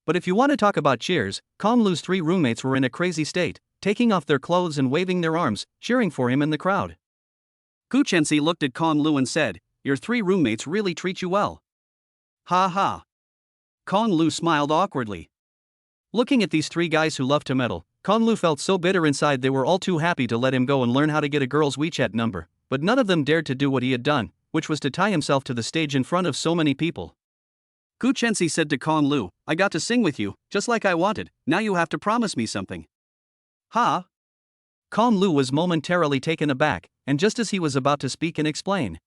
But if you want to talk about cheers, Kong Lu's 3 roommates were in a crazy state, taking off their clothes and waving their arms, cheering for him in the crowd. Gu Chenxi looked at Kong Lu and said, "Your 3 roommates really treat you well." "Ha ha." Kong Lu smiled awkwardly. Looking at these 3 guys who loved to meddle, Kong Lu felt so bitter inside they were all too happy to let him go and learn how to get a girl's WeChat number, but none of them dared to do what he had done, which was to tie himself to the stage in front of so many people. Gu Chenxi said to Kong Lu, "I got to sing with you, just like I wanted, now you have to promise me something." "Huh?" Kong Lu was momentarily taken aback, and just as he was about to speak and explain.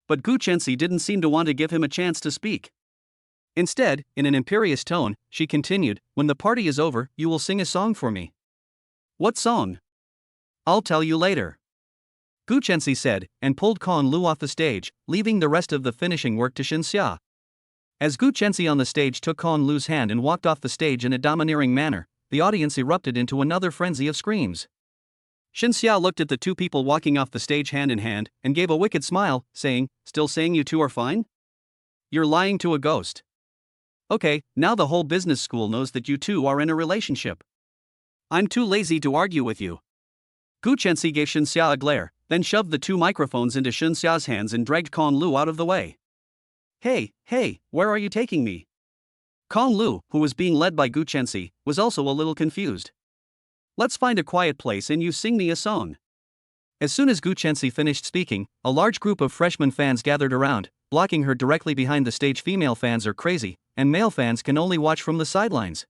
But Gu Chenxi didn't seem to want to give him a chance to speak. Instead, in an imperious tone, she continued, "When the party is over, you will sing a song for me." "What song?" "I'll tell you later," Gu Chenxi said, and pulled Kong Lu off the stage, leaving the rest of the finishing work to Xinxia. As Gu Chenxi on the stage took Kong Lu's hand and walked off the stage in a domineering manner, the audience erupted into another frenzy of screams. Xinxia looked at the two people walking off the stage hand in hand, and gave a wicked smile, saying, "Still saying you two are fine? You're lying to a ghost. Okay, now the whole business school knows that you two are in a relationship. I'm too lazy to argue with you." Gu Chenxi gave Xinxia a glare, then shoved the two microphones into Xinxia's hands and dragged Kong Lu out of the way. Hey, where are you taking me?" Kong Lu, who was being led by Gu Chenxi, was also a little confused. "Let's find a quiet place and you sing me a song." As soon as Gu Chenxi finished speaking, a large group of freshman fans gathered around, blocking her directly behind the stage. Female fans are crazy, and male fans can only watch from the sidelines.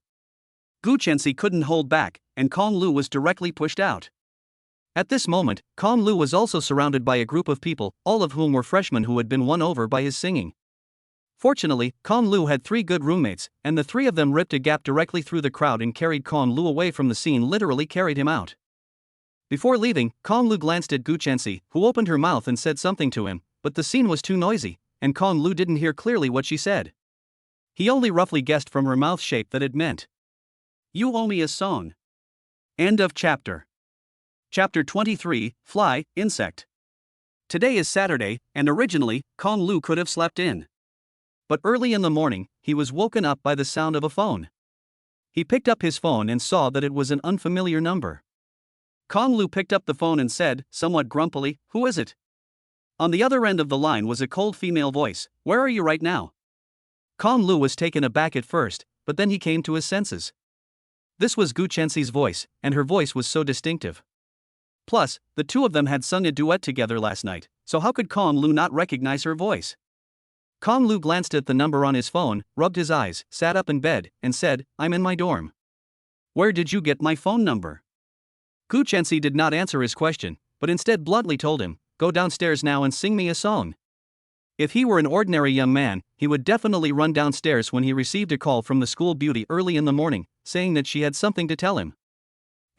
Gu Chenxi couldn't hold back, and Kong Lu was directly pushed out. At this moment, Kong Lu was also surrounded by a group of people, all of whom were freshmen who had been won over by his singing. Fortunately, Kong Lu had 3 good roommates, and the 3 of them ripped a gap directly through the crowd and carried Kong Lu away from the scene, literally carried him out. Before leaving, Kong Lu glanced at Gu Chenxi, who opened her mouth and said something to him, but the scene was too noisy, and Kong Lu didn't hear clearly what she said. He only roughly guessed from her mouth shape that it meant, "You owe me a song." End of chapter. Chapter 23, Fly, Insect. Today is Saturday, and originally, Kong Lu could have slept in. But early in the morning, he was woken up by the sound of a phone. He picked up his phone and saw that it was an unfamiliar number. Kong Lu picked up the phone and said, somewhat grumpily, "Who is it?" On the other end of the line was a cold female voice, "Where are you right now?" Kong Lu was taken aback at first, but then he came to his senses. This was Gu Chenxi's voice, and her voice was so distinctive. Plus, the two of them had sung a duet together last night, so how could Kong Lu not recognize her voice? Kong Lu glanced at the number on his phone, rubbed his eyes, sat up in bed, and said, "I'm in my dorm." "Where did you get my phone number?" Gu Chenxi did not answer his question, but instead bluntly told him, "Go downstairs now and sing me a song." If he were an ordinary young man, he would definitely run downstairs when he received a call from the school beauty early in the morning, saying that she had something to tell him.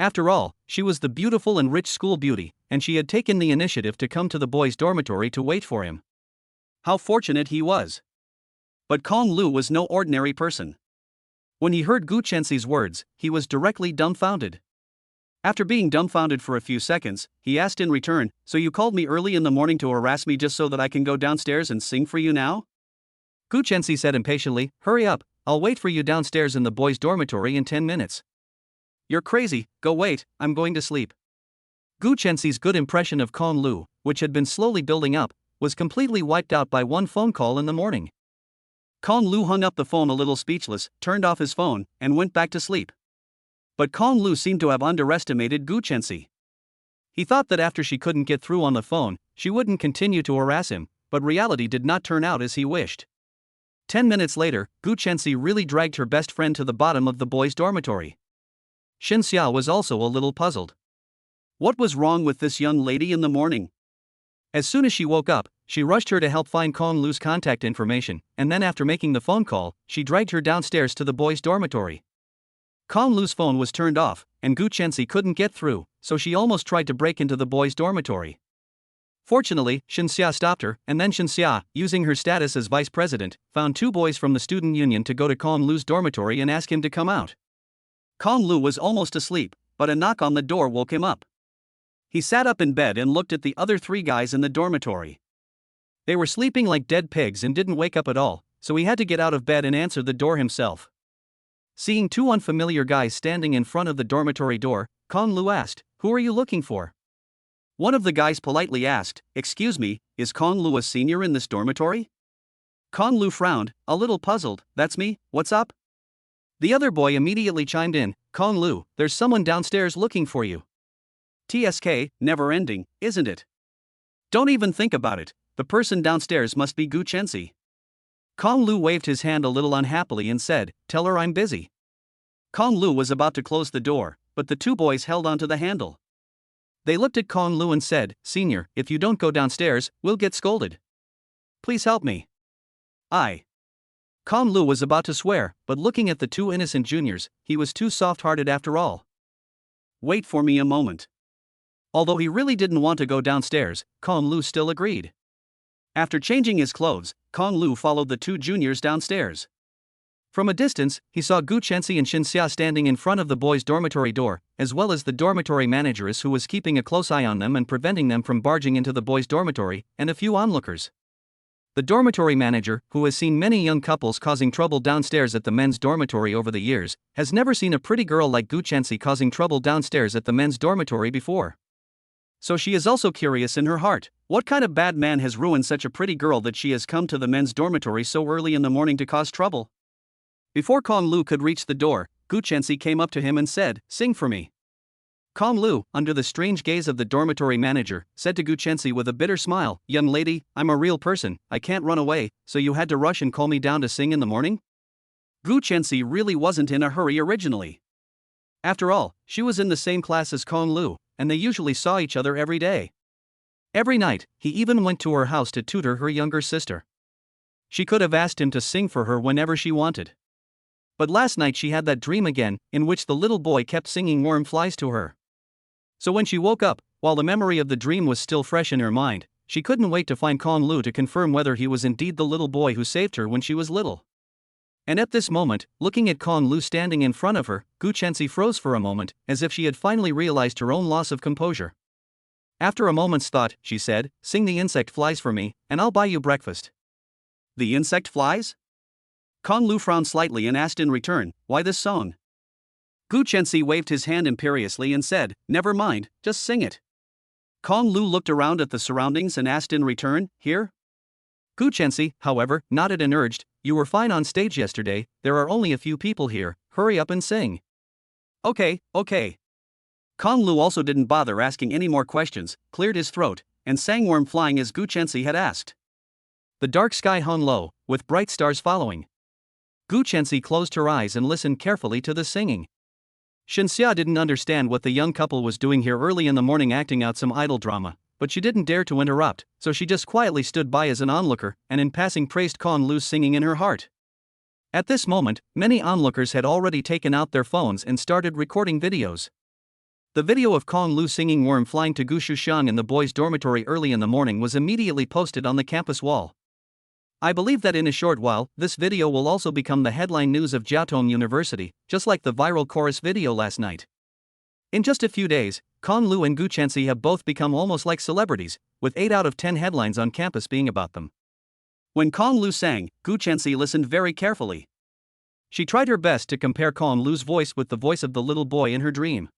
After all, she was the beautiful and rich school beauty, and she had taken the initiative to come to the boys' dormitory to wait for him. How fortunate he was. But Kong Lu was no ordinary person. When he heard Gu Chenxi's words, he was directly dumbfounded. After being dumbfounded for a few seconds, he asked in return, "So you called me early in the morning to harass me just so that I can go downstairs and sing for you now?" Gu Chenxi said impatiently, "Hurry up, I'll wait for you downstairs in the boys' dormitory in 10 minutes. "You're crazy, go wait, I'm going to sleep." Gu Chenxi's good impression of Kong Lu, which had been slowly building up, was completely wiped out by one phone call in the morning. Kong Lu hung up the phone a little speechless, turned off his phone, and went back to sleep. But Kong Lu seemed to have underestimated Gu Chenxi. He thought that after she couldn't get through on the phone, she wouldn't continue to harass him, but reality did not turn out as he wished. 10 minutes later, Gu Chenxi really dragged her best friend to the bottom of the boys' dormitory. Xinxia was also a little puzzled. What was wrong with this young lady in the morning? As soon as she woke up, she rushed her to help find Kong Lu's contact information, and then after making the phone call, she dragged her downstairs to the boys' dormitory. Kong Lu's phone was turned off, and Gu Chenxi couldn't get through, so she almost tried to break into the boys' dormitory. Fortunately, Xinxia stopped her, and then Xinxia, using her status as vice president, found 2 boys from the student union to go to Kong Lu's dormitory and ask him to come out. Kong Lu was almost asleep, but a knock on the door woke him up. He sat up in bed and looked at the other 3 guys in the dormitory. They were sleeping like dead pigs and didn't wake up at all, so he had to get out of bed and answer the door himself. Seeing 2 unfamiliar guys standing in front of the dormitory door, Kong Lu asked, "Who are you looking for?" One of the guys politely asked, "Excuse me, is Kong Lu a senior in this dormitory?" Kong Lu frowned, a little puzzled. "That's me, what's up?" The other boy immediately chimed in, "Kong Lu, there's someone downstairs looking for you." TSK, never ending, isn't it? Don't even think about it, The person downstairs must be Gu Chensi. Kong Lu waved his hand a little unhappily and said, "Tell her I'm busy." Kong Lu was about to close the door, but the two boys held onto the handle. They looked at Kong Lu and said, "Senior, if you don't go downstairs, we'll get scolded. Please help me." Kong Lu was about to swear, but looking at the two innocent juniors, he was too soft-hearted after all. "Wait for me a moment." Although he really didn't want to go downstairs, Kong Lu still agreed. After changing his clothes, Kong Lu followed the two juniors downstairs. From a distance, he saw Gu Chensi and Xinxia standing in front of the boys' dormitory door, as well as the dormitory manageress who was keeping a close eye on them and preventing them from barging into the boys' dormitory, and a few onlookers. The dormitory manager, who has seen many young couples causing trouble downstairs at the men's dormitory over the years, has never seen a pretty girl like Gu Chensi causing trouble downstairs at the men's dormitory before. So she is also curious in her heart, what kind of bad man has ruined such a pretty girl that she has come to the men's dormitory so early in the morning to cause trouble? Before Kong Lu could reach the door, Gu Chensi came up to him and said, "Sing for me." Kong Lu, under the strange gaze of the dormitory manager, said to Gu Chensi with a bitter smile, "Young lady, I'm a real person, I can't run away, so you had to rush and call me down to sing in the morning?" Gu Chensi really wasn't in a hurry originally. After all, she was in the same class as Kong Lu, and they usually saw each other every day. Every night, he even went to her house to tutor her younger sister. She could have asked him to sing for her whenever she wanted. But last night she had that dream again, in which the little boy kept singing worm flies to her. So when she woke up, while the memory of the dream was still fresh in her mind, she couldn't wait to find Kong Lu to confirm whether he was indeed the little boy who saved her when she was little. And at this moment, looking at Kong Lu standing in front of her, Gu Chensi froze for a moment, as if she had finally realized her own loss of composure. After a moment's thought, she said, "Sing the insect flies for me, and I'll buy you breakfast." "The insect flies?" Kong Lu frowned slightly and asked in return, "Why this song?" Gu Chensi waved his hand imperiously and said, "Never mind, just sing it." Kong Lu looked around at the surroundings and asked in return, "Here?" Gu Chensi, however, nodded and urged, "You were fine on stage yesterday, there are only a few people here, hurry up and sing." Okay. Kong Lu also didn't bother asking any more questions, cleared his throat, and sang Worm Flying as Gu Chensi had asked. The dark sky hung low, with bright stars following. Gu Chensi closed her eyes and listened carefully to the singing. Xinxia didn't understand what the young couple was doing here early in the morning acting out some idle drama, but she didn't dare to interrupt, so she just quietly stood by as an onlooker and in passing praised Kong Lu's singing in her heart. At this moment, many onlookers had already taken out their phones and started recording videos. The video of Kong Lu singing Worm Flying to Gu Shuxiang in the boys' dormitory early in the morning was immediately posted on the campus wall. I believe that in a short while, this video will also become the headline news of Jiaotong University, just like the viral chorus video last night. In just a few days, Kong Lu and Gu Chensi have both become almost like celebrities, with 8 out of 10 headlines on campus being about them. When Kong Lu sang, Gu Chensi listened very carefully. She tried her best to compare Kong Lu's voice with the voice of the little boy in her dream.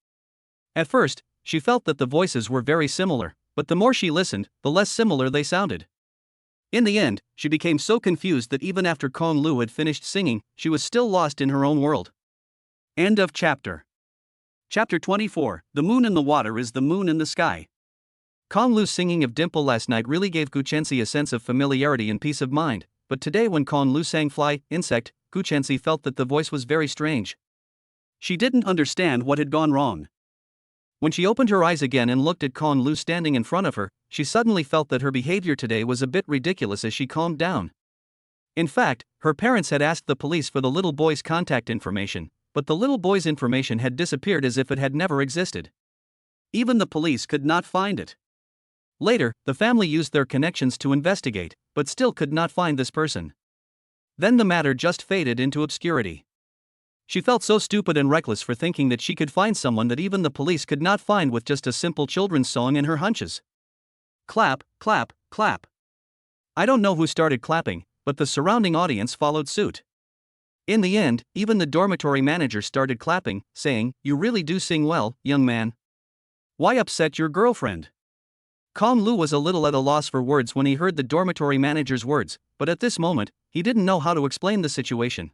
At first, she felt that the voices were very similar, but the more she listened, the less similar they sounded. In the end, she became so confused that even after Kong Lu had finished singing, she was still lost in her own world. End of chapter. Chapter 24, The Moon in the Water is the Moon in the Sky. Kong Lu's singing of Dimple last night really gave Gu Chensi a sense of familiarity and peace of mind, but today when Kong Lu sang Fly, Insect, Gu Chensi felt that the voice was very strange. She didn't understand what had gone wrong. When she opened her eyes again and looked at Kong Lu standing in front of her, she suddenly felt that her behavior today was a bit ridiculous as she calmed down. In fact, her parents had asked the police for the little boy's contact information, but the little boy's information had disappeared as if it had never existed. Even the police could not find it. Later, the family used their connections to investigate, but still could not find this person. Then the matter just faded into obscurity. She felt so stupid and reckless for thinking that she could find someone that even the police could not find with just a simple children's song and her hunches. Clap, clap, clap. I don't know who started clapping, but the surrounding audience followed suit. In the end, even the dormitory manager started clapping, saying, "You really do sing well, young man. Why upset your girlfriend?" Kong Lu was a little at a loss for words when he heard the dormitory manager's words, but at this moment, he didn't know how to explain the situation.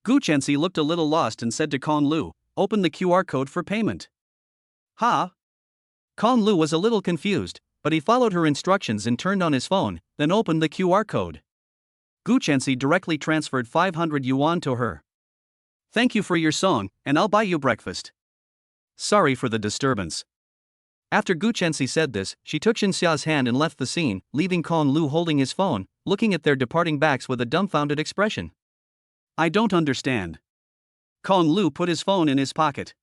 Gu Chensi looked a little lost and said to Kong Lu, "Open the QR code for payment." Ha? Kong Lu was a little confused, but he followed her instructions and turned on his phone, then opened the QR code. Gu Chenxi directly transferred 500 yuan to her. Thank you for your song, and I'll buy you breakfast. Sorry for the disturbance. After Gu Chenxi said this, she took Xinxia's hand and left the scene, leaving Kong Lu holding his phone, looking at their departing backs with a dumbfounded expression. I don't understand. Kong Lu put his phone in his pocket.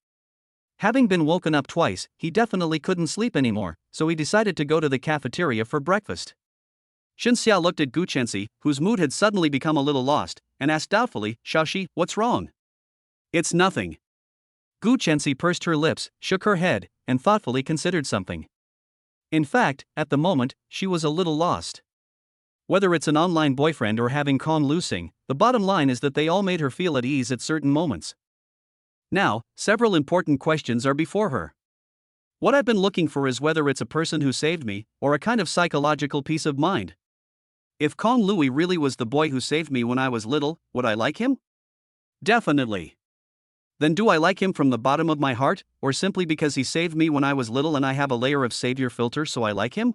Having been woken up twice, he definitely couldn't sleep anymore, so he decided to go to the cafeteria for breakfast. Xinxia looked at Gu Chenxi, whose mood had suddenly become a little lost, and asked doubtfully, Xiaoxi, what's wrong? It's nothing. Gu Chenxi pursed her lips, shook her head, and thoughtfully considered something. In fact, at the moment, she was a little lost. Whether it's an online boyfriend or having Kong Lu sing, the bottom line is that they all made her feel at ease at certain moments. Now, several important questions are before her. What I've been looking for is whether it's a person who saved me, or a kind of psychological peace of mind. If Kong Lui really was the boy who saved me when I was little, would I like him? Definitely. Then do I like him from the bottom of my heart, or simply because he saved me when I was little and I have a layer of savior filter so I like him?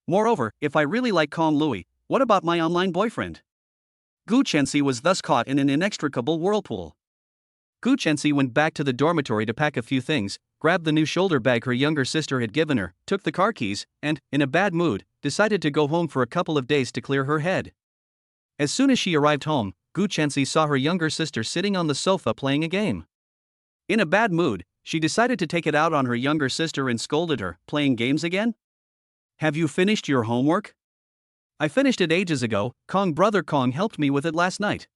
Moreover, if I really like Kong Lui, what about my online boyfriend? Gu Chenxi was thus caught in an inextricable whirlpool. Gu Chenxi went back to the dormitory to pack a few things, grabbed the new shoulder bag her younger sister had given her, took the car keys, and, in a bad mood, decided to go home for a couple of days to clear her head. As soon as she arrived home, Gu Chenxi saw her younger sister sitting on the sofa playing a game. In a bad mood, she decided to take it out on her younger sister and scolded her, playing games again? Have you finished your homework? I finished it ages ago, brother Kong helped me with it last night.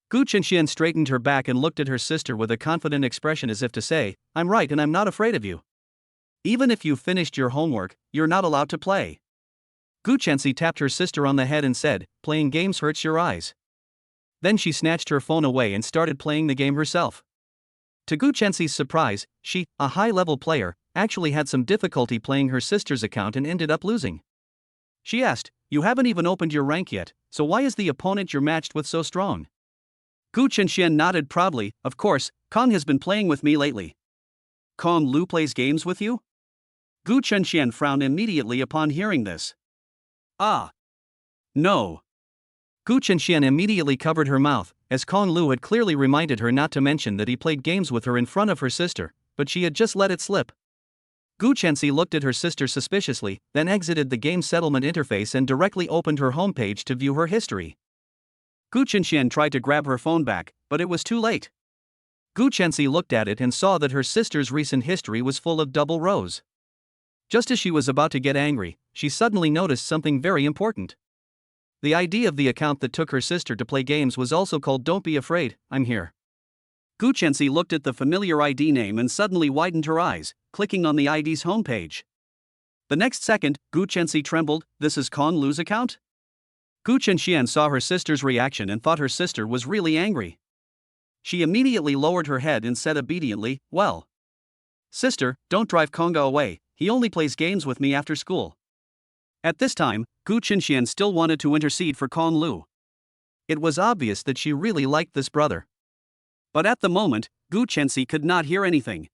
Gu Chenxian straightened her back and looked at her sister with a confident expression as if to say, I'm right and I'm not afraid of you. Even if you've finished your homework, you're not allowed to play. Gu Chenxi tapped her sister on the head and said, playing games hurts your eyes. Then she snatched her phone away and started playing the game herself. To Gu Chenxi's surprise, she, a high-level player, actually had some difficulty playing her sister's account and ended up losing. She asked, you haven't even opened your rank yet, so why is the opponent you're matched with so strong? Gu Chenxian nodded proudly, of course, Kong has been playing with me lately. Kong Lu plays games with you? Gu Chenxian frowned immediately upon hearing this. Ah. No. Gu Chenxian immediately covered her mouth, as Kong Lu had clearly reminded her not to mention that he played games with her in front of her sister, but she had just let it slip. Gu Chenxi looked at her sister suspiciously, then exited the game settlement interface and directly opened her homepage to view her history. Gu Chenxian tried to grab her phone back, but it was too late. Gu Chenxi looked at it and saw that her sister's recent history was full of double rows. Just as she was about to get angry, she suddenly noticed something very important. The ID of the account that took her sister to play games was also called Don't Be Afraid, I'm Here. Gu Chenxi looked at the familiar ID name and suddenly widened her eyes, clicking on the ID's homepage. The next second, Gu Chenxi trembled, this is Kong Lu's account? Gu Chenxian saw her sister's reaction and thought her sister was really angry. She immediately lowered her head and said obediently, well. Sister, don't drive Konga away, he only plays games with me after school. At this time, Gu Chenxian still wanted to intercede for Kong Lu. It was obvious that she really liked this brother. But at the moment, Gu Chenxi could not hear anything.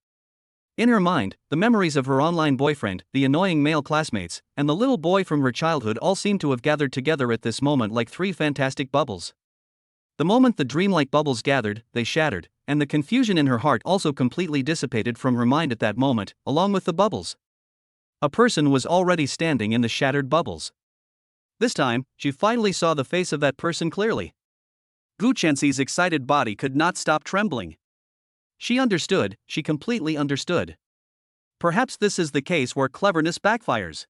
In her mind, the memories of her online boyfriend, the annoying male classmates, and the little boy from her childhood all seemed to have gathered together at this moment like three fantastic bubbles. The moment the dreamlike bubbles gathered, they shattered, and the confusion in her heart also completely dissipated from her mind at that moment, along with the bubbles. A person was already standing in the shattered bubbles. This time, she finally saw the face of that person clearly. Gu Chenxi's excited body could not stop trembling. She understood, she completely understood. Perhaps this is the case where cleverness backfires.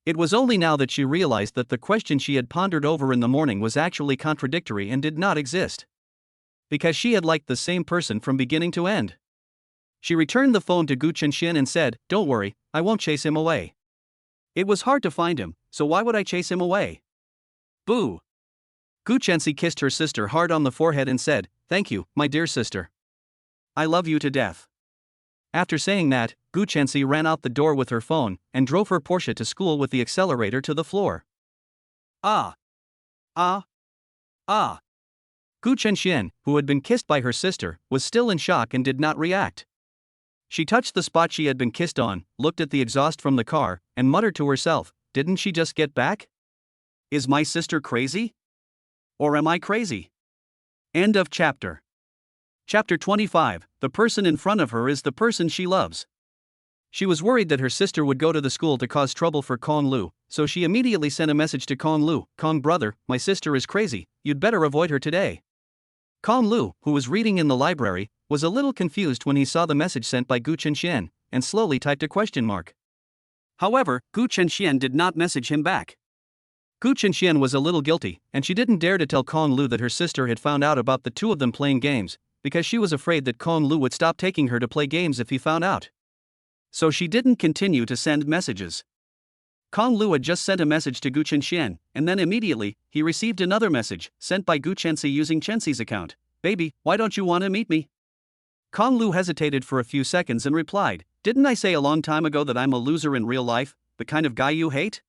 It was only now that she realized that the question she had pondered over in the morning was actually contradictory and did not exist. Because she had liked the same person from beginning to end. She returned the phone to Gu Chenxian and said, don't worry, I won't chase him away. It was hard to find him, so why would I chase him away? Boo! Gu Chenxi kissed her sister hard on the forehead and said, thank you, my dear sister. I love you to death. After saying that, Gu Chenxi ran out the door with her phone and drove her Porsche to school with the accelerator to the floor. Ah! Ah! Ah! Gu Chenxian, who had been kissed by her sister, was still in shock and did not react. She touched the spot she had been kissed on, looked at the exhaust from the car, and muttered to herself, "Didn't she just get back? Is my sister crazy? Or am I crazy?" End of chapter. Chapter 25. The person in front of her is the person she loves. She was worried that her sister would go to the school to cause trouble for Kong Lu, so she immediately sent a message to Kong Lu, "Kong brother, my sister is crazy, you'd better avoid her today." Kong Lu, who was reading in the library, was a little confused when he saw the message sent by Gu Chenxian, and slowly typed a question mark. However, Gu Chenxian did not message him back. Gu Chenxian was a little guilty, and she didn't dare to tell Kong Lu that her sister had found out about the two of them playing games, because she was afraid that Kong Lu would stop taking her to play games if he found out. So she didn't continue to send messages. Kong Lu had just sent a message to Gu Chenxian, and then immediately, he received another message, sent by Gu Chenxi using Chenxi's account. "Baby, why don't you want to meet me?" Kong Lu hesitated for a few seconds and replied, "Didn't I say a long time ago that I'm a loser in real life, the kind of guy you hate?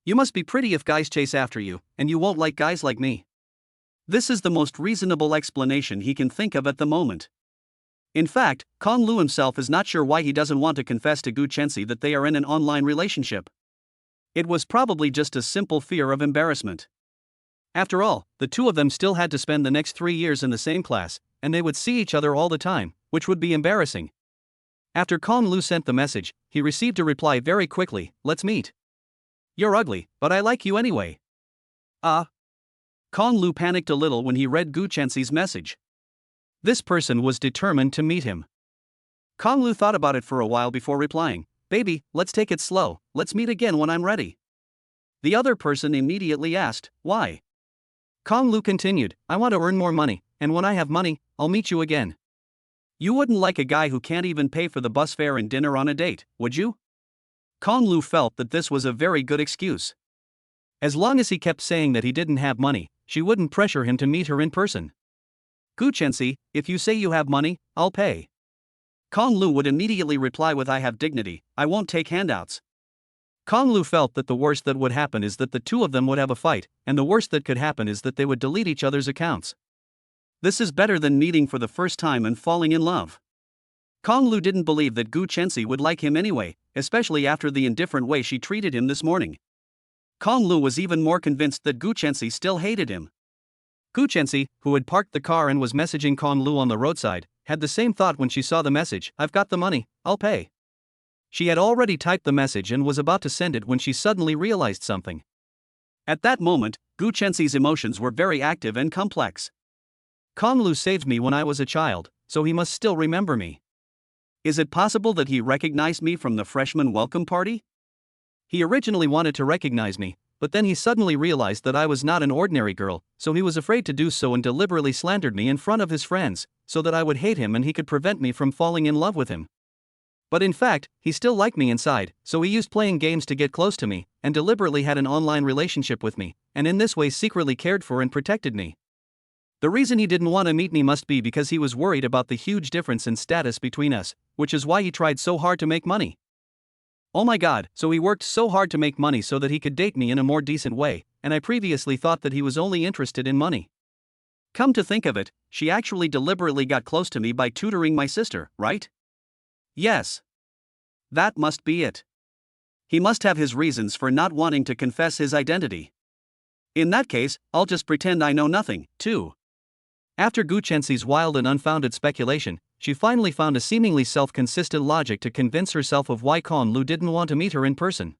You must be pretty if guys chase after you, and you won't like guys like me." This is the most reasonable explanation he can think of at the moment. In fact, Kong Lu himself is not sure why he doesn't want to confess to Gu Chenxi that they are in an online relationship. It was probably just a simple fear of embarrassment. After all, the two of them still had to spend the next 3 years in the same class, and they would see each other all the time, which would be embarrassing. After Kong Lu sent the message, he received a reply very quickly, "Let's meet. You're ugly, but I like you anyway." Kong Lu panicked a little when he read Gu Chenxi's message. This person was determined to meet him. Kong Lu thought about it for a while before replying, "Baby, let's take it slow, let's meet again when I'm ready." The other person immediately asked, "Why?" Kong Lu continued, "I want to earn more money, and when I have money, I'll meet you again." "You wouldn't like a guy who can't even pay for the bus fare and dinner on a date, would you?" Kong Lu felt that this was a very good excuse. As long as he kept saying that he didn't have money, she wouldn't pressure him to meet her in person. "Gu Chenxi, if you say you have money, I'll pay." Kong Lu would immediately reply with, "I have dignity, I won't take handouts." Kong Lu felt that the worst that would happen is that the two of them would have a fight, and the worst that could happen is that they would delete each other's accounts. This is better than meeting for the first time and falling in love. Kong Lu didn't believe that Gu Chenxi would like him anyway, especially after the indifferent way she treated him this morning. Kong Lu was even more convinced that Gu Chenxi still hated him. Gu Chenxi, who had parked the car and was messaging Kong Lu on the roadside, had the same thought when she saw the message, "I've got the money, I'll pay." She had already typed the message and was about to send it when she suddenly realized something. At that moment, Gu Chenxi's emotions were very active and complex. Kong Lu saved me when I was a child, so he must still remember me. Is it possible that he recognized me from the freshman welcome party? He originally wanted to recognize me, but then he suddenly realized that I was not an ordinary girl, so he was afraid to do so and deliberately slandered me in front of his friends, so that I would hate him and he could prevent me from falling in love with him. But in fact, he still liked me inside, so he used playing games to get close to me, and deliberately had an online relationship with me, and in this way secretly cared for and protected me. The reason he didn't want to meet me must be because he was worried about the huge difference in status between us, which is why he tried so hard to make money. Oh my god, so he worked so hard to make money so that he could date me in a more decent way, and I previously thought that he was only interested in money. Come to think of it, she actually deliberately got close to me by tutoring my sister, right? Yes. That must be it. He must have his reasons for not wanting to confess his identity. In that case, I'll just pretend I know nothing, too. After Gu Chenxi's wild and unfounded speculation, she finally found a seemingly self-consistent logic to convince herself of why Kong Lu didn't want to meet her in person.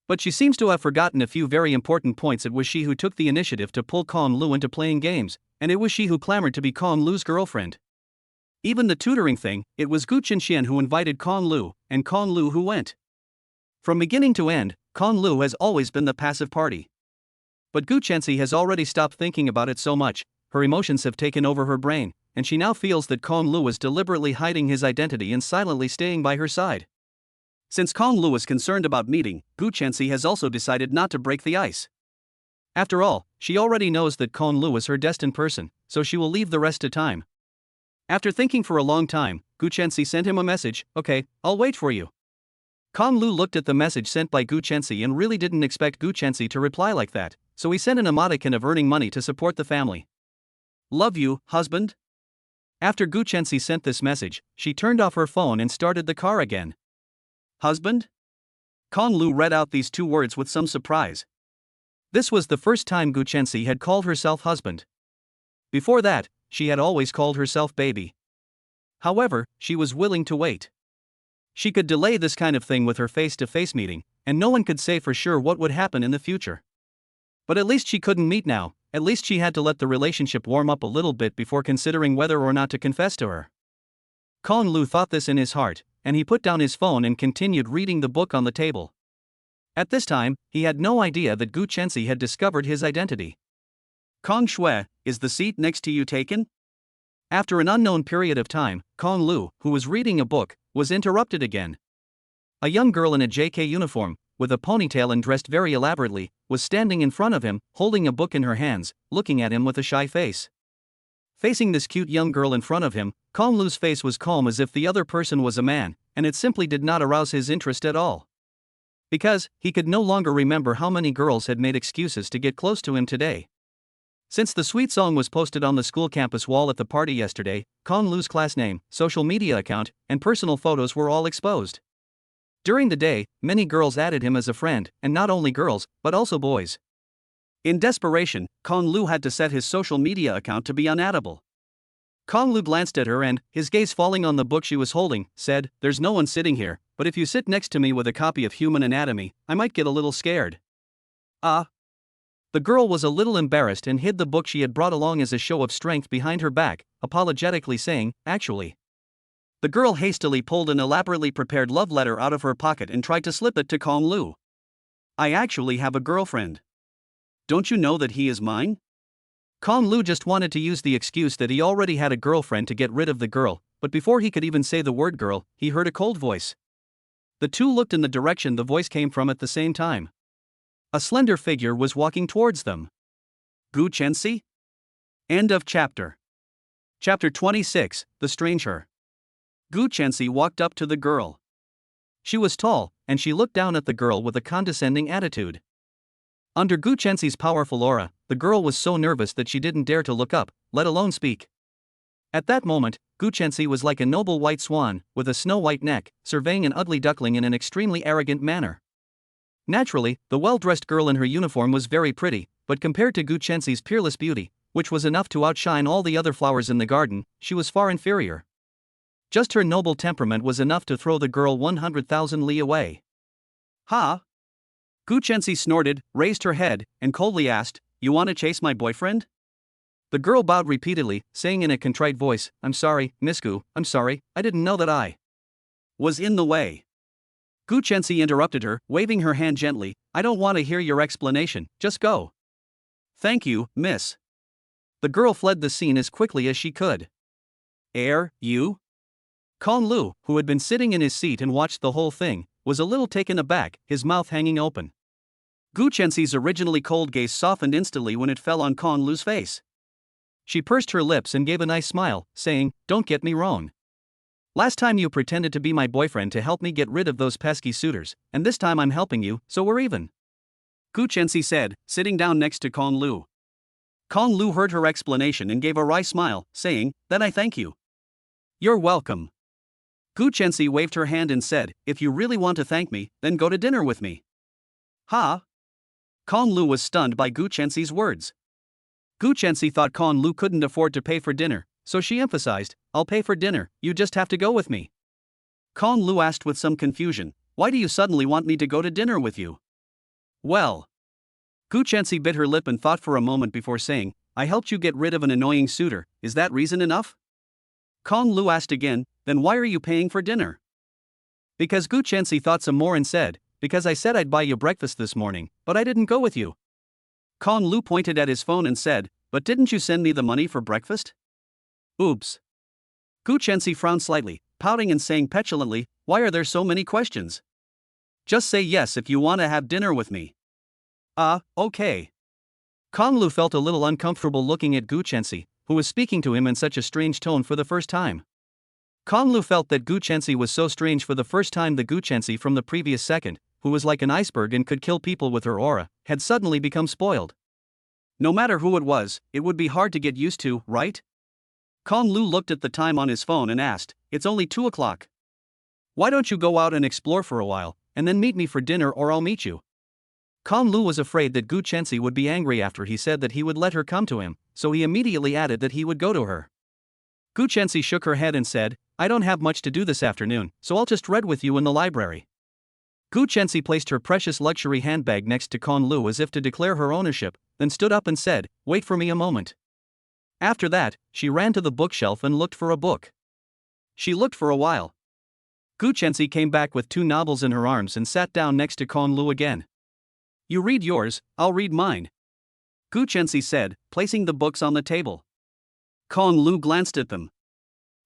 But she seems to have forgotten a few very important points. It was she who took the initiative to pull Kong Lu into playing games, and it was she who clamored to be Kong Lu's girlfriend. Even the tutoring thing, it was Gu Chenxian who invited Kong Lu, and Kong Lu who went. From beginning to end, Kong Lu has always been the passive party. But Gu Chenxi has already stopped thinking about it so much, her emotions have taken over her brain, and she now feels that Kong Lu is deliberately hiding his identity and silently staying by her side. Since Kong Lu is concerned about meeting, Gu Chenxi has also decided not to break the ice. After all, she already knows that Kong Lu is her destined person, so she will leave the rest to time. After thinking for a long time, Gu Chenxi sent him a message, "Okay, I'll wait for you." Kong Lu looked at the message sent by Gu Chenxi and really didn't expect Gu Chenxi to reply like that, so he sent an emoticon of earning money to support the family. "Love you, husband." After Gu Chensi sent this message, she turned off her phone and started the car again. Husband? Kong Lu read out these two words with some surprise. This was the first time Gu Chensi had called herself husband. Before that, she had always called herself baby. However, she was willing to wait. She could delay this kind of thing with her face-to-face meeting, and no one could say for sure what would happen in the future. But at least she couldn't meet now, at least she had to let the relationship warm up a little bit before considering whether or not to confess to her. Kong Lu thought this in his heart, and he put down his phone and continued reading the book on the table. At this time, he had no idea that Gu Chensi had discovered his identity. Kong Shui, is the seat next to you taken? After an unknown period of time, Kong Lu, who was reading a book, was interrupted again. A young girl in a JK uniform, with a ponytail and dressed very elaborately, was standing in front of him, holding a book in her hands, looking at him with a shy face. Facing this cute young girl in front of him, Kong Lu's face was calm as if the other person was a man, and it simply did not arouse his interest at all. Because, he could no longer remember how many girls had made excuses to get close to him today. Since the sweet song was posted on the school campus wall at the party yesterday, Kong Lu's class name, social media account, and personal photos were all exposed. During the day, many girls added him as a friend, and not only girls, but also boys. In desperation, Kong Lu had to set his social media account to be unaddable. Kong Lu glanced at her and, his gaze falling on the book she was holding, said, "There's no one sitting here, but if you sit next to me with a copy of Human Anatomy, I might get a little scared." The girl was a little embarrassed and hid the book she had brought along as a show of strength behind her back, apologetically saying, "Actually." The girl hastily pulled an elaborately prepared love letter out of her pocket and tried to slip it to Kong Lu. "I actually have a girlfriend. Don't you know that he is mine?" Kong Lu just wanted to use the excuse that he already had a girlfriend to get rid of the girl, but before he could even say the word girl, he heard a cold voice. The two looked in the direction the voice came from at the same time. A slender figure was walking towards them. Gu Chensi? End of chapter. Chapter 26, The Stranger. Gu Chensi walked up to the girl. She was tall, and she looked down at the girl with a condescending attitude. Under Gu Chensi's powerful aura, the girl was so nervous that she didn't dare to look up, let alone speak. At that moment, Gu Chensi was like a noble white swan, with a snow-white neck, surveying an ugly duckling in an extremely arrogant manner. Naturally, the well-dressed girl in her uniform was very pretty, but compared to Gu Chensi's peerless beauty, which was enough to outshine all the other flowers in the garden, she was far inferior. Just her noble temperament was enough to throw the girl 100,000 li away. "Ha?" Gu Chensi snorted, raised her head, and coldly asked, "You want to chase my boyfriend?" The girl bowed repeatedly, saying in a contrite voice, "I'm sorry, Miss Gu, I'm sorry, I didn't know that I was in the way." Gu Chensi interrupted her, waving her hand gently, "I don't want to hear your explanation, just go." "Thank you, miss." The girl fled the scene as quickly as she could. You?" Kong Lu, who had been sitting in his seat and watched the whole thing, was a little taken aback, his mouth hanging open. Gu Chensi's originally cold gaze softened instantly when it fell on Kong Lu's face. She pursed her lips and gave a nice smile, saying, "Don't get me wrong. Last time you pretended to be my boyfriend to help me get rid of those pesky suitors, and this time I'm helping you, so we're even," Gu Chensi said, sitting down next to Kong Lu. Kong Lu heard her explanation and gave a wry smile, saying, "Then I thank you." "You're welcome." Gu Chensi waved her hand and said, "If you really want to thank me, then go to dinner with me." "Ha?" Kong Lu was stunned by Gu Chensi's words. Gu Chensi thought Kong Lu couldn't afford to pay for dinner, so she emphasized, "I'll pay for dinner, you just have to go with me." Kong Lu asked with some confusion, "Why do you suddenly want me to go to dinner with you?" "Well." Gu Chensi bit her lip and thought for a moment before saying, "I helped you get rid of an annoying suitor, is that reason enough?" Kong Lu asked again, "Then why are you paying for dinner?" Because Gu Chensi thought some more and said, "Because I said I'd buy you breakfast this morning, but I didn't go with you." Kong Lu pointed at his phone and said, "But didn't you send me the money for breakfast?" "Oops." Gu Chensi frowned slightly, pouting and saying petulantly, "Why are there so many questions? Just say yes if you want to have dinner with me." Okay." Kong Lu felt a little uncomfortable looking at Gu Chensi, who was speaking to him in such a strange tone for the first time. Kong Lu felt that Gu Chensi was so strange for the first time. The Gu Chensi from the previous second, who was like an iceberg and could kill people with her aura, had suddenly become spoiled. No matter who it was, it would be hard to get used to, right? Kong Lu looked at the time on his phone and asked, "It's only 2 o'clock. Why don't you go out and explore for a while, and then meet me for dinner or I'll meet you?" Kong Lu was afraid that Gu Chensi would be angry after he said that he would let her come to him, so he immediately added that he would go to her. Gu Chensi shook her head and said, "I don't have much to do this afternoon, so I'll just read with you in the library." Gu Chensi placed her precious luxury handbag next to Kong Lu as if to declare her ownership, then stood up and said, "Wait for me a moment." After that, she ran to the bookshelf and looked for a book. She looked for a while. Gu Chensi came back with 2 novels in her arms and sat down next to Kong Lu again. "You read yours, I'll read mine," Gu Chensi said, placing the books on the table. Kong Lu glanced at them.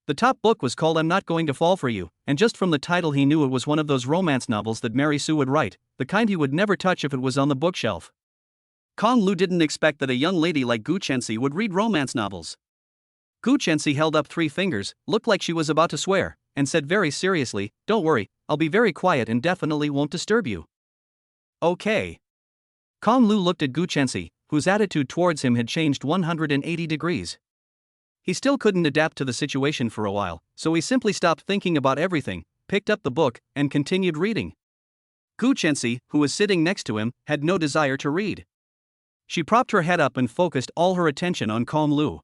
The top book was called I'm Not Going to Fall for You, and just from the title he knew it was one of those romance novels that Mary Sue would write, the kind he would never touch if it was on the bookshelf. Kong Lu didn't expect that a young lady like Gu Chensi would read romance novels. Gu Chensi held up 3 fingers, looked like she was about to swear, and said very seriously, "Don't worry, I'll be very quiet and definitely won't disturb you." "Okay." Kong Lu looked at Gu Chensi, whose attitude towards him had changed 180 degrees. He still couldn't adapt to the situation for a while, so he simply stopped thinking about everything, picked up the book, and continued reading. Gu Chensi, who was sitting next to him, had no desire to read. She propped her head up and focused all her attention on Kong Lu.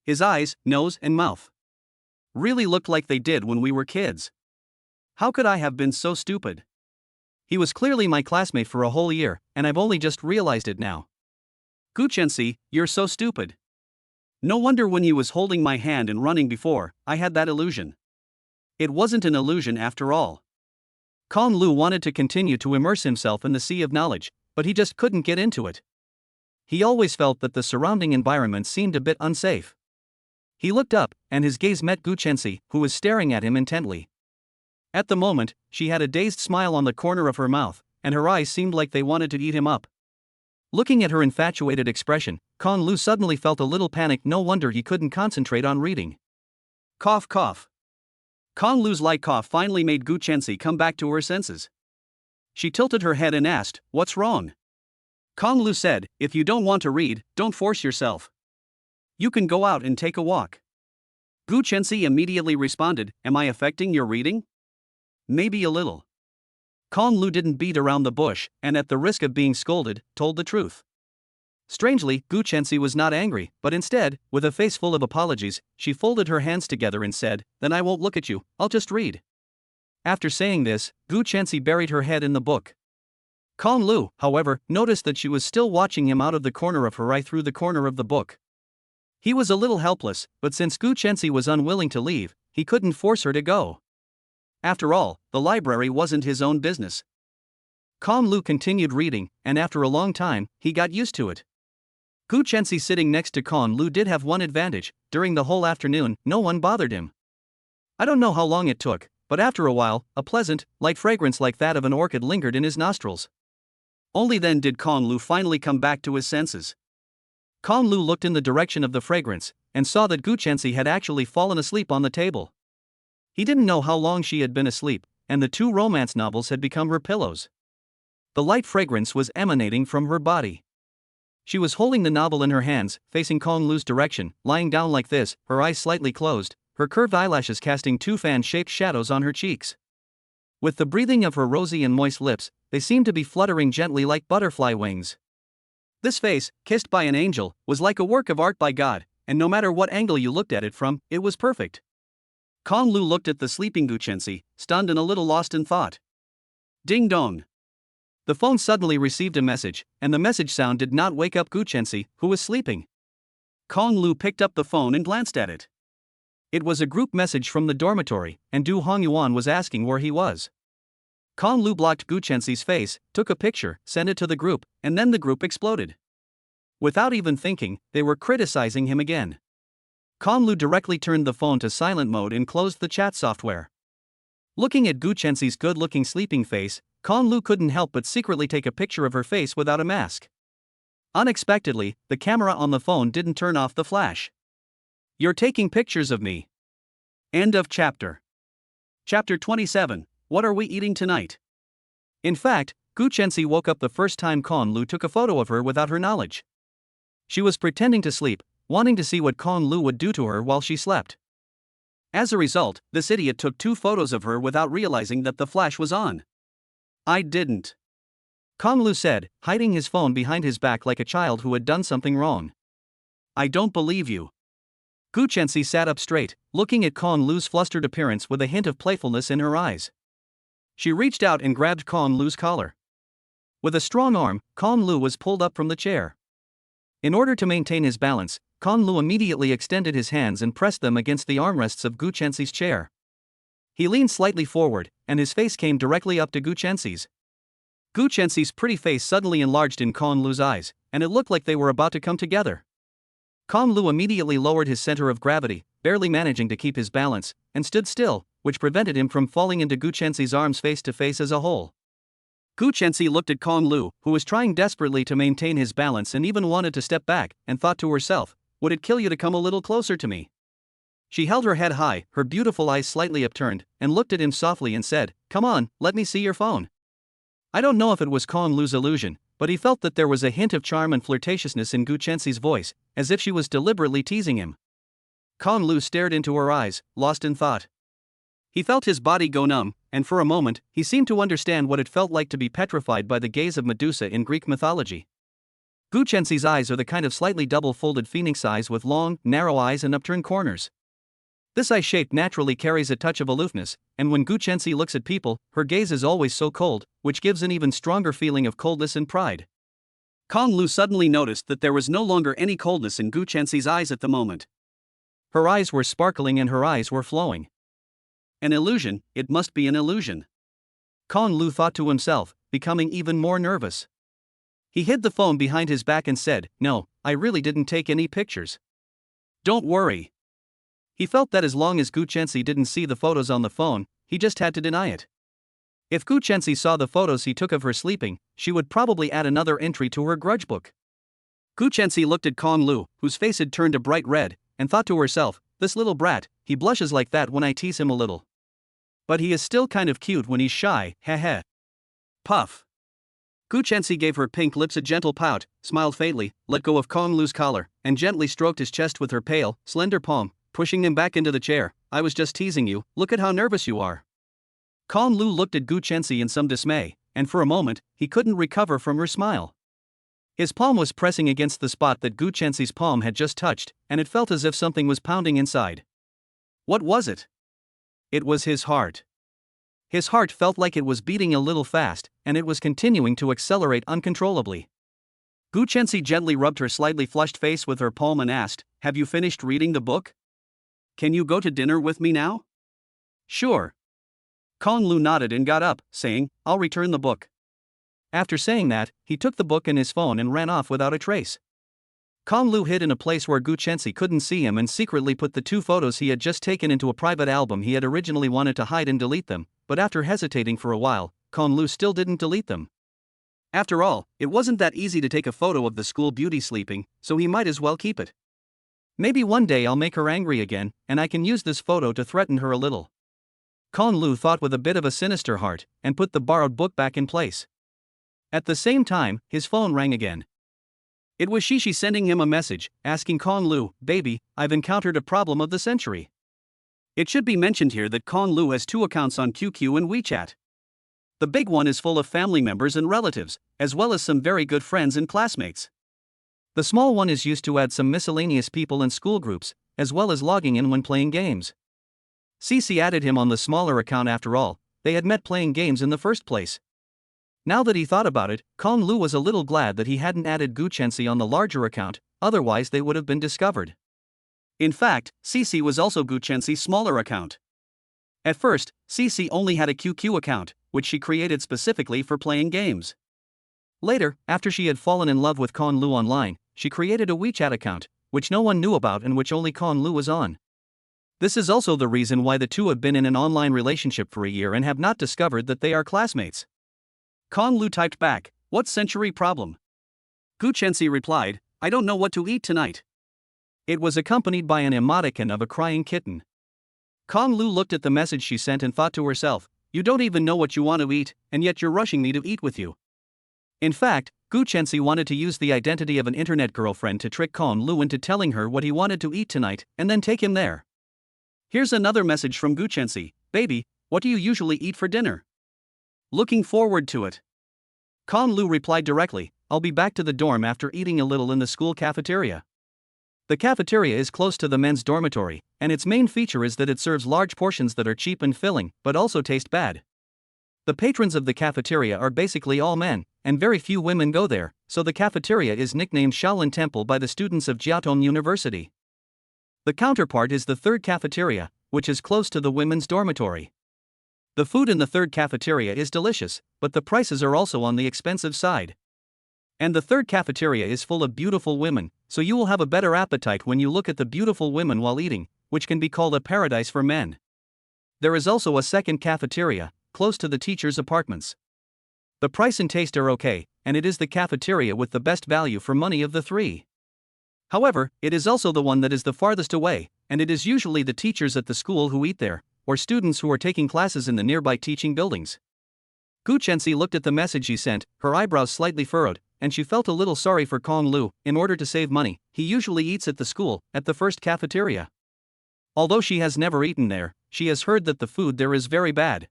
His eyes, nose, and mouth really looked like they did when we were kids. How could I have been so stupid? He was clearly my classmate for a whole year, and I've only just realized it now. Gu Chensi, you're so stupid. No wonder when he was holding my hand and running before, I had that illusion. It wasn't an illusion after all. Kong Lu wanted to continue to immerse himself in the sea of knowledge, but he just couldn't get into it. He always felt that the surrounding environment seemed a bit unsafe. He looked up, and his gaze met Gu Chensi, who was staring at him intently. At the moment, she had a dazed smile on the corner of her mouth, and her eyes seemed like they wanted to eat him up. Looking at her infatuated expression, Kong Lu suddenly felt a little panic. No wonder he couldn't concentrate on reading. Cough cough. Kong Lu's light cough finally made Gu Chensi come back to her senses. She tilted her head and asked, "What's wrong?" Kong Lu said, "If you don't want to read, don't force yourself. You can go out and take a walk." Gu Chensi immediately responded, "Am I affecting your reading?" "Maybe a little." Kong Lu didn't beat around the bush, and at the risk of being scolded, told the truth. Strangely, Gu Chensi was not angry, but instead, with a face full of apologies, she folded her hands together and said, "Then I won't look at you, I'll just read." After saying this, Gu Chensi buried her head in the book. Kong Lu, however, noticed that she was still watching him out of the corner of her eye through the corner of the book. He was a little helpless, but since Gu Chensi was unwilling to leave, he couldn't force her to go. After all, the library wasn't his own business. Kong Lu continued reading, and after a long time, he got used to it. Gu Chensi sitting next to Kong Lu did have one advantage: during the whole afternoon, no one bothered him. I don't know how long it took, but after a while, a pleasant, light fragrance like that of an orchid lingered in his nostrils. Only then did Kong Lu finally come back to his senses. Kong Lu looked in the direction of the fragrance, and saw that Gu Chensi had actually fallen asleep on the table. He didn't know how long she had been asleep, and the 2 romance novels had become her pillows. The light fragrance was emanating from her body. She was holding the novel in her hands, facing Kong Lu's direction, lying down like this, her eyes slightly closed, her curved eyelashes casting 2 fan-shaped shadows on her cheeks. With the breathing of her rosy and moist lips, they seemed to be fluttering gently like butterfly wings. This face, kissed by an angel, was like a work of art by God, and no matter what angle you looked at it from, it was perfect. Kong Lu looked at the sleeping Gu Chensi, stunned and a little lost in thought. Ding dong. The phone suddenly received a message, and the message sound did not wake up Gu Chensi, who was sleeping. Kong Lu picked up the phone and glanced at it. It was a group message from the dormitory, and Du Hongyuan was asking where he was. Kong Lu blocked Gu Chensi's face, took a picture, sent it to the group, and then the group exploded. Without even thinking, they were criticizing him again. Kong Lu directly turned the phone to silent mode and closed the chat software. Looking at Gu Chensi's good-looking sleeping face, Kong Lu couldn't help but secretly take a picture of her face without a mask. Unexpectedly, the camera on the phone didn't turn off the flash. "You're taking pictures of me." End of chapter. Chapter 27. What are we eating tonight? In fact, Gu Chensi woke up the first time Kong Lu took a photo of her without her knowledge. She was pretending to sleep, wanting to see what Kong Lu would do to her while she slept. As a result, this idiot took 2 photos of her without realizing that the flash was on. I didn't. Kong Lu said, hiding his phone behind his back like a child who had done something wrong. I don't believe you. Gu Chenxi sat up straight, looking at Kong Lu's flustered appearance with a hint of playfulness in her eyes. She reached out and grabbed Kong Lu's collar. With a strong arm, Kong Lu was pulled up from the chair. In order to maintain his balance, Kong Lu immediately extended his hands and pressed them against the armrests of Gu Chenxi's chair. He leaned slightly forward, and his face came directly up to Gu Chenxi's. Gu Chenxi's pretty face suddenly enlarged in Kong Lu's eyes, and it looked like they were about to come together. Kong Lu immediately lowered his center of gravity, barely managing to keep his balance, and stood still, which prevented him from falling into Gu Chenxi's arms face to face as a whole. Gu Chenxi looked at Kong Lu, who was trying desperately to maintain his balance and even wanted to step back, and thought to herself, would it kill you to come a little closer to me? She held her head high, her beautiful eyes slightly upturned, and looked at him softly and said, come on, let me see your phone. I don't know if it was Kong Lu's illusion, but he felt that there was a hint of charm and flirtatiousness in Gu Chenxi's voice, as if she was deliberately teasing him. Kong Lu stared into her eyes, lost in thought. He felt his body go numb, and for a moment, he seemed to understand what it felt like to be petrified by the gaze of Medusa in Greek mythology. Gu Chenxi's eyes are the kind of slightly double-folded phoenix eyes with long, narrow eyes and upturned corners. This eye shape naturally carries a touch of aloofness, and when Gu Chenxi looks at people, her gaze is always so cold, which gives an even stronger feeling of coldness and pride. Kong Lu suddenly noticed that there was no longer any coldness in Gu Chenxi's eyes at the moment. Her eyes were sparkling and her eyes were flowing. An illusion, it must be an illusion. Kong Lu thought to himself, becoming even more nervous. He hid the phone behind his back and said, no, I really didn't take any pictures. Don't worry. He felt that as long as Gu Chenxi didn't see the photos on the phone, he just had to deny it. If Gu Chenxi saw the photos he took of her sleeping, she would probably add another entry to her grudge book. Gu Chenxi looked at Kong Lu, whose face had turned a bright red, and thought to herself, this little brat, he blushes like that when I tease him a little. But he is still kind of cute when he's shy, heh. Puff. Gu Chenxi gave her pink lips a gentle pout, smiled faintly, let go of Kong Lu's collar, and gently stroked his chest with her pale, slender palm, pushing him back into the chair. I was just teasing you, look at how nervous you are. Kong Lu looked at Gu Chenxi in some dismay, and for a moment, he couldn't recover from her smile. His palm was pressing against the spot that Gu Chenxi's palm had just touched, and it felt as if something was pounding inside. What was it? It was his heart. His heart felt like it was beating a little fast, and it was continuing to accelerate uncontrollably. Gu Chenxi gently rubbed her slightly flushed face with her palm and asked, have you finished reading the book? Can you go to dinner with me now? Sure. Kong Lu nodded and got up, saying, I'll return the book. After saying that, he took the book and his phone and ran off without a trace. Kong Lu hid in a place where Gu Chenxi couldn't see him and secretly put the 2 photos he had just taken into a private album he had originally wanted to hide and delete them, but after hesitating for a while, Kong Lu still didn't delete them. After all, it wasn't that easy to take a photo of the school beauty sleeping, so he might as well keep it. Maybe one day I'll make her angry again, and I can use this photo to threaten her a little. Kong Lu thought with a bit of a sinister heart, and put the borrowed book back in place. At the same time, his phone rang again. It was Shishi sending him a message, asking Kong Lu, baby, I've encountered a problem of the century. It should be mentioned here that Kong Lu has 2 accounts on QQ and WeChat. The big one is full of family members and relatives, as well as some very good friends and classmates. The small one is used to add some miscellaneous people and school groups, as well as logging in when playing games. Cici added him on the smaller account after all, they had met playing games in the first place. Now that he thought about it, Kong Lu was a little glad that he hadn't added Gu Chenxi on the larger account, otherwise they would have been discovered. In fact, Cici was also Gu Chenxi's smaller account. At first, Cici only had a QQ account, which she created specifically for playing games. Later, after she had fallen in love with Kong Lu online, she created a WeChat account, which no one knew about and which only Kong Lu was on. This is also the reason why the two have been in an online relationship for a year and have not discovered that they are classmates. Kong Lu typed back, what century problem? Gu Chenxi replied, I don't know what to eat tonight. It was accompanied by an emoticon of a crying kitten. Kong Lu looked at the message she sent and thought to herself, you don't even know what you want to eat, and yet you're rushing me to eat with you. In fact, Gu Chenxi wanted to use the identity of an internet girlfriend to trick Kong Lu into telling her what he wanted to eat tonight and then take him there. Here's another message from Gu Chenxi. Baby, what do you usually eat for dinner? Looking forward to it. Kong Lu replied directly, I'll be back to the dorm after eating a little in the school cafeteria. The cafeteria is close to the men's dormitory, and its main feature is that it serves large portions that are cheap and filling, but also taste bad. The patrons of the cafeteria are basically all men, and very few women go there, so the cafeteria is nicknamed Shaolin Temple by the students of Jiaotong University. The counterpart is the third cafeteria, which is close to the women's dormitory. The food in the third cafeteria is delicious, but the prices are also on the expensive side. And the third cafeteria is full of beautiful women, so you will have a better appetite when you look at the beautiful women while eating, which can be called a paradise for men. There is also a second cafeteria, close to the teacher's apartments. The price and taste are okay, and it is the cafeteria with the best value for money of the three. However, it is also the one that is the farthest away, and it is usually the teachers at the school who eat there, or students who are taking classes in the nearby teaching buildings. Gu Chenxi looked at the message he sent, her eyebrows slightly furrowed, and she felt a little sorry for Kong Lu. In order to save money, he usually eats at the school, at the first cafeteria. Although she has never eaten there, she has heard that the food there is very bad.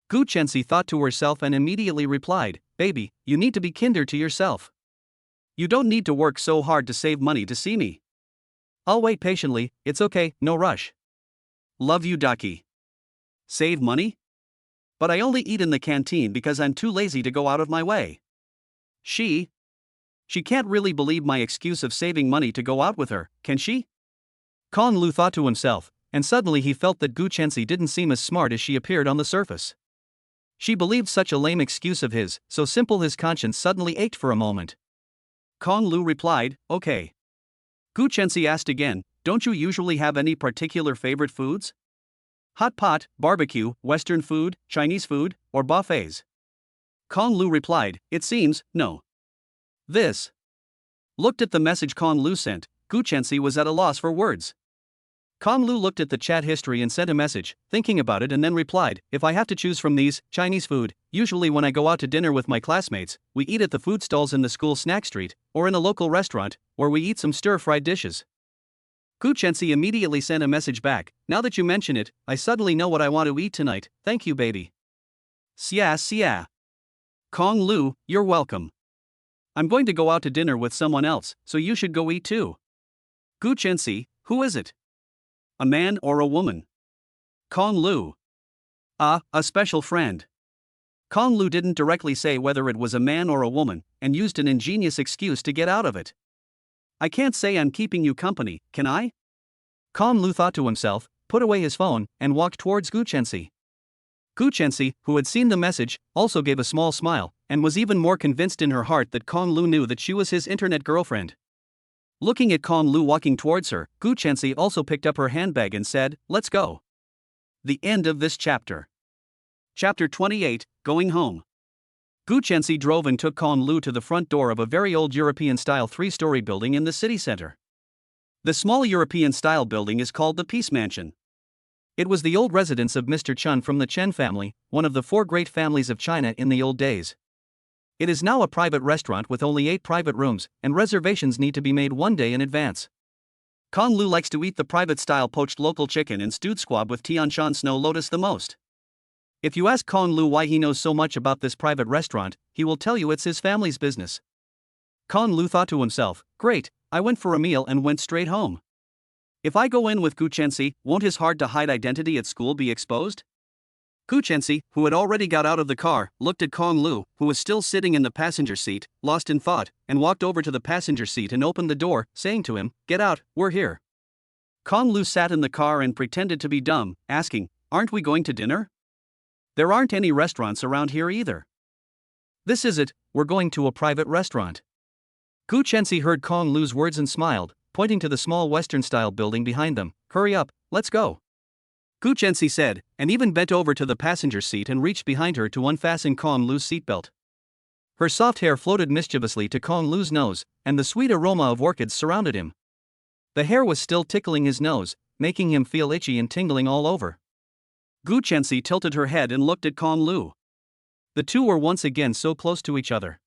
Gu Chenxi thought to herself and immediately replied, Baby, you need to be kinder to yourself. You don't need to work so hard to save money to see me. I'll wait patiently, it's okay, no rush. Love you, Ducky. Save money? But I only eat in the canteen because I'm too lazy to go out of my way. She can't really believe my excuse of saving money to go out with her, can she? Kong Lu thought to himself, and suddenly he felt that Gu Chenxi didn't seem as smart as she appeared on the surface. She believed such a lame excuse of his, so simple his conscience suddenly ached for a moment. Kong Lu replied, okay. Gu Chenxi asked again, don't you usually have any particular favorite foods? Hot pot, barbecue, Western food, Chinese food, or buffets? Kong Lu replied, it seems, no. This. Looked at the message Kong Lu sent, Gu Chenxi was at a loss for words. Kong Lu looked at the chat history and sent a message, thinking about it and then replied, if I have to choose from these, Chinese food, usually when I go out to dinner with my classmates, we eat at the food stalls in the school snack street, or in a local restaurant, or we eat some stir-fried dishes. Gu Chenxi immediately sent a message back, now that you mention it, I suddenly know what I want to eat tonight, thank you baby. Xia. Kong Lu, you're welcome. I'm going to go out to dinner with someone else, so you should go eat too. Gu Chenxi, who is it? A man or a woman? Kong Lu. A special friend. Kong Lu didn't directly say whether it was a man or a woman, and used an ingenious excuse to get out of it. I can't say I'm keeping you company, can I? Kong Lu thought to himself, put away his phone, and walked towards Gu Chenxi. Gu Chenxi, who had seen the message, also gave a small smile, and was even more convinced in her heart that Kong Lu knew that she was his internet girlfriend. Looking at Kong Lu walking towards her, Gu Chenxi also picked up her handbag and said, let's go. The end of this chapter. Chapter 28, Going Home. Gu Chenxi drove and took Kong Lu to the front door of a very old European-style three-story building in the city center. The small European-style building is called the Peace Mansion. It was the old residence of Mr. Chen from the Chen family, one of the four great families of China in the old days. It is now a private restaurant with only 8 private rooms, and reservations need to be made 1 day in advance. Kong Lu likes to eat the private-style poached local chicken and stewed squab with Tianshan snow lotus the most. If you ask Kong Lu why he knows so much about this private restaurant, he will tell you it's his family's business. Kong Lu thought to himself, great, I went for a meal and went straight home. If I go in with Gu Chenxi, won't his hard-to-hide identity at school be exposed? Gu Chenxi, who had already got out of the car, looked at Kong Lu, who was still sitting in the passenger seat, lost in thought, and walked over to the passenger seat and opened the door, saying to him, get out, we're here. Kong Lu sat in the car and pretended to be dumb, asking, aren't we going to dinner? There aren't any restaurants around here either. This is it, we're going to a private restaurant. Gu Chenxi heard Kong Lu's words and smiled, pointing to the small Western-style building behind them, hurry up, let's go. Gu Chenxi said, and even bent over to the passenger seat and reached behind her to unfasten Kong Lu's seatbelt. Her soft hair floated mischievously to Kong Lu's nose, and the sweet aroma of orchids surrounded him. The hair was still tickling his nose, making him feel itchy and tingling all over. Gu Chenxi tilted her head and looked at Kong Lu. The two were once again so close to each other.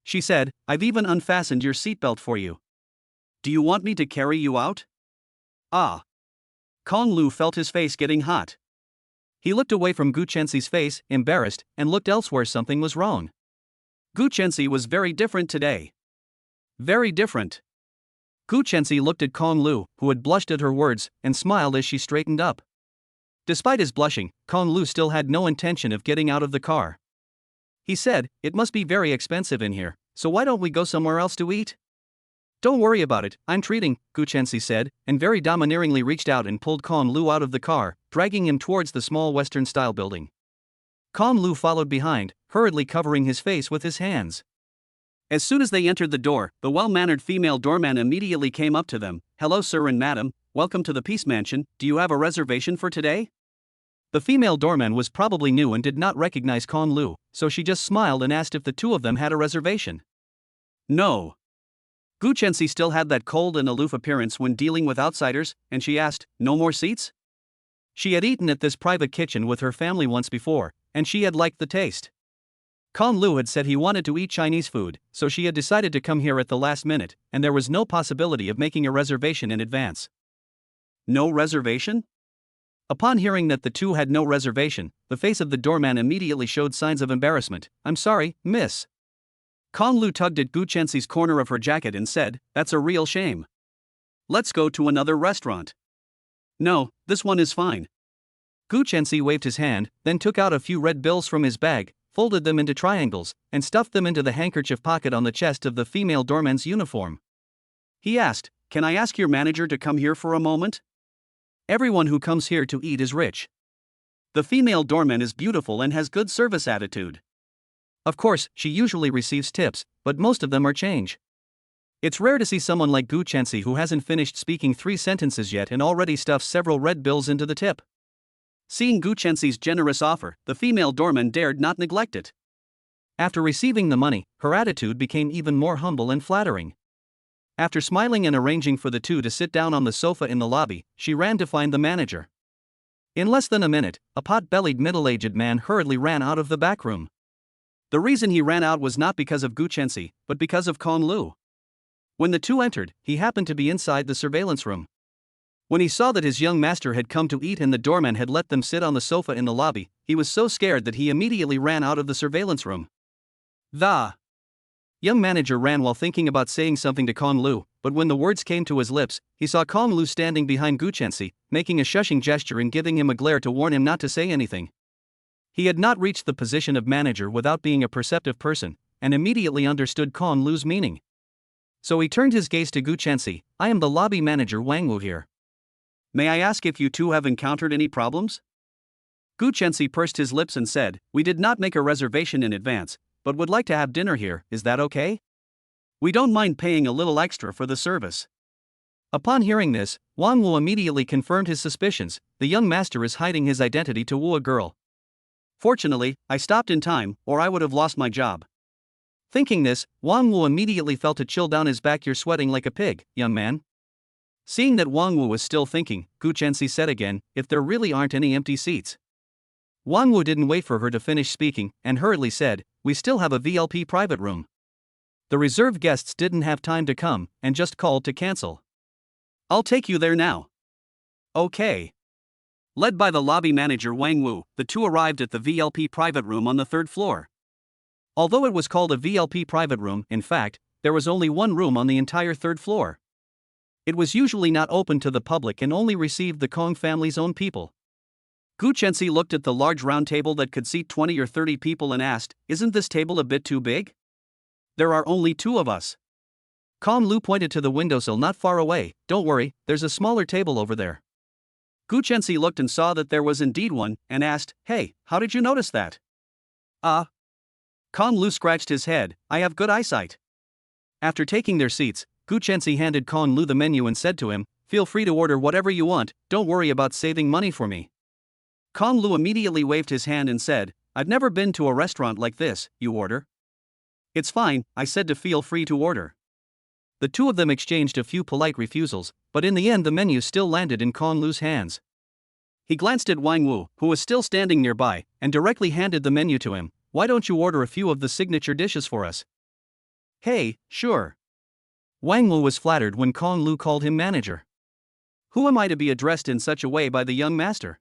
She said, "I've even unfastened your seatbelt for you. Do you want me to carry you out?" Ah. Kong Lu felt his face getting hot. He looked away from Gu Chenxi's face, embarrassed, and looked elsewhere. Something was wrong. Gu Chenxi was very different today. Very different. Gu Chenxi looked at Kong Lu, who had blushed at her words, and smiled as she straightened up. Despite his blushing, Kong Lu still had no intention of getting out of the car. He said, "It must be very expensive in here, so why don't we go somewhere else to eat?" "Don't worry about it, I'm treating," Gu Chenxi said, and very domineeringly reached out and pulled Kong Lu out of the car, dragging him towards the small Western-style building. Kong Lu followed behind, hurriedly covering his face with his hands. As soon as they entered the door, the well-mannered female doorman immediately came up to them. "Hello sir and madam, welcome to the Peace Mansion, do you have a reservation for today?" The female doorman was probably new and did not recognize Kong Lu, so she just smiled and asked if the two of them had a reservation. No. Gu Chenxi still had that cold and aloof appearance when dealing with outsiders, and she asked, "No more seats?" She had eaten at this private kitchen with her family once before, and she had liked the taste. Kong Lu had said he wanted to eat Chinese food, so she had decided to come here at the last minute, and there was no possibility of making a reservation in advance. No reservation? Upon hearing that the two had no reservation, the face of the doorman immediately showed signs of embarrassment. "I'm sorry, miss." Kong Lu tugged at Gu Chenxi's corner of her jacket and said, "That's a real shame. Let's go to another restaurant." "No, this one is fine." Gu Chenxi waved his hand, then took out a few red bills from his bag, folded them into triangles, and stuffed them into the handkerchief pocket on the chest of the female doorman's uniform. He asked, "Can I ask your manager to come here for a moment? Everyone who comes here to eat is rich. The female doorman is beautiful and has good service attitude. Of course, she usually receives tips, but most of them are change. It's rare to see someone like Gu Chenxi who hasn't finished speaking 3 sentences yet and already stuffs several red bills into the tip." Seeing Gu Chenxi's generous offer, the female doorman dared not neglect it. After receiving the money, her attitude became even more humble and flattering. After smiling and arranging for the two to sit down on the sofa in the lobby, she ran to find the manager. In less than a minute, a pot-bellied middle-aged man hurriedly ran out of the back room. The reason he ran out was not because of Gu Chenxi, but because of Kong Lu. When the two entered, he happened to be inside the surveillance room. When he saw that his young master had come to eat and the doorman had let them sit on the sofa in the lobby, he was so scared that he immediately ran out of the surveillance room. The young manager ran while thinking about saying something to Kong Lu, but when the words came to his lips, he saw Kong Lu standing behind Gu Chenxi, making a shushing gesture and giving him a glare to warn him not to say anything. He had not reached the position of manager without being a perceptive person, and immediately understood Kong Lu's meaning. So he turned his gaze to Gu Chenxi. "I am the lobby manager Wang Wu here. May I ask if you two have encountered any problems?" Gu Chenxi pursed his lips and said, "We did not make a reservation in advance, but would like to have dinner here, is that okay? We don't mind paying a little extra for the service." Upon hearing this, Wang Wu immediately confirmed his suspicions. The young master is hiding his identity to woo a girl. Fortunately, I stopped in time, or I would have lost my job. Thinking this, Wang Wu immediately felt a chill down his back. "You're sweating like a pig, young man." Seeing that Wang Wu was still thinking, Gu Chenxi said again, "If there really aren't any empty seats." Wang Wu didn't wait for her to finish speaking, and hurriedly said, "We still have a VLP private room. The reserved guests didn't have time to come, and just called to cancel. I'll take you there now." Okay. Led by the lobby manager Wang Wu, the two arrived at the VLP private room on the 3rd floor. Although it was called a VLP private room, in fact, there was only one room on the entire 3rd floor. It was usually not open to the public and only received the Kong family's own people. Gu Chenxi looked at the large round table that could seat 20 or 30 people and asked, "Isn't this table a bit too big? There are only 2 of us." Kong Lu pointed to the windowsill not far away. "Don't worry, there's a smaller table over there." Gu Chenxi looked and saw that there was indeed one, and asked, "Hey, how did you notice that?" Kong Lu scratched his head, "I have good eyesight." After taking their seats, Gu Chenxi handed Kong Lu the menu and said to him, "Feel free to order whatever you want, don't worry about saving money for me." Kong Lu immediately waved his hand and said, "I've never been to a restaurant like this, you order." "It's fine," I said to feel free to order. The two of them exchanged a few polite refusals, but in the end the menu still landed in Kong Lu's hands. He glanced at Wang Wu, who was still standing nearby, and directly handed the menu to him. "Why don't you order a few of the signature dishes for us?" Hey, sure. Wang Wu was flattered when Kong Lu called him manager. Who am I to be addressed in such a way by the young master?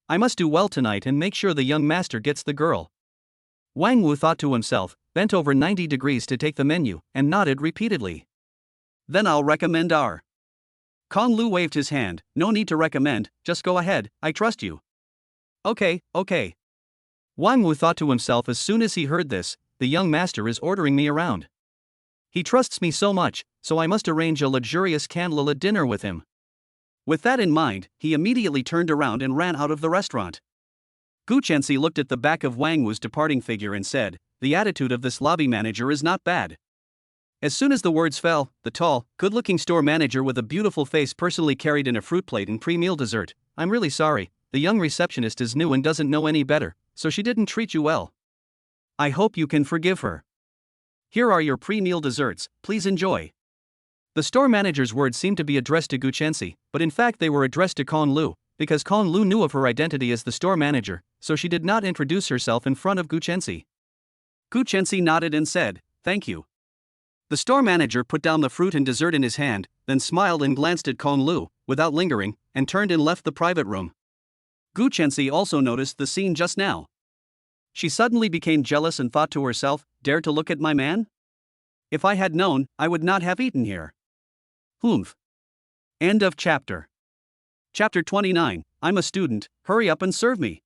I must do well tonight and make sure the young master gets the girl. Wang Wu thought to himself, bent over 90 degrees to take the menu, and nodded repeatedly. Then I'll recommend our. Kong Lu waved his hand. No need to recommend, just go ahead, I trust you. Okay. Wang Wu thought to himself as soon as he heard this, the young master is ordering me around. He trusts me so much, so I must arrange a luxurious candlelit dinner with him. With that in mind, he immediately turned around and ran out of the restaurant. Gu Chenxi looked at the back of Wang Wu's departing figure and said, the attitude of this lobby manager is not bad. As soon as the words fell, the tall, good-looking store manager with a beautiful face personally carried in a fruit plate and pre-meal dessert. I'm really sorry, the young receptionist is new and doesn't know any better, so she didn't treat you well. I hope you can forgive her. Here are your pre-meal desserts, please enjoy. The store manager's words seemed to be addressed to Gu Chenxi, but in fact they were addressed to Kong Lu, because Kong Lu knew of her identity as the store manager, so she did not introduce herself in front of Gu Chenxi. Gu Chenxi nodded and said, thank you. The store manager put down the fruit and dessert in his hand, then smiled and glanced at Kong Lu, without lingering, and turned and left the private room. Gu Chenxi also noticed the scene just now. She suddenly became jealous and thought to herself, dare to look at my man? If I had known, I would not have eaten here. Humph. End of chapter. Chapter 29, I'm a student, hurry up and serve me.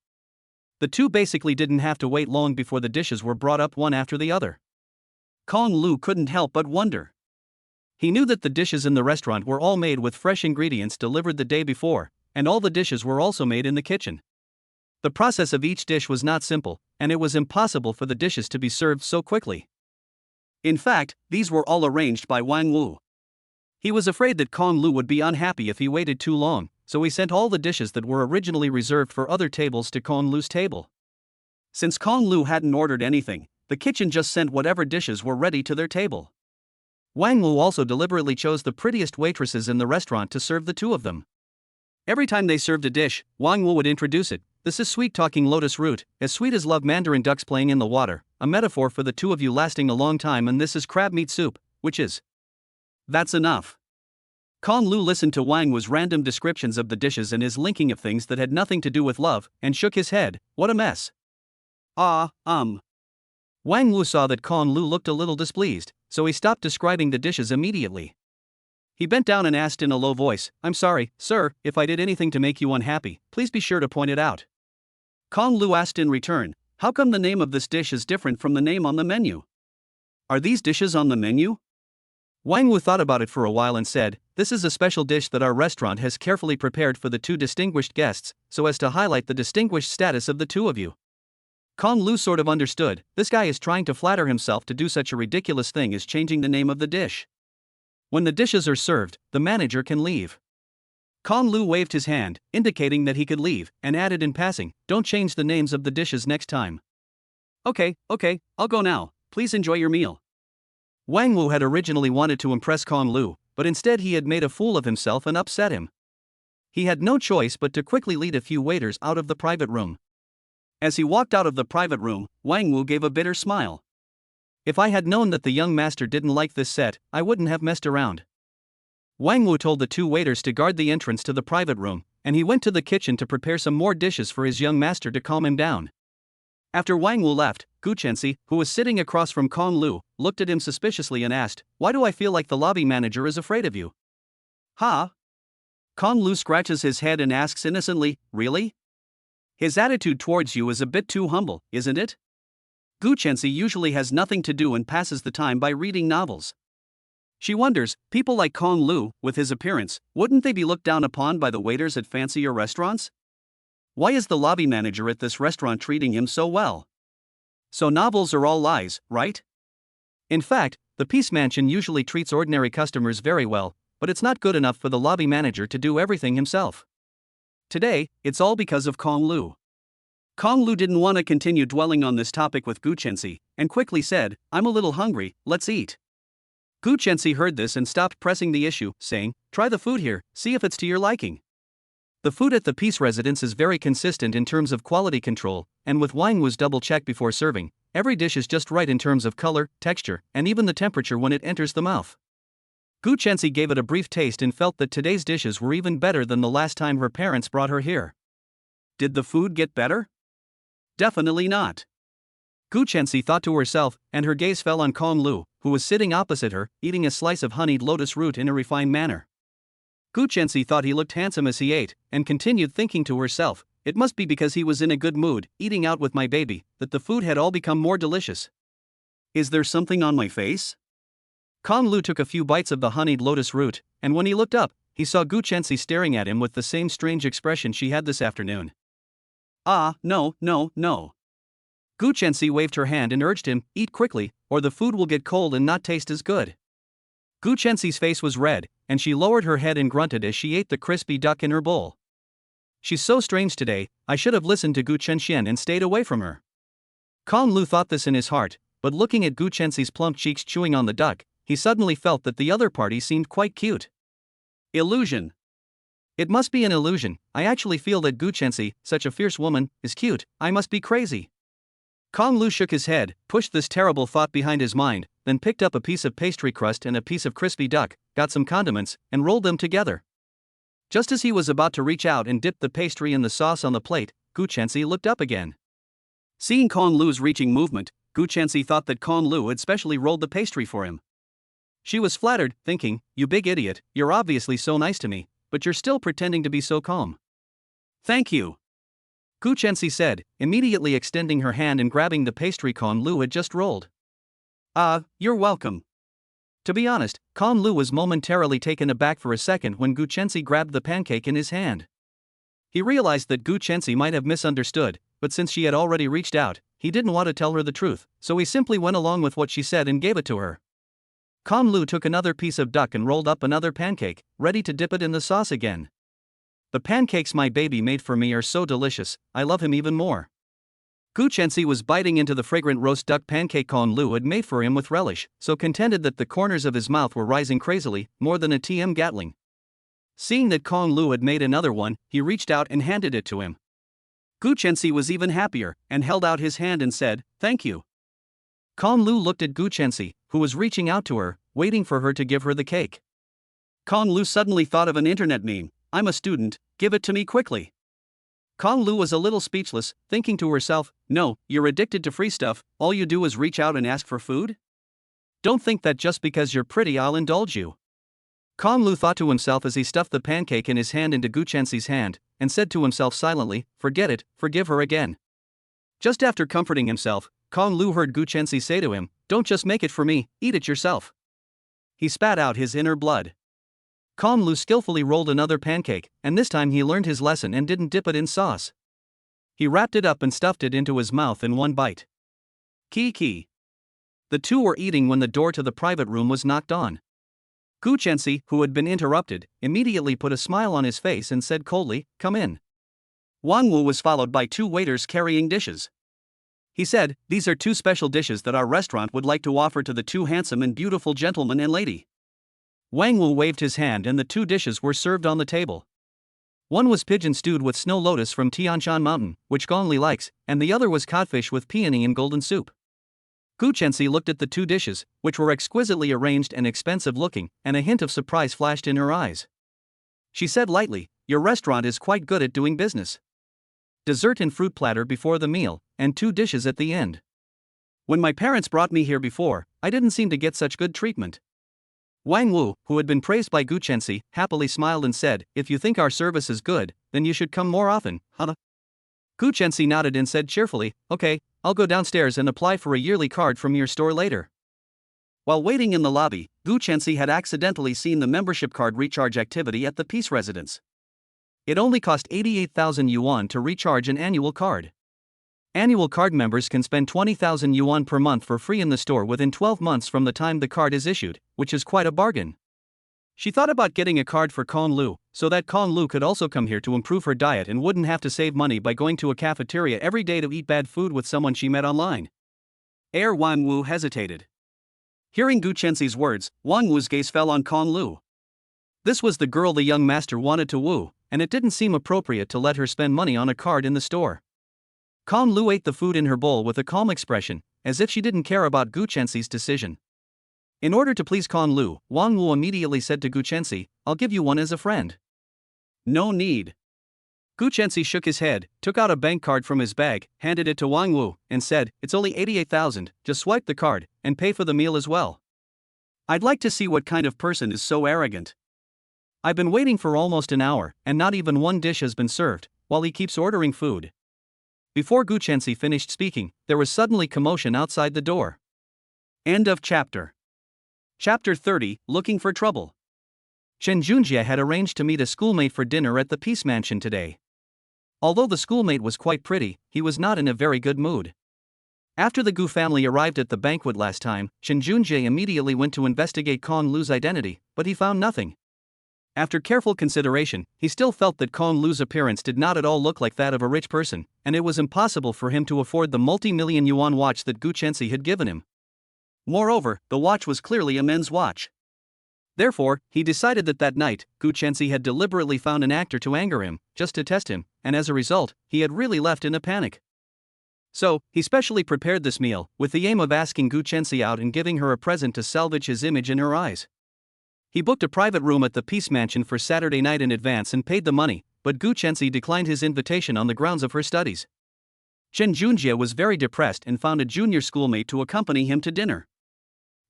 The two basically didn't have to wait long before the dishes were brought up one after the other. Kong Lu couldn't help but wonder. He knew that the dishes in the restaurant were all made with fresh ingredients delivered the day before, and all the dishes were also made in the kitchen. The process of each dish was not simple, and it was impossible for the dishes to be served so quickly. In fact, these were all arranged by Wang Wu. He was afraid that Kong Lu would be unhappy if he waited too long, so he sent all the dishes that were originally reserved for other tables to Kong Lu's table. Since Kong Lu hadn't ordered anything, the kitchen just sent whatever dishes were ready to their table. Wang Wu also deliberately chose the prettiest waitresses in the restaurant to serve the two of them. Every time they served a dish, Wang Wu would introduce it. This is sweet-talking lotus root, as sweet as love mandarin ducks playing in the water, a metaphor for the two of you lasting a long time, and this is crab meat soup, which is. That's enough. Kong Lu listened to Wang Wu's random descriptions of the dishes and his linking of things that had nothing to do with love, and shook his head. What a mess. Wang Wu saw that Kong Lu looked a little displeased, so he stopped describing the dishes immediately. He bent down and asked in a low voice, I'm sorry, sir, if I did anything to make you unhappy, please be sure to point it out. Kong Lu asked in return, how come the name of this dish is different from the name on the menu? Are these dishes on the menu? Wang Wu thought about it for a while and said, this is a special dish that our restaurant has carefully prepared for the two distinguished guests, so as to highlight the distinguished status of the two of you. Kong Lu sort of understood, this guy is trying to flatter himself to do such a ridiculous thing as changing the name of the dish. When the dishes are served, the manager can leave. Kong Lu waved his hand, indicating that he could leave, and added in passing, don't change the names of the dishes next time. Okay, I'll go now, please enjoy your meal. Wang Wu had originally wanted to impress Kong Lu, but instead he had made a fool of himself and upset him. He had no choice but to quickly lead a few waiters out of the private room. As he walked out of the private room, Wang Wu gave a bitter smile. If I had known that the young master didn't like this set, I wouldn't have messed around. Wang Wu told the two waiters to guard the entrance to the private room, and he went to the kitchen to prepare some more dishes for his young master to calm him down. After Wang Wu left, Gu Chenxi, who was sitting across from Kong Lu, looked at him suspiciously and asked, why do I feel like the lobby manager is afraid of you? Huh? Kong Lu scratches his head and asks innocently, really? His attitude towards you is a bit too humble, isn't it? Gu Chenxi usually has nothing to do and passes the time by reading novels. She wonders, people like Kong Lu, with his appearance, wouldn't they be looked down upon by the waiters at fancier restaurants? Why is the lobby manager at this restaurant treating him so well? So novels are all lies, right? In fact, the Peace Mansion usually treats ordinary customers very well, but it's not good enough for the lobby manager to do everything himself. Today, it's all because of Kong Lu. Kong Lu didn't want to continue dwelling on this topic with Gu Chenxi, and quickly said, I'm a little hungry, let's eat. Gu Chenxi heard this and stopped pressing the issue, saying, try the food here, see if it's to your liking. The food at the Peace residence is very consistent in terms of quality control, and with Wang Wu's double check before serving, every dish is just right in terms of color, texture, and even the temperature when it enters the mouth. Gu Chensi gave it a brief taste and felt that today's dishes were even better than the last time her parents brought her here. Did the food get better? Definitely not. Gu Chensi thought to herself, and her gaze fell on Kong Lu, who was sitting opposite her, eating a slice of honeyed lotus root in a refined manner. Gu Chensi thought he looked handsome as he ate, and continued thinking to herself, it must be because he was in a good mood, eating out with my baby, that the food had all become more delicious. Is there something on my face? Kong Lu took a few bites of the honeyed lotus root, and when he looked up, he saw Gu Chensi staring at him with the same strange expression she had this afternoon. Ah, no. Gu Chensi waved her hand and urged him, eat quickly, or the food will get cold and not taste as good. Gu Chensi's face was red, and she lowered her head and grunted as she ate the crispy duck in her bowl. She's so strange today, I should have listened to Gu Chenxian and stayed away from her. Kong Lu thought this in his heart, but looking at Gu Chensi's plump cheeks chewing on the duck, he suddenly felt that the other party seemed quite cute. Illusion. It must be an illusion, I actually feel that Gu Chensi, such a fierce woman, is cute, I must be crazy. Kong Lu shook his head, pushed this terrible thought behind his mind, then picked up a piece of pastry crust and a piece of crispy duck, got some condiments, and rolled them together. Just as he was about to reach out and dip the pastry in the sauce on the plate, Gu Chensi looked up again. Seeing Kong Lu's reaching movement, Gu Chensi thought that Kong Lu had specially rolled the pastry for him. She was flattered, thinking, you big idiot, you're obviously so nice to me, but you're still pretending to be so calm. Thank you. Gu Chensi said, immediately extending her hand and grabbing the pastry Kong Lu had just rolled. You're welcome. To be honest, Kong Lu was momentarily taken aback for a second when Gu Chensi grabbed the pancake in his hand. He realized that Gu Chensi might have misunderstood, but since she had already reached out, he didn't want to tell her the truth, so he simply went along with what she said and gave it to her. Kong Lu took another piece of duck and rolled up another pancake, ready to dip it in the sauce again. The pancakes my baby made for me are so delicious, I love him even more. Gu Chensi was biting into the fragrant roast duck pancake Kong Lu had made for him with relish, so contented that the corners of his mouth were rising crazily, more than a TM Gatling. Seeing that Kong Lu had made another one, he reached out and handed it to him. Gu Chensi was even happier, and held out his hand and said, thank you. Kong Lu looked at Gu Chensi, who was reaching out to her, waiting for her to give her the cake. Kong Lu suddenly thought of an internet meme, I'm a student, give it to me quickly. Kong Lu was a little speechless, thinking to herself, no, you're addicted to free stuff, all you do is reach out and ask for food? Don't think that just because you're pretty I'll indulge you. Kong Lu thought to himself as he stuffed the pancake in his hand into Gu Chensi's hand, and said to himself silently, forget it, forgive her again. Just after comforting himself, Kong Lu heard Gu Chensi say to him, don't just make it for me, eat it yourself. He spat out his inner blood. Kong Lu skillfully rolled another pancake, and this time he learned his lesson and didn't dip it in sauce. He wrapped it up and stuffed it into his mouth in one bite. Key. The two were eating when the door to the private room was knocked on. Gu Chensi, who had been interrupted, immediately put a smile on his face and said coldly, come in. Wang Wu was followed by two waiters carrying dishes. He said, these are two special dishes that our restaurant would like to offer to the two handsome and beautiful gentleman and lady. Wang Wu waved his hand and the two dishes were served on the table. One was pigeon stewed with snow lotus from Tianshan Mountain, which Gong Li likes, and the other was codfish with peony and golden soup. Gu Chensi looked at the two dishes, which were exquisitely arranged and expensive looking, and a hint of surprise flashed in her eyes. She said lightly, your restaurant is quite good at doing business. Dessert and fruit platter before the meal, and two dishes at the end. When my parents brought me here before, I didn't seem to get such good treatment. Wang Wu, who had been praised by Gu Chensi, happily smiled and said, if you think our service is good, then you should come more often, huh? Gu Chensi nodded and said cheerfully, okay, I'll go downstairs and apply for a yearly card from your store later. While waiting in the lobby, Gu Chensi had accidentally seen the membership card recharge activity at the Peace Residence. It only cost 88,000 yuan to recharge an annual card. Annual card members can spend 20,000 yuan per month for free in the store within 12 months from the time the card is issued, which is quite a bargain. She thought about getting a card for Kong Lu, so that Kong Lu could also come here to improve her diet and wouldn't have to save money by going to a cafeteria every day to eat bad food with someone she met online. Wang Wu hesitated. Hearing Gu Chensi's words, Wang Wu's gaze fell on Kong Lu. This was the girl the young master wanted to woo, and it didn't seem appropriate to let her spend money on a card in the store. Kong Lu ate the food in her bowl with a calm expression, as if she didn't care about Gu Chenxi's decision. In order to please Con Lu, Wang Wu immediately said to Gu Chenxi, "I'll give you one as a friend." "No need." Gu Chenxi shook his head, took out a bank card from his bag, handed it to Wang Wu, and said, "It's only 88,000, just swipe the card, and pay for the meal as well." "I'd like to see what kind of person is so arrogant. I've been waiting for almost an hour, and not even one dish has been served, while he keeps ordering food." Before Gu Chenxi finished speaking, there was suddenly commotion outside the door. End of chapter. Chapter 30, Looking for Trouble. Chen Junjie had arranged to meet a schoolmate for dinner at the Peace Mansion today. Although the schoolmate was quite pretty, he was not in a very good mood. After the Gu family arrived at the banquet last time, Chen Junjie immediately went to investigate Con Lu's identity, but he found nothing. After careful consideration, he still felt that Con Lu's appearance did not at all look like that of a rich person, and it was impossible for him to afford the multi-million yuan watch that Gu Chenxi had given him. Moreover, the watch was clearly a men's watch. Therefore, he decided that night, Gu Chenxi had deliberately found an actor to anger him, just to test him, and as a result, he had really left in a panic. So, he specially prepared this meal, with the aim of asking Gu Chenxi out and giving her a present to salvage his image in her eyes. He booked a private room at the Peace Mansion for Saturday night in advance and paid the money, but Gu Chenxi declined his invitation on the grounds of her studies. Chen Junjie was very depressed and found a junior schoolmate to accompany him to dinner.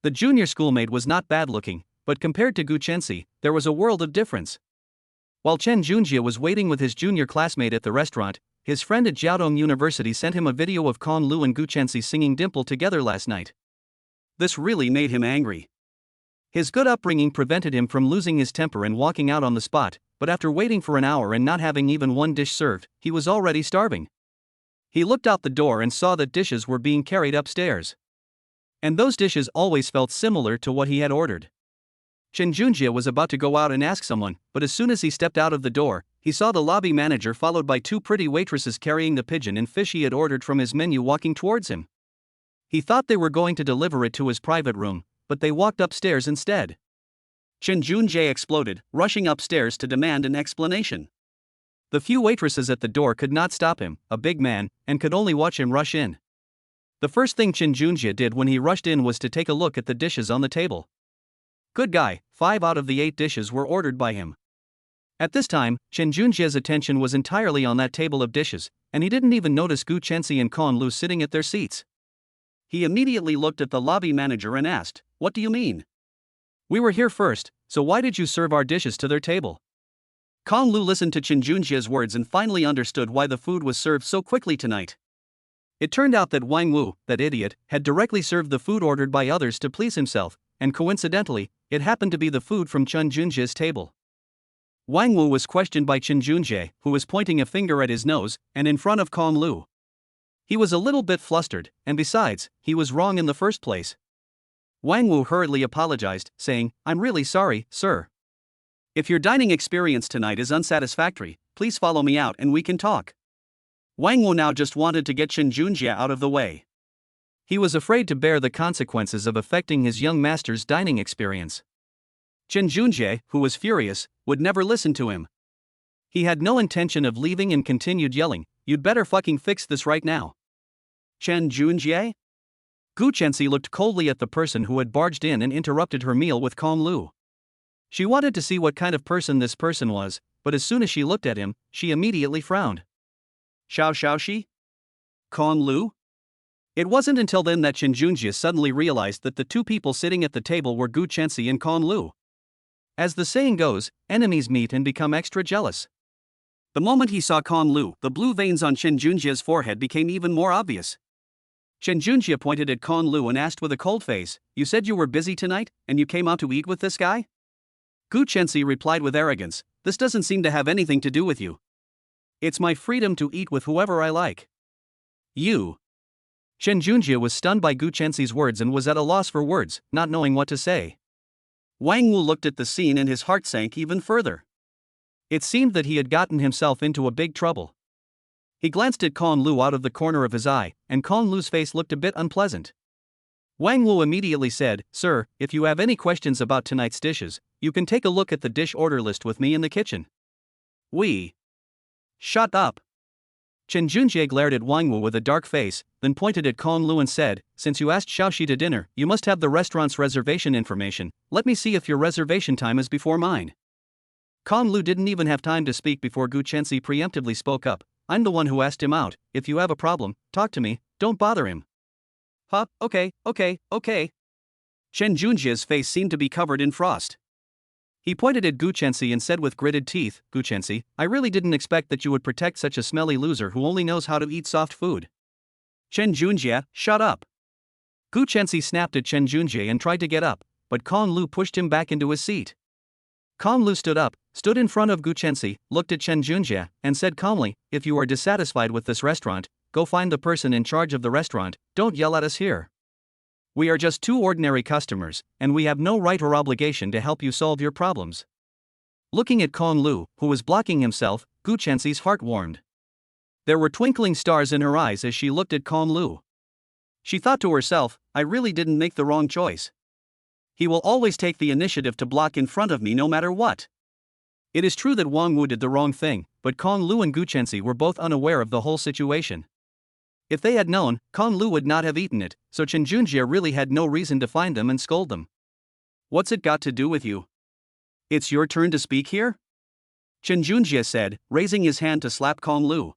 The junior schoolmate was not bad-looking, but compared to Gu Chenxi, there was a world of difference. While Chen Junjie was waiting with his junior classmate at the restaurant, his friend at Jiaodong University sent him a video of Con Lu and Gu Chenxi singing Dimple together last night. This really made him angry. His good upbringing prevented him from losing his temper and walking out on the spot, but after waiting for an hour and not having even one dish served, he was already starving. He looked out the door and saw that dishes were being carried upstairs. And those dishes always felt similar to what he had ordered. Chen Junjie was about to go out and ask someone, but as soon as he stepped out of the door, he saw the lobby manager followed by two pretty waitresses carrying the pigeon and fish he had ordered from his menu walking towards him. He thought they were going to deliver it to his private room, but they walked upstairs instead. Chen Junjie exploded, rushing upstairs to demand an explanation. The few waitresses at the door could not stop him, a big man, and could only watch him rush in. The first thing Chen Junjie did when he rushed in was to take a look at the dishes on the table. Good guy, 5 out of the 8 dishes were ordered by him. At this time, Chen Junjie's attention was entirely on that table of dishes, and he didn't even notice Gu Chenxi and Con Lu sitting at their seats. He immediately looked at the lobby manager and asked, "What do you mean? We were here first, so why did you serve our dishes to their table?" Con Lu listened to Chen Junjie's words and finally understood why the food was served so quickly tonight. It turned out that Wang Wu, that idiot, had directly served the food ordered by others to please himself, and coincidentally, it happened to be the food from Chen Junjie's table. Wang Wu was questioned by Chen Junjie, who was pointing a finger at his nose, and in front of Con Lu. He was a little bit flustered, and besides, he was wrong in the first place. Wang Wu hurriedly apologized, saying, "I'm really sorry, sir. If your dining experience tonight is unsatisfactory, please follow me out and we can talk." Wang Wu now just wanted to get Chen Junjie out of the way. He was afraid to bear the consequences of affecting his young master's dining experience. Chen Junjie, who was furious, would never listen to him. He had no intention of leaving and continued yelling, "You'd better fucking fix this right now." Chen Junjie? Gu Chenxi looked coldly at the person who had barged in and interrupted her meal with Con Lu. She wanted to see what kind of person this person was, but as soon as she looked at him, she immediately frowned. Xiao? Con Lu? It wasn't until then that Chen Junjie suddenly realized that the two people sitting at the table were Gu Chenxi and Con Lu. As the saying goes, enemies meet and become extra jealous. The moment he saw Con Lu, the blue veins on Chen Junjie's forehead became even more obvious. Chen Junjie pointed at Con Lu and asked with a cold face, "You said you were busy tonight, and you came out to eat with this guy?" Gu Chenxi replied with arrogance, "This doesn't seem to have anything to do with you. It's my freedom to eat with whoever I like." "You?" Chen Junjie was stunned by Gu Chenxi's words and was at a loss for words, not knowing what to say. Wang Wu looked at the scene and his heart sank even further. It seemed that he had gotten himself into a big trouble. He glanced at Con Lu out of the corner of his eye, and Con Lu's face looked a bit unpleasant. Wang Wu immediately said, "Sir, if you have any questions about tonight's dishes, you can take a look at the dish order list with me in the kitchen." "We." "Shut up." Chen Junjie glared at Wang Wu with a dark face, then pointed at Kong Lu and said, "Since you asked Xiaoxi to dinner, you must have the restaurant's reservation information. Let me see if your reservation time is before mine." Kong Lu didn't even have time to speak before Gu Chenxi preemptively spoke up. "I'm the one who asked him out. If you have a problem, talk to me, don't bother him." "Huh, okay. Chen Junjie's face seemed to be covered in frost. He pointed at Gu Chenxi and said with gritted teeth, "Gu Chenxi, I really didn't expect that you would protect such a smelly loser who only knows how to eat soft food." "Chen Junjie, shut up." Gu Chenxi snapped at Chen Junjie and tried to get up, but Kong Lu pushed him back into his seat. Kong Lu stood up, stood in front of Gu Chenxi, looked at Chen Junjie, and said calmly, "If you are dissatisfied with this restaurant, go find the person in charge of the restaurant, don't yell at us here. We are just two ordinary customers, and we have no right or obligation to help you solve your problems." Looking at Kong Lu, who was blocking himself, Gu Chenxi's heart warmed. There were twinkling stars in her eyes as she looked at Kong Lu. She thought to herself, "I really didn't make the wrong choice. He will always take the initiative to block in front of me no matter what." It is true that Wang Wu did the wrong thing, but Kong Lu and Gu Chenxi were both unaware of the whole situation. If they had known, Kong Lu would not have eaten it, so Chen Junjie really had no reason to find them and scold them. "What's it got to do with you? It's your turn to speak here?" Chen Junjie said, raising his hand to slap Kong Lu.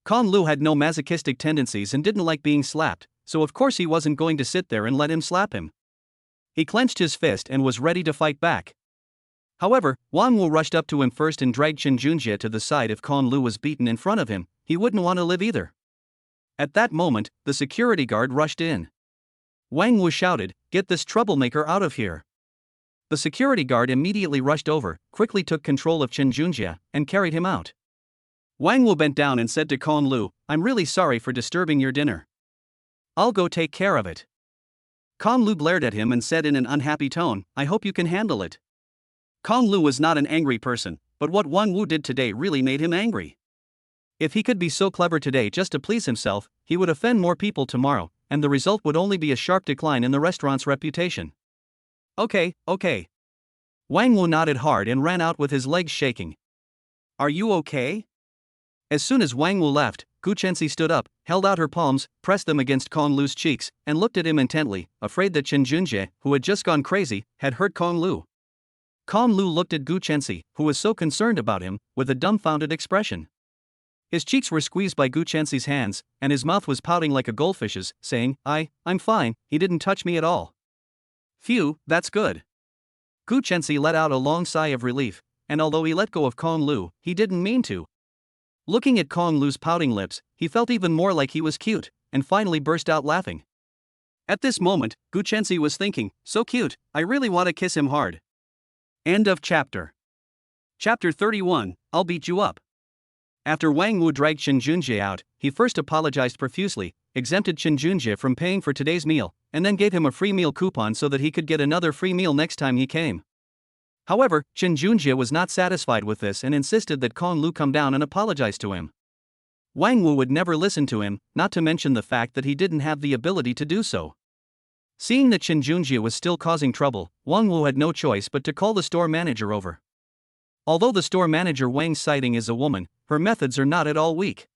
Kong Lu had no masochistic tendencies and didn't like being slapped, so of course he wasn't going to sit there and let him slap him. He clenched his fist and was ready to fight back. However, Wang Wu rushed up to him first and dragged Chen Junjie to the side. If Kong Lu was beaten in front of him, he wouldn't want to live either. At that moment, the security guard rushed in. Wang Wu shouted, "Get this troublemaker out of here." The security guard immediately rushed over, quickly took control of Chen Junjie, and carried him out. Wang Wu bent down and said to Kong Lu, "I'm really sorry for disturbing your dinner. I'll go take care of it." Kong Lu glared at him and said in an unhappy tone, "I hope you can handle it." Kong Lu was not an angry person, but what Wang Wu did today really made him angry. If he could be so clever today just to please himself, he would offend more people tomorrow, and the result would only be a sharp decline in the restaurant's reputation. Okay. Wang Wu nodded hard and ran out with his legs shaking. "Are you okay?" As soon as Wang Wu left, Gu Chenxi stood up, held out her palms, pressed them against Kong Lu's cheeks, and looked at him intently, afraid that Chen Junjie, who had just gone crazy, had hurt Kong Lu. Kong Lu looked at Gu Chenxi, who was so concerned about him, with a dumbfounded expression. His cheeks were squeezed by Gu Chenxi's hands, and his mouth was pouting like a goldfish's, saying, I'm fine, he didn't touch me at all." "Phew, that's good." Gu Chenxi let out a long sigh of relief, and although he let go of Kong Lu, he didn't mean to. Looking at Kong Lu's pouting lips, he felt even more like he was cute, and finally burst out laughing. At this moment, Gu Chenxi was thinking, "So cute, I really want to kiss him hard." End of chapter. Chapter 31, I'll beat you up. After Wang Wu dragged Chen Junjie out, he first apologized profusely, exempted Chen Junjie from paying for today's meal, and then gave him a free meal coupon so that he could get another free meal next time he came. However, Chen Junjie was not satisfied with this and insisted that Kong Lu come down and apologize to him. Wang Wu would never listen to him, not to mention the fact that he didn't have the ability to do so. Seeing that Chen Junjie was still causing trouble, Wang Wu had no choice but to call the store manager over. Although the store manager Wang's sighting is a woman, her methods are not at all weak.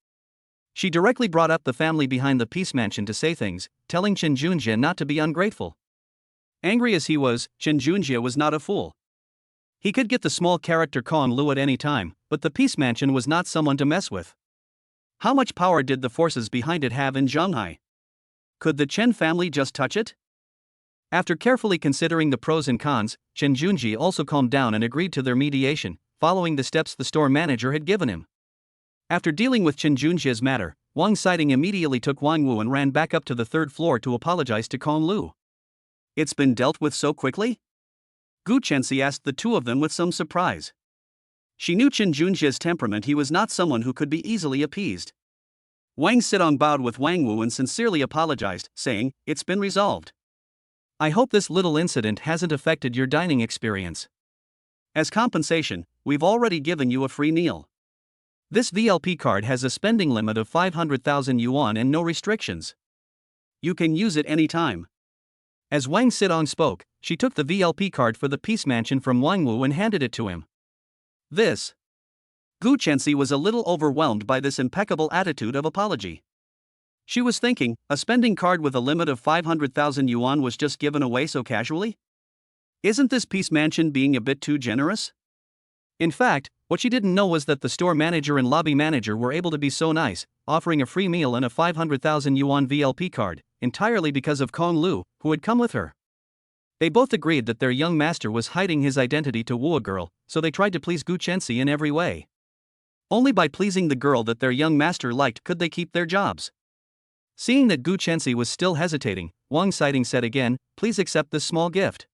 She directly brought up the family behind the Peace Mansion to say things, telling Chen Junjie not to be ungrateful. Angry as he was, Chen Junjie was not a fool. He could get the small character Kong Lu at any time, but the Peace Mansion was not someone to mess with. How much power did the forces behind it have in Shanghai? Could the Chen family just touch it? After carefully considering the pros and cons, Chen Junjie also calmed down and agreed to their mediation, following the steps the store manager had given him. After dealing with Chen Junjie's matter, Wang Sighting immediately took Wang Wu and ran back up to the third floor to apologize to Kong Lu. "It's been dealt with so quickly?" Gu Chenxi asked the two of them with some surprise. She knew Chen Junjie's temperament. He was not someone who could be easily appeased. Wang Sidong bowed with Wang Wu and sincerely apologized, saying, "It's been resolved. I hope this little incident hasn't affected your dining experience. As compensation, we've already given you a free meal. This VLP card has a spending limit of 500,000 yuan and no restrictions. You can use it anytime." As Wang Sidong spoke, she took the VLP card for the Peace Mansion from Wang Wu and handed it to him. Gu Chensi was a little overwhelmed by this impeccable attitude of apology. She was thinking, a spending card with a limit of 500,000 yuan was just given away so casually? Isn't this Peace Mansion being a bit too generous? In fact, what she didn't know was that the store manager and lobby manager were able to be so nice, offering a free meal and a 500,000 yuan VLP card, entirely because of Kong Lu, who had come with her. They both agreed that their young master was hiding his identity to woo a girl, so they tried to please Gu Chensi in every way. Only by pleasing the girl that their young master liked could they keep their jobs. Seeing that Gu Chensi was still hesitating, Wang Xiting said again, "Please accept this small gift."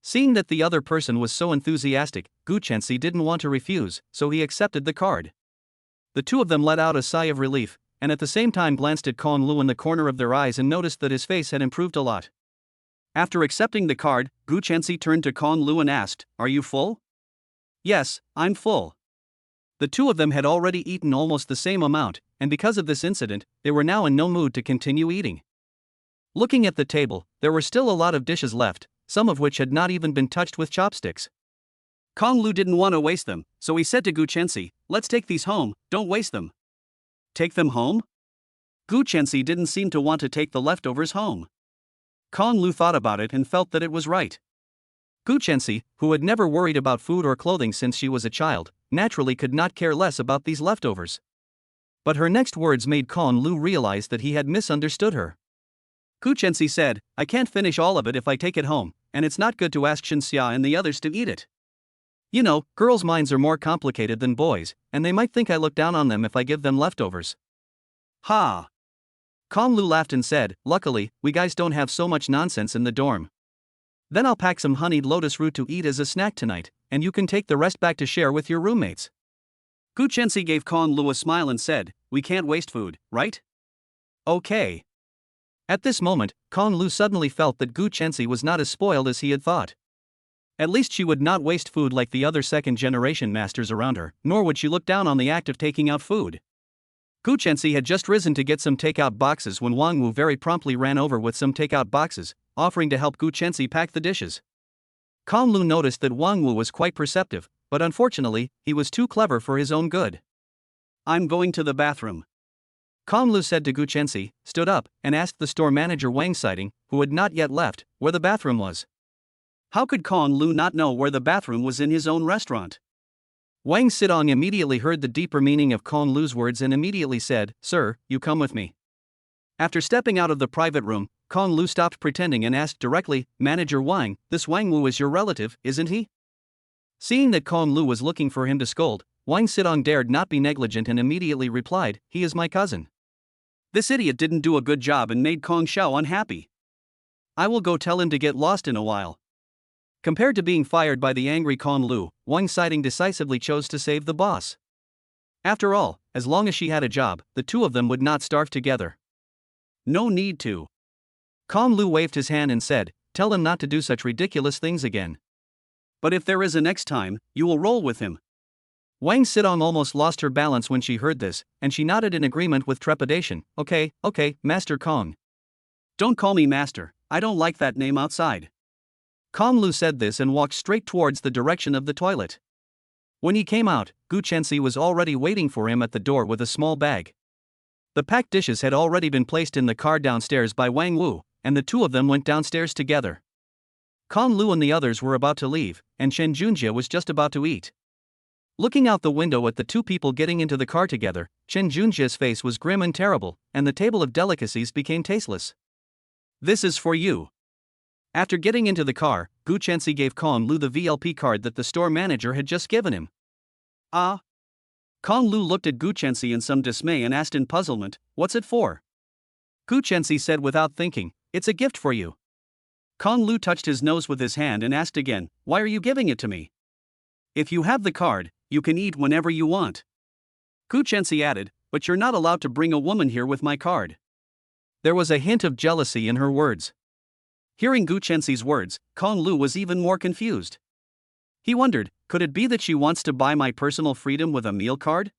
Seeing that the other person was so enthusiastic, Gu Chensi didn't want to refuse, so he accepted the card. The two of them let out a sigh of relief, and at the same time glanced at Kong Lu in the corner of their eyes and noticed that his face had improved a lot. After accepting the card, Gu Chensi turned to Kong Lu and asked, "Are you full?" "Yes, I'm full." The two of them had already eaten almost the same amount, and because of this incident, they were now in no mood to continue eating. Looking at the table, there were still a lot of dishes left, some of which had not even been touched with chopsticks. Kong Lu didn't want to waste them, so he said to Gu Chensi, "Let's take these home, don't waste them." Take them home? Gu Chensi didn't seem to want to take the leftovers home. Kong Lu thought about it and felt that it was right. Gu Chensi, who had never worried about food or clothing since she was a child, naturally could not care less about these leftovers. But her next words made Kong Lu realize that he had misunderstood her. Gu Chensi said, "I can't finish all of it if I take it home, and it's not good to ask Xinxia and the others to eat it. You know, girls' minds are more complicated than boys, and they might think I look down on them if I give them leftovers." Ha! Kong Lu laughed and said, "Luckily, we guys don't have so much nonsense in the dorm. Then I'll pack some honeyed lotus root to eat as a snack tonight, and you can take the rest back to share with your roommates." Gu Chensi gave Kong Lu a smile and said, "We can't waste food, right?" "Okay." At this moment, Kong Lu suddenly felt that Gu Chensi was not as spoiled as he had thought. At least she would not waste food like the other second-generation masters around her, nor would she look down on the act of taking out food. Gu Chensi had just risen to get some takeout boxes when Wang Wu very promptly ran over with some takeout boxes, offering to help Gu Chensi pack the dishes. Kong Lu noticed that Wang Wu was quite perceptive, but unfortunately, he was too clever for his own good. "I'm going to the bathroom." Kong Lu said to Gu Chensi, stood up, and asked the store manager Wang Xiting, who had not yet left, where the bathroom was. How could Kong Lu not know where the bathroom was in his own restaurant? Wang Xidong immediately heard the deeper meaning of Kong Lu's words and immediately said, "Sir, you come with me." After stepping out of the private room, Kong Lu stopped pretending and asked directly, "Manager Wang, this Wang Wu is your relative, isn't he?" Seeing that Kong Lu was looking for him to scold, Wang Xidong dared not be negligent and immediately replied, "He is my cousin." This idiot didn't do a good job and made Kong Xiao unhappy. I will go tell him to get lost in a while. Compared to being fired by the angry Kong Lu, Wang Xiting decisively chose to save the boss. After all, as long as she had a job, the two of them would not starve together. No need to. Kong Lu waved his hand and said, "Tell him not to do such ridiculous things again. But if there is a next time, you will roll with him." Wang Xidong almost lost her balance when she heard this, and she nodded in agreement with trepidation. Okay, Master Kong." "Don't call me master, I don't like that name outside." Kong Lu said this and walked straight towards the direction of the toilet. When he came out, Gu Chensi was already waiting for him at the door with a small bag. The packed dishes had already been placed in the car downstairs by Wang Wu, and the two of them went downstairs together. Kong Lu and the others were about to leave, and Chen Junjie was just about to eat. Looking out the window at the two people getting into the car together, Chen Junjie's face was grim and terrible, and the table of delicacies became tasteless. "This is for you." After getting into the car, Gu Chensi gave Kong Lu the VLP card that the store manager had just given him. "Ah?" Kong Lu looked at Gu Chensi in some dismay and asked in puzzlement, "What's it for?" Gu Chensi said without thinking, "It's a gift for you." Kong Lu touched his nose with his hand and asked again, "Why are you giving it to me?" "If you have the card, you can eat whenever you want." Gu Chensi added, "But you're not allowed to bring a woman here with my card." There was a hint of jealousy in her words. Hearing Gu Chensi's words, Kong Lu was even more confused. He wondered, could it be that she wants to buy my personal freedom with a meal card?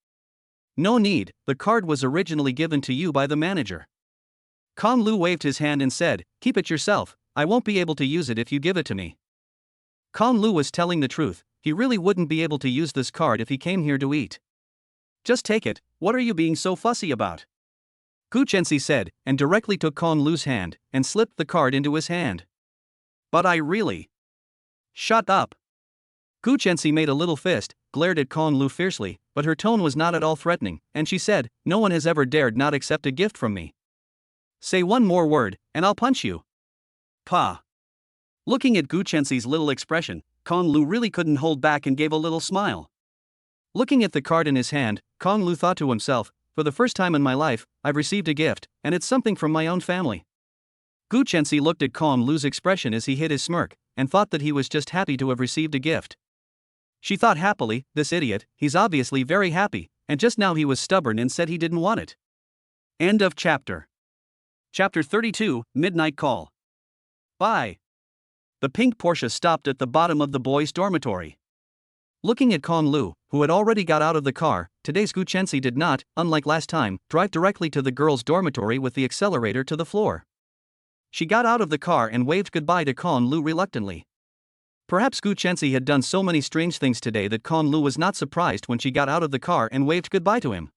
No need, the card was originally given to you by the manager. Kong Lu waved his hand and said, "Keep it yourself, I won't be able to use it if you give it to me." Kong Lu was telling the truth, he really wouldn't be able to use this card if he came here to eat. Just take it, what are you being so fussy about? Gu Chenxi said, and directly took Kong Lu's hand, and slipped the card into his hand. But I really... Shut up! Gu Chenxi made a little fist, glared at Kong Lu fiercely, but her tone was not at all threatening, and she said, no one has ever dared not accept a gift from me. Say one more word, and I'll punch you. Pa. Looking at Gu Chenxi's little expression, Kong Lu really couldn't hold back and gave a little smile. Looking at the card in his hand, Kong Lu thought to himself, for the first time in my life, I've received a gift, and it's something from my own family. Gu Chenxi looked at Kong Lu's expression as he hid his smirk, and thought that he was just happy to have received a gift. She thought happily, this idiot, he's obviously very happy, and just now he was stubborn and said he didn't want it. End of chapter. Chapter 32, Midnight Call. Bye. The pink Porsche stopped at the bottom of the boys' dormitory. Looking at Kong Lu, who had already got out of the car, today's Gu Chenxi did not, unlike last time, drive directly to the girls' dormitory with the accelerator to the floor. She got out of the car and waved goodbye to Kong Lu reluctantly. Perhaps Gu Chenxi had done so many strange things today that Kong Lu was not surprised when she got out of the car and waved goodbye to him.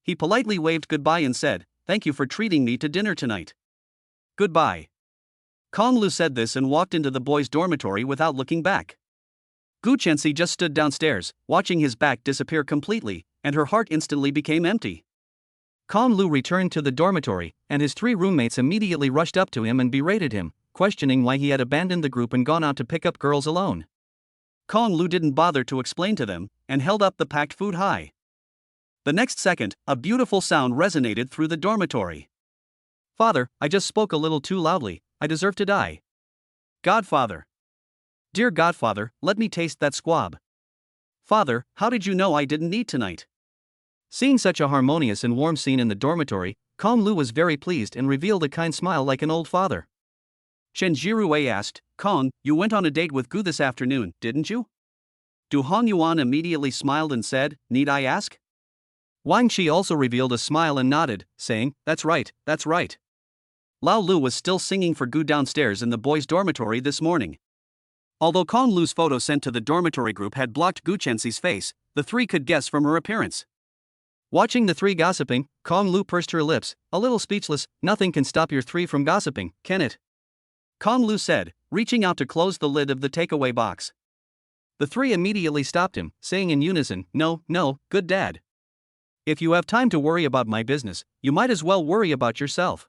He politely waved goodbye and said, "Thank you for treating me to dinner tonight." Goodbye. Kong Lu said this and walked into the boys' dormitory without looking back. Gu Chenxi just stood downstairs, watching his back disappear completely, and her heart instantly became empty. Kong Lu returned to the dormitory, and his 3 roommates immediately rushed up to him and berated him, questioning why he had abandoned the group and gone out to pick up girls alone. Kong Lu didn't bother to explain to them, and held up the packed food high. The next second, a beautiful sound resonated through the dormitory. "Father, I just spoke a little too loudly, I deserve to die." "Godfather. Dear Godfather, let me taste that squab." "Father, how did you know I didn't eat tonight?" Seeing such a harmonious and warm scene in the dormitory, Kong Lu was very pleased and revealed a kind smile like an old father. Chen Jirue asked, "Kong, you went on a date with Gu this afternoon, didn't you?" Du Hongyuan immediately smiled and said, "Need I ask?" Wang Qi also revealed a smile and nodded, saying, "That's right, that's right." Lao Lu was still singing for Gu downstairs in the boys' dormitory this morning. Although Kong Lu's photo sent to the dormitory group had blocked Gu Chenxi's face, the 3 could guess from her appearance. Watching the 3 gossiping, Kong Lu pursed her lips, a little speechless. "Nothing can stop your 3 from gossiping, can it?" Kong Lu said, reaching out to close the lid of the takeaway box. The 3 immediately stopped him, saying in unison, "No, no, good dad. If you have time to worry about my business, you might as well worry about yourself."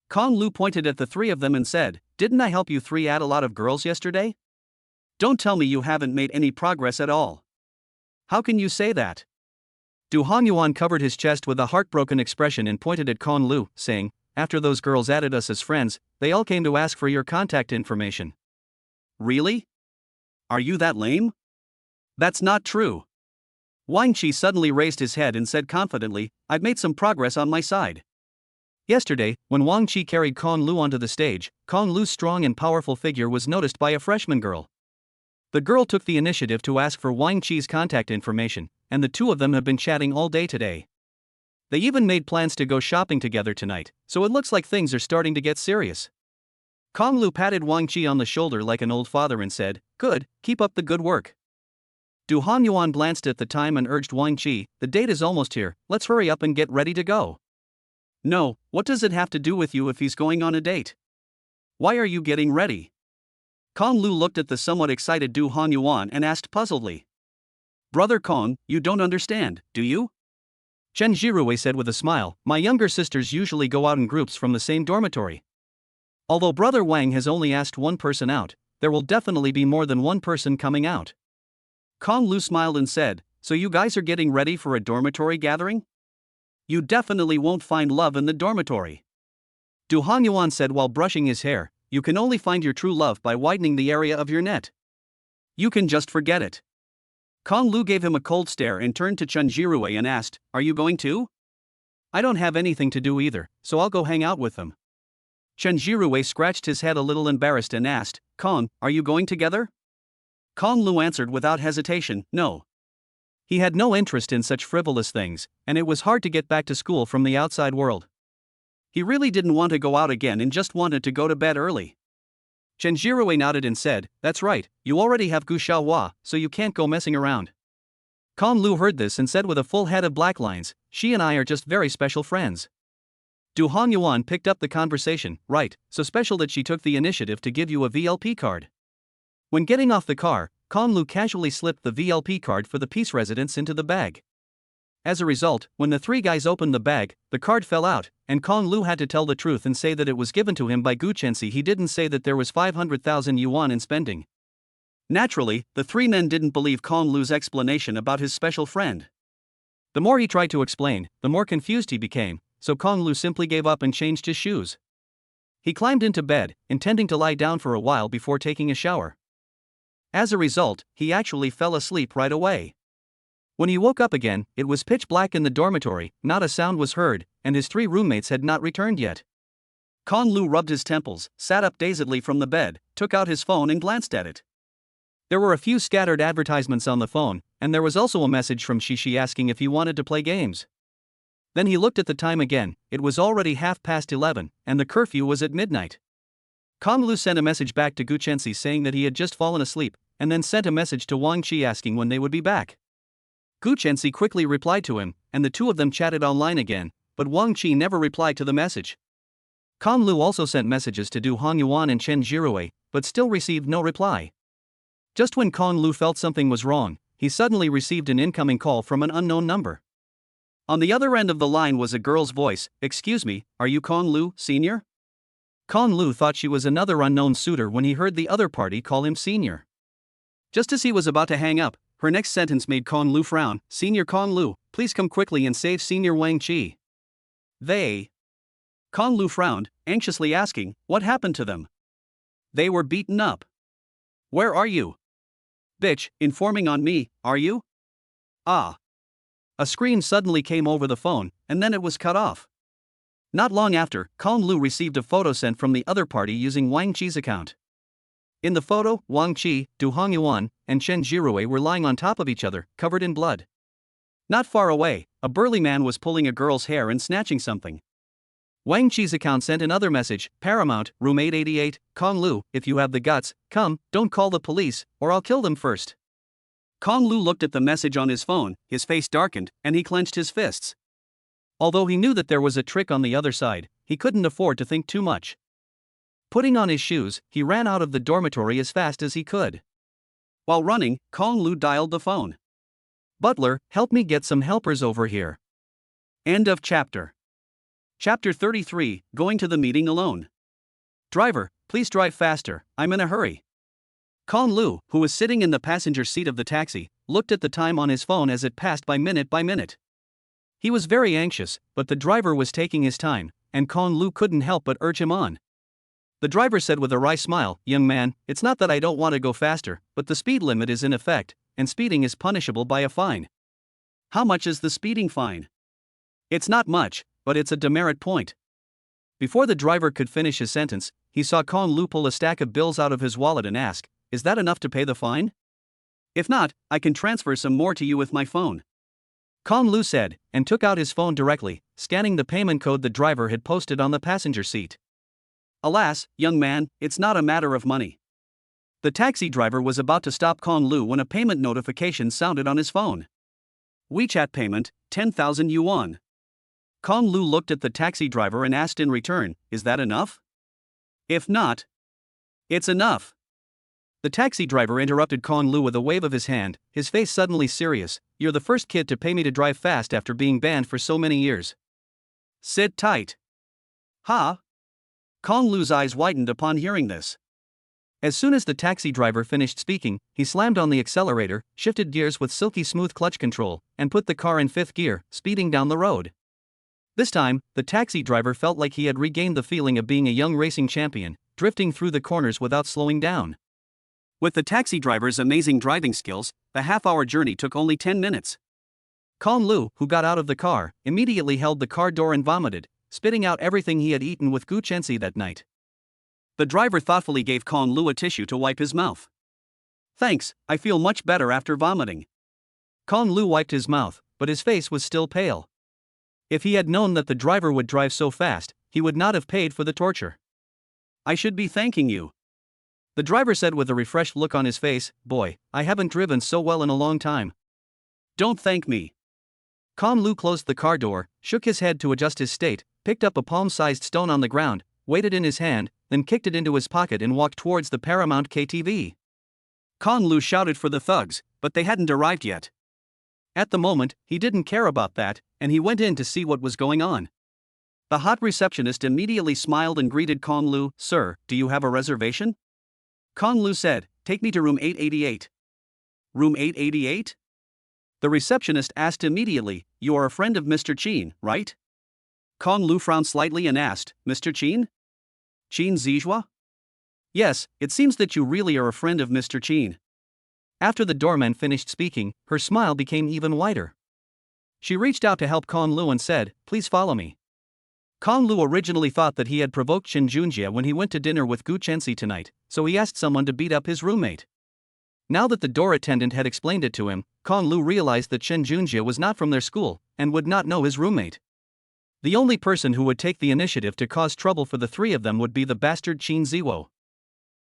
Kong Lu pointed at the 3 of them and said, "Didn't I help you 3 add a lot of girls yesterday? Don't tell me you haven't made any progress at all. How can you say that?" Du Hongyuan covered his chest with a heartbroken expression and pointed at Kong Lu, saying, "After those girls added us as friends, they all came to ask for your contact information." "Really? Are you that lame?" "That's not true." Wang Qi suddenly raised his head and said confidently, "I've made some progress on my side." Yesterday, when Wang Qi carried Kong Lu onto the stage, Kong Lu's strong and powerful figure was noticed by a freshman girl. The girl took the initiative to ask for Wang Qi's contact information, and the 2 of them have been chatting all day today. They even made plans to go shopping together tonight, so it looks like things are starting to get serious. Kong Lu patted Wang Qi on the shoulder like an old father and said, "Good, keep up the good work." Du Hanyuan glanced at the time and urged Wang Qi, "The date is almost here, let's hurry up and get ready to go." "No, what does it have to do with you if he's going on a date? Why are you getting ready?" Kong Lu looked at the somewhat excited Du Hanyuan and asked puzzledly. "Brother Kong, you don't understand, do you?" Chen Jirue said with a smile, "My younger sisters usually go out in groups from the same dormitory. Although Brother Wang has only asked 1 person out, there will definitely be more than 1 person coming out." Kong Lu smiled and said, "So you guys are getting ready for a dormitory gathering? You definitely won't find love in the dormitory." Du Hanyuan said while brushing his hair, "You can only find your true love by widening the area of your net. You can just forget it." Kong Lu gave him a cold stare and turned to Chen Jirue and asked, "Are you going too?" "I don't have anything to do either, so I'll go hang out with them." Chen Jirue scratched his head a little embarrassed and asked, "Kong, are you going together?" Kong Lu answered without hesitation, "No." He had no interest in such frivolous things, and it was hard to get back to school from the outside world. He really didn't want to go out again and just wanted to go to bed early. Chen Jirue nodded and said, "That's right, you already have Gu Xiaohua, so you can't go messing around." Kong Lu heard this and said with a full head of black lines, "She and I are just very special friends." Du Hongyuan picked up the conversation, "Right, so special that she took the initiative to give you a VLP card." When getting off the car, Kong Lu casually slipped the VLP card for the peace residence into the bag. As a result, when the three guys opened the bag, the card fell out, and Kong Lu had to tell the truth and say that it was given to him by Gu Chenxi. He didn't say that there was 500,000 yuan in spending. Naturally, the three men didn't believe Kong Lu's explanation about his special friend. The more he tried to explain, the more confused he became, so Kong Lu simply gave up and changed his shoes. He climbed into bed, intending to lie down for a while before taking a shower. As a result, he actually fell asleep right away. When he woke up again, it was pitch black in the dormitory, not a sound was heard, and his three roommates had not returned yet. Kong Lu rubbed his temples, sat up dazedly from the bed, took out his phone and glanced at it. There were a few scattered advertisements on the phone, and there was also a message from Shishi asking if he wanted to play games. Then he looked at the time again, it was already 11:30, and the curfew was at midnight. Kong Lu sent a message back to Gu Chenxi saying that he had just fallen asleep, and then sent a message to Wang Qi asking when they would be back. Gu Chenxi quickly replied to him, and the two of them chatted online again, but Wang Qi never replied to the message. Kong Lu also sent messages to Du Hongyuan and Chen Jirue, but still received no reply. Just when Kong Lu felt something was wrong, he suddenly received an incoming call from an unknown number. On the other end of the line was a girl's voice, "Excuse me, are you Kong Lu, Sr.?" Kong Lu thought she was another unknown suitor when he heard the other party call him Sr. Just as he was about to hang up, her next sentence made Kong Lu frown. "Senior Kong Lu, please come quickly and save Senior Wang Qi." They. Kong Lu frowned, anxiously asking, "What happened to them?" "They were beaten up." "Where are you?" "Bitch, informing on me, are you?" "Ah." A scream suddenly came over the phone, and then it was cut off. Not long after, Kong Lu received a photo sent from the other party using Wang Qi's account. In the photo, Wang Qi, Du Hongyuan, and Chen Jirue were lying on top of each other, covered in blood. Not far away, a burly man was pulling a girl's hair and snatching something. Wang Qi's account sent another message, "Paramount, room 888, Kong Lu, if you have the guts, come, don't call the police, or I'll kill them first." Kong Lu looked at the message on his phone, his face darkened, and he clenched his fists. Although he knew that there was a trick on the other side, he couldn't afford to think too much. Putting on his shoes, he ran out of the dormitory as fast as he could. While running, Kong Lu dialed the phone. "Butler, help me get some helpers over here." End of chapter. Chapter 33, Going to the Meeting Alone. "Driver, please drive faster, I'm in a hurry." Kong Lu, who was sitting in the passenger seat of the taxi, looked at the time on his phone as it passed by minute by minute. He was very anxious, but the driver was taking his time, and Kong Lu couldn't help but urge him on. The driver said with a wry smile, "Young man, it's not that I don't want to go faster, but the speed limit is in effect, and speeding is punishable by a fine." "How much is the speeding fine?" "It's not much, but it's a demerit point." Before the driver could finish his sentence, he saw Kong Lu pull a stack of bills out of his wallet and ask, "Is that enough to pay the fine? If not, I can transfer some more to you with my phone." Kong Lu said, and took out his phone directly, scanning the payment code the driver had posted on the passenger seat. "Alas, young man, it's not a matter of money." The taxi driver was about to stop Kong Lu when a payment notification sounded on his phone. "WeChat payment, 10,000 yuan." Kong Lu looked at the taxi driver and asked in return, "Is that enough?" "If not." "It's enough." The taxi driver interrupted Kong Lu with a wave of his hand, his face suddenly serious. "You're the first kid to pay me to drive fast after being banned for so many years." "Sit tight." "Huh?" Kong Lu's eyes widened upon hearing this. As soon as the taxi driver finished speaking, he slammed on the accelerator, shifted gears with silky smooth clutch control, and put the car in fifth gear, speeding down the road. This time, the taxi driver felt like he had regained the feeling of being a young racing champion, drifting through the corners without slowing down. With the taxi driver's amazing driving skills, the half-hour journey took only 10 minutes. Kong Lu, who got out of the car, immediately held the car door and vomited, spitting out everything he had eaten with Gu Chenxi that night. The driver thoughtfully gave Kong Lu a tissue to wipe his mouth. "Thanks, I feel much better after vomiting." Kong Lu wiped his mouth, but his face was still pale. If he had known that the driver would drive so fast, he would not have paid for the torture. "I should be thanking you." The driver said with a refreshed look on his face, "Boy, I haven't driven so well in a long time." "Don't thank me." Kong Lu closed the car door, shook his head to adjust his state, picked up a palm-sized stone on the ground, weighed it in his hand, then kicked it into his pocket and walked towards the Paramount KTV. Kong Lu shouted for the thugs, but they hadn't arrived yet. At the moment, he didn't care about that, and he went in to see what was going on. The hot receptionist immediately smiled and greeted Kong Lu. "Sir, do you have a reservation?" Kong Lu said, "Take me to room 888. Room 888? The receptionist asked immediately, "You are a friend of Mr. Qin, right?" Kong Lu frowned slightly and asked, "Mr. Qin? Qin Zijua?" "Yes, it seems that you really are a friend of Mr. Qin." After the doorman finished speaking, her smile became even wider. She reached out to help Kong Lu and said, "Please follow me." Kong Lu originally thought that he had provoked Chen Junjie when he went to dinner with Gu Chenxi tonight, so he asked someone to beat up his roommate. Now that the door attendant had explained it to him, Kong Lu realized that Chen Junjie was not from their school, and would not know his roommate. The only person who would take the initiative to cause trouble for the three of them would be the bastard Qin Ziwo.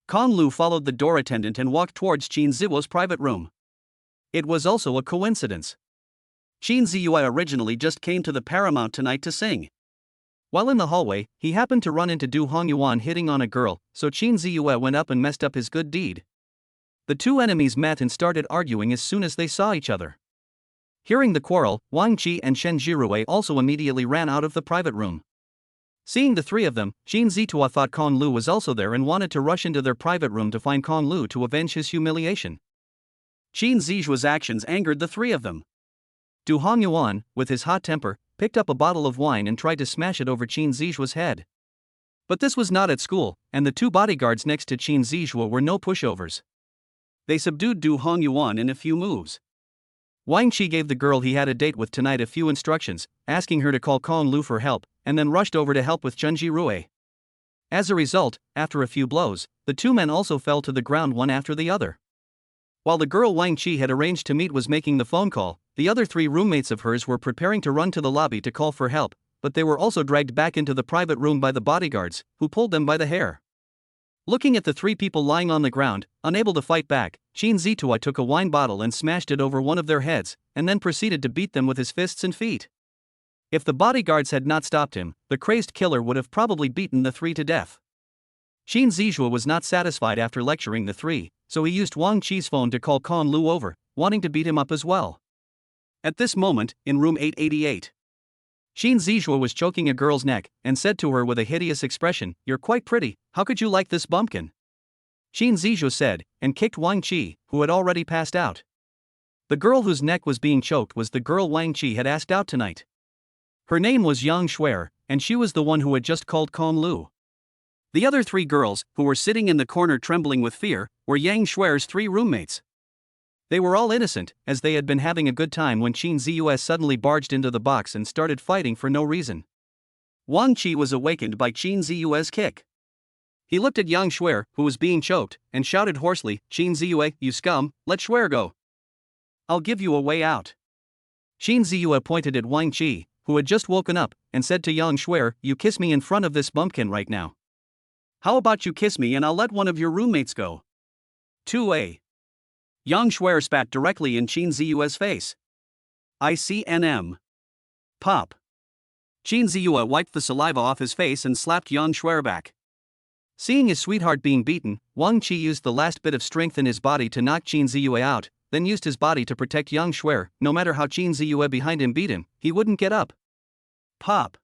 Kong Lu followed the door attendant and walked towards Qin Ziwo's private room. It was also a coincidence. Qin Ziwo originally just came to the Paramount tonight to sing. While in the hallway, he happened to run into Du Hongyuan hitting on a girl, so Qin Ziwo went up and messed up his good deed. The two enemies met and started arguing as soon as they saw each other. Hearing the quarrel, Wang Qi and Shen Jirue also immediately ran out of the private room. Seeing the three of them, Qin Zitua thought Kong Lu was also there and wanted to rush into their private room to find Kong Lu to avenge his humiliation. Qin Zijua's actions angered the three of them. Du Hongyuan, with his hot temper, picked up a bottle of wine and tried to smash it over Qin Zijua's head. But this was not at school, and the two bodyguards next to Qin Zijua were no pushovers. They subdued Du Hongyuan in a few moves. Wang Qi gave the girl he had a date with tonight a few instructions, asking her to call Kong Lu for help, and then rushed over to help with Chen Jirue. As a result, after a few blows, the two men also fell to the ground one after the other. While the girl Wang Qi had arranged to meet was making the phone call, the other three roommates of hers were preparing to run to the lobby to call for help, but they were also dragged back into the private room by the bodyguards, who pulled them by the hair. Looking at the three people lying on the ground, unable to fight back, Qin Zitua took a wine bottle and smashed it over one of their heads, and then proceeded to beat them with his fists and feet. If the bodyguards had not stopped him, the crazed killer would have probably beaten the three to death. Qin Zijua was not satisfied after lecturing the three, so he used Wang Qi's phone to call Kong Lu over, wanting to beat him up as well. At this moment, in room 888, Qin Zijua was choking a girl's neck, and said to her with a hideous expression, "You're quite pretty, how could you like this bumpkin?" Qin Zijua said, and kicked Wang Qi, who had already passed out. The girl whose neck was being choked was the girl Wang Qi had asked out tonight. Her name was Yang Shuer, and she was the one who had just called Kong Lu. The other three girls, who were sitting in the corner trembling with fear, were Yang Shuer's three roommates. They were all innocent, as they had been having a good time when Qin Ziyu suddenly barged into the box and started fighting for no reason. Wang Qi was awakened by Qin Ziyue's kick. He looked at Yang Shuer, who was being choked, and shouted hoarsely, "Qin Ziyue, you scum, let Shuer go. I'll give you a way out." Qin Ziyue pointed at Wang Qi, who had just woken up, and said to Yang Shuer, "You kiss me in front of this bumpkin right now. How about you kiss me and I'll let one of your roommates go?" 2A. Yang Shuer spat directly in Qin Ziyue's face. ICNM. Pop. Qin Ziyue wiped the saliva off his face and slapped Yang Shuer back. Seeing his sweetheart being beaten, Wang Qi used the last bit of strength in his body to knock Qin Ziyue out, then used his body to protect Yang Shuer. No matter how Qin Ziyue behind him beat him, he wouldn't get up. Pop.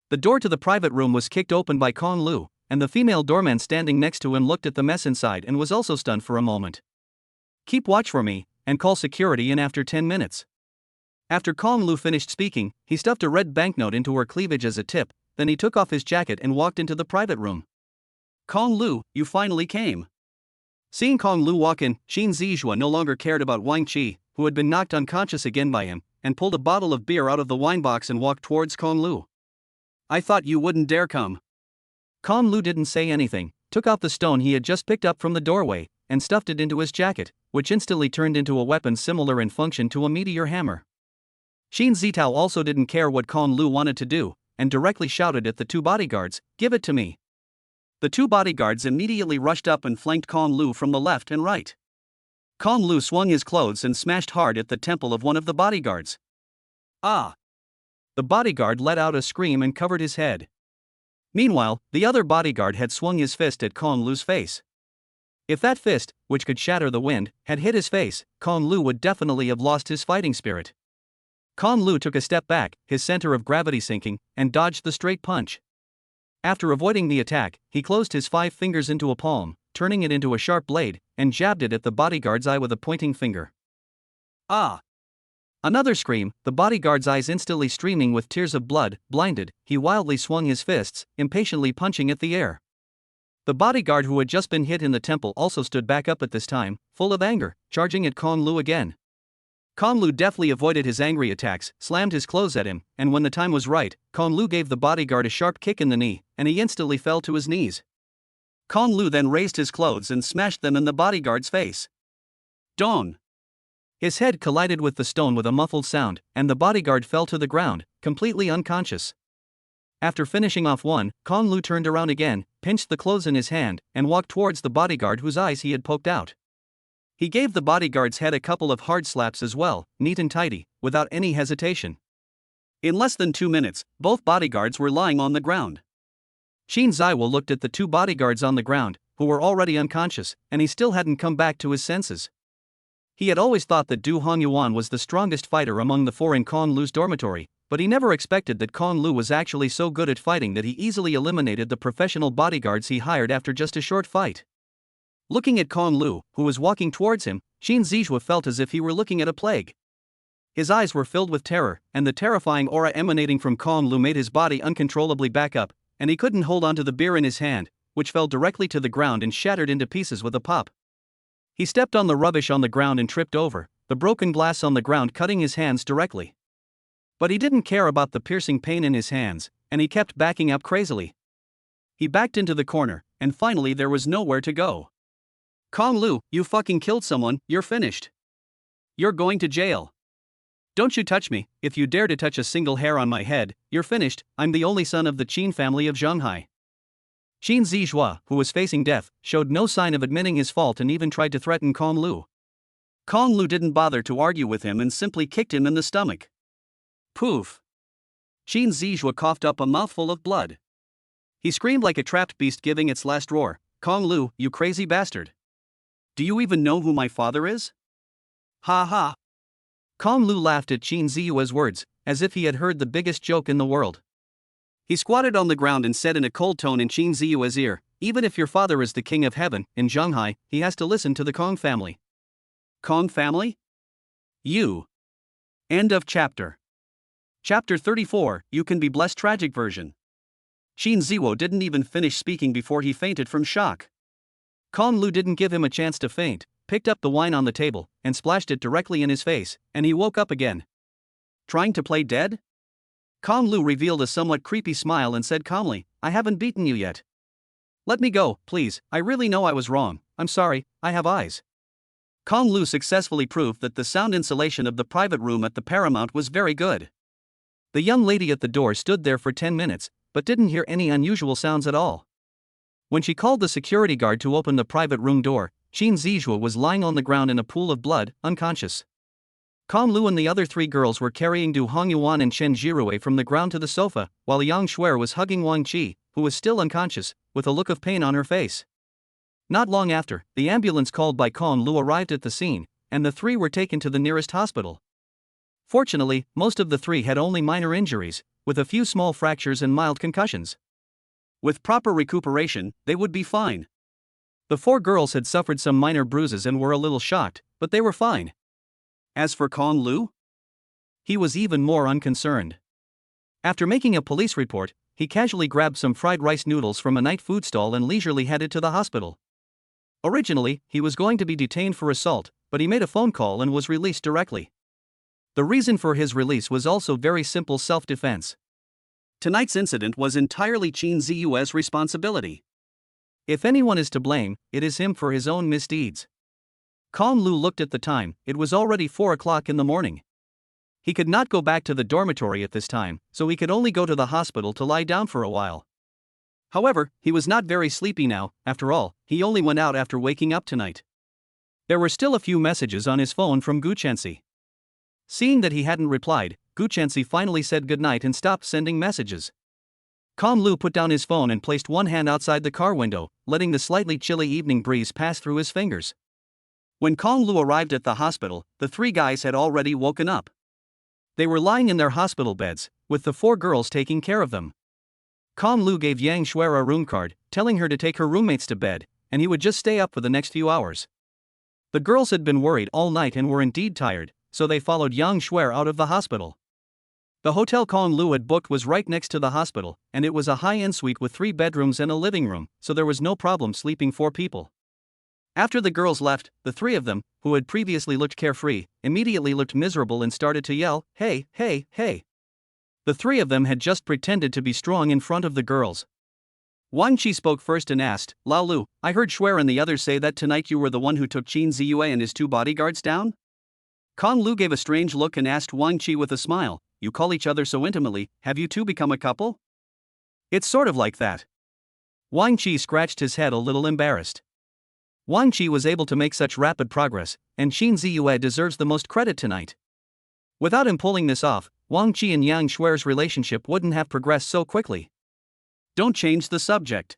The door to the private room was kicked open by Kong Lu, and the female doorman standing next to him looked at the mess inside and was also stunned for a moment. "Keep watch for me, and call security in after 10 minutes. After Kong Lu finished speaking, he stuffed a red banknote into her cleavage as a tip, then he took off his jacket and walked into the private room. "Kong Lu, you finally came." Seeing Kong Lu walk in, Qin Zijua no longer cared about Wang Qi, who had been knocked unconscious again by him, and pulled a bottle of beer out of the wine box and walked towards Kong Lu. "I thought you wouldn't dare come." Kong Lu didn't say anything, took out the stone he had just picked up from the doorway, and stuffed it into his jacket, which instantly turned into a weapon similar in function to a meteor hammer. Qin Zitao also didn't care what Kong Lu wanted to do, and directly shouted at the two bodyguards, "Give it to me." The two bodyguards immediately rushed up and flanked Kong Lu from the left and right. Kong Lu swung his clothes and smashed hard at the temple of one of the bodyguards. Ah! The bodyguard let out a scream and covered his head. Meanwhile, the other bodyguard had swung his fist at Kong Lu's face. If that fist, which could shatter the wind, had hit his face, Kong Lu would definitely have lost his fighting spirit. Kong Lu took a step back, his center of gravity sinking, and dodged the straight punch. After avoiding the attack, he closed his 5 fingers into a palm, turning it into a sharp blade, and jabbed it at the bodyguard's eye with a pointing finger. Ah! Another scream, the bodyguard's eyes instantly streaming with tears of blood. Blinded, he wildly swung his fists, impatiently punching at the air. The bodyguard who had just been hit in the temple also stood back up at this time, full of anger, charging at Kong Lu again. Kong Lu deftly avoided his angry attacks, slammed his clothes at him, and when the time was right, Kong Lu gave the bodyguard a sharp kick in the knee, and he instantly fell to his knees. Kong Lu then raised his clothes and smashed them in the bodyguard's face. Dong! His head collided with the stone with a muffled sound, and the bodyguard fell to the ground, completely unconscious. After finishing off one, Kong Lu turned around again, pinched the clothes in his hand, and walked towards the bodyguard whose eyes he had poked out. He gave the bodyguard's head a couple of hard slaps as well, neat and tidy, without any hesitation. In less than 2 minutes, both bodyguards were lying on the ground. Qin Ziwo looked at the two bodyguards on the ground, who were already unconscious, and he still hadn't come back to his senses. He had always thought that Du Hongyuan was the strongest fighter among the 4 in Kong Lu's dormitory, but he never expected that Kong Lu was actually so good at fighting that he easily eliminated the professional bodyguards he hired after just a short fight. Looking at Kong Lu, who was walking towards him, Qin Ziwo felt as if he were looking at a plague. His eyes were filled with terror, and the terrifying aura emanating from Kong Lu made his body uncontrollably back up, and he couldn't hold onto the beer in his hand, which fell directly to the ground and shattered into pieces with a pop. He stepped on the rubbish on the ground and tripped over, the broken glass on the ground cutting his hands directly. But he didn't care about the piercing pain in his hands, and he kept backing up crazily. He backed into the corner, and finally there was nowhere to go. Kong Lu, you fucking killed someone, you're finished. You're going to jail. Don't you touch me, if you dare to touch a single hair on my head, you're finished. I'm the only son of the Qin family of Zhonghai. Qin Ziwo, who was facing death, showed no sign of admitting his fault and even tried to threaten Kong Lu. Kong Lu didn't bother to argue with him and simply kicked him in the stomach. Poof! Qin Ziwo coughed up a mouthful of blood. He screamed like a trapped beast giving its last roar. Kong Lu, you crazy bastard! Do you even know who my father is? Ha ha! Kong Lu laughed at Qin Ziwo's words, as if he had heard the biggest joke in the world. He squatted on the ground and said in a cold tone in Qin Ziwo's ear, even if your father is the king of heaven, in Zhonghai, he has to listen to the Kong family. Kong family? You. End of chapter. Chapter 34, You Can Be Blessed Tragic Version. Qin Ziwo didn't even finish speaking before he fainted from shock. Kong Lu didn't give him a chance to faint, picked up the wine on the table, and splashed it directly in his face, and he woke up again. Trying to play dead? Kong Lu revealed a somewhat creepy smile and said calmly, I haven't beaten you yet. Let me go, please, I really know I was wrong, I'm sorry, I have eyes. Kong Lu successfully proved that the sound insulation of the private room at the Paramount was very good. The young lady at the door stood there for 10 minutes, but didn't hear any unusual sounds at all. When she called the security guard to open the private room door, Qin Ziwo was lying on the ground in a pool of blood, unconscious. Kong Lu and the other 3 girls were carrying Du Hongyuan and Chen Jirue from the ground to the sofa, while Yang Shuer was hugging Wang Qi, who was still unconscious, with a look of pain on her face. Not long after, the ambulance called by Kong Lu arrived at the scene, and the 3 were taken to the nearest hospital. Fortunately, most of the 3 had only minor injuries, with a few small fractures and mild concussions. With proper recuperation, they would be fine. The 4 girls had suffered some minor bruises and were a little shocked, but they were fine. As for Kong Lu, he was even more unconcerned. After making a police report, he casually grabbed some fried rice noodles from a night food stall and leisurely headed to the hospital. Originally, he was going to be detained for assault, but he made a phone call and was released directly. The reason for his release was also very simple: self-defense. Tonight's incident was entirely Qin Ziwo's responsibility. If anyone is to blame, it is him for his own misdeeds. Kong Lu looked at the time, it was already 4 o'clock in the morning. He could not go back to the dormitory at this time, so he could only go to the hospital to lie down for a while. However, he was not very sleepy now. After all, he only went out after waking up tonight. There were still a few messages on his phone from Guchensi. Seeing that he hadn't replied, Guchensi finally said goodnight and stopped sending messages. Lu put down his phone and placed one hand outside the car window, letting the slightly chilly evening breeze pass through his fingers. When Lu arrived at the hospital, the three guys had already woken up. They were lying in their hospital beds, with the four girls taking care of them. Lu gave Yang Shuer a room card, telling her to take her roommates to bed, and he would just stay up for the next few hours. The girls had been worried all night and were indeed tired, so they followed Yang Shuer out of the hospital. The hotel Lu had booked was right next to the hospital, and it was a high-end suite with 3 bedrooms and a living room, so there was no problem sleeping 4 people. After the girls left, the 3 of them, who had previously looked carefree, immediately looked miserable and started to yell, "Hey, hey, hey." The 3 of them had just pretended to be strong in front of the girls. Wang Qi spoke first and asked, "Lao Lu, I heard Shuer and the others say that tonight you were the one who took Qin Ziyue and his 2 bodyguards down?" Lu gave a strange look and asked Wang Qi with a smile, "You call each other so intimately, have you two become a couple?" "It's sort of like that." Wang Qi scratched his head a little embarrassed. Wang Qi was able to make such rapid progress, and Qin Ziyue deserves the most credit tonight. Without him pulling this off, Wang Qi and Yang Shuer's relationship wouldn't have progressed so quickly. "Don't change the subject."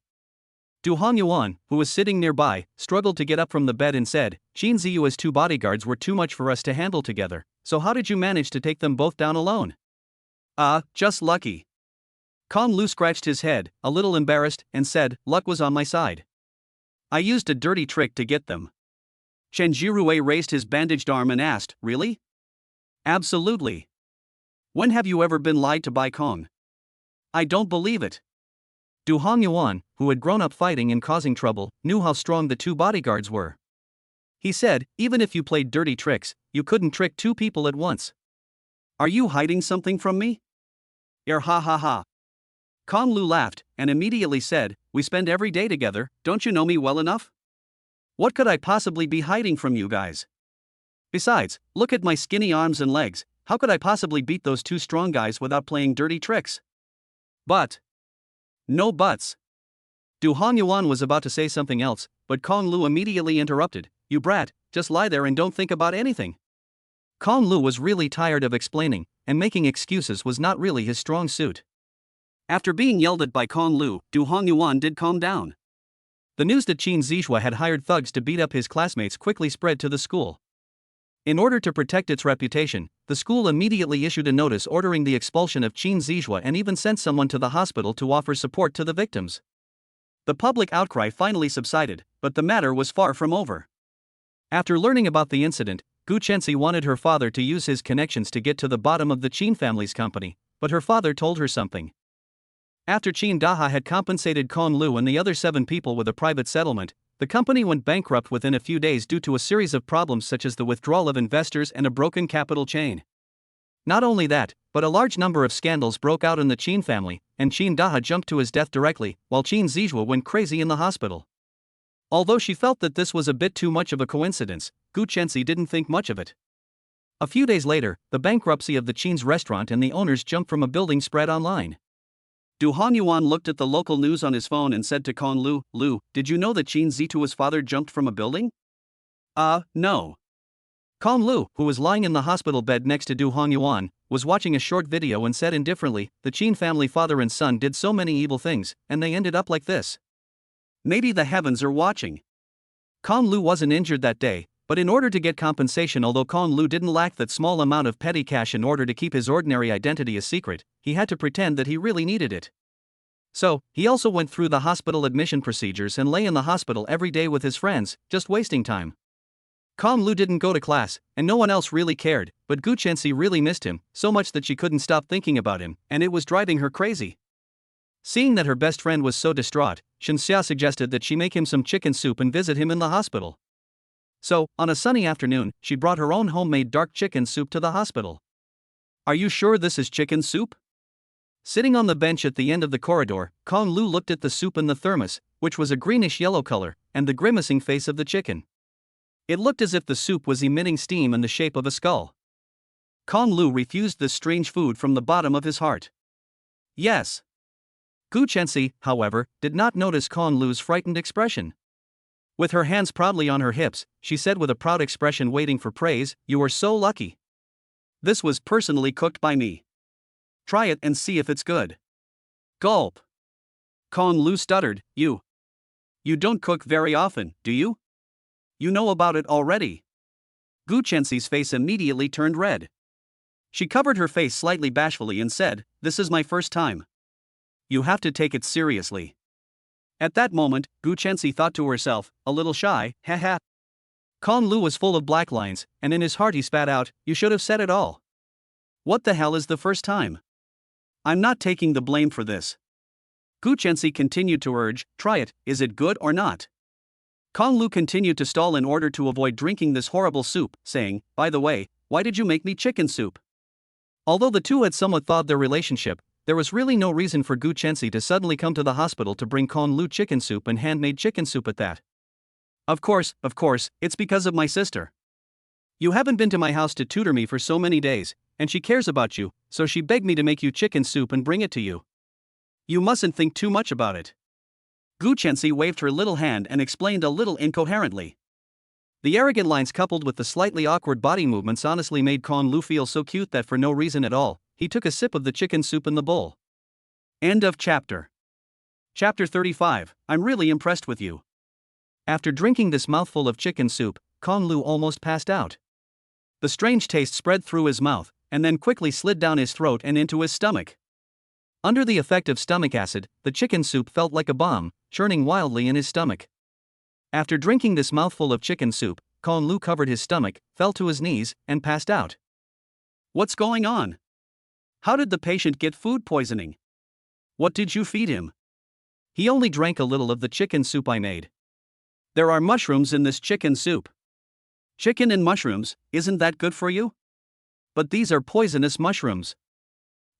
Du Hongyuan, who was sitting nearby, struggled to get up from the bed and said, "Qin Ziyue's 2 bodyguards were too much for us to handle together, so how did you manage to take them both down alone?" Just lucky." Lu scratched his head, a little embarrassed, and said, "Luck was on my side. I used a dirty trick to get them." Chen Jirue raised his bandaged arm and asked, "Really?" "Absolutely. When have you ever been lied to by Kong?" "I don't believe it." Du Hongyuan, who had grown up fighting and causing trouble, knew how strong the 2 bodyguards were. He said, "Even if you played dirty tricks, you couldn't trick 2 people at once." "Are you hiding something from me?" Ha ha ha. Lu laughed, and immediately said, "We spend every day together, don't you know me well enough? What could I possibly be hiding from you guys? Besides, look at my skinny arms and legs, how could I possibly beat those 2 strong guys without playing dirty tricks?" "But." "No buts." Du Hongyuan was about to say something else, but Lu immediately interrupted, "You brat, just lie there and don't think about anything." Lu was really tired of explaining, and making excuses was not really his strong suit. After being yelled at by Lu, Du Hongyuan did calm down. The news that Qin Ziyue had hired thugs to beat up his classmates quickly spread to the school. In order to protect its reputation, the school immediately issued a notice ordering the expulsion of Qin Ziyue and even sent someone to the hospital to offer support to the victims. The public outcry finally subsided, but the matter was far from over. After learning about the incident, Guchensi wanted her father to use his connections to get to the bottom of the Qin family's company, but her father told her something. After Qin Daha had compensated Lu and the other 7 people with a private settlement, the company went bankrupt within a few days due to a series of problems such as the withdrawal of investors and a broken capital chain. Not only that, but a large number of scandals broke out in the Qin family, and Qin Daha jumped to his death directly, while Qin Ziyue went crazy in the hospital. Although she felt that this was a bit too much of a coincidence, Guchensi didn't think much of it. A few days later, the bankruptcy of the Qin's restaurant and the owners jumped from a building spread online. Du Hongyuan looked at the local news on his phone and said to Lu, "Did you know that Qin Ziyue's father jumped from a building?" No." Lu, who was lying in the hospital bed next to Du Hongyuan, was watching a short video and said indifferently, "The Qin family father and son did so many evil things, and they ended up like this. Maybe the heavens are watching." Lu wasn't injured that day, but in order to get compensation, although Lu didn't lack that small amount of petty cash in order to keep his ordinary identity a secret, he had to pretend that he really needed it. So, he also went through the hospital admission procedures and lay in the hospital every day with his friends, just wasting time. Lu didn't go to class, and no one else really cared, but Guchensi really missed him, so much that she couldn't stop thinking about him, and it was driving her crazy. Seeing that her best friend was so distraught, Shenxia suggested that she make him some chicken soup and visit him in the hospital. So, on a sunny afternoon, she brought her own homemade dark chicken soup to the hospital. "Are you sure this is chicken soup?" Sitting on the bench at the end of the corridor, Lu looked at the soup in the thermos, which was a greenish-yellow color, and the grimacing face of the chicken. It looked as if the soup was emitting steam in the shape of a skull. Lu refused this strange food from the bottom of his heart. "Yes. Gu Chensi, however, did not notice Kong Lu's frightened expression. With her hands proudly on her hips, she said with a proud expression waiting for praise, "You are so lucky. This was personally cooked by me. Try it and see if it's good." Gulp. Kong Lu stuttered, You don't cook very often, do you? You know about it already." Gu Chensi's face immediately turned red. She covered her face slightly bashfully and said, "This is my first time. You have to take it seriously." At that moment, Gu Chensi thought to herself, a little shy, haha. Kong Lu was full of black lines, and in his heart he spat out, "You should have said it all. What the hell is the first time? I'm not taking the blame for this." Gu Chensi continued to urge, "Try it, is it good or not?" Kong Lu continued to stall in order to avoid drinking this horrible soup, saying, "By the way, why did you make me chicken soup?" Although the two had somewhat thawed their relationship, there was really no reason for Gu Chensi to suddenly come to the hospital to bring Kong Lu chicken soup and handmade chicken soup at that. Of course, it's because of my sister. You haven't been to my house to tutor me for so many days, and she cares about you, so she begged me to make you chicken soup and bring it to you. You mustn't think too much about it." Gu Chensi waved her little hand and explained a little incoherently. The arrogant lines coupled with the slightly awkward body movements honestly made Kong Lu feel so cute that for no reason at all, he took a sip of the chicken soup in the bowl. End of chapter. Chapter 35, I'm really impressed with you. After drinking this mouthful of chicken soup, Kong Lu almost passed out. The strange taste spread through his mouth, and then quickly slid down his throat and into his stomach. Under the effect of stomach acid, the chicken soup felt like a bomb, churning wildly in his stomach. After drinking this mouthful of chicken soup, Kong Lu covered his stomach, fell to his knees, and passed out. What's going on? How did the patient get food poisoning? What did you feed him? He only drank a little of the chicken soup I made. There are mushrooms in this chicken soup. Chicken and mushrooms, isn't that good for you? But these are poisonous mushrooms.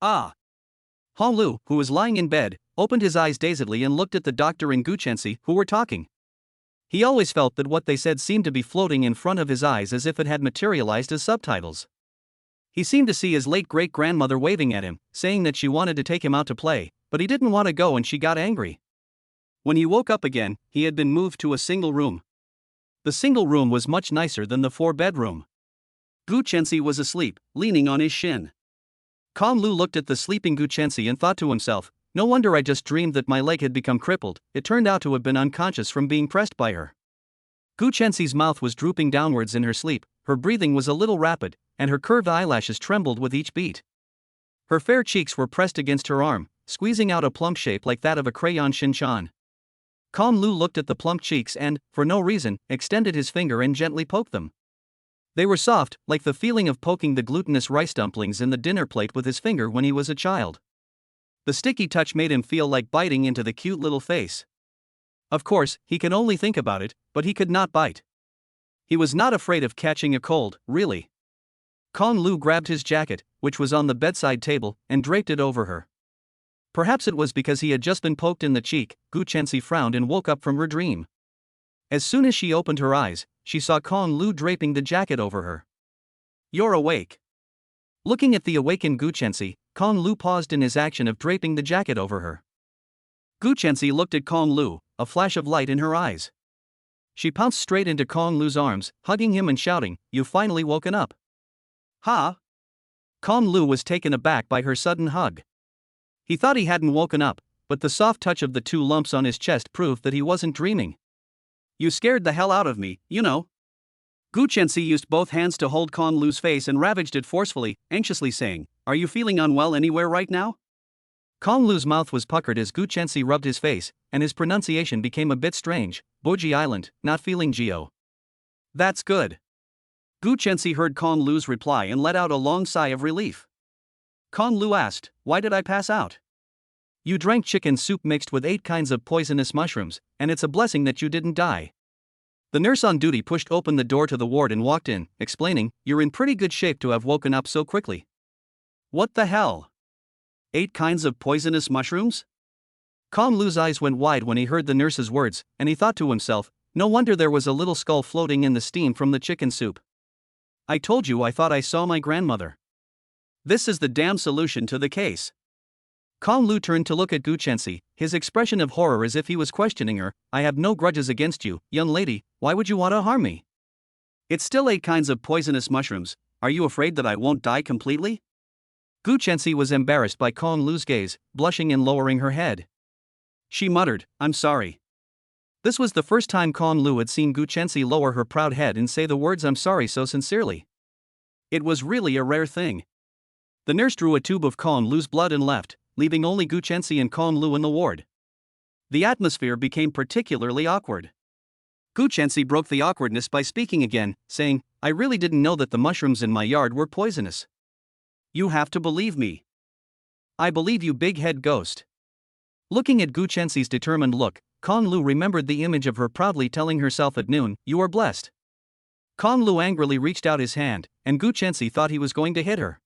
Ah. Kong Lu, who was lying in bed, opened his eyes dazedly and looked at the doctor and Gu Chensi, who were talking. He always felt that what they said seemed to be floating in front of his eyes as if it had materialized as subtitles. He seemed to see his late great-grandmother waving at him, saying that she wanted to take him out to play, but he didn't want to go and she got angry. When he woke up again, he had been moved to a single room. The single room was much nicer than the four-bedroom. Gu Chensi was asleep, leaning on his shin. Kong Lu looked at the sleeping Gu Chensi and thought to himself, "No wonder I just dreamed that my leg had become crippled, it turned out to have been unconscious from being pressed by her." Gu Chensi's mouth was drooping downwards in her sleep, her breathing was a little rapid, and her curved eyelashes trembled with each beat. Her fair cheeks were pressed against her arm, squeezing out a plump shape like that of a crayon Shin-chan. Kong Lu looked at the plump cheeks and, for no reason, extended his finger and gently poked them. They were soft, like the feeling of poking the glutinous rice dumplings in the dinner plate with his finger when he was a child. The sticky touch made him feel like biting into the cute little face. Of course, he could only think about it, but he could not bite. He was not afraid of catching a cold, really. Kong Lu grabbed his jacket, which was on the bedside table, and draped it over her. Perhaps it was because he had just been poked in the cheek, Gu Chensi frowned and woke up from her dream. As soon as she opened her eyes, she saw Kong Lu draping the jacket over her. "You're awake." Looking at the awakened Gu Chensi, Kong Lu paused in his action of draping the jacket over her. Gu Chensi looked at Kong Lu, a flash of light in her eyes. She pounced straight into Kong Lu's arms, hugging him and shouting, "You've finally woken up." "Huh?" Kong Lu was taken aback by her sudden hug. He thought he hadn't woken up, but the soft touch of the two lumps on his chest proved that he wasn't dreaming. "You scared the hell out of me, you know." Gu Chensi used both hands to hold Kong Lu's face and ravaged it forcefully, anxiously saying, "Are you feeling unwell anywhere right now?" Kong Lu's mouth was puckered as Gu Chensi rubbed his face, and his pronunciation became a bit strange. "Boji Island, not feeling Geo." "That's good." Gu Chensi heard Kong Lu's reply and let out a long sigh of relief. Kong Lu asked, "Why did I pass out?" "You drank chicken soup mixed with 8 kinds of poisonous mushrooms, and it's a blessing that you didn't die." The nurse on duty pushed open the door to the ward and walked in, explaining, "You're in pretty good shape to have woken up so quickly." "What the hell? 8 kinds of poisonous mushrooms?" Kong Lu's eyes went wide when he heard the nurse's words, and he thought to himself, no wonder there was a little skull floating in the steam from the chicken soup. "I told you I thought I saw my grandmother. This is the damn solution to the case." Kong Lu turned to look at Gu Chensi, his expression of horror as if he was questioning her. I have no grudges against you, young lady, why would you want to harm me? It's still 8 kinds of poisonous mushrooms, are you afraid that I won't die completely? Gu Chensi was embarrassed by Kong Lu's gaze, blushing and lowering her head. She muttered, I'm sorry. This was the first time Kong Lu had seen Gu Chensi lower her proud head and say the words I'm sorry so sincerely. It was really a rare thing. The nurse drew a tube of Kong Lu's blood and left, leaving only Gu Chensi and Kong Lu in the ward. The atmosphere became particularly awkward. Gu Chensi broke the awkwardness by speaking again, saying, I really didn't know that the mushrooms in my yard were poisonous. You have to believe me. I believe you, big head ghost. Looking at Gu Chensi's determined look, Kong Lu remembered the image of her proudly telling herself at noon, you are blessed. Kong Lu angrily reached out his hand, and Gu Chensi thought he was going to hit her.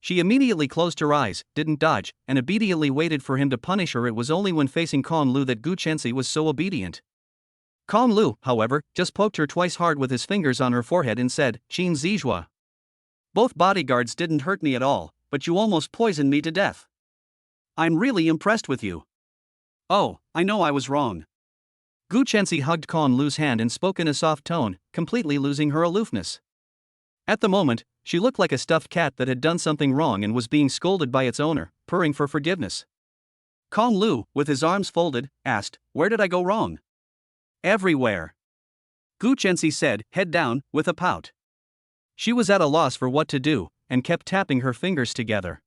She immediately closed her eyes, didn't dodge, and obediently waited for him to punish her. It was only when facing Kong Lu that Gu Chensi was so obedient. Kong Lu, however, just poked her twice hard with his fingers on her forehead and said, Qin Zijua. Both bodyguards didn't hurt me at all, but you almost poisoned me to death. I'm really impressed with you. Oh, I know I was wrong. Gu Chensi hugged Kong Lu's hand and spoke in a soft tone, completely losing her aloofness. At the moment, she looked like a stuffed cat that had done something wrong and was being scolded by its owner, purring for forgiveness. Kong Lu, with his arms folded, asked, where did I go wrong? Everywhere. Gu Chensi said, head down, with a pout. She was at a loss for what to do, and kept tapping her fingers together.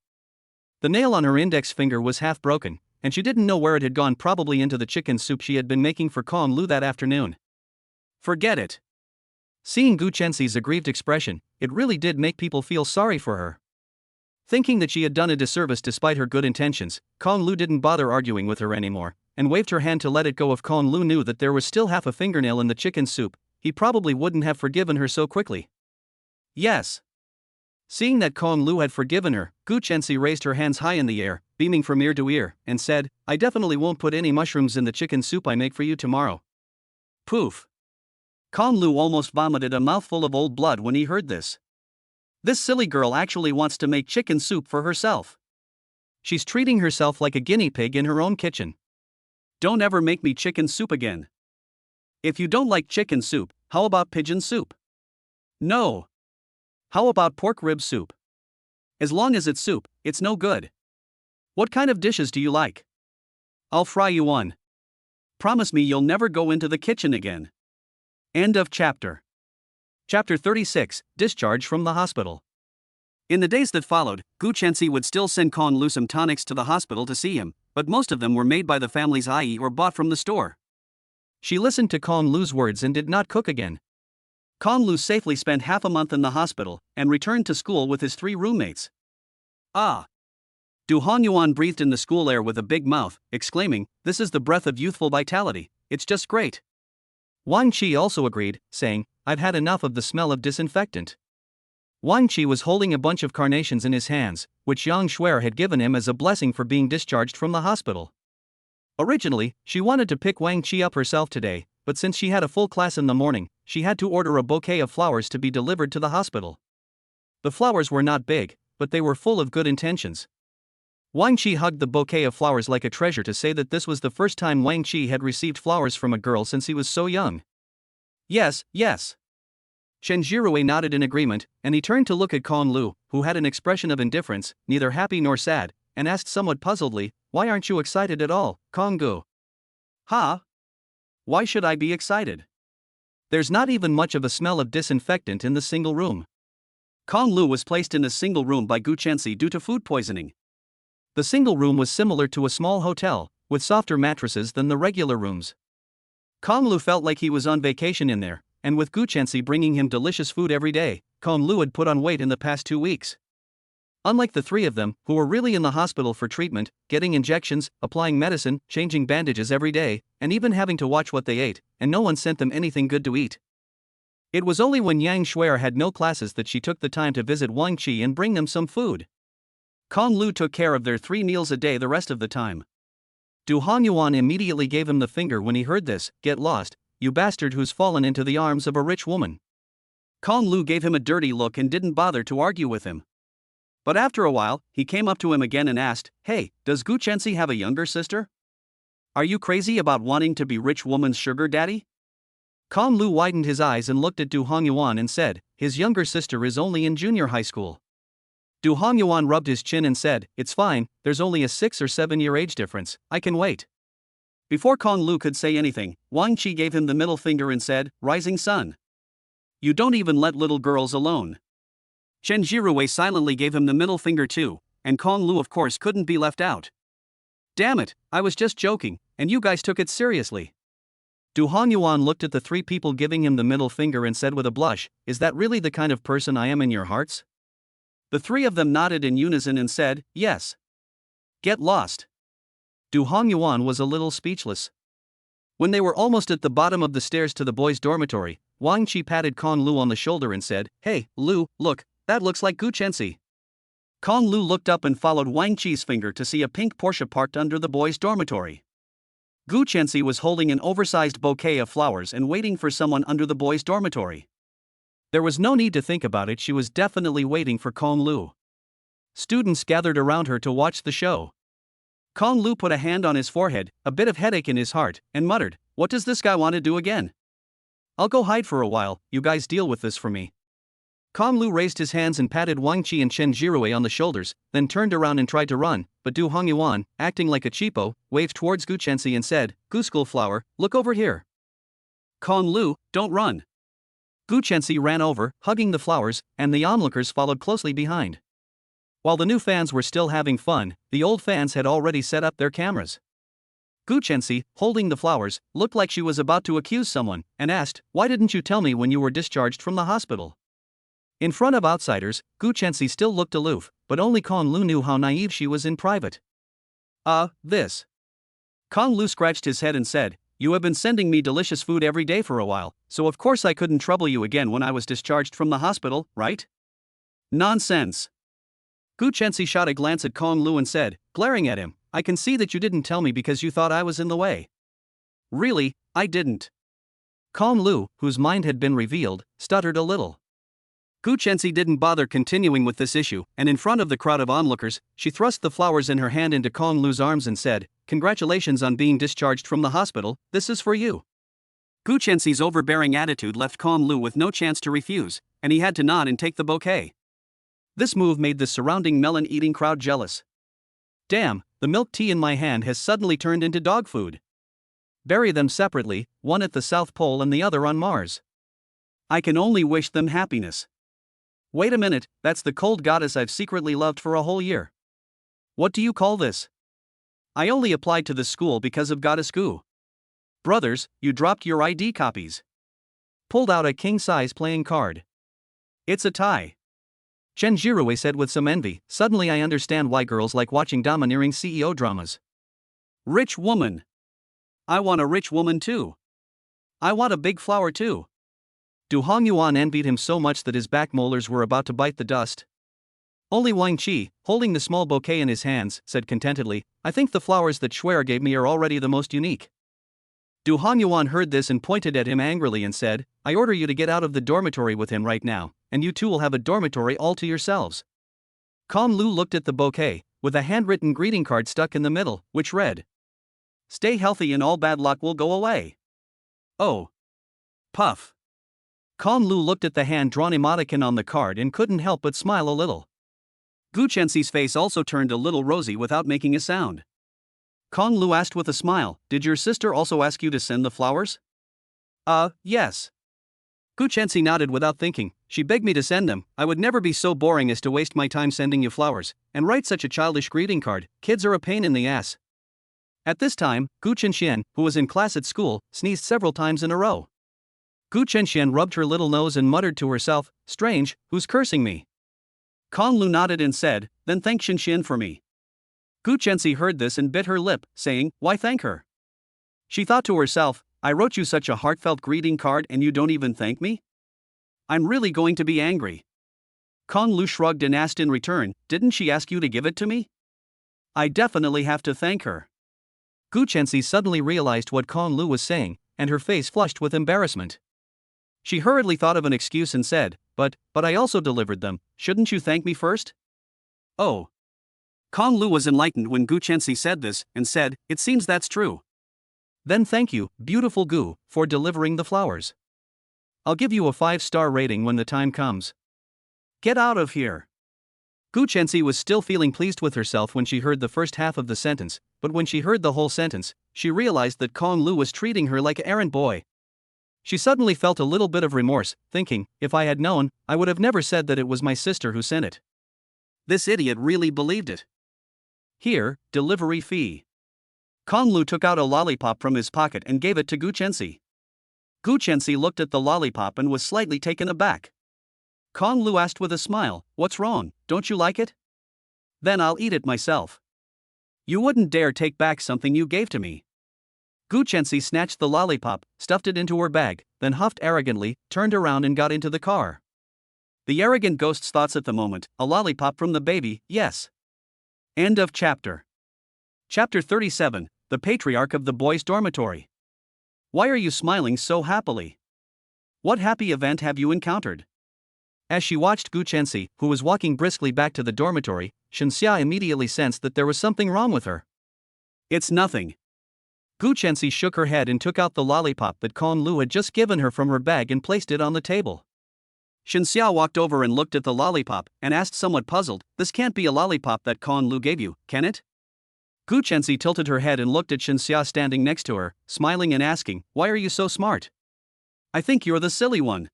The nail on her index finger was half broken, and she didn't know where it had gone, probably into the chicken soup she had been making for Kong Lu that afternoon. Forget it. Seeing Gu Chensi's aggrieved expression, it really did make people feel sorry for her. Thinking that she had done a disservice despite her good intentions, Kong Lu didn't bother arguing with her anymore, and waved her hand to let it go. If Kong Lu knew that there was still half a fingernail in the chicken soup, he probably wouldn't have forgiven her so quickly. Yes. Seeing that Kong Lu had forgiven her, Gu Chensi raised her hands high in the air, beaming from ear to ear, and said, I definitely won't put any mushrooms in the chicken soup I make for you tomorrow. Poof. Kong Lu almost vomited a mouthful of old blood when he heard this. This silly girl actually wants to make chicken soup for herself. She's treating herself like a guinea pig in her own kitchen. Don't ever make me chicken soup again. If you don't like chicken soup, how about pigeon soup? No. How about pork rib soup? As long as it's soup, it's no good. What kind of dishes do you like? I'll fry you one. Promise me you'll never go into the kitchen again. End of chapter. Chapter 36, Discharge from the Hospital. In the days that followed, Gu Chensi would still send Kong Lu some tonics to the hospital to see him, but most of them were made by the family's IE or bought from the store. She listened to Kong Lu's words and did not cook again. Kong Lu safely spent half a month in the hospital, and returned to school with his 3 roommates. Ah! Du Honyuan breathed in the school air with a big mouth, exclaiming, this is the breath of youthful vitality, it's just great. Wang Qi also agreed, saying, I've had enough of the smell of disinfectant. Wang Qi was holding a bunch of carnations in his hands, which Yang Shuer had given him as a blessing for being discharged from the hospital. Originally, she wanted to pick Wang Qi up herself today, but since she had a full class in the morning, she had to order a bouquet of flowers to be delivered to the hospital. The flowers were not big, but they were full of good intentions. Wang Qi hugged the bouquet of flowers like a treasure to say that this was the first time Wang Qi had received flowers from a girl since he was so young. Yes, yes. Chen Jirue nodded in agreement, and he turned to look at Kong Lu, who had an expression of indifference, neither happy nor sad, and asked somewhat puzzledly, why aren't you excited at all, Kong Gu? Huh? Why should I be excited? There's not even much of a smell of disinfectant in the single room. Kong Lu was placed in a single room by Gu Chensi due to food poisoning. The single room was similar to a small hotel, with softer mattresses than the regular rooms. Kong Lu felt like he was on vacation in there, and with Gu Chensi bringing him delicious food every day, Kong Lu had put on weight in the past 2 weeks. Unlike the 3 of them, who were really in the hospital for treatment, getting injections, applying medicine, changing bandages every day, and even having to watch what they ate, and no one sent them anything good to eat. It was only when Yang Shuer had no classes that she took the time to visit Wang Qi and bring them some food. Kong Lu took care of their 3 meals a day the rest of the time. Du Honyuan immediately gave him the finger when he heard this, get lost, you bastard who's fallen into the arms of a rich woman. Kong Lu gave him a dirty look and didn't bother to argue with him. But after a while, he came up to him again and asked, "Hey, does Gu Chensi have a younger sister? Are you crazy about wanting to be rich woman's sugar daddy?" Kong Lu widened his eyes and looked at Du Hongyuan and said, "His younger sister is only in junior high school." Du Hongyuan rubbed his chin and said, "It's fine, there's only a 6 or 7 year age difference, I can wait." Before Kong Lu could say anything, Wang Qi gave him the middle finger and said, "Rising sun. You don't even let little girls alone." Chen Jirui silently gave him the middle finger too, and Kong Lu of course couldn't be left out. "Damn it, I was just joking, and you guys took it seriously." Du Hongyuan looked at the three people giving him the middle finger and said with a blush, "Is that really the kind of person I am in your hearts?" The three of them nodded in unison and said, "Yes." "Get lost." Du Hongyuan was a little speechless. When they were almost at the bottom of the stairs to the boys' dormitory, Wang Qi patted Kong Lu on the shoulder and said, "Hey, Lu, look, that looks like Gu Chensi." Kong Lu looked up and followed Wang Qi's finger to see a pink Porsche parked under the boys' dormitory. Gu Chensi was holding an oversized bouquet of flowers and waiting for someone under the boys' dormitory. There was no need to think about it, she was definitely waiting for Kong Lu. Students gathered around her to watch the show. Kong Lu put a hand on his forehead, a bit of headache in his heart, and muttered, "What does this guy want to do again? I'll go hide for a while, you guys deal with this for me." Kong Lu raised his hands and patted Wang Qi and Chen Jirui on the shoulders, then turned around and tried to run, but Du Hongyuan, acting like a cheapo, waved towards Gu Chensi and said, "Gu School Flower, look over here." "Kong Lu, don't run." Gu Chensi ran over, hugging the flowers, and the onlookers followed closely behind. While the new fans were still having fun, the old fans had already set up their cameras. Gu Chensi, holding the flowers, looked like she was about to accuse someone, and asked, "Why didn't you tell me when you were discharged from the hospital?" In front of outsiders, Gu Chensi still looked aloof, but only Kong Lu knew how naive she was in private. This. Kong Lu scratched his head and said, "You have been sending me delicious food every day for a while, so of course I couldn't trouble you again when I was discharged from the hospital, right?" "Nonsense." Gu Chensi shot a glance at Kong Lu and said, glaring at him, "I can see that you didn't tell me because you thought I was in the way." "Really, I didn't." Kong Lu, whose mind had been revealed, stuttered a little. Gu Chensi didn't bother continuing with this issue, and in front of the crowd of onlookers, she thrust the flowers in her hand into Kong Lu's arms and said, "Congratulations on being discharged from the hospital, this is for you." Gu Chensi's overbearing attitude left Kong Lu with no chance to refuse, and he had to nod and take the bouquet. This move made the surrounding melon-eating crowd jealous. "Damn, the milk tea in my hand has suddenly turned into dog food. Bury them separately, one at the South Pole and the other on Mars. I can only wish them happiness." "Wait a minute, that's the cold goddess I've secretly loved for a whole year. What do you call this?" "I only applied to the school because of Goddess Gu." "Brothers, you dropped your ID copies." Pulled out a king-size playing card. "It's a tie." Chen Jirui said with some envy, "Suddenly I understand why girls like watching domineering CEO dramas." "Rich woman. I want a rich woman too. I want a big flower too." Du Hongyuan envied him so much that his back molars were about to bite the dust. Only Wang Qi, holding the small bouquet in his hands, said contentedly, "I think the flowers that Schwer gave me are already the most unique." Du Hongyuan heard this and pointed at him angrily and said, "I order you to get out of the dormitory with him right now, and you two will have a dormitory all to yourselves." Kong Lu looked at the bouquet, with a handwritten greeting card stuck in the middle, which read, "Stay healthy and all bad luck will go away." Oh. Puff. Kong Lu looked at the hand-drawn emoticon on the card and couldn't help but smile a little. Gu Chensi's face also turned a little rosy without making a sound. Kong Lu asked with a smile, "Did your sister also ask you to send the flowers?" Yes." Gu Chensi nodded without thinking. "She begged me to send them. I would never be so boring as to waste my time sending you flowers, and write such a childish greeting card. Kids are a pain in the ass." At this time, Gu Chenxian, who was in class at school, sneezed several times in a row. Gu Chenxian rubbed her little nose and muttered to herself, "Strange, who's cursing me?" Kong Lu nodded and said, "Then thank Chenxian for me." Gu Chensi heard this and bit her lip, saying, "Why thank her?" She thought to herself, "I wrote you such a heartfelt greeting card and you don't even thank me? I'm really going to be angry." Kong Lu shrugged and asked in return, "Didn't she ask you to give it to me? I definitely have to thank her." Gu Chensi suddenly realized what Kong Lu was saying, and her face flushed with embarrassment. She hurriedly thought of an excuse and said, but I also delivered them, shouldn't you thank me first?" Oh. Kong Lu was enlightened when Gu Chensi said this, and said, "It seems that's true." Then thank you, beautiful Gu, for delivering the flowers. I'll give you a 5-star rating when the time comes. Get out of here. Gu Chensi was still feeling pleased with herself when she heard the first half of the sentence, but when she heard the whole sentence, she realized that Kong Lu was treating her like an errand boy. She suddenly felt a little bit of remorse, thinking, if I had known, I would have never said that it was my sister who sent it. This idiot really believed it. Here, delivery fee. Kong Lu took out a lollipop from his pocket and gave it to Gu Chensi. Gu Chensi looked at the lollipop and was slightly taken aback. Kong Lu asked with a smile, "What's wrong, don't you like it?" "Then I'll eat it myself." "You wouldn't dare take back something you gave to me." Gu Chensi snatched the lollipop, stuffed it into her bag, then huffed arrogantly, turned around and got into the car. The arrogant ghost's thoughts at the moment, a lollipop from the baby, yes. End of chapter. Chapter 37, The Patriarch of the Boys' Dormitory. Why are you smiling so happily? What happy event have you encountered? As she watched Gu Chensi, who was walking briskly back to the dormitory, Shenxia immediately sensed that there was something wrong with her. It's nothing. Gu Chensi shook her head and took out the lollipop that Kong Lu had just given her from her bag and placed it on the table. Shenxia walked over and looked at the lollipop, and asked somewhat puzzled, "This can't be a lollipop that Kong Lu gave you, can it?" Gu Chensi tilted her head and looked at Shenxia standing next to her, smiling and asking, "Why are you so smart? I think you're the silly one."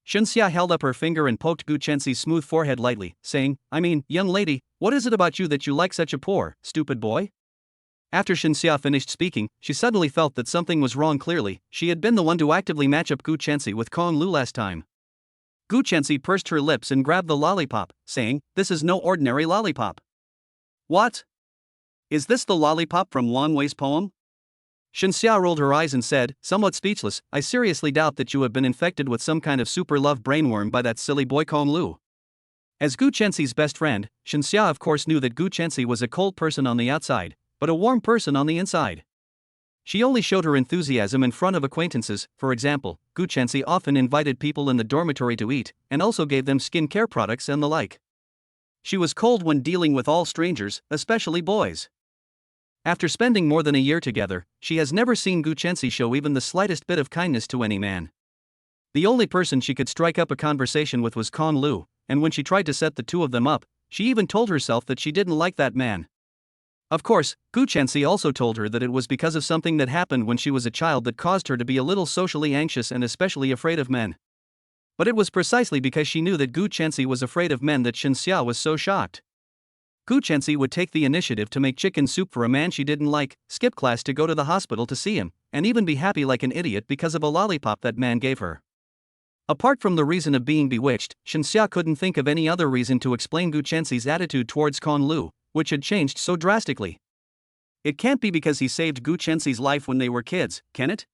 Shenxia held up her finger and poked Gu Chensi's smooth forehead lightly, saying, "I mean, young lady, what is it about you that you like such a poor, stupid boy?" After Shenxia finished speaking, she suddenly felt that something was wrong. Clearly, she had been the one to actively match up Gu Chensi with Kong Lu last time. Gu Chensi pursed her lips and grabbed the lollipop, saying, "This is no ordinary lollipop." "What? Is this the lollipop from Wang Wei's poem?" Shenxia rolled her eyes and said, somewhat speechless, "I seriously doubt that you have been infected with some kind of super love brainworm by that silly boy Kong Lu." As Gu Chensi's best friend, Shenxia of course knew that Gu Chensi was a cold person on the outside, but a warm person on the inside. She only showed her enthusiasm in front of acquaintances. For example, Gu Chensi often invited people in the dormitory to eat, and also gave them skincare products and the like. She was cold when dealing with all strangers, especially boys. After spending more than a year together, she has never seen Gu Chensi show even the slightest bit of kindness to any man. The only person she could strike up a conversation with was Kong Lu, and when she tried to set the two of them up, she even told herself that she didn't like that man. Of course, Gu Chensi also told her that it was because of something that happened when she was a child that caused her to be a little socially anxious and especially afraid of men. But it was precisely because she knew that Gu Chensi was afraid of men that Shenxia was so shocked. Gu Chensi would take the initiative to make chicken soup for a man she didn't like, skip class to go to the hospital to see him, and even be happy like an idiot because of a lollipop that man gave her. Apart from the reason of being bewitched, Shenxia couldn't think of any other reason to explain Gu Chensi's attitude towards Kong Lu, which had changed so drastically. It can't be because he saved Gu Chensi's life when they were kids, can it?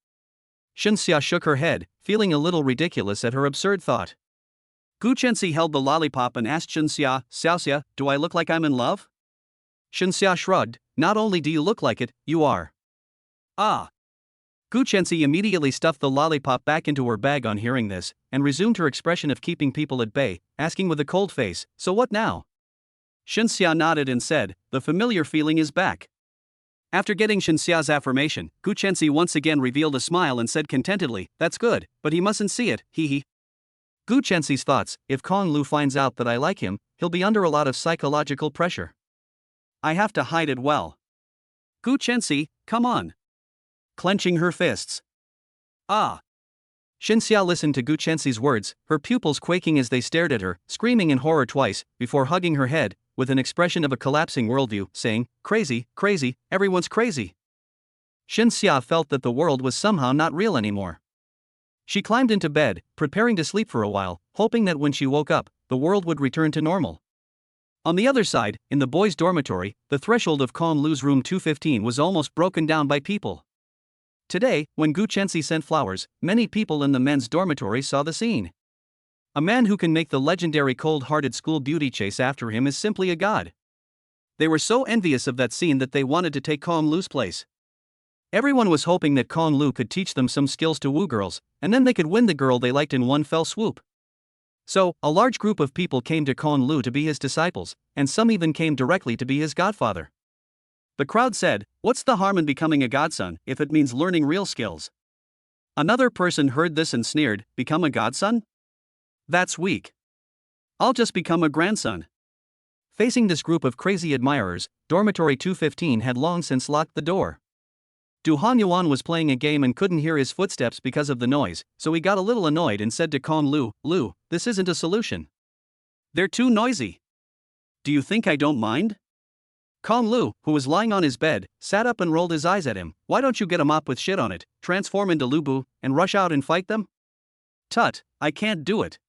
Shenxia shook her head, feeling a little ridiculous at her absurd thought. Gu Chensi held the lollipop and asked Shenxia, "Xiaoxia, do I look like I'm in love?" Shenxia shrugged, "Not only do you look like it, you are." "Ah." Gu Chensi immediately stuffed the lollipop back into her bag on hearing this, and resumed her expression of keeping people at bay, asking with a cold face, "So what now?" Shenxia nodded and said, "The familiar feeling is back." After getting Shenxia's affirmation, Gu Chensi once again revealed a smile and said contentedly, "That's good, but he mustn't see it, hee hee." Gu Chensi's thoughts, if Kong Lu finds out that I like him, he'll be under a lot of psychological pressure. I have to hide it well. Gu Chensi, come on. Clenching her fists. Ah. Shenxia listened to Gu Chensi's words, her pupils quaking as they stared at her, screaming in horror twice, before hugging her head, with an expression of a collapsing worldview, saying, "Crazy, crazy, everyone's crazy." Shenxia felt that the world was somehow not real anymore. She climbed into bed, preparing to sleep for a while, hoping that when she woke up, the world would return to normal. On the other side, in the boys' dormitory, the threshold of Kong Lu's room 215 was almost broken down by people. Today, when Gu Chensi sent flowers, many people in the men's dormitory saw the scene. A man who can make the legendary cold-hearted school beauty chase after him is simply a god. They were so envious of that scene that they wanted to take Kong Lu's place. Everyone was hoping that Kong Lu could teach them some skills to woo girls, and then they could win the girl they liked in one fell swoop. So, a large group of people came to Kong Lu to be his disciples, and some even came directly to be his godfather. The crowd said, "What's the harm in becoming a godson if it means learning real skills?" Another person heard this and sneered, "Become a godson? That's weak. I'll just become a grandson." Facing this group of crazy admirers, dormitory 215 had long since locked the door. Du Honyuan was playing a game and couldn't hear his footsteps because of the noise, so he got a little annoyed and said to Kong Lu, "Lu, this isn't a solution. They're too noisy. Do you think I don't mind?" Kong Lu, who was lying on his bed, sat up and rolled his eyes at him. "Why don't you get a mop with shit on it, transform into Lubu, and rush out and fight them?" "Tut, I can't do it."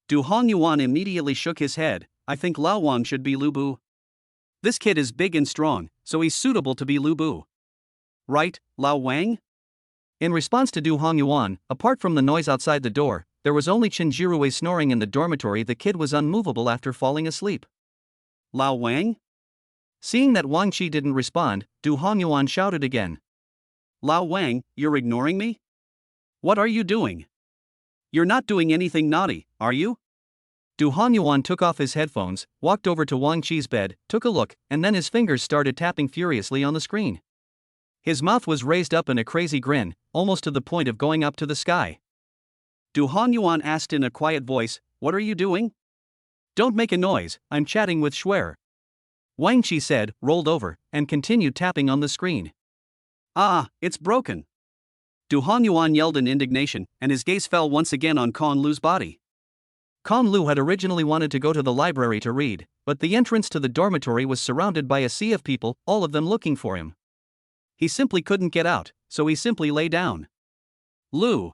Du Honyuan immediately shook his head. "I think Lao Wang should be Lubu. This kid is big and strong, so he's suitable to be Lubu. Right, Lao Wang?" In response to Du Honyuan, apart from the noise outside the door, there was only Chen Jirue snoring in the dormitory. The kid was unmovable after falling asleep. "Lao Wang?" Seeing that Wang Qi didn't respond, Du Honyuan shouted again. "Lao Wang, you're ignoring me? What are you doing? You're not doing anything naughty, are you?" Du Honyuan took off his headphones, walked over to Wang Qi's bed, took a look, and then his fingers started tapping furiously on the screen. His mouth was raised up in a crazy grin, almost to the point of going up to the sky. Du Honyuan asked in a quiet voice, "What are you doing?" "Don't make a noise, I'm chatting with Schwer." Wang Qi said, rolled over, and continued tapping on the screen. "Ah, it's broken." Du Honyuan yelled in indignation, and his gaze fell once again on Kong Lu's body. Kong Lu had originally wanted to go to the library to read, but the entrance to the dormitory was surrounded by a sea of people, all of them looking for him. He simply couldn't get out, so he simply lay down. "Lu."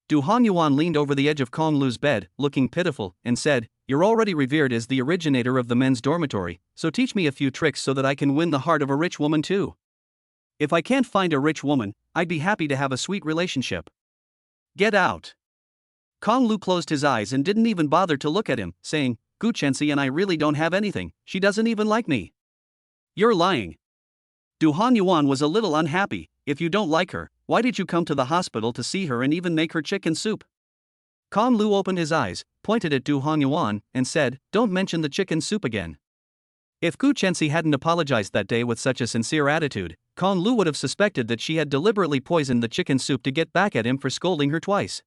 Du Honyuan leaned over the edge of Kong Lu's bed, looking pitiful, and said, "You're already revered as the originator of the men's dormitory, so teach me a few tricks so that I can win the heart of a rich woman too. If I can't find a rich woman, I'd be happy to have a sweet relationship. Get out." Kong Lu closed his eyes and didn't even bother to look at him, saying, "Gu Chenxi and I really don't have anything, she doesn't even like me." "You're lying." Du Honyuan was a little unhappy. "If you don't like her, why did you come to the hospital to see her and even make her chicken soup?" Kong Lu opened his eyes, pointed at Du Honyuan, and said, "Don't mention the chicken soup again." If Gu Chenxi hadn't apologized that day with such a sincere attitude, Kong Lu would have suspected that she had deliberately poisoned the chicken soup to get back at him for scolding her twice.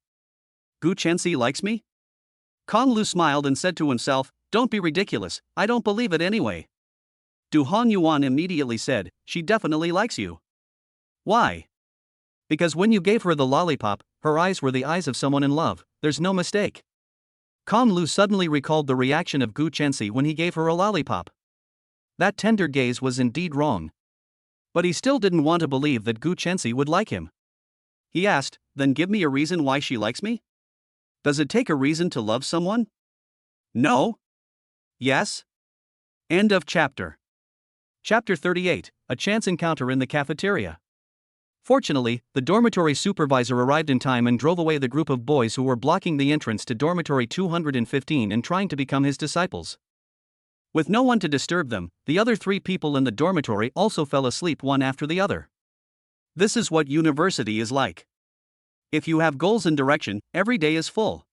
"Gu Chenxi likes me?" Kong Lu smiled and said to himself, "Don't be ridiculous, I don't believe it anyway." Du Honyuan immediately said, "She definitely likes you." "Why?" "Because when you gave her the lollipop, her eyes were the eyes of someone in love, there's no mistake." Kong Lu suddenly recalled the reaction of Gu Chenxi when he gave her a lollipop. That tender gaze was indeed wrong. But he still didn't want to believe that Gu Chenxi would like him. He asked, "Then give me a reason why she likes me? Does it take a reason to love someone? No? Yes?" End of chapter. Chapter 38, A Chance Encounter in the Cafeteria. Fortunately, the dormitory supervisor arrived in time and drove away the group of boys who were blocking the entrance to dormitory 215 and trying to become his disciples. With no one to disturb them, the other 3 people in the dormitory also fell asleep one after the other. This is what university is like. If you have goals and direction, every day is full.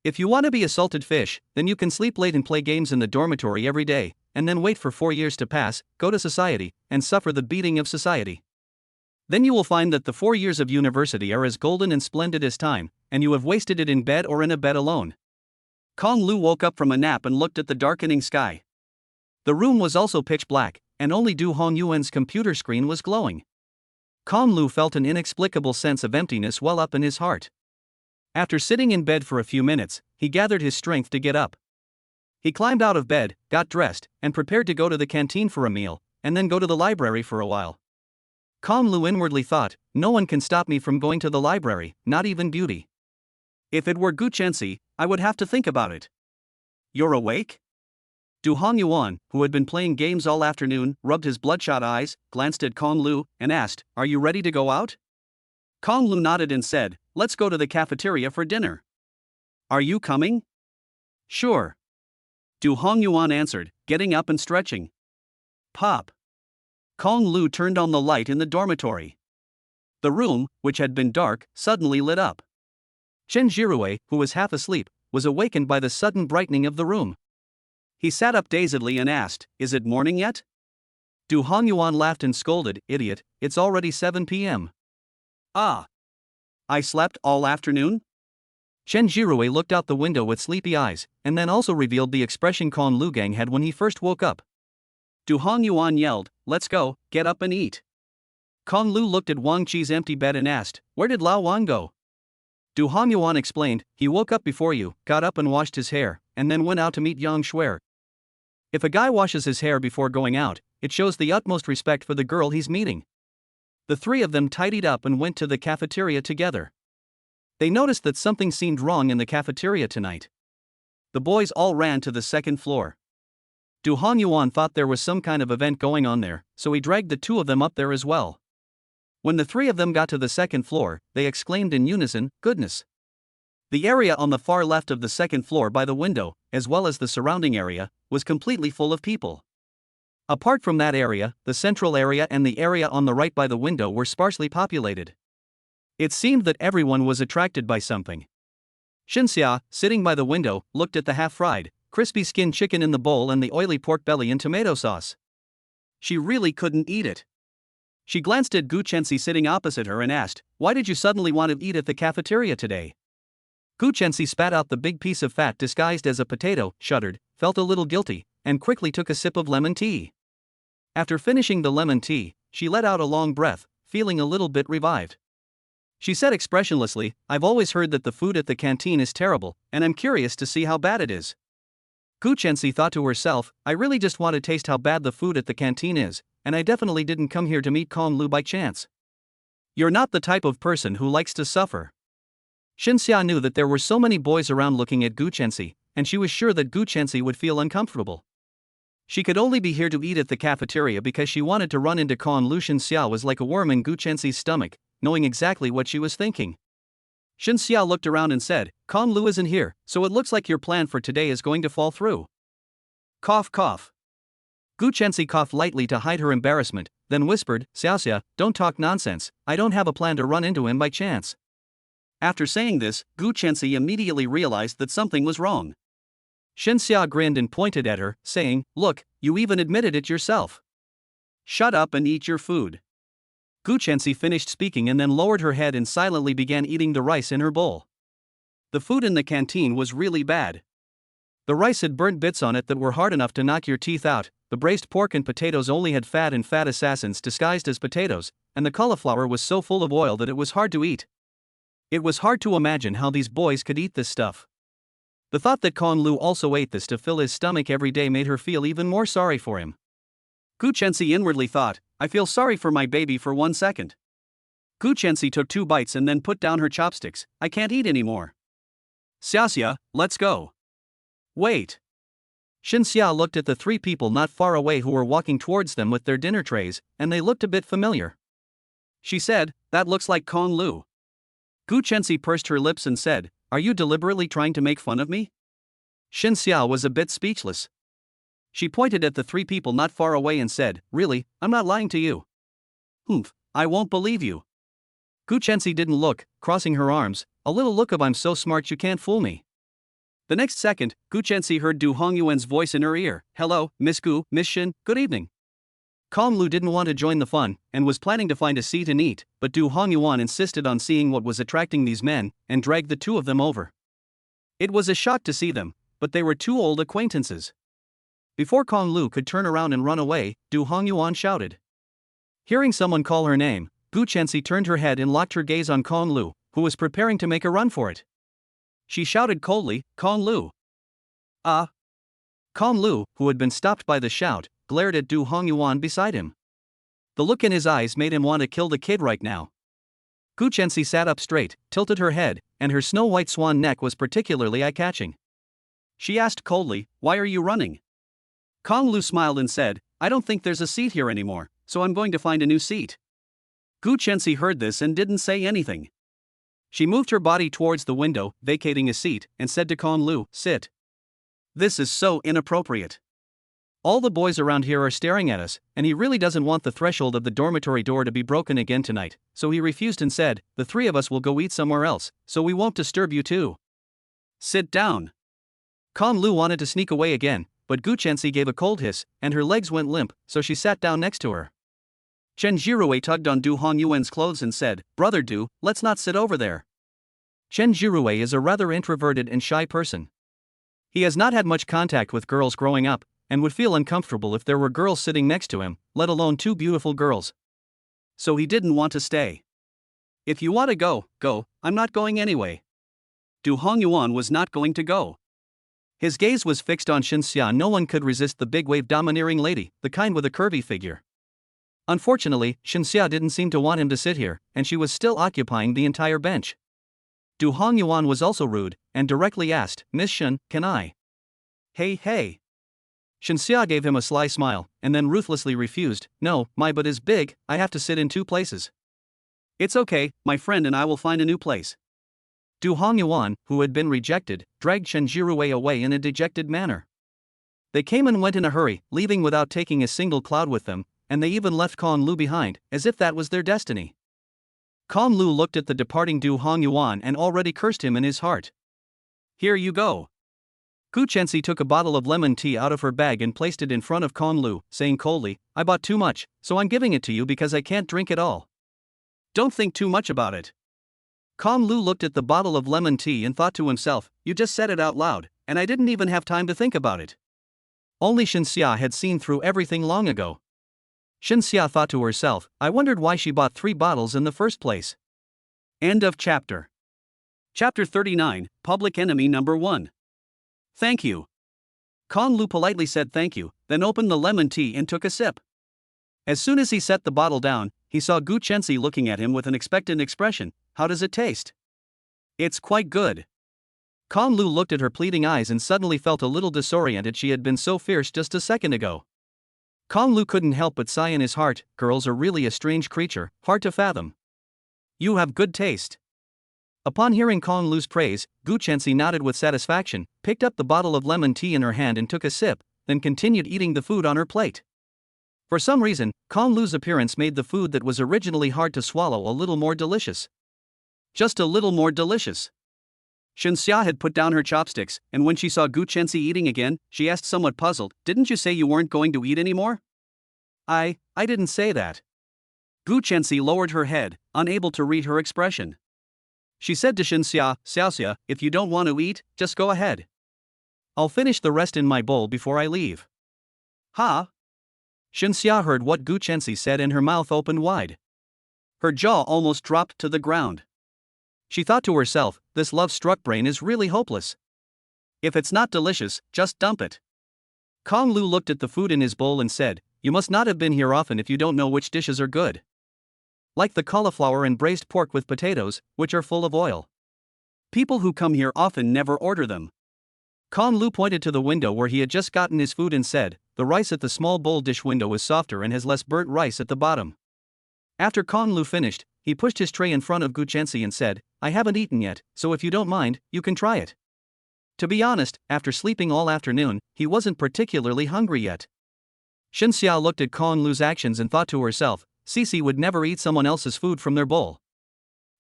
If you want to be a salted fish, then you can sleep late and play games in the dormitory every day, and then wait for 4 years to pass, go to society, and suffer the beating of society. Then you will find that the 4 years of university are as golden and splendid as time, and you have wasted it in bed or in a bed alone. Kong Lu woke up from a nap and looked at the darkening sky. The room was also pitch black, and only Du Hongyuan's computer screen was glowing. Kong Lu felt an inexplicable sense of emptiness well up in his heart. After sitting in bed for a few minutes, he gathered his strength to get up. He climbed out of bed, got dressed, and prepared to go to the canteen for a meal, and then go to the library for a while. Kong Lu inwardly thought, "No one can stop me from going to the library, not even beauty. If it were Gu Chenxi, I would have to think about it." "You're awake?" Du Hongyuan, who had been playing games all afternoon, rubbed his bloodshot eyes, glanced at Kong Lu, and asked, "Are you ready to go out?" Kong Lu nodded and said, "Let's go to the cafeteria for dinner." "Are you coming?" "Sure." Du Hongyuan answered, getting up and stretching. Pop. Kong Lu turned on the light in the dormitory. The room, which had been dark, suddenly lit up. Chen Jirue, who was half asleep, was awakened by the sudden brightening of the room. He sat up dazedly and asked, "Is it morning yet?" Du Hongyuan laughed and scolded, "Idiot, it's already 7 p.m. Ah. I slept all afternoon?" Chen Jirui looked out the window with sleepy eyes, and then also revealed the expression Kong Lugang had when he first woke up. Du Hongyuan yelled, "Let's go, get up and eat." Kong Lu looked at Wang Qi's empty bed and asked, "Where did Lao Wang go?" Du Hongyuan explained, "He woke up before you, got up and washed his hair, and then went out to meet Yang Shuer." If a guy washes his hair before going out, it shows the utmost respect for the girl he's meeting. The three of them tidied up and went to the cafeteria together. They noticed that something seemed wrong in the cafeteria tonight. The boys all ran to the second floor. Du Hongyuan thought there was some kind of event going on there, so he dragged the two of them up there as well. When the three of them got to the second floor, they exclaimed in unison, "Goodness!" The area on the far left of the second floor by the window, as well as the surrounding area, was completely full of people. Apart from that area, the central area and the area on the right by the window were sparsely populated. It seemed that everyone was attracted by something. Xinxia, sitting by the window, looked at the half-fried, crispy skinned chicken in the bowl and the oily pork belly in tomato sauce. She really couldn't eat it. She glanced at Gu Chenxi sitting opposite her and asked, "Why did you suddenly want to eat at the cafeteria today?" Gu Chenxi spat out the big piece of fat disguised as a potato, shuddered, felt a little guilty, and quickly took a sip of lemon tea. After finishing the lemon tea, she let out a long breath, feeling a little bit revived. She said expressionlessly, "I've always heard that the food at the canteen is terrible, and I'm curious to see how bad it is." Gu Chenxi thought to herself, "I really just want to taste how bad the food at the canteen is, and I definitely didn't come here to meet Kong Lu by chance." "You're not the type of person who likes to suffer." Xinxia knew that there were so many boys around looking at Gu Chenxi, and she was sure that Gu Chenxi would feel uncomfortable. She could only be here to eat at the cafeteria because she wanted to run into Kong Lu. Xinxia was like a worm in Gu Chenxi's stomach, knowing exactly what she was thinking. Xinxia looked around and said, "Kong Lu isn't here, so it looks like your plan for today is going to fall through." Cough cough. Gu Chenxi coughed lightly to hide her embarrassment, then whispered, "Xiaoxia, don't talk nonsense, I don't have a plan to run into him by chance." After saying this, Gu Chenxi immediately realized that something was wrong. Xinxia grinned and pointed at her, saying, "Look, you even admitted it yourself. Shut up and eat your food." Gu Chenxi finished speaking and then lowered her head and silently began eating the rice in her bowl. The food in the canteen was really bad. The rice had burnt bits on it that were hard enough to knock your teeth out, the braised pork and potatoes only had fat and fat assassins disguised as potatoes, and the cauliflower was so full of oil that it was hard to eat. It was hard to imagine how these boys could eat this stuff. The thought that Kong Lu also ate this to fill his stomach every day made her feel even more sorry for him. Gu Chenxi inwardly thought, "I feel sorry for my baby for 1 second." Gu Chenxi took 2 bites and then put down her chopsticks. "I can't eat anymore." "Xiaoxia, let's go." "Wait." Xinxia looked at the 3 people not far away who were walking towards them with their dinner trays, and they looked a bit familiar. She said, "That looks like Kong Lu." Gu Chenxi pursed her lips and said, "Are you deliberately trying to make fun of me?" Xinxia was a bit speechless. She pointed at the 3 people not far away and said, "Really, I'm not lying to you." "Humph, I won't believe you." Gu Chenxi didn't look, crossing her arms, a little look of "I'm so smart you can't fool me." The next second, Gu Chenxi heard Du Hongyuan's voice in her ear, "Hello, Miss Gu, Miss Xin, good evening." Kong Lu didn't want to join the fun, and was planning to find a seat and eat, but Du Hongyuan insisted on seeing what was attracting these men, and dragged the 2 of them over. It was a shock to see them, but they were 2 old acquaintances. Before Kong Lu could turn around and run away, Du Hongyuan shouted. Hearing someone call her name, Gu Chenxi turned her head and locked her gaze on Kong Lu, who was preparing to make a run for it. She shouted coldly, "Kong Lu!" "Ah!" Kong Lu, who had been stopped by the shout, glared at Du Hongyuan beside him. The look in his eyes made him want to kill the kid right now. Gu Chenxi sat up straight, tilted her head, and her snow-white swan neck was particularly eye-catching. She asked coldly, "Why are you running?" Kong Lu smiled and said, "I don't think there's a seat here anymore, so I'm going to find a new seat." Gu Chenxi heard this and didn't say anything. She moved her body towards the window, vacating a seat, and said to Kong Lu, "Sit." "This is so inappropriate. All the boys around here are staring at us, and he really doesn't want the threshold of the dormitory door to be broken again tonight, so he refused and said, 'The 3 of us will go eat somewhere else, so we won't disturb you too.'" Sit down. Kong Lu wanted to sneak away again, but Gu Chenxi gave a cold hiss, and her legs went limp, so she sat down next to her. Chen Jirue tugged on Du Hongyuan's clothes and said, "Brother Du, let's not sit over there." Chen Jirue is a rather introverted and shy person. He has not had much contact with girls growing up, and would feel uncomfortable if there were girls sitting next to him, let alone two beautiful girls. So he didn't want to stay. "If you want to go, go, I'm not going anyway." Du Hongyuan was not going to go. His gaze was fixed on Xinxia. No one could resist the big-wave domineering lady, the kind with a curvy figure. Unfortunately, Xinxia didn't seem to want him to sit here, and she was still occupying the entire bench. Du Hongyuan was also rude, and directly asked, "Miss Shen, can I?" Hey. Xinxia gave him a sly smile, and then ruthlessly refused. "No, my butt is big, I have to sit in two places." "It's okay, my friend and I will find a new place." Du Hongyuan, who had been rejected, dragged Chen Jirue away in a dejected manner. They came and went in a hurry, leaving without taking a single cloud with them, and they even left Kong Lu behind, as if that was their destiny. Kong Lu looked at the departing Du Hongyuan and already cursed him in his heart. "Here you go." Gu Chenxi took a bottle of lemon tea out of her bag and placed it in front of Kong Lu, saying coldly, "I bought too much, so I'm giving it to you because I can't drink it all. Don't think too much about it." Kong Lu looked at the bottle of lemon tea and thought to himself, "You just said it out loud, and I didn't even have time to think about it." Only Xinxia had seen through everything long ago. Xinxia thought to herself, "I wondered why she bought 3 bottles in the first place." End of chapter. Chapter 39, Public Enemy Number 1. "Thank you." Kong Lu politely said thank you, then opened the lemon tea and took a sip. As soon as he set the bottle down, he saw Gu Chenxi looking at him with an expectant expression. "How does it taste?" "It's quite good." Kong Lu looked at her pleading eyes and suddenly felt a little disoriented. She had been so fierce just a second ago. Kong Lu couldn't help but sigh in his heart. Girls are really a strange creature, hard to fathom. "You have good taste." Upon hearing Kong Lu's praise, Gu Chenxi nodded with satisfaction, picked up the bottle of lemon tea in her hand and took a sip, then continued eating the food on her plate. For some reason, Kong Lu's appearance made the food that was originally hard to swallow a little more delicious. Just a little more delicious. Xinxia had put down her chopsticks, and when she saw Gu Chenxi eating again, she asked somewhat puzzled, "Didn't you say you weren't going to eat anymore?" I didn't say that." Gu Chenxi lowered her head, unable to read her expression. She said to Xinxia, "Xiaoxia, if you don't want to eat, just go ahead. I'll finish the rest in my bowl before I leave." "Ha?" Xinxia heard what Gu Chenxi said and her mouth opened wide. Her jaw almost dropped to the ground. She thought to herself, this love-struck brain is really hopeless. If it's not delicious, just dump it. Kong Lu looked at the food in his bowl and said, "You must not have been here often if you don't know which dishes are good. Like the cauliflower and braised pork with potatoes, which are full of oil. People who come here often never order them." Kong Lu pointed to the window where he had just gotten his food and said, "The rice at the small bowl dish window is softer and has less burnt rice at the bottom." After Kong Lu finished, he pushed his tray in front of Gu Chenxi and said, "I haven't eaten yet, so if you don't mind, you can try it." To be honest, after sleeping all afternoon, he wasn't particularly hungry yet. Xinxia looked at Kong Lu's actions and thought to herself, Cici would never eat someone else's food from their bowl.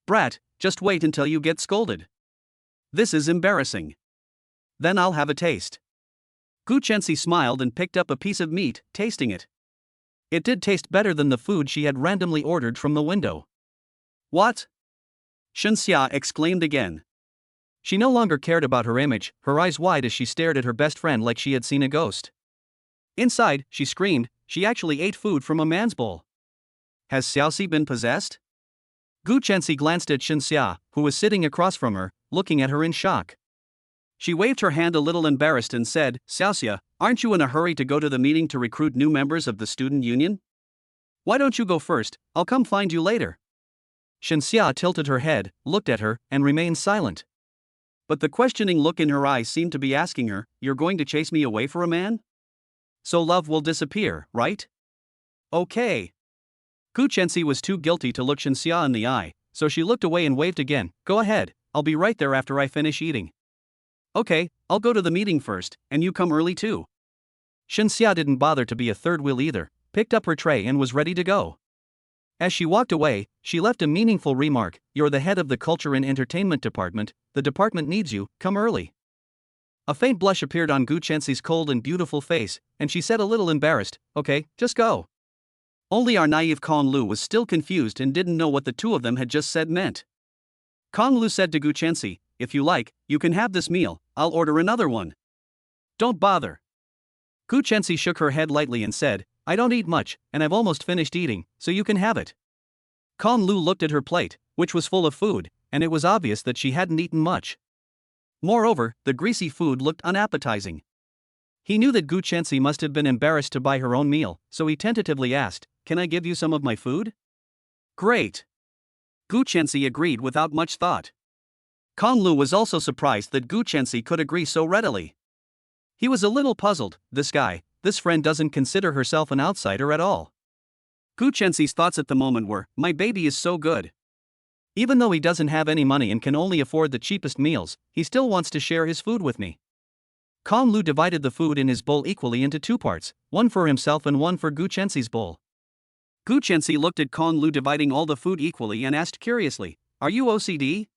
"Brat, just wait until you get scolded. This is embarrassing. Then I'll have a taste." Gu Chenxi smiled and picked up a piece of meat, tasting it. It did taste better than the food she had randomly ordered from the window. "What?" Xinxia exclaimed again. She no longer cared about her image, her eyes wide as she stared at her best friend like she had seen a ghost. Inside, she screamed, she actually ate food from a man's bowl. Has Xiaoxi been possessed? Gu Chenxi glanced at Xinxia, who was sitting across from her, looking at her in shock. She waved her hand a little embarrassed and said, "Xiaoxia, aren't you in a hurry to go to the meeting to recruit new members of the student union? Why don't you go first, I'll come find you later." Xinxia tilted her head, looked at her, and remained silent. But the questioning look in her eyes seemed to be asking her, "You're going to chase me away for a man? So love will disappear, right? Okay." Gu Chenxi was too guilty to look Xinxia in the eye, so she looked away and waved again. "Go ahead, I'll be right there after I finish eating." "Okay, I'll go to the meeting first, and you come early too." Xinxia didn't bother to be a third wheel either, picked up her tray and was ready to go. As she walked away, she left a meaningful remark: "You're the head of the culture and entertainment department, the department needs you, come early." A faint blush appeared on Gu Chensi's cold and beautiful face, and she said a little embarrassed, "Okay, just go." Only our naive Kong Lu was still confused and didn't know what the two of them had just said meant. Kong Lu said to Gu Chensi, "If you like, you can have this meal, I'll order another one." "Don't bother." Gu Chensi shook her head lightly and said, "I don't eat much, and I've almost finished eating, so you can have it." Kong Lu looked at her plate, which was full of food, and it was obvious that she hadn't eaten much. Moreover, the greasy food looked unappetizing. He knew that Gu Chensi must have been embarrassed to buy her own meal, so he tentatively asked, "Can I give you some of my food?" "Great." Gu Chensi agreed without much thought. Kong Lu was also surprised that Gu Chensi could agree so readily. He was a little puzzled. This friend doesn't consider herself an outsider at all. Gu Chensi's thoughts at the moment were, "My baby is so good. Even though he doesn't have any money and can only afford the cheapest meals, he still wants to share his food with me." Kong Lu divided the food in his bowl equally into two parts, one for himself and one for Gu Chensi's bowl. Gu Chensi looked at Kong Lu dividing all the food equally and asked curiously, "Are you OCD?"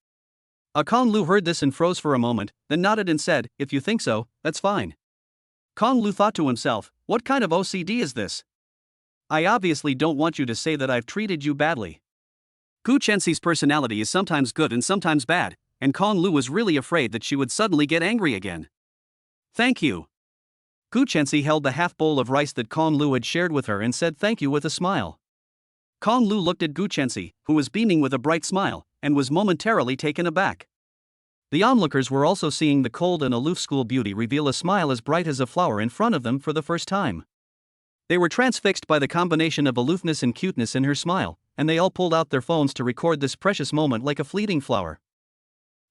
Kong Lu heard this and froze for a moment, then nodded and said, "If you think so, that's fine." Kong Lu thought to himself, "What kind of OCD is this? I obviously don't want you to say that I've treated you badly." Gu Chensi's personality is sometimes good and sometimes bad, and Kong Lu was really afraid that she would suddenly get angry again. "Thank you." Gu Chensi held the half bowl of rice that Kong Lu had shared with her and said thank you with a smile. Kong Lu looked at Gu Chensi, who was beaming with a bright smile, and was momentarily taken aback. The onlookers were also seeing the cold and aloof school beauty reveal a smile as bright as a flower in front of them for the first time. They were transfixed by the combination of aloofness and cuteness in her smile, and they all pulled out their phones to record this precious moment like a fleeting flower.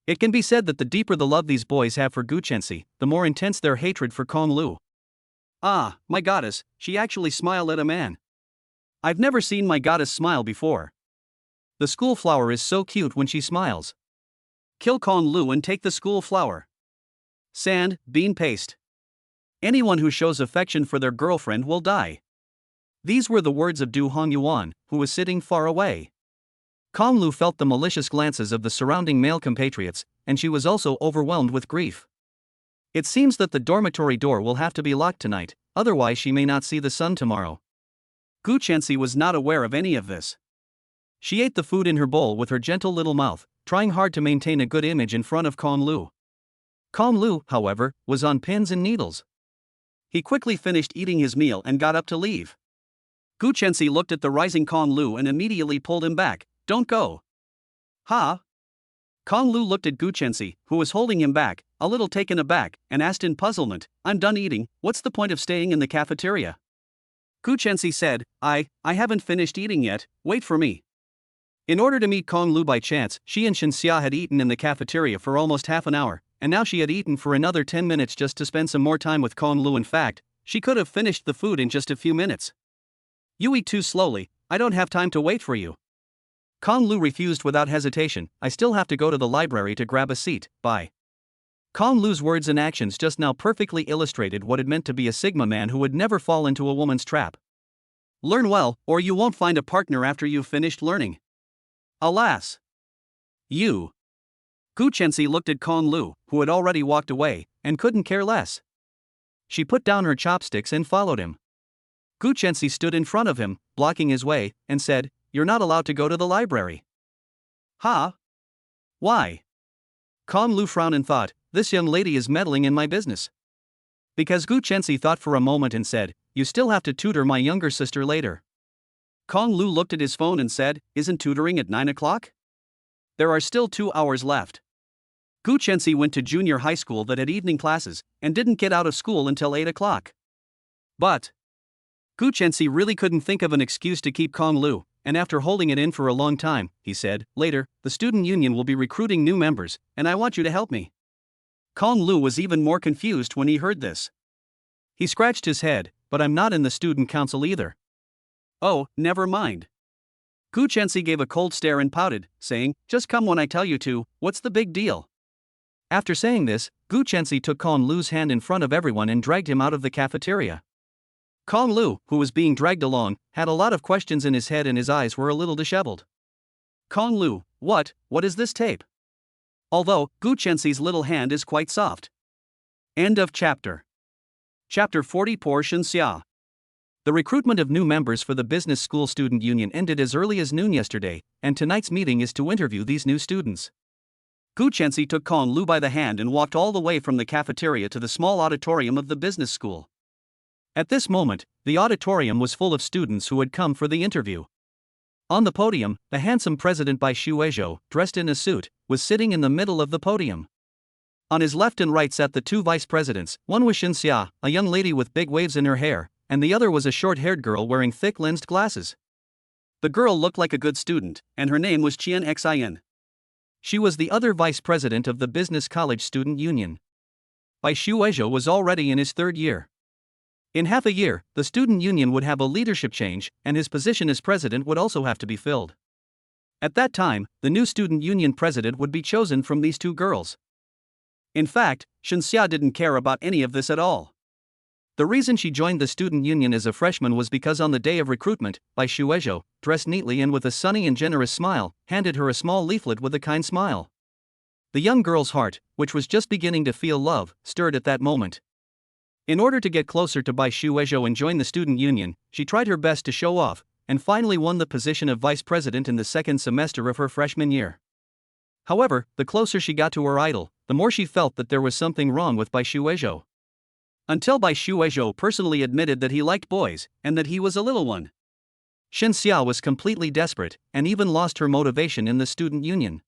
It can be said that the deeper the love these boys have for Gu Chensi, the more intense their hatred for Kong Lu. "Ah, my goddess, she actually smiled at a man. I've never seen my goddess smile before. The school flower is so cute when she smiles. Kill Kong Lu and take the school flower. Sand, bean paste. Anyone who shows affection for their girlfriend will die." These were the words of Du Hongyuan, who was sitting far away. Kong Lu felt the malicious glances of the surrounding male compatriots, and she was also overwhelmed with grief. It seems that the dormitory door will have to be locked tonight, otherwise she may not see the sun tomorrow. Gu Chensi was not aware of any of this. She ate the food in her bowl with her gentle little mouth, trying hard to maintain a good image in front of Kong Lu. Kong Lu, however, was on pins and needles. He quickly finished eating his meal and got up to leave. Gu Chensi looked at the rising Kong Lu and immediately pulled him back. "Don't go." "Ha?" Kong Lu looked at Gu Chensi, who was holding him back, a little taken aback, and asked in puzzlement, "I'm done eating, what's the point of staying in the cafeteria?" Gu Chensi said, I haven't finished eating yet, wait for me." In order to meet Kong Lu by chance, she and Shen Xia had eaten in the cafeteria for almost half an hour, and now she had eaten for another 10 minutes just to spend some more time with Kong Lu. In fact, she could have finished the food in just a few minutes. "You eat too slowly, I don't have time to wait for you." Kong Lu refused without hesitation, "I still have to go to the library to grab a seat, bye." Kong Lu's words and actions just now perfectly illustrated what it meant to be a Sigma man who would never fall into a woman's trap. Learn well, or you won't find a partner after you've finished learning. Alas. You. Gu Chensi looked at Kong Lu, who had already walked away, and couldn't care less. She put down her chopsticks and followed him. Gu Chensi stood in front of him, blocking his way, and said, "You're not allowed to go to the library." "Huh? Why?" Kong Lu frowned and thought, "This young lady is meddling in my business." Because Gu Chensi thought for a moment and said, "You still have to tutor my younger sister later." Kong Lu looked at his phone and said, "Isn't tutoring at 9 o'clock? There are still 2 hours left." Gu Chensi went to junior high school that had evening classes, and didn't get out of school until 8 o'clock. But Gu Chensi really couldn't think of an excuse to keep Kong Lu, and after holding it in for a long time, he said, "Later, the student union will be recruiting new members, and I want you to help me." Kong Lu was even more confused when he heard this. He scratched his head, "But I'm not in the student council either." "Oh, never mind." Gu Chensi gave a cold stare and pouted, saying, "Just come when I tell you to, what's the big deal?" After saying this, Gu Chensi took Kong Lu's hand in front of everyone and dragged him out of the cafeteria. Kong Lu, who was being dragged along, had a lot of questions in his head and his eyes were a little disheveled. Kong Lu, what is this tape? Although, Gu Chenxi's little hand is quite soft. End of chapter. Chapter 40. Poor Shen Xia. The recruitment of new members for the business school student union ended as early as noon yesterday, and tonight's meeting is to interview these new students. Gu Chenxi took Kong Lu by the hand and walked all the way from the cafeteria to the small auditorium of the business school. At this moment, the auditorium was full of students who had come for the interview. On the podium, the handsome president Bai Shuizhou, dressed in a suit, was sitting in the middle of the podium. On his left and right sat the two vice presidents, one was Shen Xia, a young lady with big waves in her hair, and the other was a short-haired girl wearing thick lensed glasses. The girl looked like a good student, and her name was Qian Xin. She was the other vice president of the Business College Student Union. Bai Shuizhou was already in his third year. In half a year, the student union would have a leadership change, and his position as president would also have to be filled. At that time, the new student union president would be chosen from these two girls. In fact, Shen Xia didn't care about any of this at all. The reason she joined the student union as a freshman was because on the day of recruitment, Bai Shuizhou, dressed neatly and with a sunny and generous smile, handed her a small leaflet with a kind smile. The young girl's heart, which was just beginning to feel love, stirred at that moment. In order to get closer to Bai Shuizhou and join the student union, she tried her best to show off, and finally won the position of vice president in the second semester of her freshman year. However, the closer she got to her idol, the more she felt that there was something wrong with Bai Shuizhou. Until Bai Shuizhou personally admitted that he liked boys, and that he was a little one. Shen Xia was completely desperate, and even lost her motivation in the student union.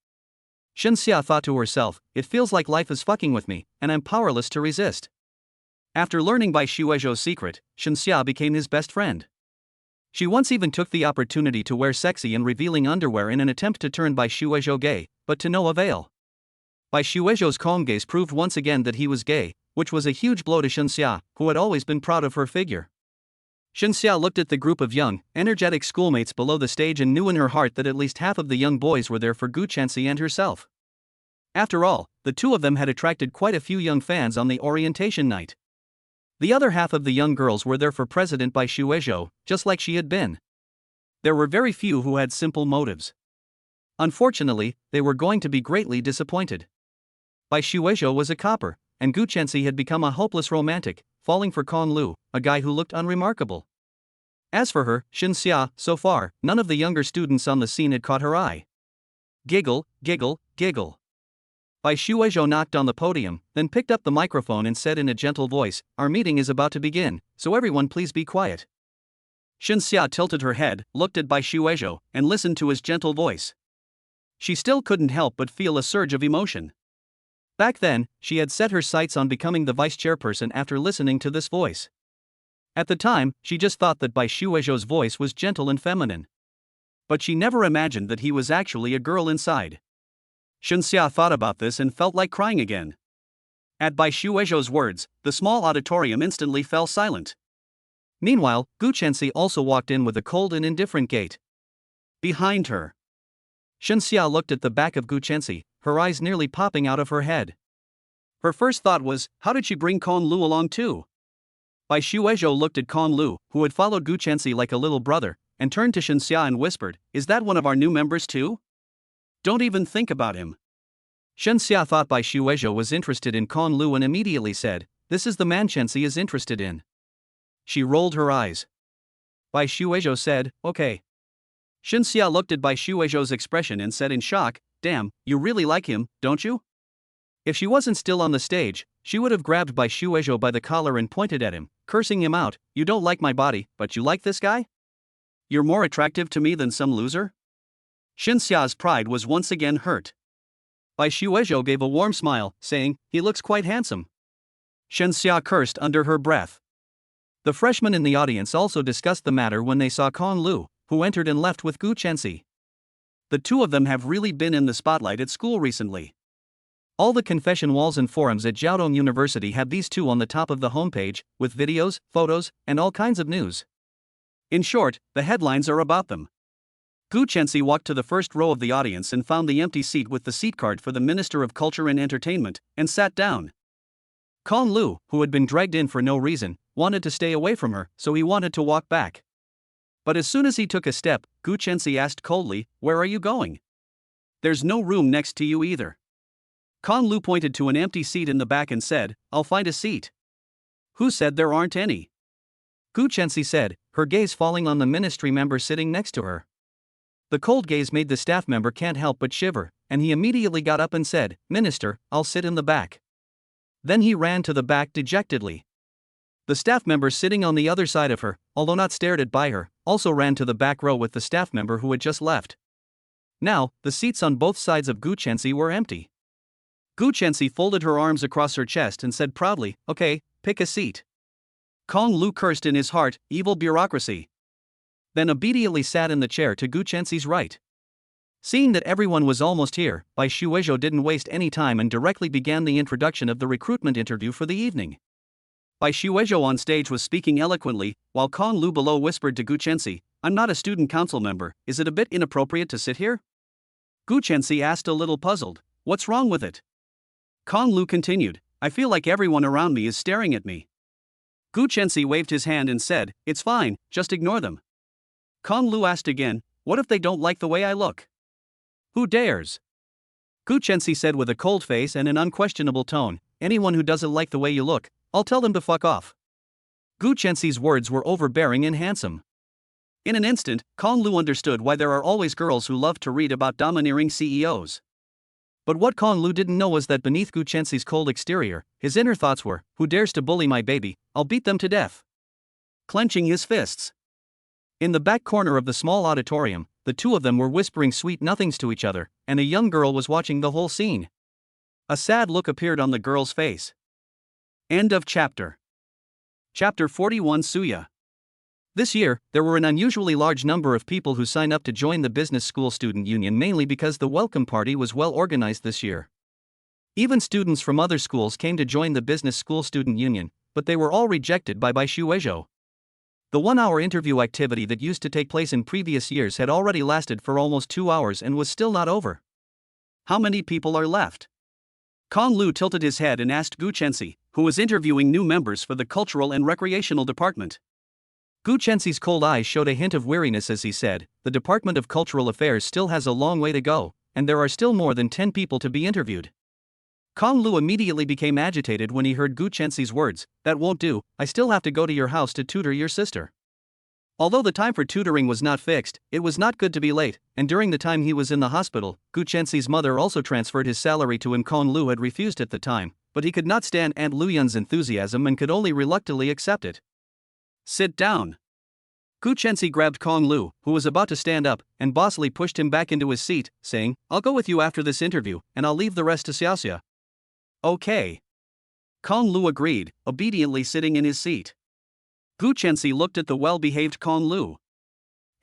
Shen Xia thought to herself, it feels like life is fucking with me, and I'm powerless to resist. After learning Bai Shuizhou's secret, Shen Xia became his best friend. She once even took the opportunity to wear sexy and revealing underwear in an attempt to turn Bai Shuizhou gay, but to no avail. Bai Shuizhou's calm gaze proved once again that he was gay, which was a huge blow to Shen Xia, who had always been proud of her figure. Shen Xia looked at the group of young, energetic schoolmates below the stage and knew in her heart that at least half of the young boys were there for Gu Chenxi and herself. After all, the two of them had attracted quite a few young fans on the orientation night. The other half of the young girls were there for President Bai Shuizhou, just like she had been. There were very few who had simple motives. Unfortunately, they were going to be greatly disappointed. Bai Shuizhou was a copper, and Gu Chenxi had become a hopeless romantic, falling for Kong Lu, a guy who looked unremarkable. As for her, Shen Xia, so far, none of the younger students on the scene had caught her eye. Giggle, giggle, giggle. Bai Shuizhou knocked on the podium, then picked up the microphone and said in a gentle voice, "Our meeting is about to begin, so everyone please be quiet." Shen Xia tilted her head, looked at Bai Shuizhou, and listened to his gentle voice. She still couldn't help but feel a surge of emotion. Back then, she had set her sights on becoming the vice chairperson after listening to this voice. At the time, she just thought that Bai Shuizhou's voice was gentle and feminine. But she never imagined that he was actually a girl inside. Shen Xia thought about this and felt like crying again. At Bai Shuizhou's words, the small auditorium instantly fell silent. Meanwhile, Gu Chenxi also walked in with a cold and indifferent gait. Behind her, Shen Xia looked at the back of Gu Chenxi, her eyes nearly popping out of her head. Her first thought was, how did she bring Kong Lu along too? Bai Shuizhou looked at Kong Lu, who had followed Gu Chenxi like a little brother, and turned to Shen Xia and whispered, "Is that one of our new members too? Don't even think about him." Shen Xia thought Bai Shuizhou was interested in Kong Lu and immediately said, "This is the man Chenxi is interested in." She rolled her eyes. Bai Shuizhou said, "Okay." Shen Xia looked at Bai Shuizhou's expression and said in shock, "Damn, you really like him, don't you?" If she wasn't still on the stage, she would have grabbed Bai Shuizhou by the collar and pointed at him, cursing him out, "You don't like my body, but you like this guy? You're more attractive to me than some loser?" Shen Xia's pride was once again hurt. Bai Shuizhou gave a warm smile, saying, "He looks quite handsome." Shen Xia cursed under her breath. The freshmen in the audience also discussed the matter when they saw Kong Lu, who entered and left with Gu Chenxi. The two of them have really been in the spotlight at school recently. All the confession walls and forums at Jiaodong University have these two on the top of the homepage, with videos, photos, and all kinds of news. In short, the headlines are about them. Gu Chenxi walked to the first row of the audience and found the empty seat with the seat card for the Minister of Culture and Entertainment, and sat down. Kong Lu, who had been dragged in for no reason, wanted to stay away from her, so he wanted to walk back. But as soon as he took a step, Gu Chensi asked coldly, "Where are you going? There's no room next to you either." Kong Lu pointed to an empty seat in the back and said, "I'll find a seat." "Who said there aren't any?" Gu Chensi said, her gaze falling on the ministry member sitting next to her. The cold gaze made the staff member can't help but shiver, and he immediately got up and said, "Minister, I'll sit in the back." Then he ran to the back dejectedly. The staff member sitting on the other side of her, although not stared at by her, also ran to the back row with the staff member who had just left. Now, the seats on both sides of Gu Chensi were empty. Gu Chensi folded her arms across her chest and said proudly, "Okay, pick a seat." Kong Lu cursed in his heart, "Evil bureaucracy." Then obediently sat in the chair to Gu Chensi's right. Seeing that everyone was almost here, Bai Shuizhou didn't waste any time and directly began the introduction of the recruitment interview for the evening. Bai Shuizhou on stage was speaking eloquently, while Kong Lu below whispered to Gu Chensi, "I'm not a student council member, is it a bit inappropriate to sit here?" Gu Chensi asked a little puzzled, "What's wrong with it?" Kong Lu continued, "I feel like everyone around me is staring at me." Gu Chensi waved his hand and said, "It's fine, just ignore them." Kong Lu asked again, "What if they don't like the way I look?" "Who dares?" Gu Chensi said with a cold face and an unquestionable tone, "Anyone who doesn't like the way you look, I'll tell them to fuck off." Gu Chensi's words were overbearing and handsome. In an instant, Kong Lu understood why there are always girls who love to read about domineering CEOs. But what Kong Lu didn't know was that beneath Gu Chensi's cold exterior, his inner thoughts were, "Who dares to bully my baby, I'll beat them to death." Clenching his fists. In the back corner of the small auditorium, the two of them were whispering sweet nothings to each other, and a young girl was watching the whole scene. A sad look appeared on the girl's face. End of chapter. Chapter 41 Suya. This year, there were an unusually large number of people who signed up to join the business school student union mainly because the welcome party was well organized this year. Even students from other schools came to join the business school student union, but they were all rejected by Bai Shuizhou. The 1-hour interview activity that used to take place in previous years had already lasted for almost 2 hours and was still not over. "How many people are left?" Kong Lu tilted his head and asked Gu Chensi, who was interviewing new members for the cultural and recreational department. Gu Chensi's cold eyes showed a hint of weariness as he said, "The Department of Cultural Affairs still has a long way to go, and there are still more than 10 people to be interviewed." Kong Lu immediately became agitated when he heard Gu Chensi's words, "That won't do, I still have to go to your house to tutor your sister." Although the time for tutoring was not fixed, it was not good to be late, and during the time he was in the hospital, Gu Chensi's mother also transferred his salary to him. Kong Lu had refused at the time, but he could not stand Aunt Luyun's enthusiasm and could only reluctantly accept it. "Sit down." Gu Chensi grabbed Kong Lu, who was about to stand up, and bossily pushed him back into his seat, saying, "I'll go with you after this interview, and I'll leave the rest to Xiaoxia." "Okay." Kong Lu agreed, obediently sitting in his seat. Gu Chensi looked at the well-behaved Kong Lu.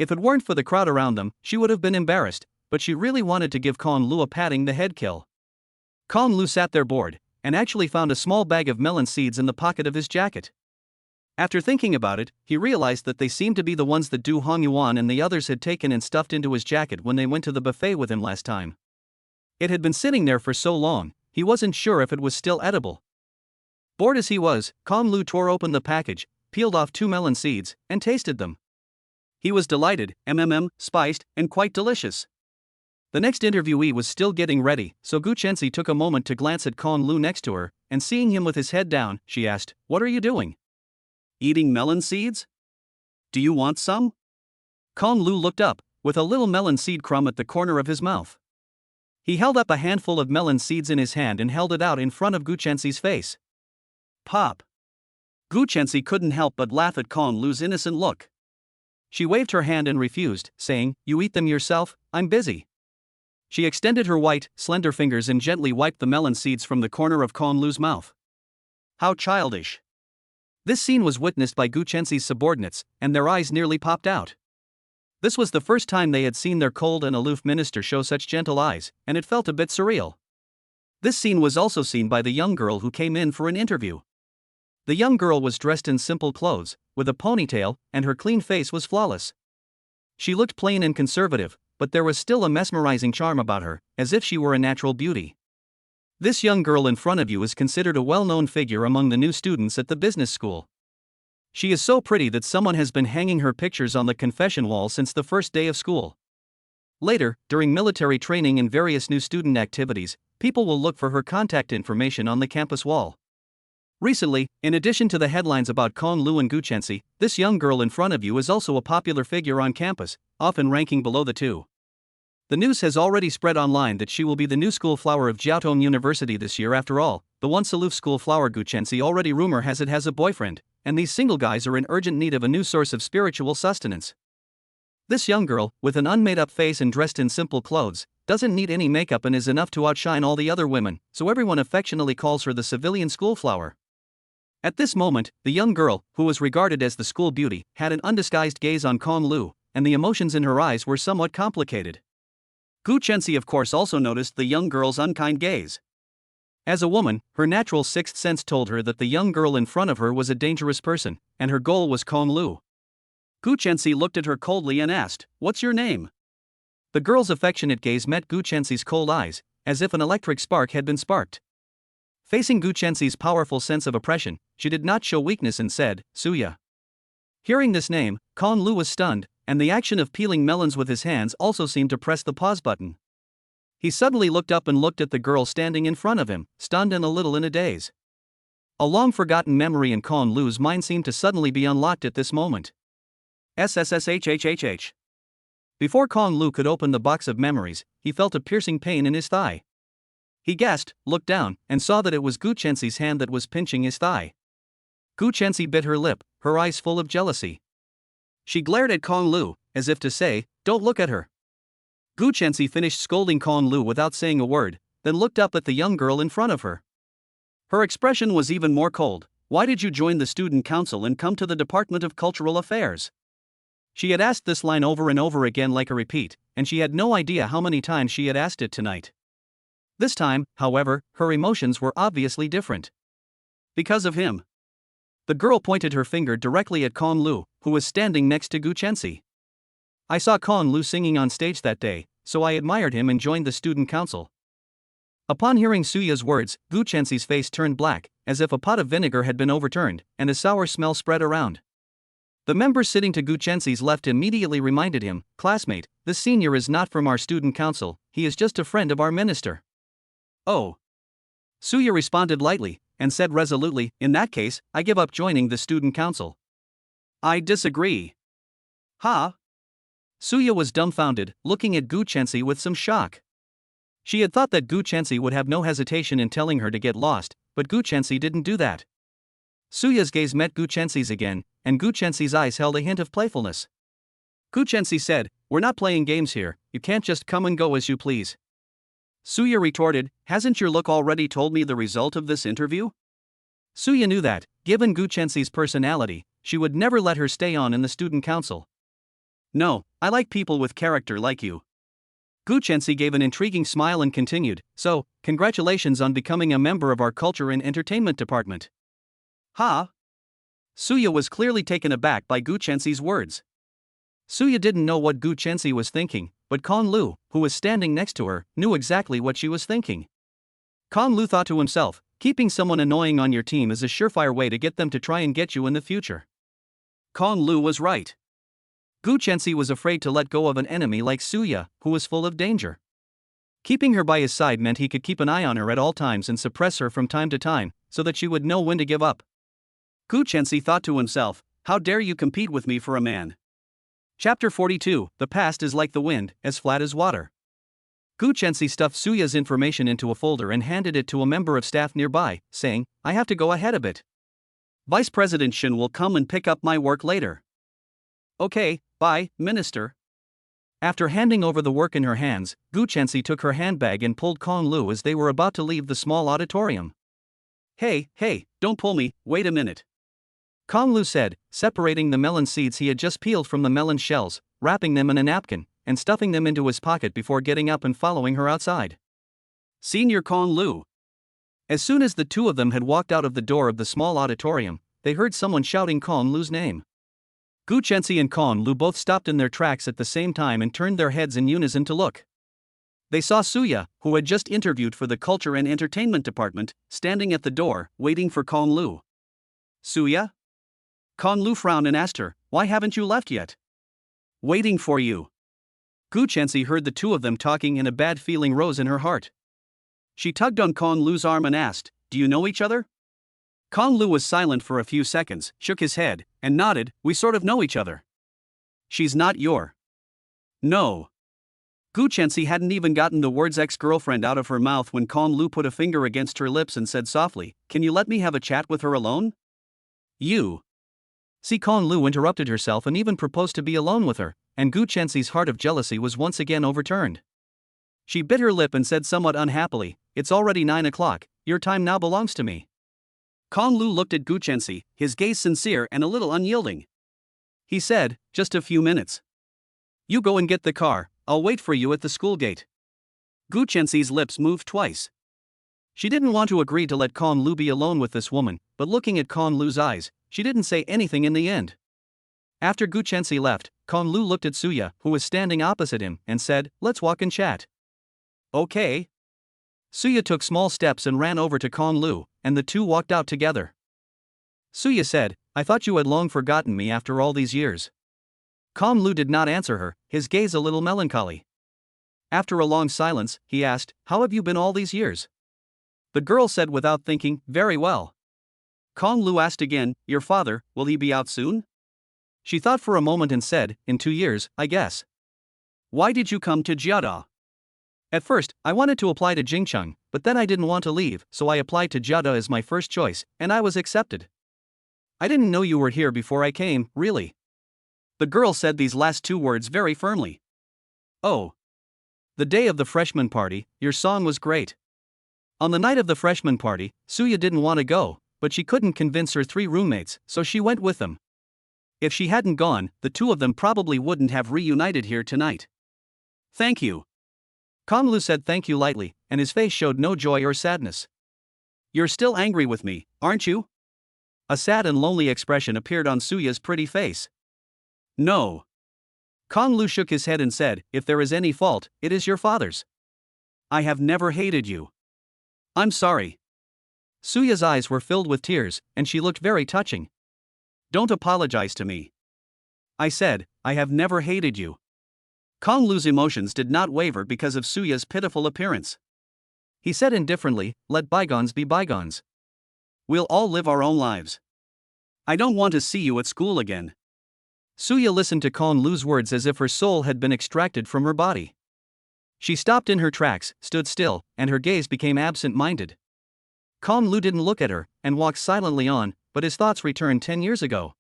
If it weren't for the crowd around them, she would have been embarrassed, but she really wanted to give Kong Lu a patting the head kill. Kong Lu sat there bored, and actually found a small bag of melon seeds in the pocket of his jacket. After thinking about it, he realized that they seemed to be the ones that Du Hongyuan and the others had taken and stuffed into his jacket when they went to the buffet with him last time. It had been sitting there for so long, he wasn't sure if it was still edible. Bored as he was, Kong Lu tore open the package, peeled off 2 melon seeds, and tasted them. He was delighted, spiced, and quite delicious. The next interviewee was still getting ready, so Gu Chensi took a moment to glance at Kong Lu next to her, and seeing him with his head down, she asked, "What are you doing? Eating melon seeds? Do you want some?" Kong Lu looked up, with a little melon seed crumb at the corner of his mouth. He held up a handful of melon seeds in his hand and held it out in front of Gu Chensi's face. "Pop." Gu Chensi couldn't help but laugh at Kong Lu's innocent look. She waved her hand and refused, saying, "You eat them yourself, I'm busy." She extended her white, slender fingers and gently wiped the melon seeds from the corner of Kong Lu's mouth. How childish. This scene was witnessed by Gu Chensi's subordinates, and their eyes nearly popped out. This was the first time they had seen their cold and aloof minister show such gentle eyes, and it felt a bit surreal. This scene was also seen by the young girl who came in for an interview. The young girl was dressed in simple clothes, with a ponytail, and her clean face was flawless. She looked plain and conservative, but there was still a mesmerizing charm about her, as if she were a natural beauty. This young girl in front of you is considered a well-known figure among the new students at the business school. She is so pretty that someone has been hanging her pictures on the confession wall since the first day of school. Later, during military training and various new student activities, people will look for her contact information on the campus wall. Recently, in addition to the headlines about Con Lu and Guchensi, this young girl in front of you is also a popular figure on campus, often ranking below the two. The news has already spread online that she will be the new school flower of Jiaotong University this year. After all, the once aloof school flower Guchensi already rumor has it has a boyfriend, and these single guys are in urgent need of a new source of spiritual sustenance. This young girl, with an unmade-up face and dressed in simple clothes, doesn't need any makeup and is enough to outshine all the other women, so everyone affectionately calls her the civilian school flower. At this moment, the young girl, who was regarded as the school beauty, had an undisguised gaze on Con Lu, and the emotions in her eyes were somewhat complicated. Guchensi of course also noticed the young girl's unkind gaze. As a woman, her natural sixth sense told her that the young girl in front of her was a dangerous person, and her goal was Con Lu. Guchensi looked at her coldly and asked, "What's your name?" The girl's affectionate gaze met Guchensi's cold eyes, as if an electric spark had been sparked. Facing Guchensi's powerful sense of oppression, she did not show weakness and said, "Suya." Hearing this name, Con Lu was stunned, and the action of peeling melons with his hands also seemed to press the pause button. He suddenly looked up and looked at the girl standing in front of him, stunned and a little in a daze. A long-forgotten memory in Con Lu's mind seemed to suddenly be unlocked at this moment. SSSHHHH. Before Con Lu could open the box of memories, he felt a piercing pain in his thigh. He gasped, looked down, and saw that it was Guchensi's hand that was pinching his thigh. Guchensi bit her lip, her eyes full of jealousy. She glared at Con Lu, as if to say, "Don't look at her." Guchensi finished scolding Con Lu without saying a word, then looked up at the young girl in front of her. Her expression was even more cold. "Why did you join the student council and come to the Department of Cultural Affairs?" She had asked this line over and over again like a repeat, and she had no idea how many times she had asked it tonight. This time, however, her emotions were obviously different. Because of him. The girl pointed her finger directly at Con Lu, who was standing next to Guchensi. "I saw Con Lu singing on stage that day, so I admired him and joined the student council." Upon hearing Suya's words, Guchensi's face turned black, as if a pot of vinegar had been overturned, and a sour smell spread around. The member sitting to Guchensi's left immediately reminded him, "Classmate, this senior is not from our student council, he is just a friend of our minister." "Oh." Suya responded lightly, and said resolutely, "In that case, I give up joining the student council." "I disagree." "Huh?" Suya was dumbfounded, looking at Guchensi with some shock. She had thought that Guchensi would have no hesitation in telling her to get lost, but Guchensi didn't do that. Suya's gaze met Guchensi's again, and Guchensi's eyes held a hint of playfulness. Guchensi said, "We're not playing games here, you can't just come and go as you please." Suya retorted, "Hasn't your look already told me the result of this interview?" Suya knew that, given Guchensi's personality, she would never let her stay on in the student council. "No, I like people with character like you." Guchensi gave an intriguing smile and continued, "So, congratulations on becoming a member of our culture and entertainment department." "Huh?" Suya was clearly taken aback by Guchensi's words. Suya didn't know what Guchensi was thinking, but Con Lu, who was standing next to her, knew exactly what she was thinking. Con Lu thought to himself, keeping someone annoying on your team is a surefire way to get them to try and get you in the future. Con Lu was right. Guchensi was afraid to let go of an enemy like Suya, who was full of danger. Keeping her by his side meant he could keep an eye on her at all times and suppress her from time to time, so that she would know when to give up. Guchensi thought to himself, "How dare you compete with me for a man?" Chapter 42, The past is like the wind, as flat as water. Guchensi stuffed Suya's information into a folder and handed it to a member of staff nearby, saying, "I have to go ahead a bit. Vice President Shin will come and pick up my work later." "Okay, bye, Minister." After handing over the work in her hands, Guchensi took her handbag and pulled Con Lu as they were about to leave the small auditorium. Hey, don't pull me, wait a minute." Con Lu said, separating the melon seeds he had just peeled from the melon shells, wrapping them in a napkin, and stuffing them into his pocket before getting up and following her outside. "Senior Con Lu." As soon as the two of them had walked out of the door of the small auditorium, they heard someone shouting Con Lu's name. Guchensi and Con Lu both stopped in their tracks at the same time and turned their heads in unison to look. They saw Suya, who had just interviewed for the Culture and Entertainment Department, standing at the door, waiting for Kong Lu. Suya? Kong Lu frowned and asked her, "Why haven't you left yet?" "Waiting for you." Gu Chensi heard the two of them talking and a bad feeling rose in her heart. She tugged on Kong Lu's arm and asked, "Do you know each other?" Kong Lu was silent for a few seconds, shook his head, and nodded, "We sort of know each other." "She's not your..." "No." Gu Chensi hadn't even gotten the words ex-girlfriend out of her mouth when Kong Lu put a finger against her lips and said softly, "Can you let me have a chat with her alone?" "You..." See, Kong Lu interrupted herself and even proposed to be alone with her, and Gu Chensi's heart of jealousy was once again overturned. She bit her lip and said somewhat unhappily, "It's already 9 o'clock, your time now belongs to me." Kong Lu looked at Gu Chensi, his gaze sincere and a little unyielding. He said, "Just a few minutes. You go and get the car, I'll wait for you at the school gate." Gu Chensi's lips moved twice. She didn't want to agree to let Kong Lu be alone with this woman, but looking at Kong Lu's eyes, she didn't say anything in the end. After Gu Chensi left, Kong Lu looked at Suya, who was standing opposite him, and said, "Let's walk and chat." "Okay." Suya took small steps and ran over to Kong Lu, and the two walked out together. Suya said, "I thought you had long forgotten me after all these years." Kong Lu did not answer her, his gaze a little melancholy. After a long silence, he asked, "How have you been all these years?" The girl said without thinking, "Very well." Kong Lu asked again, "Your father, will he be out soon?" She thought for a moment and said, "In 2 years, I guess." "Why did you come to Jiada?" "At first, I wanted to apply to Jingcheng, but then I didn't want to leave, so I applied to Jiada as my first choice, and I was accepted." "I didn't know you were here before I came, really." The girl said these last two words very firmly. "Oh. The day of the freshman party, your song was great." On the night of the freshman party, Suya didn't want to go, but she couldn't convince her 3 roommates, so she went with them. If she hadn't gone, the two of them probably wouldn't have reunited here tonight. "Thank you." Kong Lu said thank you lightly, and his face showed no joy or sadness. "You're still angry with me, aren't you?" A sad and lonely expression appeared on Suya's pretty face. "No." Kong Lu shook his head and said, "If there is any fault, it is your father's. I have never hated you. I'm sorry." Suya's eyes were filled with tears, and she looked very touching. "Don't apologize to me. I said, I have never hated you." Kong Lu's emotions did not waver because of Suya's pitiful appearance. He said indifferently, "Let bygones be bygones. We'll all live our own lives. I don't want to see you at school again." Suya listened to Kong Lu's words as if her soul had been extracted from her body. She stopped in her tracks, stood still, and her gaze became absent-minded. Kong Lu didn't look at her, and walked silently on, but his thoughts returned 10 years ago.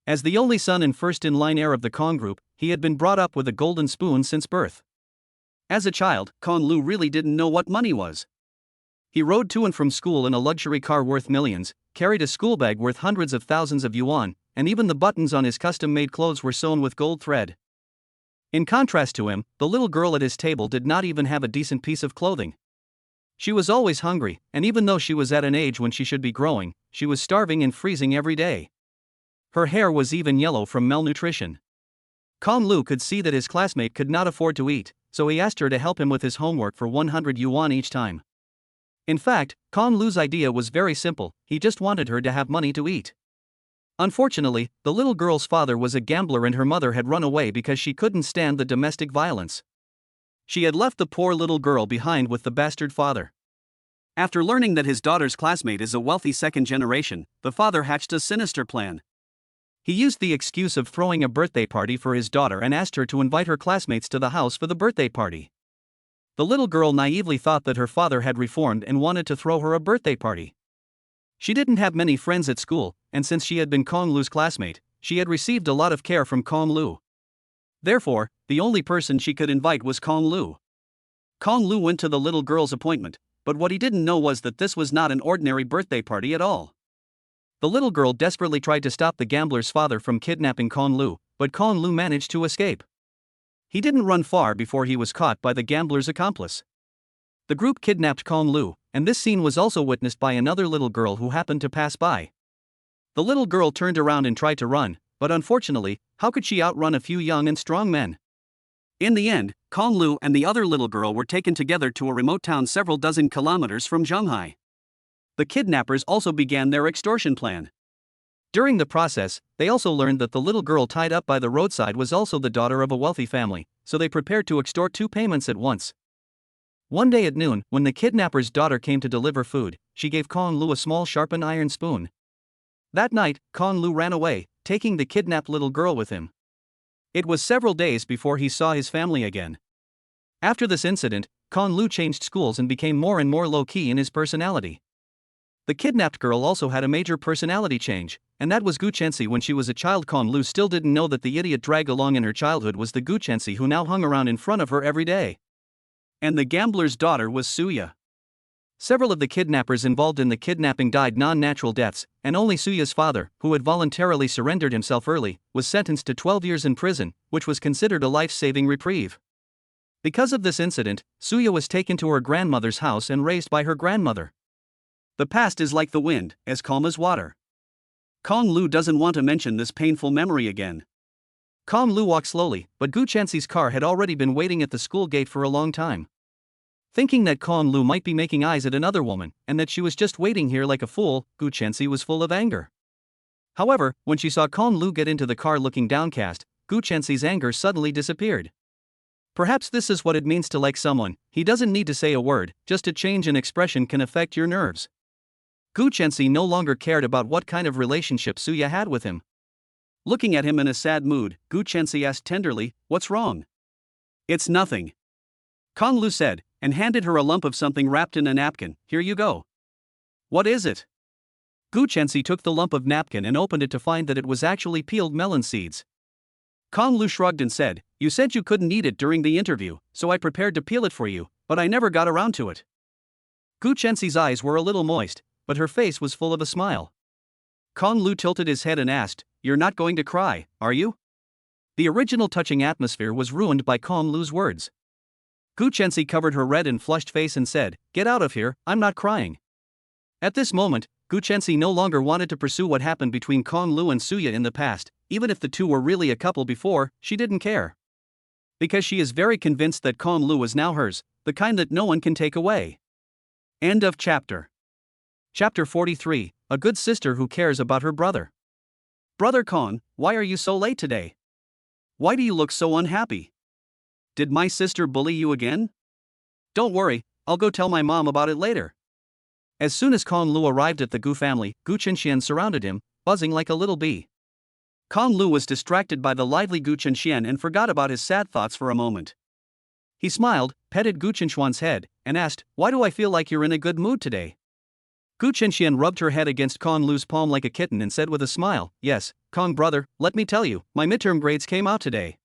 As the only son and first-in-line heir of the Kong group, he had been brought up with a golden spoon since birth. As a child, Kong Lu really didn't know what money was. He rode to and from school in a luxury car worth millions, carried a school bag worth hundreds of thousands of yuan, and even the buttons on his custom-made clothes were sewn with gold thread. In contrast to him, the little girl at his table did not even have a decent piece of clothing. She was always hungry, and even though she was at an age when she should be growing, she was starving and freezing every day. Her hair was even yellow from malnutrition. Kong Lu could see that his classmate could not afford to eat, so he asked her to help him with his homework for 100 yuan each time. In fact, Kong Lu's idea was very simple, he just wanted her to have money to eat. Unfortunately, the little girl's father was a gambler and her mother had run away because she couldn't stand the domestic violence. She had left the poor little girl behind with the bastard father. After learning that his daughter's classmate is a wealthy second generation, the father hatched a sinister plan. He used the excuse of throwing a birthday party for his daughter and asked her to invite her classmates to the house for the birthday party. The little girl naively thought that her father had reformed and wanted to throw her a birthday party. She didn't have many friends at school, and since she had been Kong Lu's classmate, she had received a lot of care from Kong Lu. Therefore, the only person she could invite was Kong Lu. Kong Lu went to the little girl's appointment, but what he didn't know was that this was not an ordinary birthday party at all. The little girl desperately tried to stop the gambler's father from kidnapping Kong Lu, but Kong Lu managed to escape. He didn't run far before he was caught by the gambler's accomplice. The group kidnapped Kong Lu, and this scene was also witnessed by another little girl who happened to pass by. The little girl turned around and tried to run, but unfortunately, how could she outrun a few young and strong men? In the end, Kong Lu and the other little girl were taken together to a remote town several dozen kilometers from Zhonghai. The kidnappers also began their extortion plan. During the process, they also learned that the little girl tied up by the roadside was also the daughter of a wealthy family, so they prepared to extort two payments at once. One day at noon, when the kidnapper's daughter came to deliver food, she gave Kong Lu a small sharpened iron spoon. That night, Kong Lu ran away, taking the kidnapped little girl with him. It was several days before he saw his family again. After this incident, Kong Lu changed schools and became more and more low-key in his personality. The kidnapped girl also had a major personality change, and that was Gu Chenxi. When she was a child, Kong Lu still didn't know that the idiot dragged along in her childhood was the Gu Chenxi who now hung around in front of her every day. And the gambler's daughter was Suya. Several of the kidnappers involved in the kidnapping died non-natural deaths, and only Suya's father, who had voluntarily surrendered himself early, was sentenced to 12 years in prison, which was considered a life-saving reprieve. Because of this incident, Suya was taken to her grandmother's house and raised by her grandmother. The past is like the wind, as calm as water. Kong Lu doesn't want to mention this painful memory again. Kong Lu walked slowly, but Gu Chenxi's car had already been waiting at the school gate for a long time. Thinking that Kong Lu might be making eyes at another woman, and that she was just waiting here like a fool, Gu Chenxi was full of anger. However, when she saw Kong Lu get into the car looking downcast, Gu Chenxi's anger suddenly disappeared. Perhaps this is what it means to like someone. He doesn't need to say a word, just a change in expression can affect your nerves. Gu Chenxi no longer cared about what kind of relationship Suya had with him. Looking at him in a sad mood, Gu Chenxi asked tenderly, "What's wrong?" "It's nothing," Kong Lu said, and handed her a lump of something wrapped in a napkin. "Here you go." "What is it?" Gu Chenxi took the lump of napkin and opened it to find that it was actually peeled melon seeds. Kong Lu shrugged and said, "You said you couldn't eat it during the interview, so I prepared to peel it for you, but I never got around to it." Gu Chenxi's eyes were a little moist, but her face was full of a smile. Kong Lu tilted his head and asked, "You're not going to cry, are you?" The original touching atmosphere was ruined by Kong Lu's words. Gu Chenxi covered her red and flushed face and said, "Get out of here, I'm not crying." At this moment, Gu Chenxi no longer wanted to pursue what happened between Kong Lu and Suya in the past. Even if the two were really a couple before, she didn't care. Because she is very convinced that Kong Lu is now hers, the kind that no one can take away. End of chapter. Chapter 43, A Good Sister Who Cares About Her Brother. "Brother Kong, why are you so late today? Why do you look so unhappy? Did my sister bully you again?" "Don't worry, I'll go tell my mom about it later." As soon as Kong Lu arrived at the Gu family, Gu Chenxian surrounded him, buzzing like a little bee. Kong Lu was distracted by the lively Gu Chenxian and forgot about his sad thoughts for a moment. He smiled, petted Gu Chenxian's head, and asked, "Why do I feel like you're in a good mood today?" Gu Chenxian rubbed her head against Kong Lu's palm like a kitten and said with a smile, "Yes, Kong brother, let me tell you, my midterm grades came out today."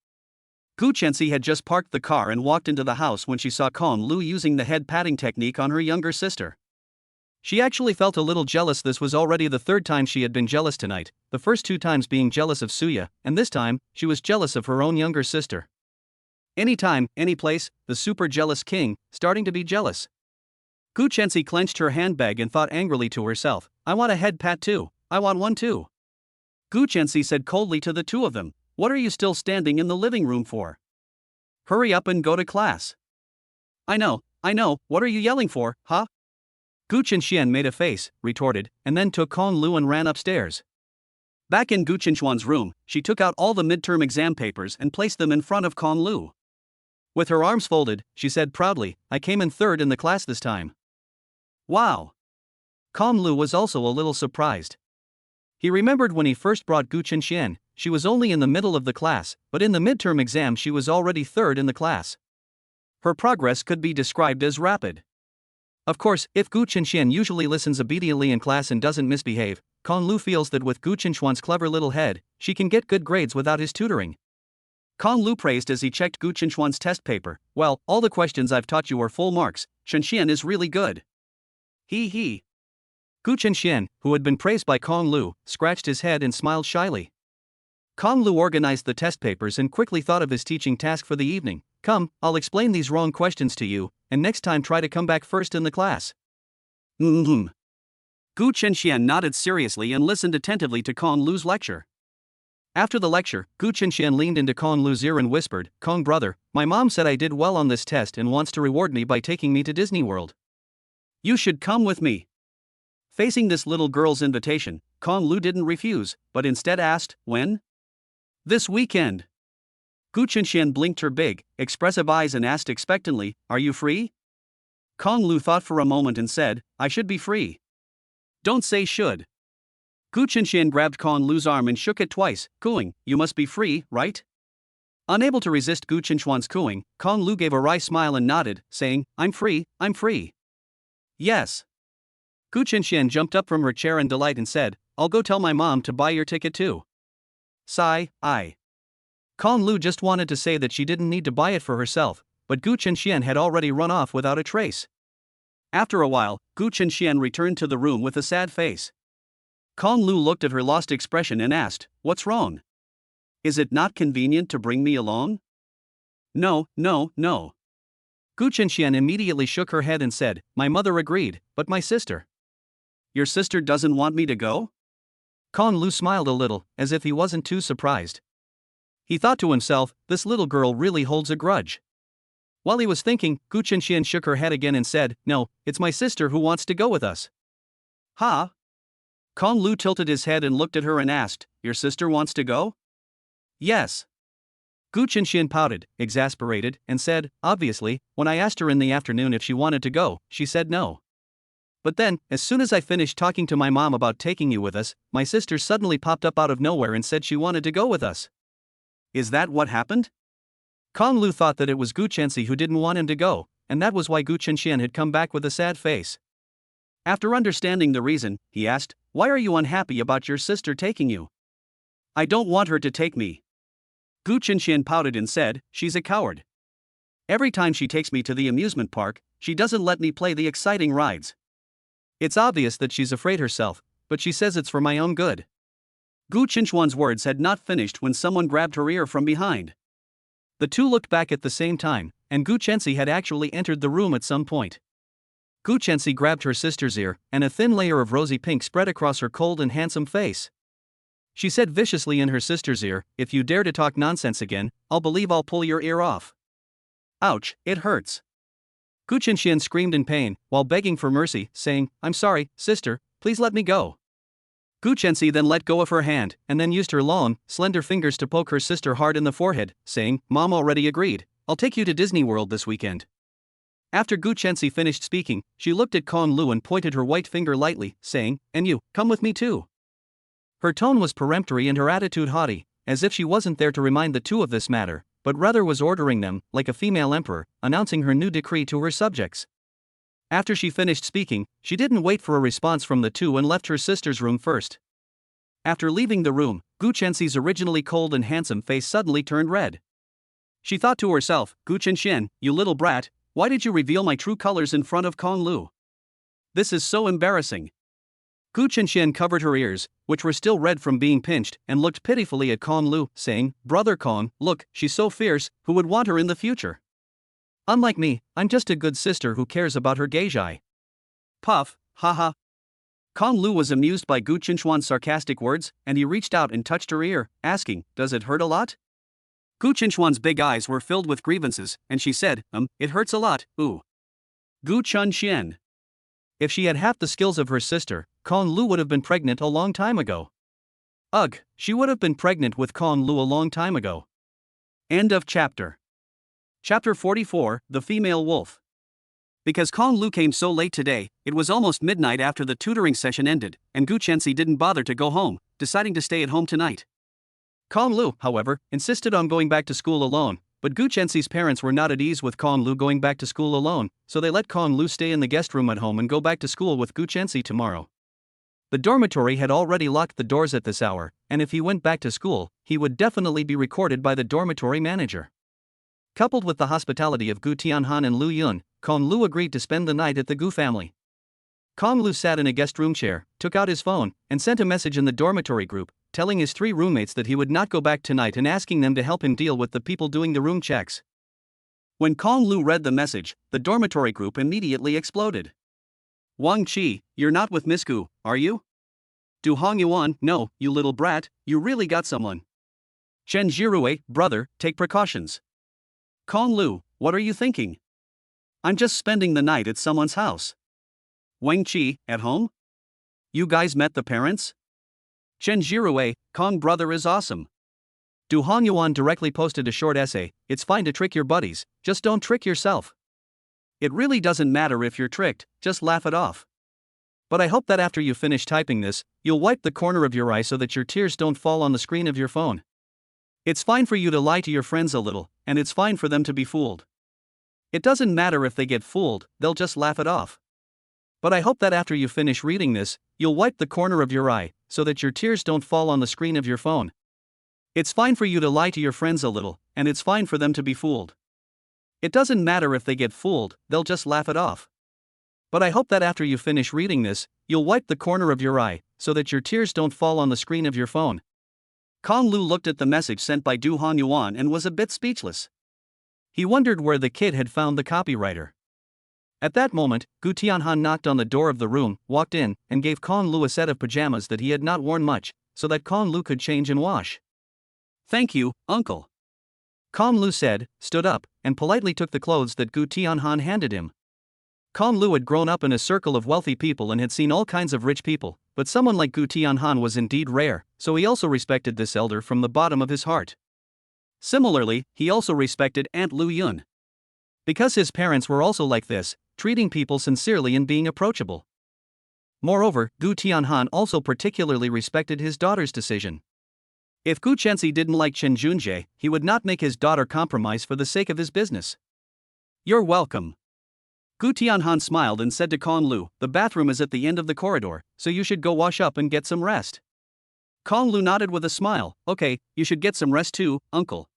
Gu Chenxi had just parked the car and walked into the house when she saw Kong Lu using the head patting technique on her younger sister. She actually felt a little jealous. This was already the third time she had been jealous tonight, the first two times being jealous of Suya, and this time, she was jealous of her own younger sister. Anytime, any place, the super jealous king, starting to be jealous. Gu Chenxi clenched her handbag and thought angrily to herself, "I want a head pat too, I want one too." Gu Chenxi said coldly to the two of them, "What are you still standing in the living room for? Hurry up and go to class." I know, what are you yelling for, huh?" Gu Chenxian made a face, retorted, and then took Kong Lu and ran upstairs. Back in Gu Chenxian's room, she took out all the midterm exam papers and placed them in front of Kong Lu. With her arms folded, she said proudly, "I came in third in the class this time." "Wow." Kong Lu was also a little surprised. He remembered when he first brought Gu Chenxian, she was only in the middle of the class, but in the midterm exam she was already third in the class. Her progress could be described as rapid. Of course, if Gu Chenxian usually listens obediently in class and doesn't misbehave, Kong Lu feels that with Gu Chenxian's clever little head, she can get good grades without his tutoring. Kong Lu praised as he checked Gu Chenxian's test paper. "Well, all the questions I've taught you are full marks. Chenxian is really good." He. Gu Chenxian, who had been praised by Kong Lu, scratched his head and smiled shyly. Kong Lu organized the test papers and quickly thought of his teaching task for the evening. "Come, I'll explain these wrong questions to you, and next time try to come back first in the class." Gu Chenxian nodded seriously and listened attentively to Kong Lu's lecture. After the lecture, Gu Qinshan leaned into Kong Lu's ear and whispered, "Kong brother, my mom said I did well on this test and wants to reward me by taking me to Disney World. You should come with me." Facing this little girl's invitation, Kong Lu didn't refuse, but instead asked, "When?" "This weekend." Gu Qinshan blinked her big, expressive eyes and asked expectantly, "Are you free?" Kong Lu thought for a moment and said, "I should be free." "Don't say should." Gu Qinshan grabbed Kong Lu's arm and shook it twice, cooing, "You must be free, right?" Unable to resist Gu Qinshan's cooing, Kong Lu gave a wry smile and nodded, saying, I'm free." "Yes." Gu Qinshan jumped up from her chair in delight and said, "I'll go tell my mom to buy your ticket too." Sigh, I. Kong Lu just wanted to say that she didn't need to buy it for herself, but Gu Qinshan had already run off without a trace. After a while, Gu Qinshan returned to the room with a sad face. Kong Lu looked at her lost expression and asked, "What's wrong? Is it not convenient to bring me along?" No. Gu Qinshan immediately shook her head and said, "My mother agreed, but my sister." "Your sister doesn't want me to go?" Kong Lu smiled a little, as if he wasn't too surprised. He thought to himself, this little girl really holds a grudge. While he was thinking, Gu Qinshan shook her head again and said, "No, it's my sister who wants to go with us." "Huh?" Kong Lu tilted his head and looked at her and asked, "Your sister wants to go?" "Yes." Gu Qinshan pouted, exasperated, and said, "Obviously, when I asked her in the afternoon if she wanted to go, she said no. But then, as soon as I finished talking to my mom about taking you with us, my sister suddenly popped up out of nowhere and said she wanted to go with us." "Is that what happened?" Kong Lu thought that it was Gu Qinshan who didn't want him to go, and that was why Gu Qinshan had come back with a sad face. After understanding the reason, he asked, "Why are you unhappy about your sister taking you?" "I don't want her to take me." Gu Qinshan pouted and said, "She's a coward. Every time she takes me to the amusement park, she doesn't let me play the exciting rides. It's obvious that she's afraid herself, but she says it's for my own good." Gu Qinshan's words had not finished when someone grabbed her ear from behind. The two looked back at the same time, and Gu Qinshan had actually entered the room at some point. Gu Qinshan grabbed her sister's ear, and a thin layer of rosy pink spread across her cold and handsome face. She said viciously in her sister's ear, "If you dare to talk nonsense again, I'll believe I'll pull your ear off." "Ouch, it hurts." Gu Qinshan screamed in pain, while begging for mercy, saying, "I'm sorry, sister, please let me go." Gu Qinshan then let go of her hand, and then used her long, slender fingers to poke her sister hard in the forehead, saying, "Mom already agreed, I'll take you to Disney World this weekend." After Gu Qinshan finished speaking, she looked at Kong Lu and pointed her white finger lightly, saying, "And you, come with me too." Her tone was peremptory and her attitude haughty, as if she wasn't there to remind the two of this matter, but rather was ordering them, like a female emperor, announcing her new decree to her subjects. After she finished speaking, she didn't wait for a response from the two and left her sister's room first. After leaving the room, Gu Qinshan's originally cold and handsome face suddenly turned red. She thought to herself, "Gu Qinshan, you little brat, why did you reveal my true colors in front of Kong Lu? This is so embarrassing." Gu Qinshan covered her ears, which were still red from being pinched, and looked pitifully at Kong Lu, saying, "Brother Kong, look, she's so fierce, who would want her in the future? Unlike me, I'm just a good sister who cares about her gaijai." Puff, haha. Kong Lu was amused by Gu Qinshan's sarcastic words, and he reached out and touched her ear, asking, "Does it hurt a lot?" Gu Qinshan's big eyes were filled with grievances, and she said, It hurts a lot, ooh." Gu Qinshan. If she had half the skills of her sister, Kong Lu would have been pregnant a long time ago. Ugh, she would have been pregnant with Kong Lu a long time ago. End of chapter. Chapter 44, The Female Wolf. Because Kong Lu came so late today, it was almost midnight after the tutoring session ended, and Gu Qinshan didn't bother to go home, deciding to stay at home tonight. Kong Lu, however, insisted on going back to school alone, but Gu Qinshan's parents were not at ease with Kong Lu going back to school alone, so they let Kong Lu stay in the guest room at home and go back to school with Gu Qinshan tomorrow. The dormitory had already locked the doors at this hour, and if he went back to school, he would definitely be recorded by the dormitory manager. Coupled with the hospitality of Gu Tianhan and Lu Yun, Kong Lu agreed to spend the night at the Gu family. Kong Lu sat in a guest room chair, took out his phone, and sent a message in the dormitory group, telling his 3 roommates that he would not go back tonight and asking them to help him deal with the people doing the room checks. When Kong Lu read the message, the dormitory group immediately exploded. "Wang Qi, you're not with Miss Gu, are you? Du Hong Yuan, no, you little brat, you really got someone. Chen Jirue, brother, take precautions. Kong Lu, what are you thinking? I'm just spending the night at someone's house. Wang Qi, at home? You guys met the parents? Chen Jirue, Kong brother is awesome. Du Hanyuan directly posted a short essay, it's fine to trick your buddies, just don't trick yourself. It really doesn't matter if you're tricked, just laugh it off. But I hope that after you finish typing this, you'll wipe the corner of your eye so that your tears don't fall on the screen of your phone. It's fine for you to lie to your friends a little, and it's fine for them to be fooled. It doesn't matter if they get fooled, they'll just laugh it off. But I hope that after you finish reading this, you'll wipe the corner of your eye, so that your tears don't fall on the screen of your phone. It's fine for you to lie to your friends a little, and it's fine for them to be fooled. It doesn't matter if they get fooled, they'll just laugh it off. But I hope that after you finish reading this, you'll wipe the corner of your eye, so that your tears don't fall on the screen of your phone. Kong Lu looked at the message sent by Du Hanyuan and was a bit speechless. He wondered where the kid had found the copywriter. At that moment, Gu Tianhan knocked on the door of the room, walked in, and gave Kong Lu a set of pajamas that he had not worn much, so that Kong Lu could change and wash. Thank you, uncle. Kong Lu said, stood up, and politely took the clothes that Gu Tianhan handed him. Kong Lu had grown up in a circle of wealthy people and had seen all kinds of rich people, but someone like Gu Tianhan was indeed rare, so he also respected this elder from the bottom of his heart. Similarly, he also respected Aunt Lu Yun. Because his parents were also like this, treating people sincerely and being approachable. Moreover, Gu Tianhan also particularly respected his daughter's decision. If Gu Chenxi didn't like Chen Junjie, he would not make his daughter compromise for the sake of his business. You're welcome. Gu Tianhan smiled and said to Kong Lu, the bathroom is at the end of the corridor, so you should go wash up and get some rest. Kong Lu nodded with a smile, okay, you should get some rest too, uncle.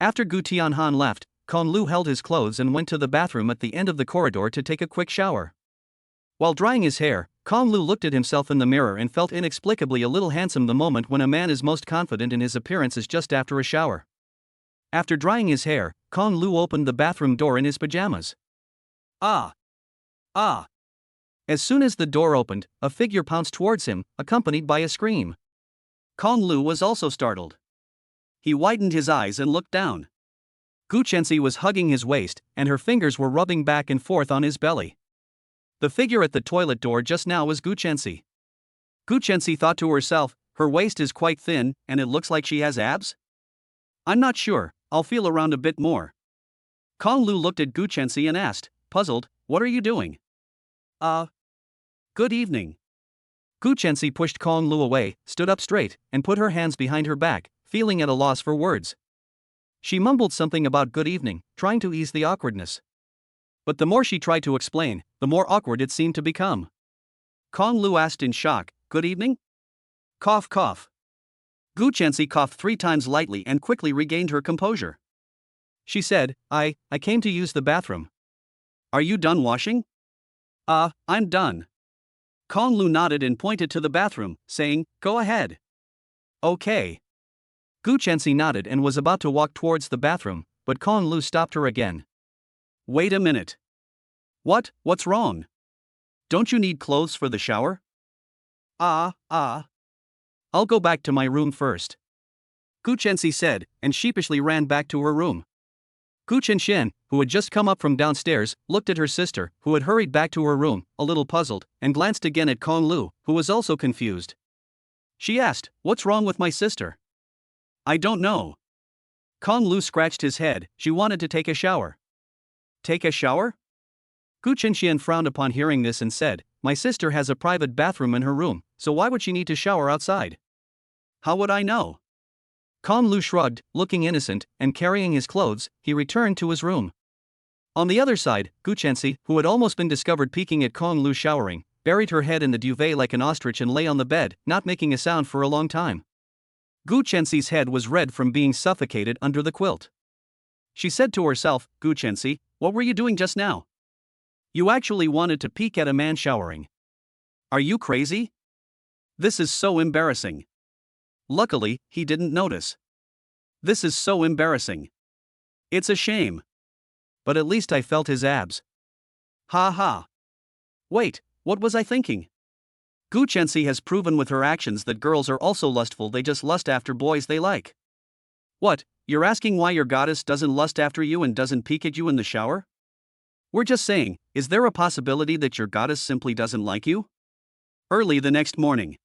After Gu Tianhan left, Kong Lu held his clothes and went to the bathroom at the end of the corridor to take a quick shower. While drying his hair, Kong Lu looked at himself in the mirror and felt inexplicably a little handsome. The moment when a man is most confident in his appearance is just after a shower. After drying his hair, Kong Lu opened the bathroom door in his pajamas. Ah! Ah! As soon as the door opened, a figure pounced towards him, accompanied by a scream. Kong Lu was also startled. He widened his eyes and looked down. Gu Chenxi was hugging his waist, and her fingers were rubbing back and forth on his belly. The figure at the toilet door just now was Gu Chenxi. Gu Chenxi thought to herself, her waist is quite thin, and it looks like she has abs? I'm not sure, I'll feel around a bit more. Kong Lu looked at Gu Chenxi and asked, puzzled, what are you doing? Good evening. Gu Chenxi pushed Kong Lu away, stood up straight, and put her hands behind her back, feeling at a loss for words. She mumbled something about good evening, trying to ease the awkwardness. But the more she tried to explain, the more awkward it seemed to become. Kong Lu asked in shock, good evening? Cough cough. Gu Chenxi coughed 3 times lightly and quickly regained her composure. She said, I came to use the bathroom. Are you done washing? I'm done. Kong Lu nodded and pointed to the bathroom, saying, go ahead. Okay. Gu Chenxi nodded and was about to walk towards the bathroom, but Kong Lu stopped her again. Wait a minute. What's wrong? Don't you need clothes for the shower? I'll go back to my room first. Gu Chenxi said, and sheepishly ran back to her room. Gu Chenxian, who had just come up from downstairs, looked at her sister, who had hurried back to her room, a little puzzled, and glanced again at Kong Lu, who was also confused. She asked, what's wrong with my sister? I don't know. Kong Lu scratched his head, she wanted to take a shower. Take a shower? Gu Chenxian frowned upon hearing this and said, my sister has a private bathroom in her room, so why would she need to shower outside? How would I know? Kong Lu shrugged, looking innocent, and carrying his clothes, he returned to his room. On the other side, Gu Chenxi, who had almost been discovered peeking at Kong Lu showering, buried her head in the duvet like an ostrich and lay on the bed, not making a sound for a long time. Gu Chenxi's head was red from being suffocated under the quilt. She said to herself, Gu Chenxi, what were you doing just now? You actually wanted to peek at a man showering. Are you crazy? This is so embarrassing. Luckily, he didn't notice. This is so embarrassing. It's a shame. But at least I felt his abs. Ha ha. Wait, what was I thinking? Gu Chenxi has proven with her actions that girls are also lustful, they just lust after boys they like. What, you're asking why your goddess doesn't lust after you and doesn't peek at you in the shower? We're just saying, is there a possibility that your goddess simply doesn't like you? Early the next morning,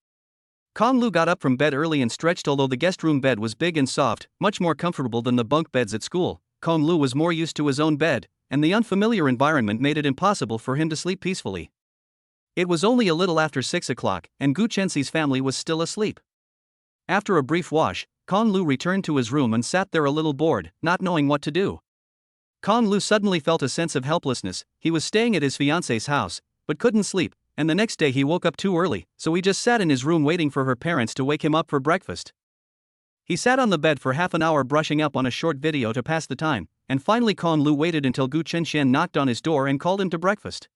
Kong Lu got up from bed early and stretched. Although the guest room bed was big and soft, much more comfortable than the bunk beds at school, Kong Lu was more used to his own bed, and the unfamiliar environment made it impossible for him to sleep peacefully. It was only a little after 6 o'clock, and Gu Chenxi's family was still asleep. After a brief wash, Kong Lu returned to his room and sat there a little bored, not knowing what to do. Kong Lu suddenly felt a sense of helplessness. He was staying at his fiance's house, but couldn't sleep, and the next day he woke up too early, so he just sat in his room waiting for her parents to wake him up for breakfast. He sat on the bed for half an hour brushing up on a short video to pass the time, and finally Kong Lu waited until Gu Chenxian knocked on his door and called him to breakfast.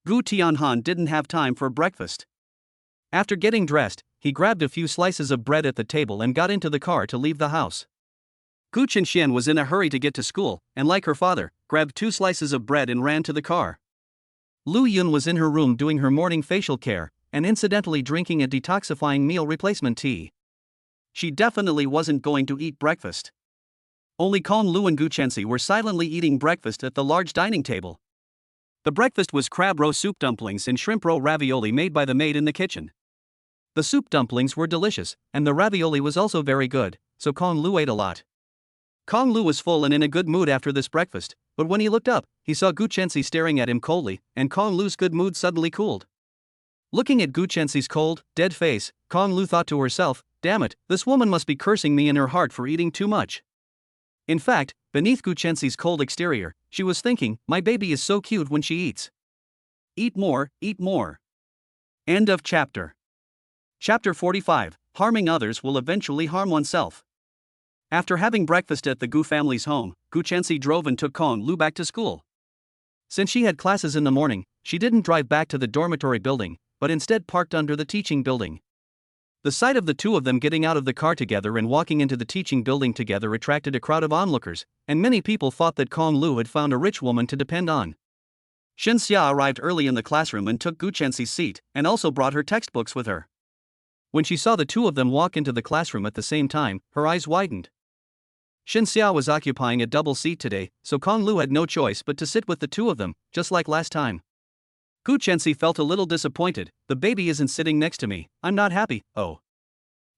Gu Tianhan didn't have time for breakfast. After getting dressed, he grabbed a few slices of bread at the table and got into the car to leave the house. Gu Chenxian was in a hurry to get to school, and like her father, grabbed 2 slices of bread and ran to the car. Lu Yun was in her room doing her morning facial care, and incidentally drinking a detoxifying meal replacement tea. She definitely wasn't going to eat breakfast. Only Kong Lu and Gu Chenxi were silently eating breakfast at the large dining table. The breakfast was crab roe soup dumplings and shrimp roe ravioli made by the maid in the kitchen. The soup dumplings were delicious, and the ravioli was also very good, so Kong Lu ate a lot. Kong Lu was full and in a good mood after this breakfast, but when he looked up, he saw Gu Chenxi staring at him coldly, and Kong Lu's good mood suddenly cooled. Looking at Gu Chenxi's cold, dead face, Kong Lu thought to herself, "Damn it, this woman must be cursing me in her heart for eating too much." In fact, beneath Gu Chenxi's cold exterior, she was thinking, "My baby is so cute when she eats. Eat more, eat more." End of chapter. Chapter 45, Harming Others Will Eventually Harm Oneself. After having breakfast at the Gu family's home, Gu Chenxi drove and took Kong Lu back to school. Since she had classes in the morning, she didn't drive back to the dormitory building, but instead parked under the teaching building. The sight of the two of them getting out of the car together and walking into the teaching building together attracted a crowd of onlookers, and many people thought that Kong Lu had found a rich woman to depend on. Shen Xia arrived early in the classroom and took Gu Chenxi's seat, and also brought her textbooks with her. When she saw the two of them walk into the classroom at the same time, her eyes widened. Shen Xia was occupying a double seat today, so Kong Lu had no choice but to sit with the two of them, just like last time. Gu Chenxi felt a little disappointed. "The baby isn't sitting next to me, I'm not happy." "Oh."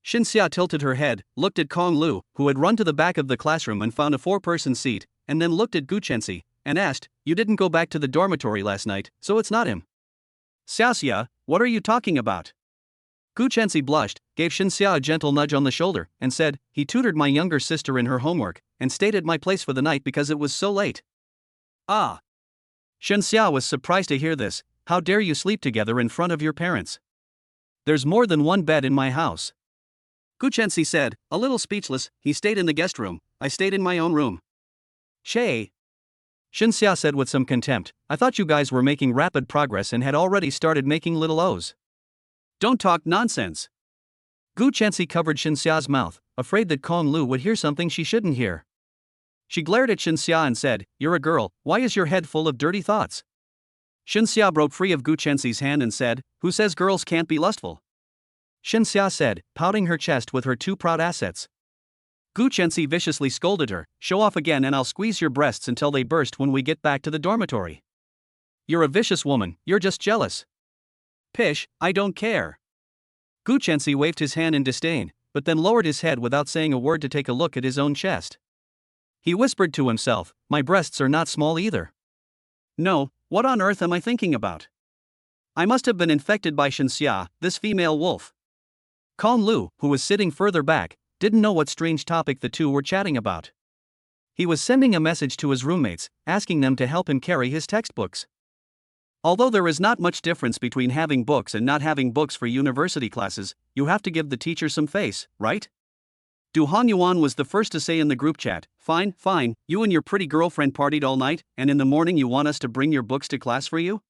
Shen Xia tilted her head, looked at Kong Lu, who had run to the back of the classroom and found a 4-person seat, and then looked at Gu Chenxi, and asked, "You didn't go back to the dormitory last night, so it's not him." "Xiaxia, what are you talking about?" Gu Chenxi blushed, gave Shen Xia a gentle nudge on the shoulder, and said, "He tutored my younger sister in her homework, and stayed at my place for the night because it was so late." "Ah." Shen Xia was surprised to hear this. "How dare you sleep together in front of your parents? There's more than one bed in my house." Gu Chenxi said, a little speechless, "He stayed in the guest room, I stayed in my own room." "Shay." Shen Xia said with some contempt, "I thought you guys were making rapid progress and had already started making little O's. Don't talk nonsense." Gu Chenxi covered Shen Xia's mouth, afraid that Kong Lu would hear something she shouldn't hear. She glared at Shen Xia and said, "You're a girl, why is your head full of dirty thoughts?" Shen Xia broke free of Gu Chenxi's hand and said, "Who says girls can't be lustful?" Shen Xia said, pouting her chest with her 2 proud assets. Gu Chenxi viciously scolded her, "Show off again and I'll squeeze your breasts until they burst when we get back to the dormitory. You're a vicious woman, you're just jealous." "Pish, I don't care." Gu Chenxi waved his hand in disdain, but then lowered his head without saying a word to take a look at his own chest. He whispered to himself, "My breasts are not small either. No, what on earth am I thinking about? I must have been infected by Shen Xia, this female wolf." Kong Lu, who was sitting further back, didn't know what strange topic the two were chatting about. He was sending a message to his roommates, asking them to help him carry his textbooks. Although there is not much difference between having books and not having books for university classes, you have to give the teacher some face, right? Du Honyuan was the first to say in the group chat, Fine, you and your pretty girlfriend partied all night, and in the morning you want us to bring your books to class for you?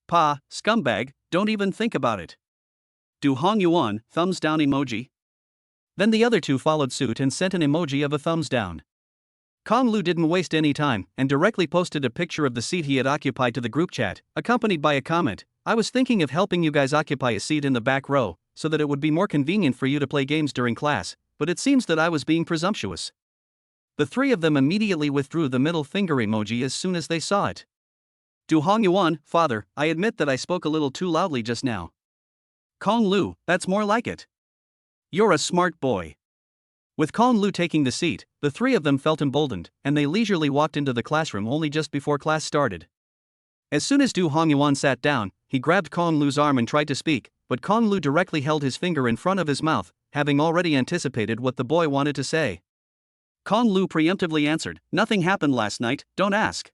Pa, scumbag, don't even think about it." Du Honyuan, thumbs down emoji. Then the other two followed suit and sent an emoji of a thumbs down. Kong Lu didn't waste any time and directly posted a picture of the seat he had occupied to the group chat, accompanied by a comment, "I was thinking of helping you guys occupy a seat in the back row, so that it would be more convenient for you to play games during class, but it seems that I was being presumptuous. The three of them immediately withdrew the middle finger emoji as soon as they saw it. Du Hongyuan, father, I admit that I spoke a little too loudly just now. Kong Lu, that's more like it. You're a smart boy. With Kong Lu taking the seat, the three of them felt emboldened, and they leisurely walked into the classroom only just before class started. As soon as Du Hongyuan sat down, he grabbed Kong Lu's arm and tried to speak, but Kong Lu directly held his finger in front of his mouth, having already anticipated what the boy wanted to say. Kong Lu preemptively answered, "Nothing happened last night, don't ask."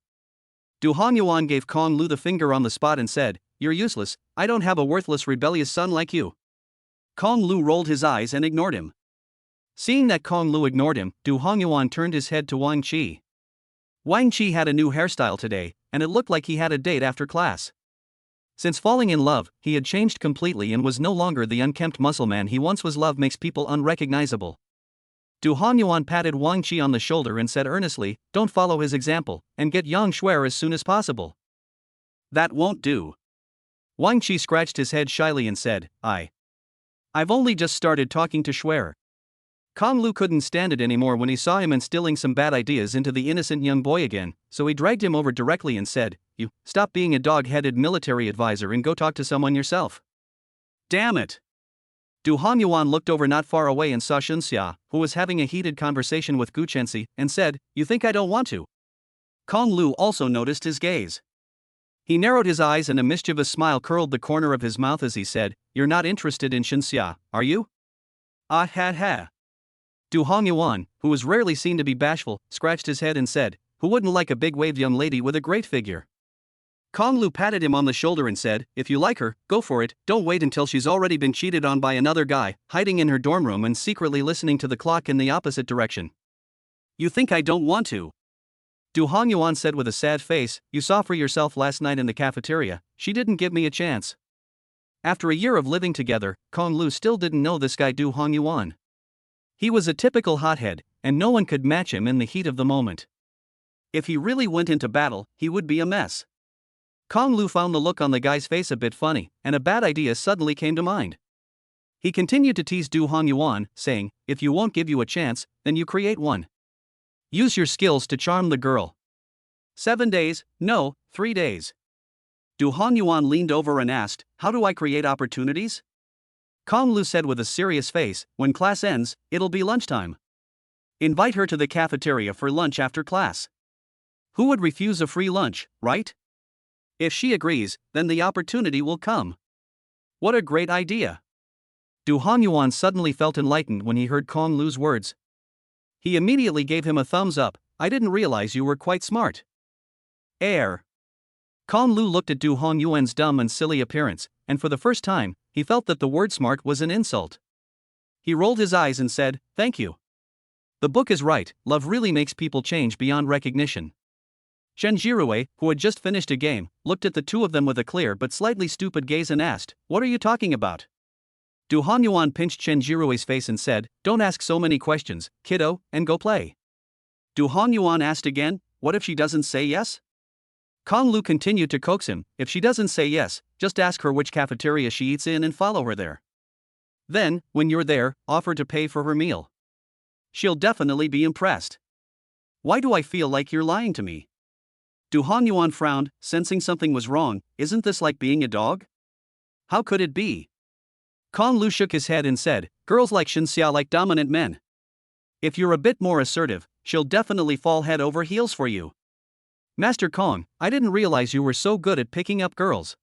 Du Hongyuan gave Kong Lu the finger on the spot and said, "You're useless, I don't have a worthless rebellious son like you." Kong Lu rolled his eyes and ignored him. Seeing that Kong Lu ignored him, Du Hongyuan turned his head to Wang Qi. Wang Qi had a new hairstyle today, and it looked like he had a date after class. Since falling in love, he had changed completely and was no longer the unkempt muscle man he once was. Love makes people unrecognizable. Du Hongyuan patted Wang Qi on the shoulder and said earnestly, "Don't follow his example, and get Yang Shuer as soon as possible." "That won't do." Wang Qi scratched his head shyly and said, I've only just started talking to Shuer." Kong Lu couldn't stand it anymore when he saw him instilling some bad ideas into the innocent young boy again, so he dragged him over directly and said, "You, stop being a dog-headed military advisor and go talk to someone yourself." "Damn it." Du Hongyuan looked over not far away and saw Xunxia, who was having a heated conversation with Gu Chenxi, and said, "You think I don't want to?" Kong Lu also noticed his gaze. He narrowed his eyes and a mischievous smile curled the corner of his mouth as he said, "You're not interested in Xunxia, are you?" "Ah ha ha." Du Hongyuan, who was rarely seen to be bashful, scratched his head and said, "Who wouldn't like a big-waved young lady with a great figure?" Kong Lu patted him on the shoulder and said, "If you like her, go for it, don't wait until she's already been cheated on by another guy, hiding in her dorm room and secretly listening to the clock in the opposite direction." "You think I don't want to?" Du Hongyuan said with a sad face, "You saw for yourself last night in the cafeteria, she didn't give me a chance." After a year of living together, Kong Lu still didn't know this guy Du Hongyuan. He was a typical hothead, and no one could match him in the heat of the moment. If he really went into battle, he would be a mess. Kong Lu found the look on the guy's face a bit funny, and a bad idea suddenly came to mind. He continued to tease Du Hongyuan, saying, "If you won't give you a chance, then you create one. Use your skills to charm the girl." 7 days, no, 3 days. Du Hongyuan leaned over and asked, "How do I create opportunities?" Kong Lu said with a serious face, "When class ends, it'll be lunchtime. Invite her to the cafeteria for lunch after class. Who would refuse a free lunch, right? If she agrees, then the opportunity will come." What a great idea! Du Hongyuan suddenly felt enlightened when he heard Kong Lu's words. He immediately gave him a thumbs up. "I didn't realize you were quite smart." Air. Kong Lu looked at Du Hongyuan's dumb and silly appearance, and for the first time, he felt that the word smart was an insult. He rolled his eyes and said, "Thank you. The book is right, love really makes people change beyond recognition." Chen Jirue, who had just finished a game, looked at the two of them with a clear but slightly stupid gaze and asked, "What are you talking about?" Du Hongyuan pinched Chen Jirue's face and said, "Don't ask so many questions, kiddo, and go play." Du Hongyuan asked again, "What if she doesn't say yes?" Kong Lu continued to coax him, "If she doesn't say yes, just ask her which cafeteria she eats in and follow her there. Then, when you're there, offer to pay for her meal. She'll definitely be impressed." "Why do I feel like you're lying to me?" Du Hongyuan frowned, sensing something was wrong. "Isn't this like being a dog? How could it be?" Kong Lu shook his head and said, "Girls like Xunxia like dominant men. If you're a bit more assertive, she'll definitely fall head over heels for you." "Master Kong, I didn't realize you were so good at picking up girls."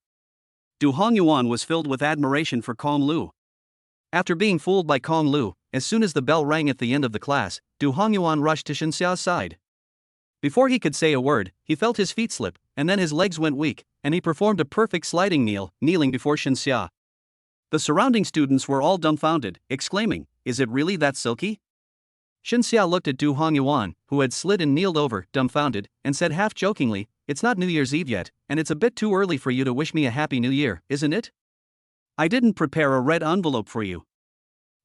Du Hongyuan was filled with admiration for Kong Lu. After being fooled by Kong Lu, as soon as the bell rang at the end of the class, Du Hongyuan rushed to Xunxia's side. Before he could say a word, he felt his feet slip, and then his legs went weak, and he performed a perfect sliding kneel, kneeling before Xunxia. The surrounding students were all dumbfounded, exclaiming, "Is it really that silky?" Xunxia looked at Du Hongyuan, who had slid and kneeled over, dumbfounded, and said half-jokingly, "It's not New Year's Eve yet, and it's a bit too early for you to wish me a Happy New Year, isn't it? I didn't prepare a red envelope for you."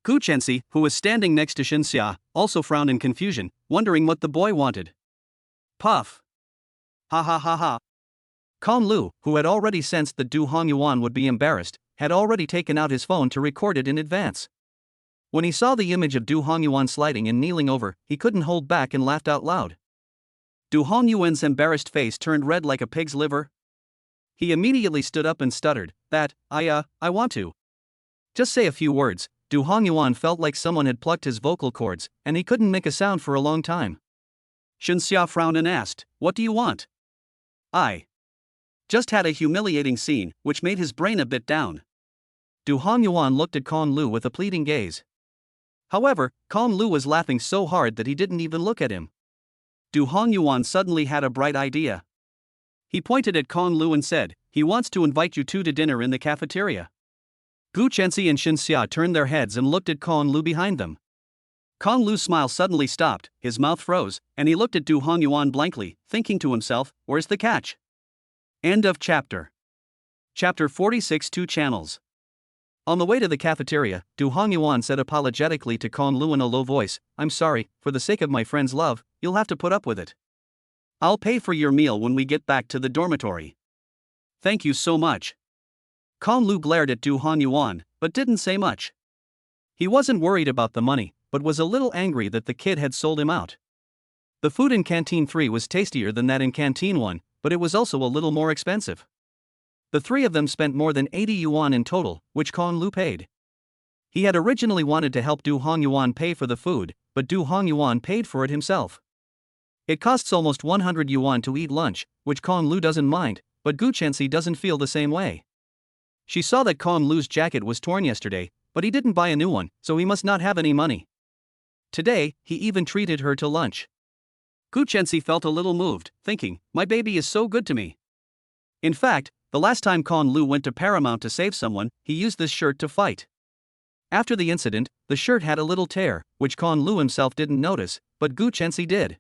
Gu Chenxi, who was standing next to Xunxia, also frowned in confusion, wondering what the boy wanted. Puff. Ha ha ha ha. Kong Lu, who had already sensed that Du Hongyuan would be embarrassed, had already taken out his phone to record it in advance. When he saw the image of Du Hongyuan sliding and kneeling over, he couldn't hold back and laughed out loud. Du Hongyuan's embarrassed face turned red like a pig's liver. He immediately stood up and stuttered, I want to. Just say a few words. Du Hongyuan felt like someone had plucked his vocal cords, and he couldn't make a sound for a long time. Xinxia frowned and asked, what do you want? I just had a humiliating scene, which made his brain a bit down. Du Hongyuan looked at Kong Lu with a pleading gaze. However, Kong Lu was laughing so hard that he didn't even look at him. Du Hongyuan suddenly had a bright idea. He pointed at Kong Lu and said, he wants to invite you two to dinner in the cafeteria. Gu Chenxi and Xinxia turned their heads and looked at Kong Lu behind them. Kong Lu's smile suddenly stopped, his mouth froze, and he looked at Du Hongyuan blankly, thinking to himself, where's the catch? End of chapter. Chapter 46 Two Channels. On the way to the cafeteria, Du Hongyuan said apologetically to Kong Lu in a low voice, I'm sorry, for the sake of my friend's love, you'll have to put up with it. I'll pay for your meal when we get back to the dormitory. Thank you so much. Kong Lu glared at Du Hongyuan, but didn't say much. He wasn't worried about the money, but was a little angry that the kid had sold him out. The food in Canteen 3 was tastier than that in Canteen 1, but it was also a little more expensive. The three of them spent more than 80 yuan in total, which Kong Lu paid. He had originally wanted to help Du Hongyuan pay for the food, but Du Hongyuan paid for it himself. It costs almost 100 yuan to eat lunch, which Kong Lu doesn't mind, but Gu Chenxi doesn't feel the same way. She saw that Kong Lu's jacket was torn yesterday, but he didn't buy a new one, so he must not have any money. Today, he even treated her to lunch. Gu Chenxi felt a little moved, thinking, my baby is so good to me. In fact, the last time Kong Lu went to Paramount to save someone, he used this shirt to fight. After the incident, the shirt had a little tear, which Kong Lu himself didn't notice, but Gu Chenxi did.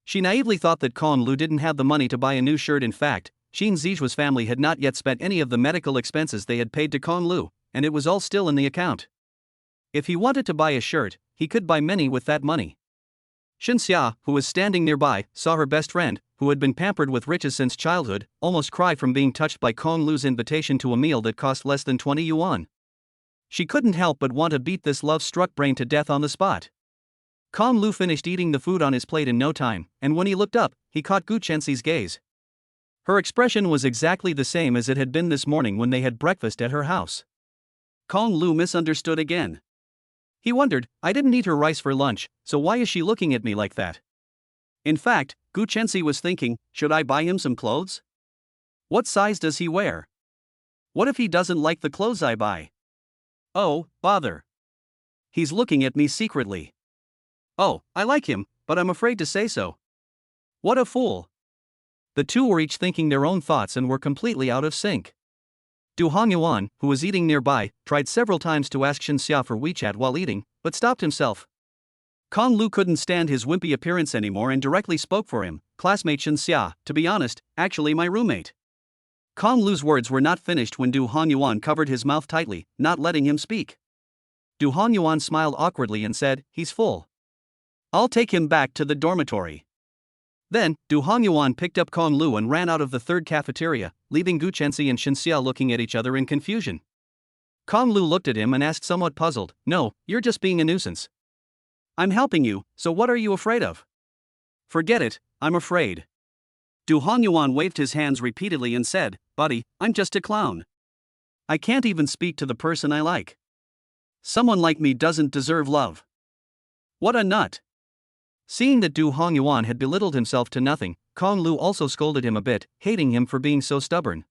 She naively thought that Kong Lu didn't have the money to buy a new shirt. In fact, Xin Zijua's family had not yet spent any of the medical expenses they had paid to Kong Lu, and it was all still in the account. If he wanted to buy a shirt, he could buy many with that money. Xinxia, who was standing nearby, saw her best friend, who had been pampered with riches since childhood, almost cry from being touched by Kong Lu's invitation to a meal that cost less than 20 yuan. She couldn't help but want to beat this love-struck brain to death on the spot. Kong Lu finished eating the food on his plate in no time, and when he looked up, he caught Gu Chenxi's gaze. Her expression was exactly the same as it had been this morning when they had breakfast at her house. Kong Lu misunderstood again. He wondered, I didn't eat her rice for lunch, so why is she looking at me like that? In fact, Gu Chenxi was thinking, should I buy him some clothes? What size does he wear? What if he doesn't like the clothes I buy? Oh, bother. He's looking at me secretly. Oh, I like him, but I'm afraid to say so. What a fool. The two were each thinking their own thoughts and were completely out of sync. Du Hongyuan, who was eating nearby, tried several times to ask Xinxia for WeChat while eating, but stopped himself. Kong Lu couldn't stand his wimpy appearance anymore and directly spoke for him, classmate Xinxia, to be honest, actually my roommate. Kong Lu's words were not finished when Du Hongyuan covered his mouth tightly, not letting him speak. Du Hongyuan smiled awkwardly and said, he's full. I'll take him back to the dormitory. Then, Du Hongyuan picked up Kong Lu and ran out of the third cafeteria, leaving Gu Chenxi and Xinxia looking at each other in confusion. Kong Lu looked at him and asked somewhat puzzled, no, you're just being a nuisance. I'm helping you, so what are you afraid of? Forget it, I'm afraid. Du Hongyuan waved his hands repeatedly and said, buddy, I'm just a clown. I can't even speak to the person I like. Someone like me doesn't deserve love. What a nut. Seeing that Du Hongyuan had belittled himself to nothing, Kong Lu also scolded him a bit, hating him for being so stubborn.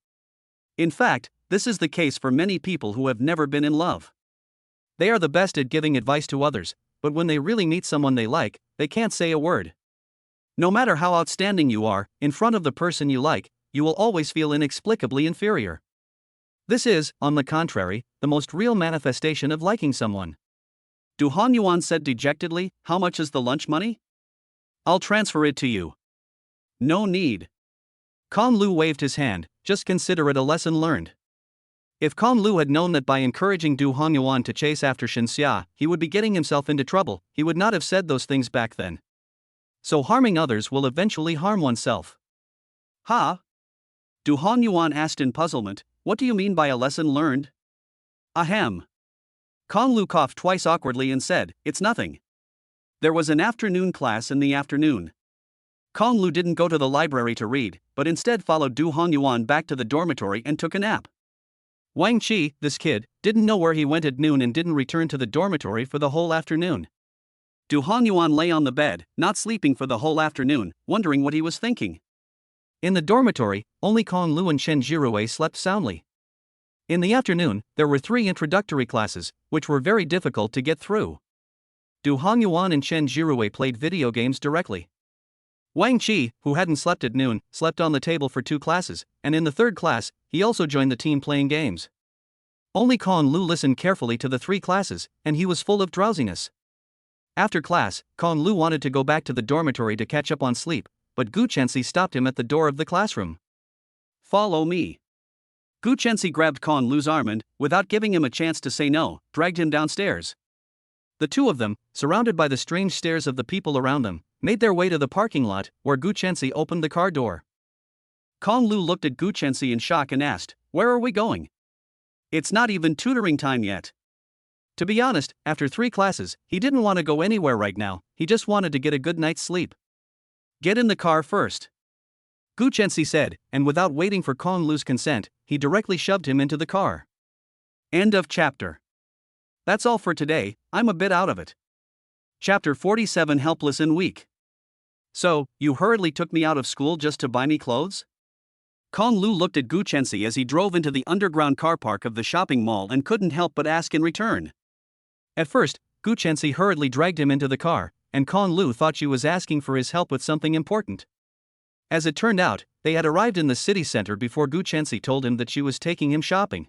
In fact, this is the case for many people who have never been in love. They are the best at giving advice to others, but when they really meet someone they like, they can't say a word. No matter how outstanding you are, in front of the person you like, you will always feel inexplicably inferior. This is, on the contrary, the most real manifestation of liking someone. Du Hongyuan said dejectedly, how much is the lunch money? I'll transfer it to you. No need. Kong Lu waved his hand, just consider it a lesson learned. If Kong Lu had known that by encouraging Du Hongyuan to chase after Xinxia, he would be getting himself into trouble, he would not have said those things back then. So harming others will eventually harm oneself. Ha? Du Hongyuan asked in puzzlement, what do you mean by a lesson learned? Ahem. Kong Lu coughed twice awkwardly and said, "It's nothing." There was an afternoon class in the afternoon. Kong Lu didn't go to the library to read, but instead followed Du Hongyuan back to the dormitory and took a nap. Wang Qi, this kid, didn't know where he went at noon and didn't return to the dormitory for the whole afternoon. Du Hongyuan lay on the bed, not sleeping for the whole afternoon, wondering what he was thinking. In the dormitory, only Kong Lu and Chen Jirue slept soundly. In the afternoon, there were 3 introductory classes, which were very difficult to get through. Du Hongyuan and Chen Jirue played video games directly. Wang Qi, who hadn't slept at noon, slept on the table for 2 classes, and in the 3rd class, he also joined the team playing games. Only Kong Lu listened carefully to the 3 classes, and he was full of drowsiness. After class, Kong Lu wanted to go back to the dormitory to catch up on sleep, but Gu Chenxi stopped him at the door of the classroom. "Follow me." Gu Chenxi grabbed Kong Lu's arm and, without giving him a chance to say no, dragged him downstairs. The 2 of them, surrounded by the strange stares of the people around them, made their way to the parking lot, where Gu Chenxi opened the car door. Kong Lu looked at Gu Chenxi in shock and asked, "Where are we going? It's not even tutoring time yet." To be honest, after 3 classes, he didn't want to go anywhere right now, he just wanted to get a good night's sleep. "Get in the car first," Gu Chenxi said, and without waiting for Kong Lu's consent, he directly shoved him into the car. End of chapter. That's all for today, I'm a bit out of it. Chapter 47, Helpless and Weak. "So, you hurriedly took me out of school just to buy me clothes?" Kong Lu looked at Gu Chenxi as he drove into the underground car park of the shopping mall and couldn't help but ask in return. At first, Gu Chenxi hurriedly dragged him into the car, and Kong Lu thought she was asking for his help with something important. As it turned out, they had arrived in the city center before Gu Chenxi told him that she was taking him shopping.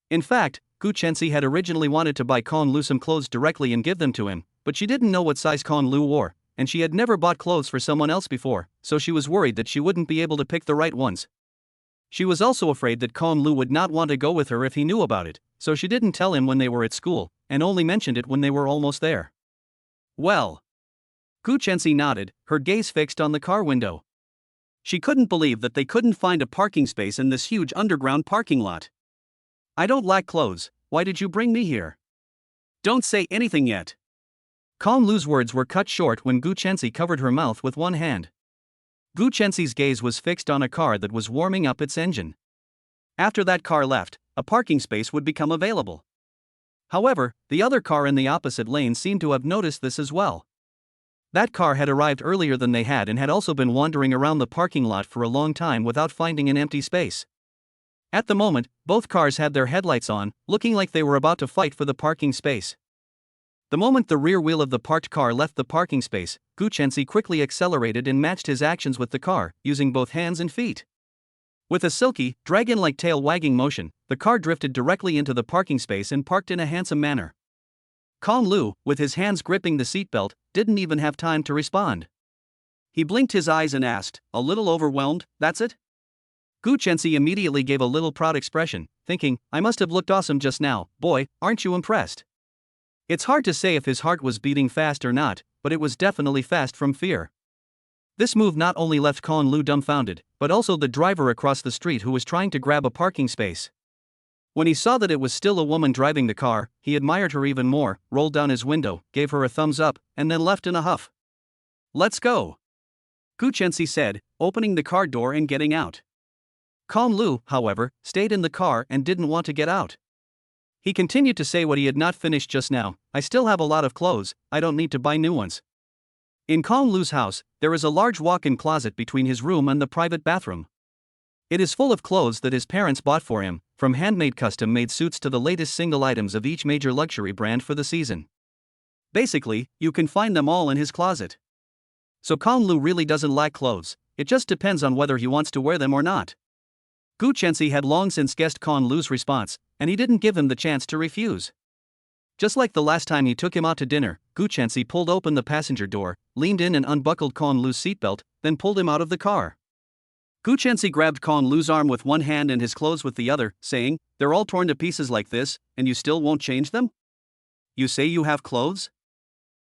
In fact, Gu Chenxi had originally wanted to buy Kong Lu some clothes directly and give them to him, but she didn't know what size Kong Lu wore, and she had never bought clothes for someone else before, so she was worried that she wouldn't be able to pick the right ones. She was also afraid that Kong Lu would not want to go with her if he knew about it, so she didn't tell him when they were at school, and only mentioned it when they were almost there. "Well," Gu Chenxi nodded, her gaze fixed on the car window. She couldn't believe that they couldn't find a parking space in this huge underground parking lot. "I don't lack clothes, why did you bring me here?" "Don't say anything yet." Kong Lu's words were cut short when Gu Chenxi covered her mouth with one hand. Gu Chenxi's gaze was fixed on a car that was warming up its engine. After that car left, a parking space would become available. However, the other car in the opposite lane seemed to have noticed this as well. That car had arrived earlier than they had and had also been wandering around the parking lot for a long time without finding an empty space. At the moment, both cars had their headlights on, looking like they were about to fight for the parking space. The moment the rear wheel of the parked car left the parking space, Gu Chenxi quickly accelerated and matched his actions with the car, using both hands and feet. With a silky, dragon-like tail-wagging motion, the car drifted directly into the parking space and parked in a handsome manner. Kong Lu, with his hands gripping the seatbelt, didn't even have time to respond. He blinked his eyes and asked, a little overwhelmed, "That's it?" Gu Chenxi immediately gave a little proud expression, thinking, "I must have looked awesome just now, boy, aren't you impressed?" It's hard to say if his heart was beating fast or not, but it was definitely fast from fear. This move not only left Kong Lu dumbfounded, but also the driver across the street who was trying to grab a parking space. When he saw that it was still a woman driving the car, he admired her even more, rolled down his window, gave her a thumbs up, and then left in a huff. "Let's go," Gu Chenxi said, opening the car door and getting out. Kong Lu, however, stayed in the car and didn't want to get out. He continued to say what he had not finished just now, "I still have a lot of clothes, I don't need to buy new ones." In Kong Lu's house, there is a large walk-in closet between his room and the private bathroom. It is full of clothes that his parents bought for him, from handmade custom-made suits to the latest single items of each major luxury brand for the season. Basically, you can find them all in his closet. So Kong Lu really doesn't lack clothes, it just depends on whether he wants to wear them or not. Gu Chenxi had long since guessed Kong Lu's response, and he didn't give him the chance to refuse. Just like the last time he took him out to dinner, Gu Chenxi pulled open the passenger door, leaned in and unbuckled Kong Lu's seatbelt, then pulled him out of the car. Gu Chenxi grabbed Kong Lu's arm with one hand and his clothes with the other, saying, "They're all torn to pieces like this, and you still won't change them? You say you have clothes?"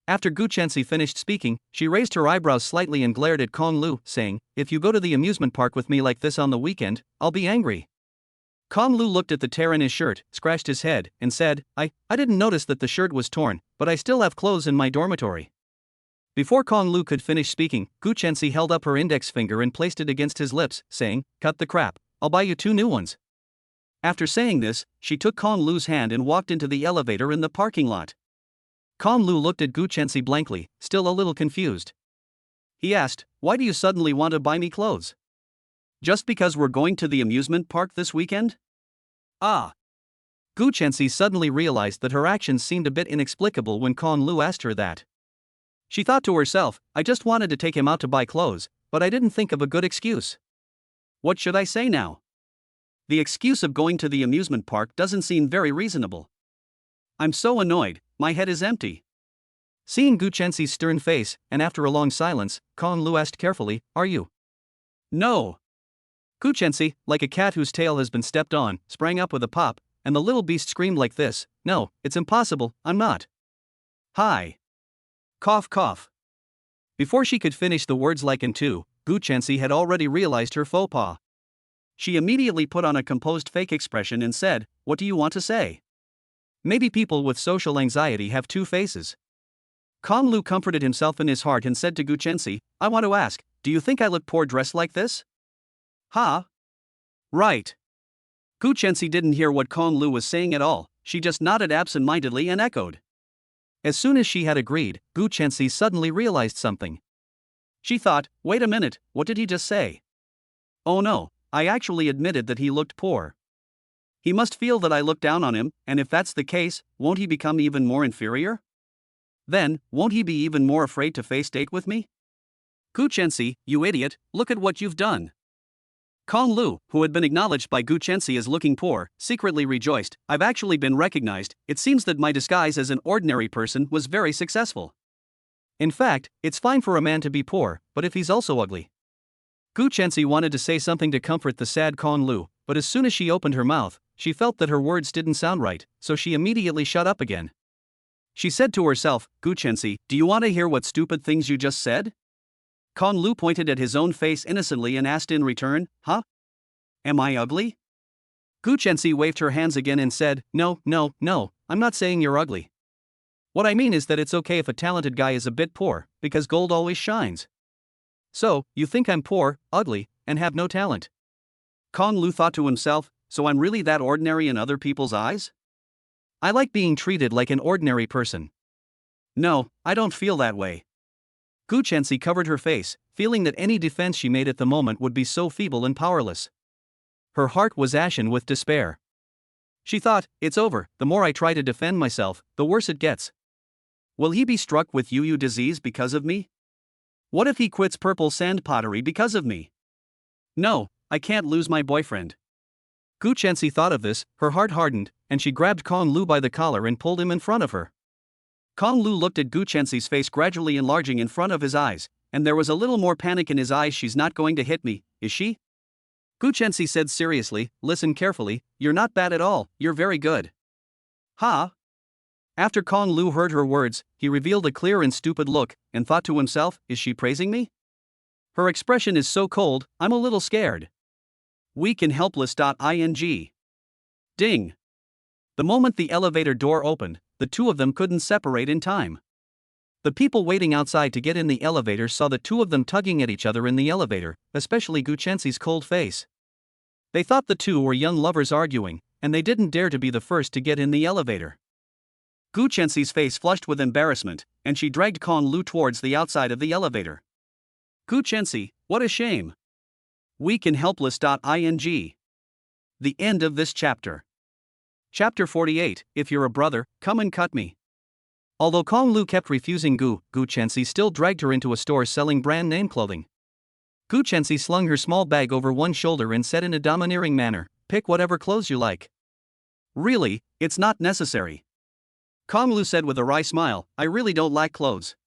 After Gu Chenxi finished speaking, she raised her eyebrows slightly and glared at Kong Lu, saying, "If you go to the amusement park with me like this on the weekend, I'll be angry." Kong Lu looked at the tear in his shirt, scratched his head, and said, I didn't notice that the shirt was torn, but I still have clothes in my dormitory. Before Kong Lu could finish speaking, Gu Chenxi held up her index finger and placed it against his lips, saying, cut the crap, I'll buy you 2 new ones. After saying this, she took Kong Lu's hand and walked into the elevator in the parking lot. Kong Lu looked at Gu Chenxi blankly, still a little confused. He asked, why do you suddenly want to buy me clothes? Just because we're going to the amusement park this weekend? Ah. Gu Chenxi suddenly realized that her actions seemed a bit inexplicable when Kong Lu asked her that. She thought to herself, I just wanted to take him out to buy clothes, but I didn't think of a good excuse. What should I say now? The excuse of going to the amusement park doesn't seem very reasonable. I'm so annoyed, my head is empty. Seeing Gu Chenxi's stern face, and after a long silence, Kong Lu asked carefully, are you? No. Gu Chenxi, like a cat whose tail has been stepped on, sprang up with a pop, and the little beast screamed like this, no, it's impossible, I'm not. Hi. Cough cough. Before she could finish the words like in two, Gu Chenxi had already realized her faux pas. She immediately put on a composed fake expression and said, what do you want to say? Maybe people with social anxiety have 2 faces. Kong Lu comforted himself in his heart and said to Gu Chenxi, I want to ask, do you think I look poor dressed like this? Huh? Right. Gu Chenxi didn't hear what Kong Lu was saying at all, she just nodded absent-mindedly and echoed. As soon as she had agreed, Gu Chenxi suddenly realized something. She thought, wait a minute, what did he just say? Oh no, I actually admitted that he looked poor. He must feel that I look down on him, and if that's the case, won't he become even more inferior? Then, won't he be even more afraid to face date with me? Gu Chenxi, you idiot, look at what you've done. Kong Lu, who had been acknowledged by Gu Chenxi as looking poor, secretly rejoiced, I've actually been recognized, it seems that my disguise as an ordinary person was very successful. In fact, it's fine for a man to be poor, but if he's also ugly. Gu Chenxi wanted to say something to comfort the sad Kong Lu, but as soon as she opened her mouth, she felt that her words didn't sound right, so she immediately shut up again. She said to herself, Gu Chenxi, do you want to hear what stupid things you just said? Kong Lu pointed at his own face innocently and asked in return, huh? Am I ugly? Gu Chenxi waved her hands again and said, no, I'm not saying you're ugly. What I mean is that it's okay if a talented guy is a bit poor, because gold always shines. So, you think I'm poor, ugly, and have no talent. Kong Lu thought to himself, so I'm really that ordinary in other people's eyes? I like being treated like an ordinary person. No, I don't feel that way. Gu Chenxi covered her face, feeling that any defense she made at the moment would be so feeble and powerless. Her heart was ashen with despair. She thought, it's over, the more I try to defend myself, the worse it gets. Will he be struck with Yu disease because of me? What if he quits purple sand pottery because of me? No, I can't lose my boyfriend. Gu Chenxi thought of this, her heart hardened, and she grabbed Kong Lu by the collar and pulled him in front of her. Kong Lu looked at Gu Chenxi's face gradually enlarging in front of his eyes, and there was a little more panic in his eyes. She's not going to hit me, is she? Gu Chenxi said seriously, listen carefully, you're not bad at all, you're very good. Huh? After Kong Lu heard her words, he revealed a clear and stupid look, and thought to himself, is she praising me? Her expression is so cold, I'm a little scared. Weak and helpless.ing. Ding. The moment the elevator door opened, the 2 of them couldn't separate in time. The people waiting outside to get in the elevator saw the 2 of them tugging at each other in the elevator, especially Gu Chenxi's cold face. They thought the 2 were young lovers arguing, and they didn't dare to be the first to get in the elevator. Gu Chenxi's face flushed with embarrassment, and she dragged Kong Lu towards the outside of the elevator. Gu Chenxi, what a shame. Weak and helpless.ing. The end of this chapter. Chapter 48, If You're a Brother, Come and Cut Me. Although Kong Lu kept refusing Gu Chenxi still dragged her into a store selling brand name clothing. Gu Chenxi slung her small bag over one shoulder and said in a domineering manner, pick whatever clothes you like. Really, it's not necessary. Kong Lu said with a wry smile, I really don't like clothes.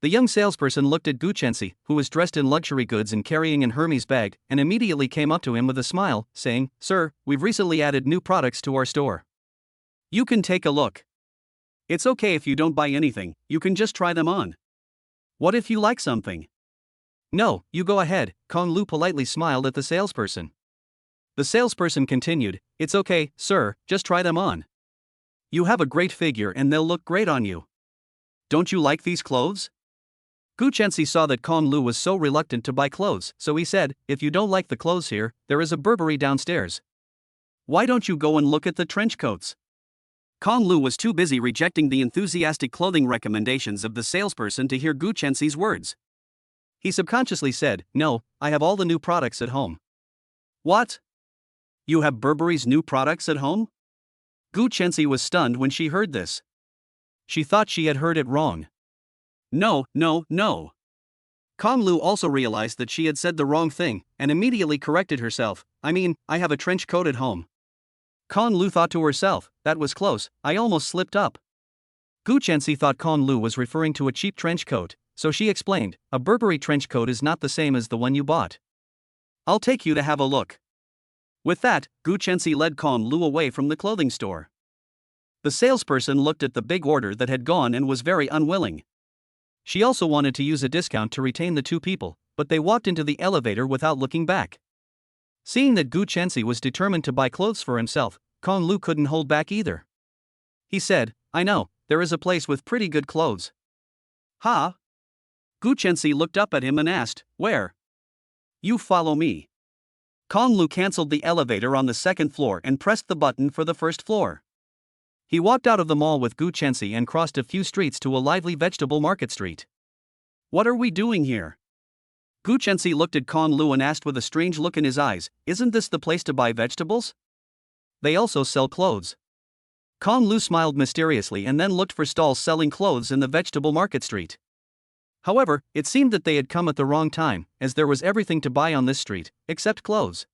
The young salesperson looked at Gu Chenxi, who was dressed in luxury goods and carrying an Hermes bag, and immediately came up to him with a smile, saying, Sir, we've recently added new products to our store. You can take a look. It's okay if you don't buy anything, you can just try them on. What if you like something? No, you go ahead, Kong Lu politely smiled at the salesperson. The salesperson continued, "It's okay, sir, just try them on. You have a great figure and they'll look great on you. Don't you like these clothes?" Gu Chensi saw that Kong Lu was so reluctant to buy clothes, so he said, "If you don't like the clothes here, there is a Burberry downstairs. Why don't you go and look at the trench coats?" Kong Lu was too busy rejecting the enthusiastic clothing recommendations of the salesperson to hear Gu Chensi's words. He subconsciously said, "No, I have all the new products at home." "What? You have Burberry's new products at home?" Gu Chensi was stunned when she heard this. She thought she had heard it wrong. No. Kong Lu also realized that she had said the wrong thing, and immediately corrected herself. I have a trench coat at home." Kong Lu thought to herself, "That was close, I almost slipped up." Gu Chensi thought Kong Lu was referring to a cheap trench coat, so she explained, "A Burberry trench coat is not the same as the one you bought. I'll take you to have a look." With that, Gu Chensi led Kong Lu away from the clothing store. The salesperson looked at the big order that had gone and was very unwilling. She also wanted to use a discount to retain the two people, but they walked into the elevator without looking back. Seeing that Gu Chensi was determined to buy clothes for himself, Kong Lu couldn't hold back either. He said, "I know, there is a place with pretty good clothes." "Huh?" Gu Chensi looked up at him and asked, "Where?" "You follow me." Kong Lu cancelled the elevator on the second floor and pressed the button for the first floor. He walked out of the mall with Gu Chensi and crossed a few streets to a lively vegetable market street. "What are we doing here?" Gu Chensi looked at Kong Lu and asked with a strange look in his eyes, "Isn't this the place to buy vegetables? They also sell clothes." Kong Lu smiled mysteriously and then looked for stalls selling clothes in the vegetable market street. However, it seemed that they had come at the wrong time, as there was everything to buy on this street, except clothes.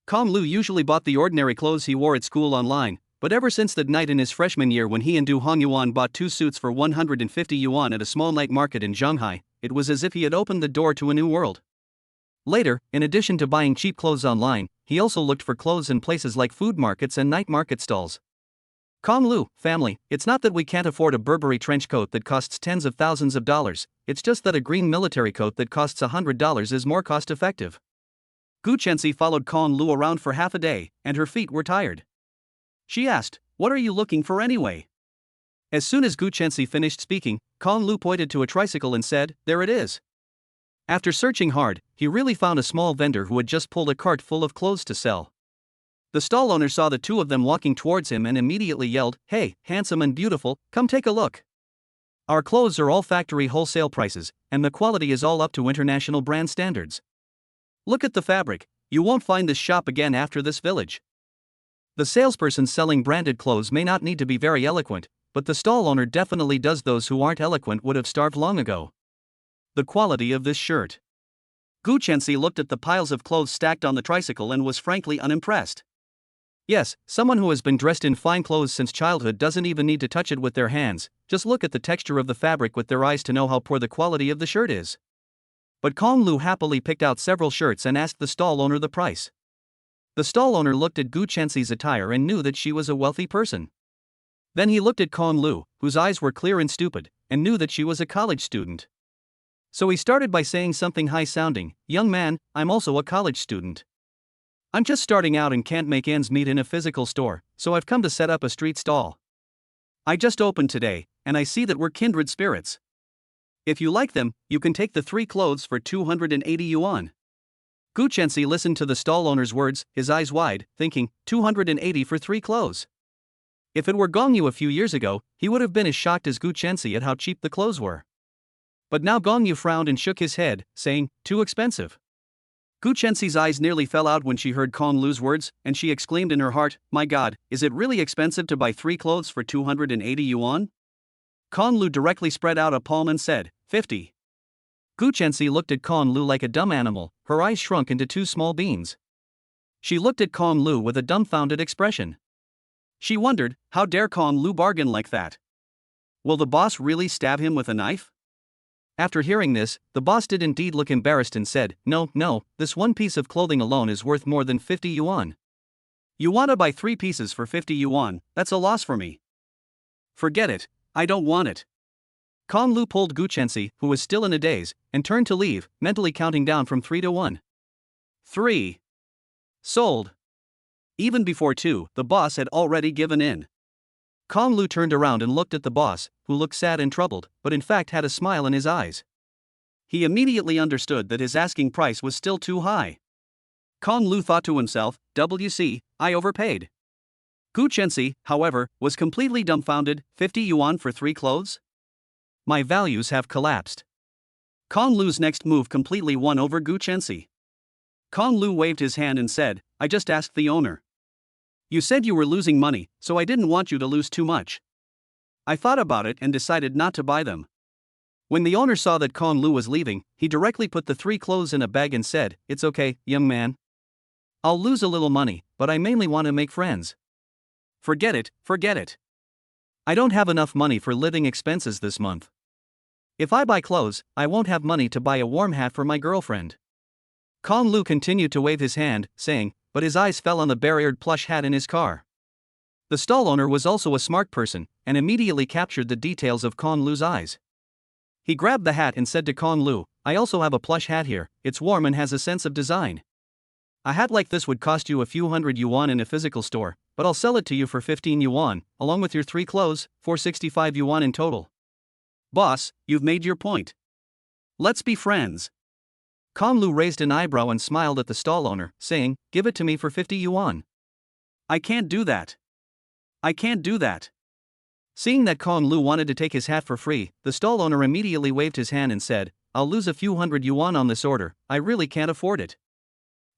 Kong Lu usually bought the ordinary clothes he wore at school online, but ever since that night in his freshman year when he and Du Hongyuan bought 2 suits for 150 yuan at a small night market in Shanghai, it was as if he had opened the door to a new world. Later, in addition to buying cheap clothes online, he also looked for clothes in places like food markets and night market stalls. Kong Lu, family, it's not that we can't afford a Burberry trench coat that costs tens of thousands of dollars, it's just that a green military coat that costs $100 is more cost effective. Gu Chensi followed Kong Lu around for half a day, and her feet were tired. She asked, "What are you looking for anyway?" As soon as Gu Chensi finished speaking, Kong Lu pointed to a tricycle and said, "There it is." After searching hard, he really found a small vendor who had just pulled a cart full of clothes to sell. The stall owner saw the two of them walking towards him and immediately yelled, "Hey, handsome and beautiful, come take a look. Our clothes are all factory wholesale prices, and the quality is all up to international brand standards. Look at the fabric, you won't find this shop again after this village." The salesperson selling branded clothes may not need to be very eloquent, but the stall owner definitely does. Those who aren't eloquent would have starved long ago. The quality of this shirt. Gu Chensi looked at the piles of clothes stacked on the tricycle and was frankly unimpressed. Yes, someone who has been dressed in fine clothes since childhood doesn't even need to touch it with their hands, just look at the texture of the fabric with their eyes to know how poor the quality of the shirt is. But Kong Lu happily picked out several shirts and asked the stall owner the price. The stall owner looked at Gu Chensi's attire and knew that she was a wealthy person. Then he looked at Kong Lu, whose eyes were clear and stupid, and knew that she was a college student. So he started by saying something high-sounding, "Young man, I'm also a college student. I'm just starting out and can't make ends meet in a physical store, so I've come to set up a street stall. I just opened today, and I see that we're kindred spirits. If you like them, you can take the 3 clothes for 280 yuan. Gu Chensi listened to the stall owner's words, his eyes wide, thinking, 280 for 3 clothes. If it were Gongyu a few years ago, he would have been as shocked as Gu Chensi at how cheap the clothes were. But now Gongyu frowned and shook his head, saying, too expensive. Gu Chensi's eyes nearly fell out when she heard Kong Lu's words, and she exclaimed in her heart, my god, is it really expensive to buy 3 clothes for 280 yuan? Kong Lu directly spread out a palm and said, 50. Gu Chensi looked at Kong Lu like a dumb animal, her eyes shrunk into 2 small beans. She looked at Kong Lu with a dumbfounded expression. She wondered, how dare Kong Lu bargain like that? Will the boss really stab him with a knife? After hearing this, the boss did indeed look embarrassed and said, no, this one piece of clothing alone is worth more than 50 yuan. You want to buy 3 pieces for 50 yuan, that's a loss for me. Forget it, I don't want it. Kong Lu pulled Gu Chensi, who was still in a daze, and turned to leave, mentally counting down from 3 to 1. 3. Sold. Even before 2, the boss had already given in. Kong Lu turned around and looked at the boss, who looked sad and troubled, but in fact had a smile in his eyes. He immediately understood that his asking price was still too high. Kong Lu thought to himself, WC, I overpaid. Gu Chenxi, however, was completely dumbfounded. 50 yuan for 3 clothes? My values have collapsed. Kong Lu's next move completely won over Gu Chenxi. Kong Lu waved his hand and said, I just asked the owner. You said you were losing money, so I didn't want you to lose too much. I thought about it and decided not to buy them. When the owner saw that Kong Lu was leaving, he directly put the 3 clothes in a bag and said, It's okay, young man. I'll lose a little money, but I mainly want to make friends. Forget it, forget it. I don't have enough money for living expenses this month. If I buy clothes, I won't have money to buy a warm hat for my girlfriend. Kong Lu continued to wave his hand, saying, but his eyes fell on the barriered plush hat in his car. The stall owner was also a smart person, and immediately captured the details of Kong Lu's eyes. He grabbed the hat and said to Kong Lu, I also have a plush hat here, it's warm and has a sense of design. A hat like this would cost you a few hundred yuan in a physical store, but I'll sell it to you for 15 yuan, along with your 3 clothes, 465 yuan in total. Boss, you've made your point. Let's be friends. Kong Lu raised an eyebrow and smiled at the stall owner, saying, Give it to me for 50 yuan. I can't do that. I can't do that. Seeing that Kong Lu wanted to take his hat for free, the stall owner immediately waved his hand and said, I'll lose a few hundred yuan on this order, I really can't afford it.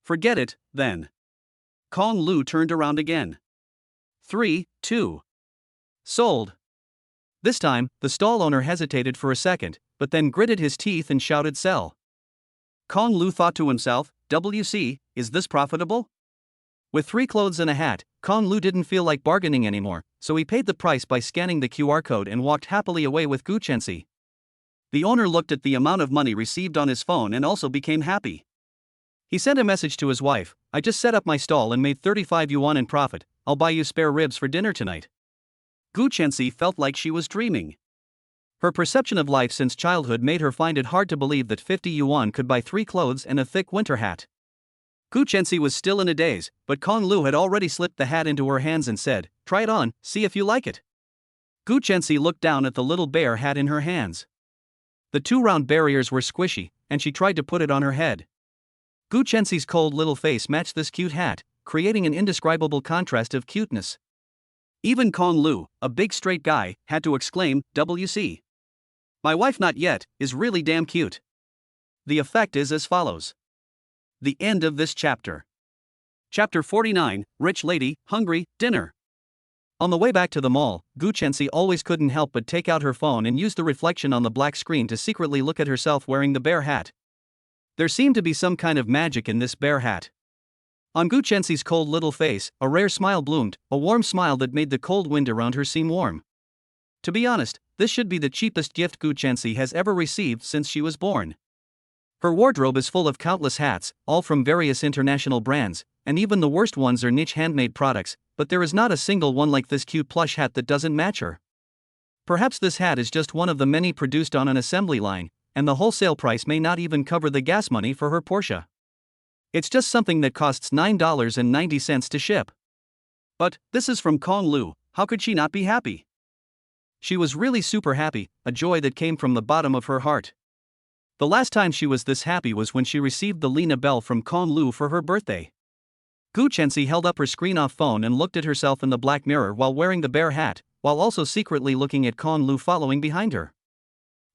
Forget it, then. Kong Lu turned around again. 3, 2. Sold. This time, the stall owner hesitated for a second, but then gritted his teeth and shouted sell. Kong Lu thought to himself, WC, is this profitable? With 3 clothes and a hat, Kong Lu didn't feel like bargaining anymore, so he paid the price by scanning the QR code and walked happily away with Gu Chenxi. The owner looked at the amount of money received on his phone and also became happy. He sent a message to his wife, I just set up my stall and made 35 yuan in profit, I'll buy you spare ribs for dinner tonight. Gu Chenxi felt like she was dreaming. Her perception of life since childhood made her find it hard to believe that 50 yuan could buy 3 clothes and a thick winter hat. Gu Chenxi was still in a daze, but Kong Lu had already slipped the hat into her hands and said, Try it on, see if you like it. Gu Chenxi looked down at the little bear hat in her hands. The 2 round barriers were squishy, and she tried to put it on her head. Gu Chenxi's cold little face matched this cute hat, creating an indescribable contrast of cuteness. Even Kong Lu, a big straight guy, had to exclaim, WC. My wife not yet, is really damn cute. The effect is as follows. The end of this chapter. Chapter 49, Rich Lady, Hungry, Dinner. On the way back to the mall, Gu Chenxi always couldn't help but take out her phone and use the reflection on the black screen to secretly look at herself wearing the bear hat. There seemed to be some kind of magic in this bear hat. On Gu Chenxi's cold little face, a rare smile bloomed, a warm smile that made the cold wind around her seem warm. To be honest, this should be the cheapest gift Gu Chenxi has ever received since she was born. Her wardrobe is full of countless hats, all from various international brands, and even the worst ones are niche handmade products, but there is not a single one like this cute plush hat that doesn't match her. Perhaps this hat is just one of the many produced on an assembly line, and the wholesale price may not even cover the gas money for her Porsche. It's just something that costs $9.90 to ship. But, this is from Kong Lu, how could she not be happy? She was really super happy, a joy that came from the bottom of her heart. The last time she was this happy was when she received the Lena Bell from Kong Lu for her birthday. Gu Chenxi held up her screen-off phone and looked at herself in the black mirror while wearing the bear hat, while also secretly looking at Kong Lu following behind her.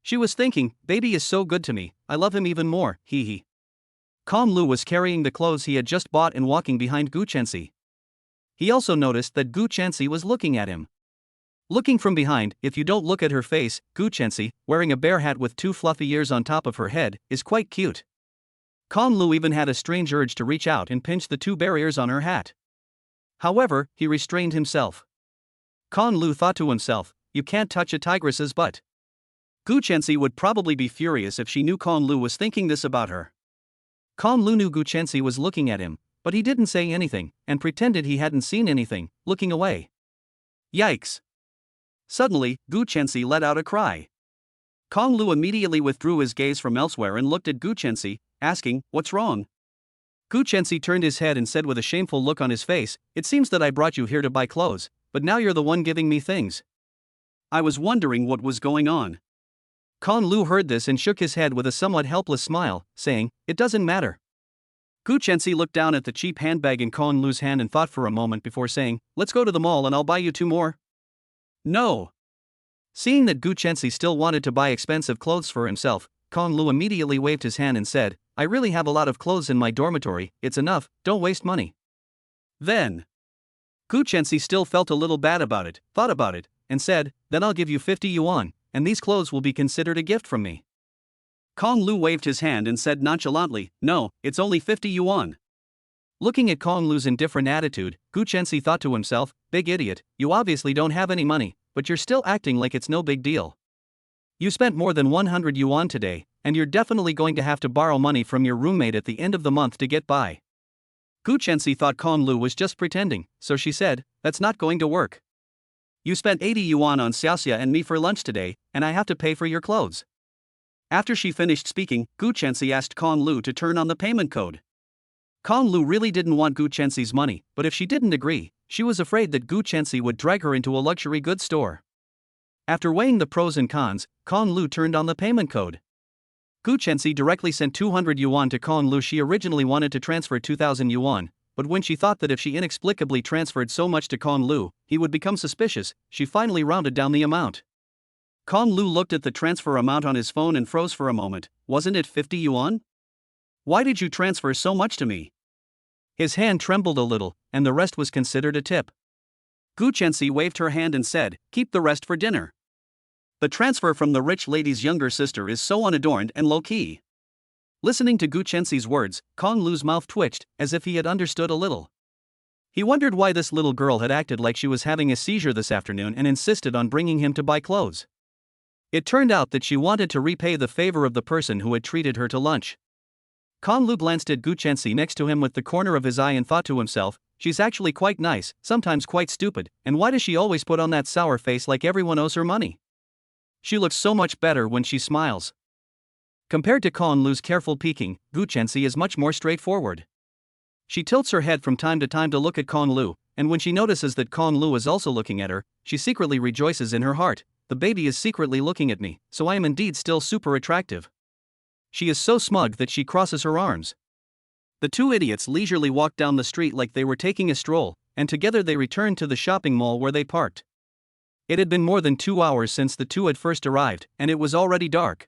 She was thinking, baby is so good to me, I love him even more, hee hee. Kong Lu was carrying the clothes he had just bought and walking behind Gu Chenxi. He also noticed that Gu Chenxi was looking at him. Looking from behind, if you don't look at her face, Gu Chenxi, wearing a bear hat with 2 fluffy ears on top of her head, is quite cute. Kong Lu even had a strange urge to reach out and pinch the 2 barriers on her hat. However, he restrained himself. Kong Lu thought to himself, you can't touch a tigress's butt. Gu Chenxi would probably be furious if she knew Kong Lu was thinking this about her. Kong Lu knew Gu Chenxi was looking at him, but he didn't say anything, and pretended he hadn't seen anything, looking away. Yikes! Suddenly, Gu Chenxi let out a cry. Kong Lu immediately withdrew his gaze from elsewhere and looked at Gu Chenxi, asking, what's wrong? Gu Chensi turned his head and said with a shameful look on his face, "It seems that I brought you here to buy clothes, but now you're the one giving me things." I was wondering what was going on. Kong Lu heard this and shook his head with a somewhat helpless smile, saying, "It doesn't matter." Gu Chensi looked down at the cheap handbag in Kong Lu's hand and thought for a moment before saying, "Let's go to the mall and I'll buy you 2 more. No. Seeing that Gu Chensi still wanted to buy expensive clothes for himself, Kong Lu immediately waved his hand and said, "I really have a lot of clothes in my dormitory, it's enough, don't waste money." Then, Gu Chensi still felt a little bad about it, thought about it, and said, "Then I'll give you 50 yuan, and these clothes will be considered a gift from me." Kong Lu waved his hand and said nonchalantly, "No, it's only 50 yuan. Looking at Kong Lu's indifferent attitude, Gu Chensi thought to himself, "Big idiot, you obviously don't have any money, but you're still acting like it's no big deal. You spent more than 100 yuan today, and you're definitely going to have to borrow money from your roommate at the end of the month to get by." Gu Chensi thought Kong Lu was just pretending, so she said, "That's not going to work. You spent 80 yuan on Xiaoxia and me for lunch today, and I have to pay for your clothes." After she finished speaking, Gu Chensi asked Kong Lu to turn on the payment code. Kong Lu really didn't want Gu Chensi's money, but if she didn't agree, she was afraid that Gu Chensi would drag her into a luxury goods store. After weighing the pros and cons, Kong Lu turned on the payment code. Gu Chensi directly sent 200 yuan to Kong Lu. She originally wanted to transfer 2,000 yuan, but when she thought that if she inexplicably transferred so much to Kong Lu, he would become suspicious, she finally rounded down the amount. Kong Lu looked at the transfer amount on his phone and froze for a moment. "Wasn't it 50 yuan? Why did you transfer so much to me?" His hand trembled a little, and the rest was considered a tip. Gu Chensi waved her hand and said, "Keep the rest for dinner. The transfer from the rich lady's younger sister is so unadorned and low-key." Listening to Gu Chensi's words, Kong Lu's mouth twitched, as if he had understood a little. He wondered why this little girl had acted like she was having a seizure this afternoon and insisted on bringing him to buy clothes. It turned out that she wanted to repay the favor of the person who had treated her to lunch. Kong Lu glanced at Gu Chensi next to him with the corner of his eye and thought to himself, "She's actually quite nice, sometimes quite stupid, and why does she always put on that sour face like everyone owes her money? She looks so much better when she smiles." Compared to Kong Lu's careful peeking, Gu Chensi is much more straightforward. She tilts her head from time to look at Kong Lu, and when she notices that Kong Lu is also looking at her, she secretly rejoices in her heart. "The baby is secretly looking at me, so I am indeed still super attractive." She is so smug that she crosses her arms. The two idiots leisurely walked down the street like they were taking a stroll, and together they returned to the shopping mall where they parked. It had been more than 2 hours since the two had first arrived, and it was already dark.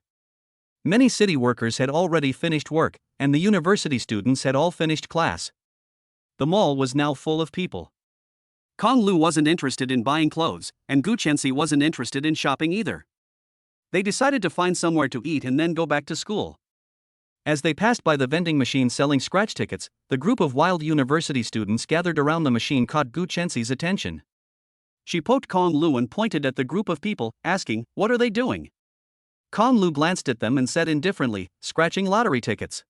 Many city workers had already finished work, and the university students had all finished class. The mall was now full of people. Kong Lu wasn't interested in buying clothes, and Gu Chensi wasn't interested in shopping either. They decided to find somewhere to eat and then go back to school. As they passed by the vending machine selling scratch tickets, the group of wild university students gathered around the machine caught Gu Chensi's attention. She poked Kong Lu and pointed at the group of people, asking, "What are they doing?" Kong Lu glanced at them and said indifferently, "Scratching lottery tickets."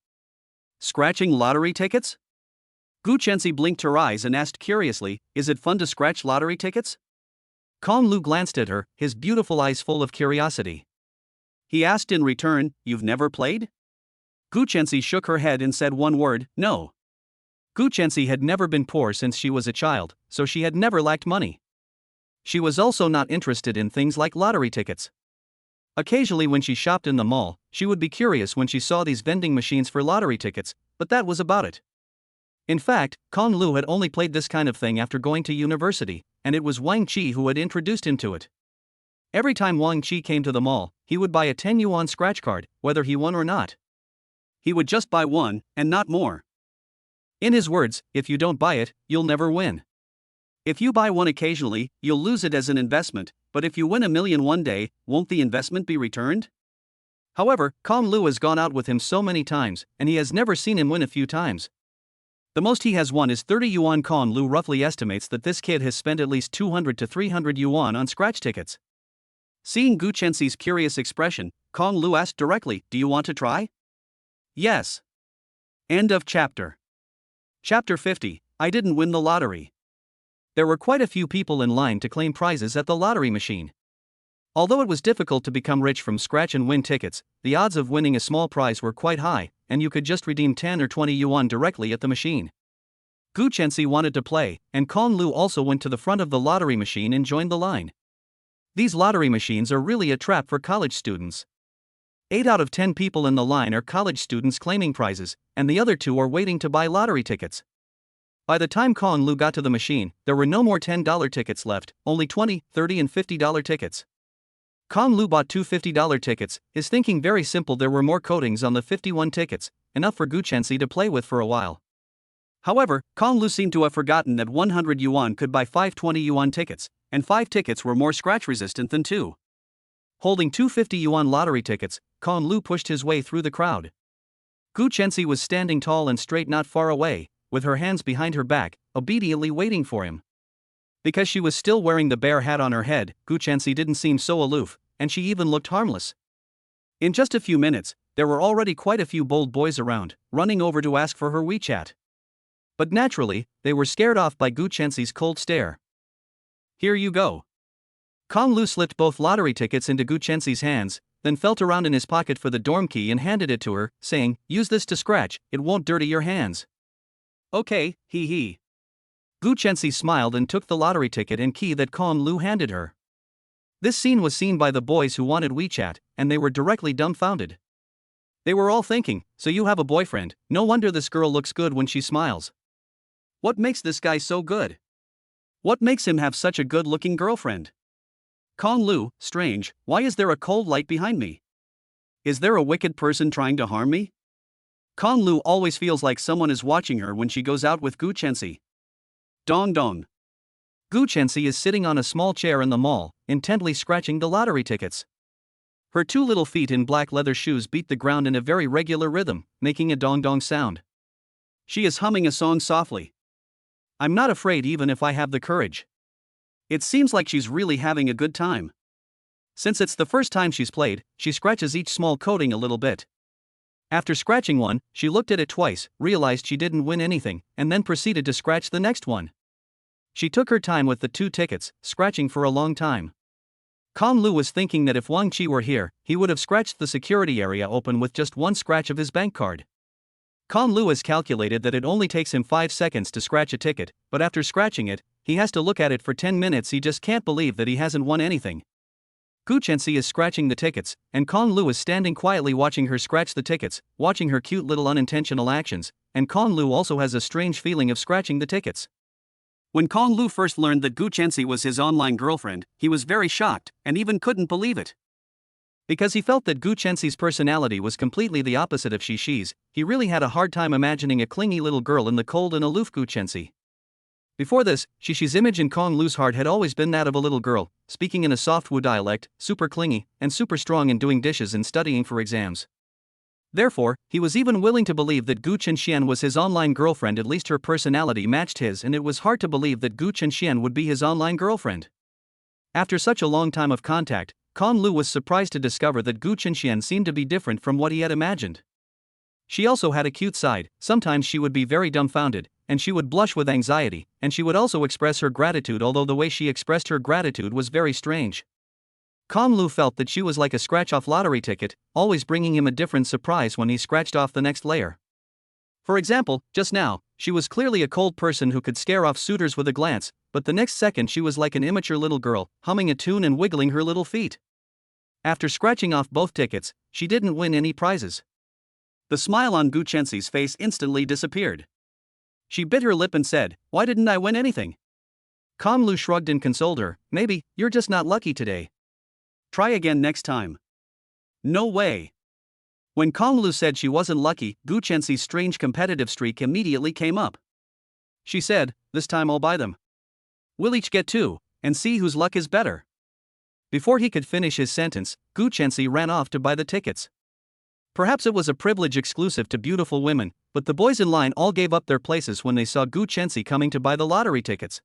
"Scratching lottery tickets?" Gu Chensi blinked her eyes and asked curiously, "Is it fun to scratch lottery tickets?" Kong Lu glanced at her, his beautiful eyes full of curiosity. He asked in return, "You've never played?" Gu Chensi shook her head and said one word, "No." Gu Chensi had never been poor since she was a child, so she had never lacked money. She was also not interested in things like lottery tickets. Occasionally when she shopped in the mall, she would be curious when she saw these vending machines for lottery tickets, but that was about it. In fact, Kong Lu had only played this kind of thing after going to university, and it was Wang Qi who had introduced him to it. Every time Wang Qi came to the mall, he would buy a 10 yuan scratch card, whether he won or not. He would just buy one, and not more. In his words, "If you don't buy it, you'll never win. If you buy one occasionally, you'll lose it as an investment, but if you win 1,000,000 one day, won't the investment be returned?" However, Kong Lu has gone out with him so many times, and he has never seen him win a few times. The most he has won is 30 yuan. Kong Lu roughly estimates that this kid has spent at least 200 to 300 yuan on scratch tickets. Seeing Gu Chensi's curious expression, Kong Lu asked directly, "Do you want to try?" "Yes." End of chapter. Chapter 50, I didn't win the lottery. There were quite a few people in line to claim prizes at the lottery machine. Although it was difficult to become rich from scratch and win tickets, the odds of winning a small prize were quite high, and you could just redeem 10 or 20 yuan directly at the machine. Gu Chenxi wanted to play, and Kong Lu also went to the front of the lottery machine and joined the line. These lottery machines are really a trap for college students. 8 out of 10 people in the line are college students claiming prizes, and the other 2 are waiting to buy lottery tickets. By the time Kong Lu got to the machine, there were no more $10 tickets left, only $20, $30 and $50 tickets. Kong Lu bought 2 $50 tickets, his thinking very simple: there were more coatings on the 51 tickets, enough for Gu Chenxi to play with for a while. However, Kong Lu seemed to have forgotten that 100 yuan could buy 5 20 yuan tickets, and 5 tickets were more scratch resistant than 2. Holding 2 50 yuan lottery tickets, Kong Lu pushed his way through the crowd. Gu Chenxi was standing tall and straight not far away, with her hands behind her back, obediently waiting for him. Because she was still wearing the bear hat on her head, Gu Chenxi didn't seem so aloof, and she even looked harmless. In just a few minutes, there were already quite a few bold boys around, running over to ask for her WeChat. But naturally, they were scared off by Gu Chenxi's cold stare. Here you go. Kong Lu slipped both lottery tickets into Gu Chenxi's hands, then felt around in his pocket for the dorm key and handed it to her, saying, "Use this to scratch, it won't dirty your hands." Okay, hee hee. Gu Chenxi smiled and took the lottery ticket and key that Kong Lu handed her. This scene was seen by the boys who wanted WeChat, and they were directly dumbfounded. They were all thinking, so you have a boyfriend, no wonder this girl looks good when she smiles. What makes this guy so good? What makes him have such a good-looking girlfriend? Kong Lu, strange, why is there a cold light behind me? Is there a wicked person trying to harm me? Kong Lu always feels like someone is watching her when she goes out with Gu Chenxi. Dong dong. Gu Chenxi is sitting on a small chair in the mall, intently scratching the lottery tickets. Her 2 little feet in black leather shoes beat the ground in a very regular rhythm, making a dong dong sound. She is humming a song softly. I'm not afraid even if I have the courage. It seems like she's really having a good time. Since it's the first time she's played, she scratches each small coating a little bit. After scratching one, she looked at it twice, realized she didn't win anything, and then proceeded to scratch the next one. She took her time with the 2 tickets, scratching for a long time. Kong Lu was thinking that if Wang Qi were here, he would have scratched the security area open with just 1 scratch of his bank card. Kong Lu has calculated that it only takes him 5 seconds to scratch a ticket, but after scratching it, he has to look at it for 10 minutes. He just can't believe that he hasn't won anything. Gu Chenxi is scratching the tickets, and Kong Lu is standing quietly watching her scratch the tickets, watching her cute little unintentional actions, and Kong Lu also has a strange feeling of scratching the tickets. When Kong Lu first learned that Gu Chenxi was his online girlfriend, he was very shocked, and even couldn't believe it. Because he felt that Gu Chenxi's personality was completely the opposite of Xi, he really had a hard time imagining a clingy little girl in the cold and aloof Gu Chenxi. Before this, Xi's image in Kong Lu's heart had always been that of a little girl, speaking in a soft Wu dialect, super clingy, and super strong in doing dishes and studying for exams. Therefore, he was even willing to believe that Gu Chenxian was his online girlfriend. At least her personality matched his, and it was hard to believe that Gu Chenxian would be his online girlfriend. After such a long time of contact, Kong Lu was surprised to discover that Gu Chenxian seemed to be different from what he had imagined. She also had a cute side. Sometimes she would be very dumbfounded, and she would blush with anxiety, and she would also express her gratitude, although the way she expressed her gratitude was very strange. Kong Lu felt that she was like a scratch-off lottery ticket, always bringing him a different surprise when he scratched off the next layer. For example, just now, she was clearly a cold person who could scare off suitors with a glance, but the next second she was like an immature little girl, humming a tune and wiggling her little feet. After scratching off both tickets, she didn't win any prizes. The smile on Gu Chenxi's face instantly disappeared. She bit her lip and said, "Why didn't I win anything?" Kong Lu shrugged and consoled her, "Maybe, you're just not lucky today. Try again next time." No way. When Kong Lu said she wasn't lucky, Gu Chenxi's strange competitive streak immediately came up. She said, "This time I'll buy them. We'll each get 2, and see whose luck is better." Before he could finish his sentence, Gu Chenxi ran off to buy the tickets. Perhaps it was a privilege exclusive to beautiful women, but the boys in line all gave up their places when they saw Gu Chenxi coming to buy the lottery tickets.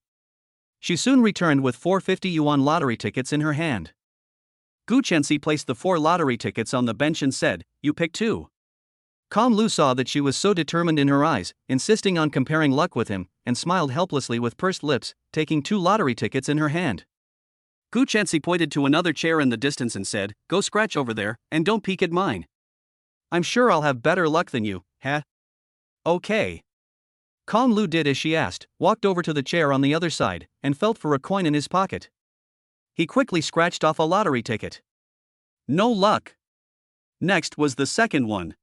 She soon returned with 4 50 yuan lottery tickets in her hand. Gu Chenxi placed the 4 lottery tickets on the bench and said, "You pick 2. Kong Lu saw that she was so determined in her eyes, insisting on comparing luck with him, and smiled helplessly with pursed lips, taking 2 lottery tickets in her hand. Gu Chenxi pointed to another chair in the distance and said, "Go scratch over there, and don't peek at mine." I'm sure I'll have better luck than you, huh? Okay. Kong Lu did as she asked, walked over to the chair on the other side, and felt for a coin in his pocket. He quickly scratched off a lottery ticket. No luck. Next was the second one.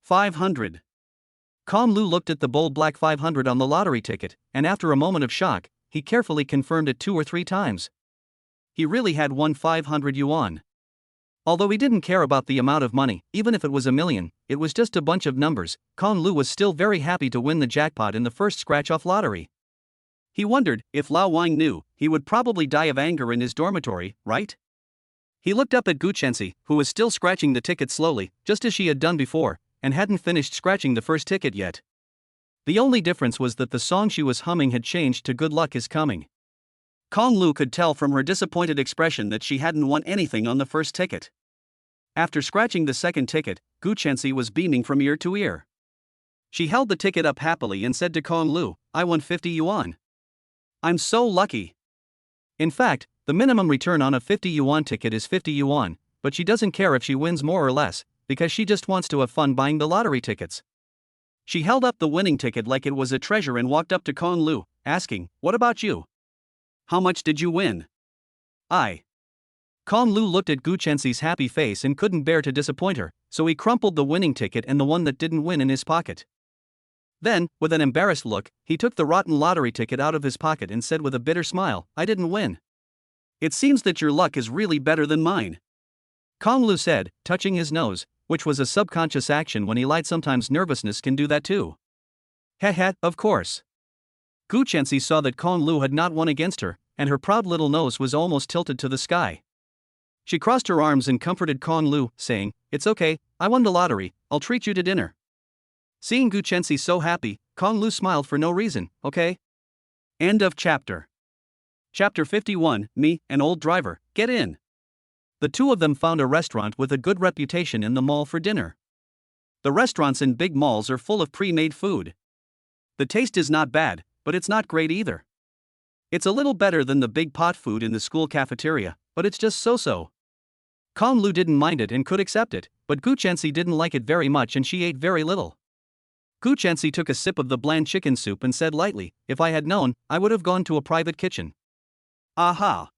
500. Kong Lu looked at the bold black 500 on the lottery ticket, and after a moment of shock, he carefully confirmed it 2 or 3 times. He really had won 500 yuan. Although he didn't care about the amount of money, even if it was 1,000,000, it was just a bunch of numbers. Kong Lu was still very happy to win the jackpot in the first scratch-off lottery. He wondered, if Lao Wang knew, he would probably die of anger in his dormitory, right? He looked up at Gu Chenxi, who was still scratching the ticket slowly, just as she had done before, and hadn't finished scratching the first ticket yet. The only difference was that the song she was humming had changed to Good Luck Is Coming. Kong Lu could tell from her disappointed expression that she hadn't won anything on the first ticket. After scratching the second ticket, Gu Chenxi was beaming from ear to ear. She held the ticket up happily and said to Kong Lu, "I won 50 yuan. I'm so lucky." In fact, the minimum return on a 50 yuan ticket is 50 yuan, but she doesn't care if she wins more or less, because she just wants to have fun buying the lottery tickets. She held up the winning ticket like it was a treasure and walked up to Kong Lu, asking, "What about you? How much did you win?" Kong Lu looked at Gu Chenxi's happy face and couldn't bear to disappoint her, so he crumpled the winning ticket and the one that didn't win in his pocket. Then, with an embarrassed look, he took the rotten lottery ticket out of his pocket and said with a bitter smile, "I didn't win. It seems that your luck is really better than mine." Kong Lu said, touching his nose, which was a subconscious action when he lied. Sometimes nervousness can do that too. Heh, of course. Gu Chenxi saw that Kong Lu had not won against her, and her proud little nose was almost tilted to the sky. She crossed her arms and comforted Kong Lu, saying, "It's okay, I won the lottery, I'll treat you to dinner." Seeing Gu Chenxi so happy, Kong Lu smiled for no reason. Okay? End of chapter. Chapter 51, Me, an Old Driver, Get In. The two of them found a restaurant with a good reputation in the mall for dinner. The restaurants in big malls are full of pre-made food. The taste is not bad, but it's not great either. It's a little better than the big pot food in the school cafeteria, but it's just so-so. Kong Lu didn't mind it and could accept it, but Gu Chenxi didn't like it very much and she ate very little. Gu Chenxi took a sip of the bland chicken soup and said lightly, "If I had known, I would have gone to a private kitchen." Aha!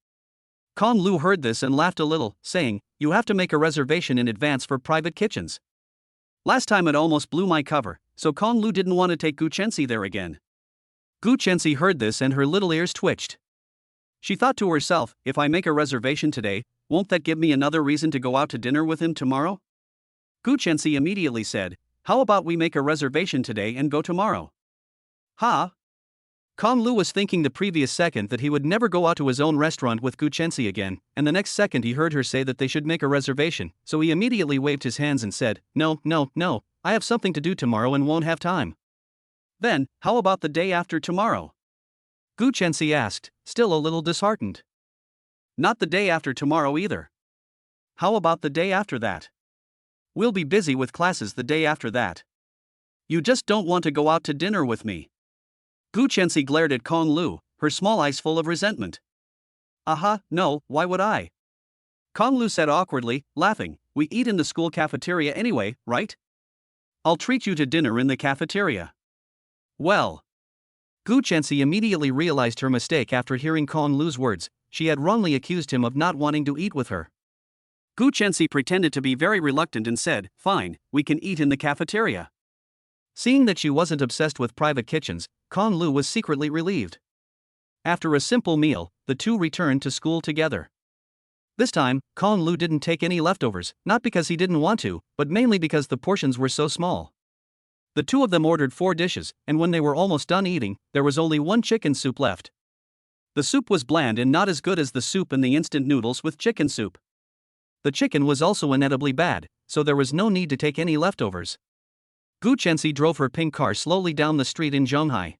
Kong Lu heard this and laughed a little, saying, "You have to make a reservation in advance for private kitchens." Last time it almost blew my cover, so Kong Lu didn't want to take Gu Chenxi there again. Gu Chenxi heard this and her little ears twitched. She thought to herself, if I make a reservation today, won't that give me another reason to go out to dinner with him tomorrow? Gu Chenxi immediately said, "How about we make a reservation today and go tomorrow?" Ha! Kong Lu was thinking the previous second that he would never go out to his own restaurant with Gu Chenxi again, and the next second he heard her say that they should make a reservation, so he immediately waved his hands and said, No, I have something to do tomorrow and won't have time." "Then, how about the day after tomorrow?" Gu Chenxi asked, still a little disheartened. "Not the day after tomorrow either." "How about the day after that?" "We'll be busy with classes the day after that. You just don't want to go out to dinner with me." Gu Chenxi glared at Kong Lu, her small eyes full of resentment. "Aha, no, why would I?" Kong Lu said awkwardly, laughing, "We eat in the school cafeteria anyway, right? I'll treat you to dinner in the cafeteria." Well. Gu Chenxi immediately realized her mistake after hearing Kong Lu's words. She had wrongly accused him of not wanting to eat with her. Gu Chenxi pretended to be very reluctant and said, "Fine, we can eat in the cafeteria." Seeing that she wasn't obsessed with private kitchens, Kong Lu was secretly relieved. After a simple meal, the two returned to school together. This time, Kong Lu didn't take any leftovers, not because he didn't want to, but mainly because the portions were so small. The two of them ordered 4 dishes, and when they were almost done eating, there was only 1 chicken soup left. The soup was bland and not as good as the soup in the instant noodles with chicken soup. The chicken was also inedibly bad, so there was no need to take any leftovers. Gu Chenxi drove her pink car slowly down the street in Zhonghai.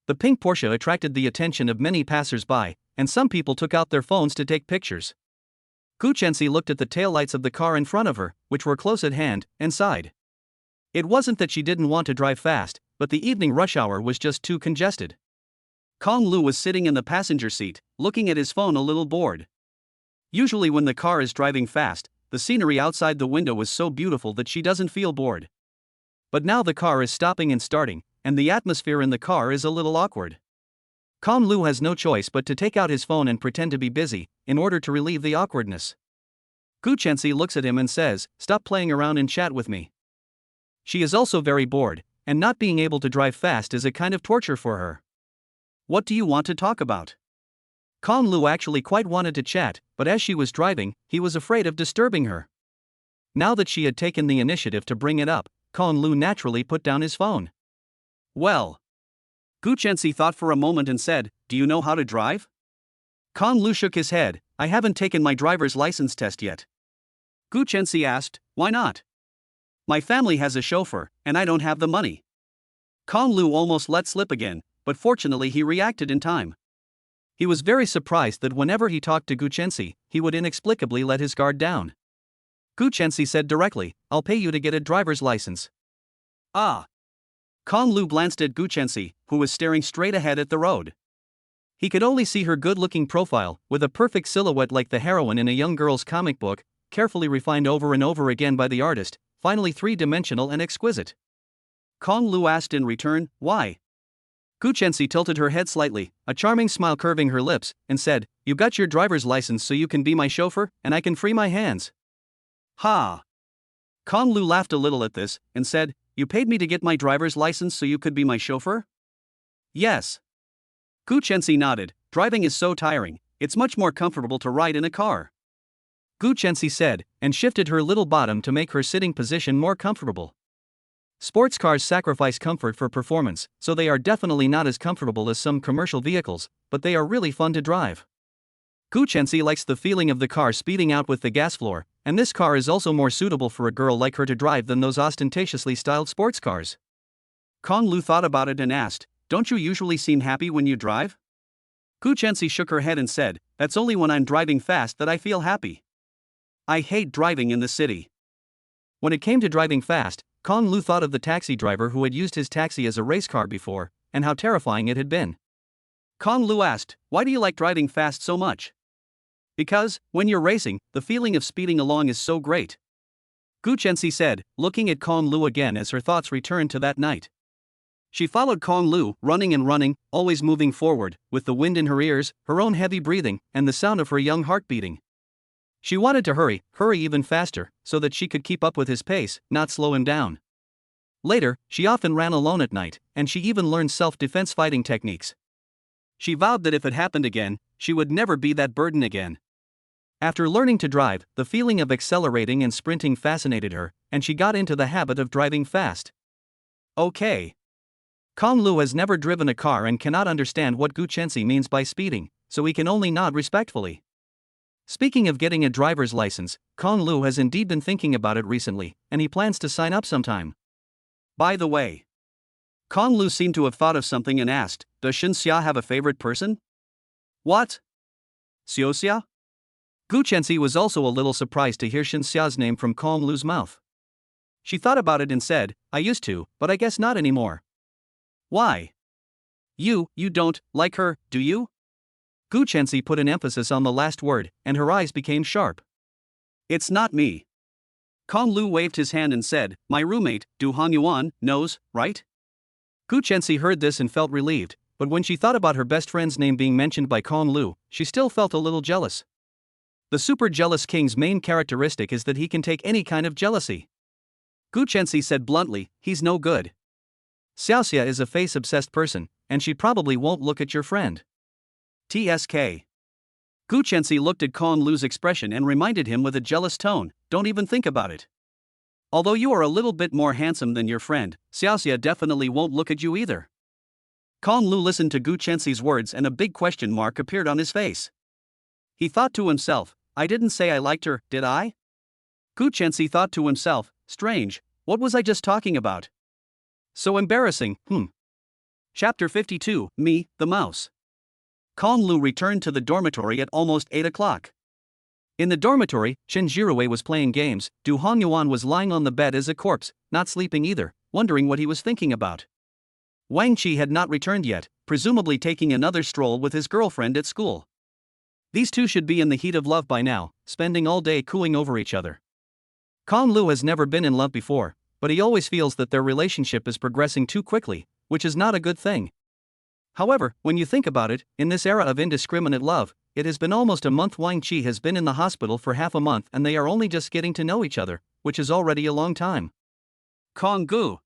The pink Porsche attracted the attention of many passers-by, and some people took out their phones to take pictures. Gu Chenxi looked at the taillights of the car in front of her, which were close at hand, and sighed. It wasn't that she didn't want to drive fast, but the evening rush hour was just too congested. Kong Lu was sitting in the passenger seat, looking at his phone a little bored. Usually when the car is driving fast, the scenery outside the window is so beautiful that she doesn't feel bored. But now the car is stopping and starting, and the atmosphere in the car is a little awkward. Kong Lu has no choice but to take out his phone and pretend to be busy, in order to relieve the awkwardness. Gu Chenxi looks at him and says, "Stop playing around and chat with me." She is also very bored, and not being able to drive fast is a kind of torture for her. "What do you want to talk about?" Kong Lu actually quite wanted to chat, but as she was driving, he was afraid of disturbing her. Now that she had taken the initiative to bring it up, Kong Lu naturally put down his phone. "Well." Gu Chenxi thought for a moment and said, "Do you know how to drive?" Kong Lu shook his head. "I haven't taken my driver's license test yet." Gu Chenxi asked, "Why not?" "My family has a chauffeur, and I don't have the money." Kong Lu almost let slip again, but fortunately he reacted in time. He was very surprised that whenever he talked to Gu Chenxi, he would inexplicably let his guard down. Gu Chenxi said directly, "I'll pay you to get a driver's license." "Ah." Kong Lu glanced at Gu Chenxi, who was staring straight ahead at the road. He could only see her good-looking profile, with a perfect silhouette like the heroine in a young girl's comic book, carefully refined over and over again by the artist, finally three-dimensional and exquisite. Kong Lu asked in return, "Why?" Gu Chenxi tilted her head slightly, a charming smile curving her lips, and said, "You got your driver's license so you can be my chauffeur, and I can free my hands." "Ha!" Kong Lu laughed a little at this, and said, "You paid me to get my driver's license so you could be my chauffeur?" "Yes." Gu Chenxi nodded. "Driving is so tiring, it's much more comfortable to ride in a car." Gu Chenxi said, and shifted her little bottom to make her sitting position more comfortable. Sports cars sacrifice comfort for performance, so they are definitely not as comfortable as some commercial vehicles, but they are really fun to drive. Gu Chenxi likes the feeling of the car speeding out with the gas floor, and this car is also more suitable for a girl like her to drive than those ostentatiously styled sports cars. Kong Lu thought about it and asked, "Don't you usually seem happy when you drive?" Gu Chenxi shook her head and said, "That's only when I'm driving fast that I feel happy. I hate driving in the city." When it came to driving fast, Kong Lu thought of the taxi driver who had used his taxi as a race car before, and how terrifying it had been. Kong Lu asked, "Why do you like driving fast so much?" "Because, when you're racing, the feeling of speeding along is so great." Gu Chenxi said, looking at Kong Lu again as her thoughts returned to that night. She followed Kong Lu, running and running, always moving forward, with the wind in her ears, her own heavy breathing, and the sound of her young heart beating. She wanted to hurry even faster, so that she could keep up with his pace, not slow him down. Later, she often ran alone at night, and she even learned self-defense fighting techniques. She vowed that if it happened again, she would never be that burden again. After learning to drive, the feeling of accelerating and sprinting fascinated her, and she got into the habit of driving fast. Okay. Kong Lu has never driven a car and cannot understand what Gu Chenxi means by speeding, so he can only nod respectfully. Speaking of getting a driver's license, Kong Lu has indeed been thinking about it recently, and he plans to sign up sometime. By the way, Kong Lu seemed to have thought of something and asked, "Does Xinxia have a favorite person?" "What? Xiaoxia?" Gu Chenxi was also a little surprised to hear Xinxia's name from Kong Lu's mouth. She thought about it and said, "I used to, but I guess not anymore." "Why? You don't like her, do you?" Gu Chenxi put an emphasis on the last word, and her eyes became sharp. "It's not me." Kong Lu waved his hand and said, "My roommate, Du Hongyuan, knows, right?" Gu Chenxi heard this and felt relieved, but when she thought about her best friend's name being mentioned by Kong Lu, she still felt a little jealous. The super jealous king's main characteristic is that he can take any kind of jealousy. Gu Chenxi said bluntly, "He's no good. Xiaoxia is a face-obsessed person, and she probably won't look at your friend." TSK. Gu Chenxi looked at Kong Lu's expression and reminded him with a jealous tone, "Don't even think about it. Although you are a little bit more handsome than your friend, Xiaoxia definitely won't look at you either." Kong Lu listened to Gu Chenxi's words and a big question mark appeared on his face. He thought to himself, "I didn't say I liked her, did I?" Gu Chenxi thought to himself, "Strange, what was I just talking about? So embarrassing, Chapter 52, Me, the Mouse. Kong Lu returned to the dormitory at almost 8 o'clock. In the dormitory, Chen Jirue was playing games, Du Hongyuan was lying on the bed as a corpse, not sleeping either, wondering what he was thinking about. Wang Qi had not returned yet, presumably taking another stroll with his girlfriend at school. These two should be in the heat of love by now, spending all day cooing over each other. Kong Lu has never been in love before, but he always feels that their relationship is progressing too quickly, which is not a good thing. However, when you think about it, in this era of indiscriminate love, it has been almost a month. Wang Qi has been in the hospital for half a month and they are only just getting to know each other, which is already a long time. Kong Gu.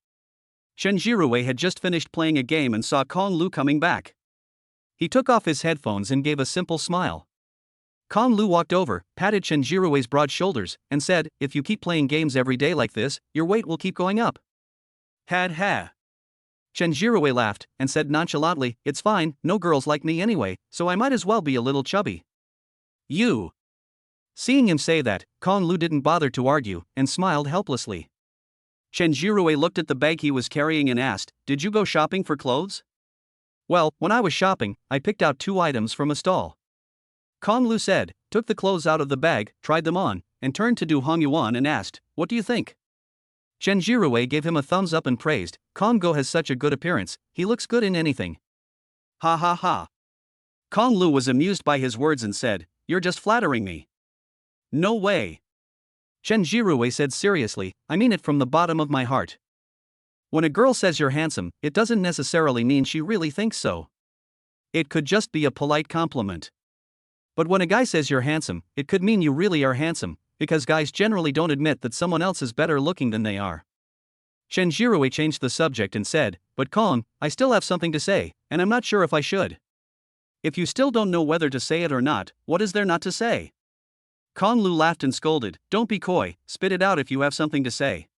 Chen Jirue had just finished playing a game and saw Kong Lu coming back. He took off his headphones and gave a simple smile. Kong Lu walked over, patted Chen Jirue's broad shoulders, and said, "If you keep playing games every day like this, your weight will keep going up." Had ha. Chen Jirue laughed and said nonchalantly, "It's fine, no girls like me anyway, so I might as well be a little chubby." You. Seeing him say that, Kong Lu didn't bother to argue and smiled helplessly. Chen Jirue looked at the bag he was carrying and asked, "Did you go shopping for clothes?" "Well, when I was shopping, I picked out 2 items from a stall." Kong Lu said, took the clothes out of the bag, tried them on, and turned to Du Hongyuan and asked, "What do you think?" Chen Jirue gave him a thumbs up and praised, "Kong Go has such a good appearance, he looks good in anything." Ha ha ha. Kong Lu was amused by his words and said, "You're just flattering me." "No way." Chen Jirue said seriously, "I mean it from the bottom of my heart. When a girl says you're handsome, it doesn't necessarily mean she really thinks so. It could just be a polite compliment. But when a guy says you're handsome, it could mean you really are handsome, because guys generally don't admit that someone else is better looking than they are." Chen Jirue changed the subject and said, "But Kong, I still have something to say, and I'm not sure if I should." "If you still don't know whether to say it or not, what is there not to say?" Kong Lu laughed and scolded, "Don't be coy, spit it out if you have something to say."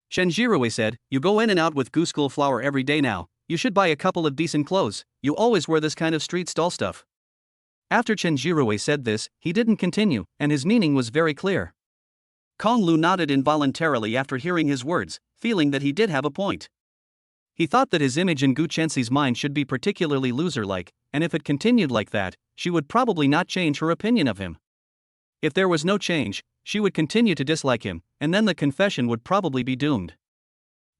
Chen Jirue said, "You go in and out with goose school flour every day now, you should buy a couple of decent clothes, you always wear this kind of street stall stuff." After Chen Jirue said this, he didn't continue, and his meaning was very clear. Kong Lu nodded involuntarily after hearing his words, feeling that he did have a point. He thought that his image in Gu Chenxi's mind should be particularly loser-like, and if it continued like that, she would probably not change her opinion of him. If there was no change, she would continue to dislike him, and then the confession would probably be doomed.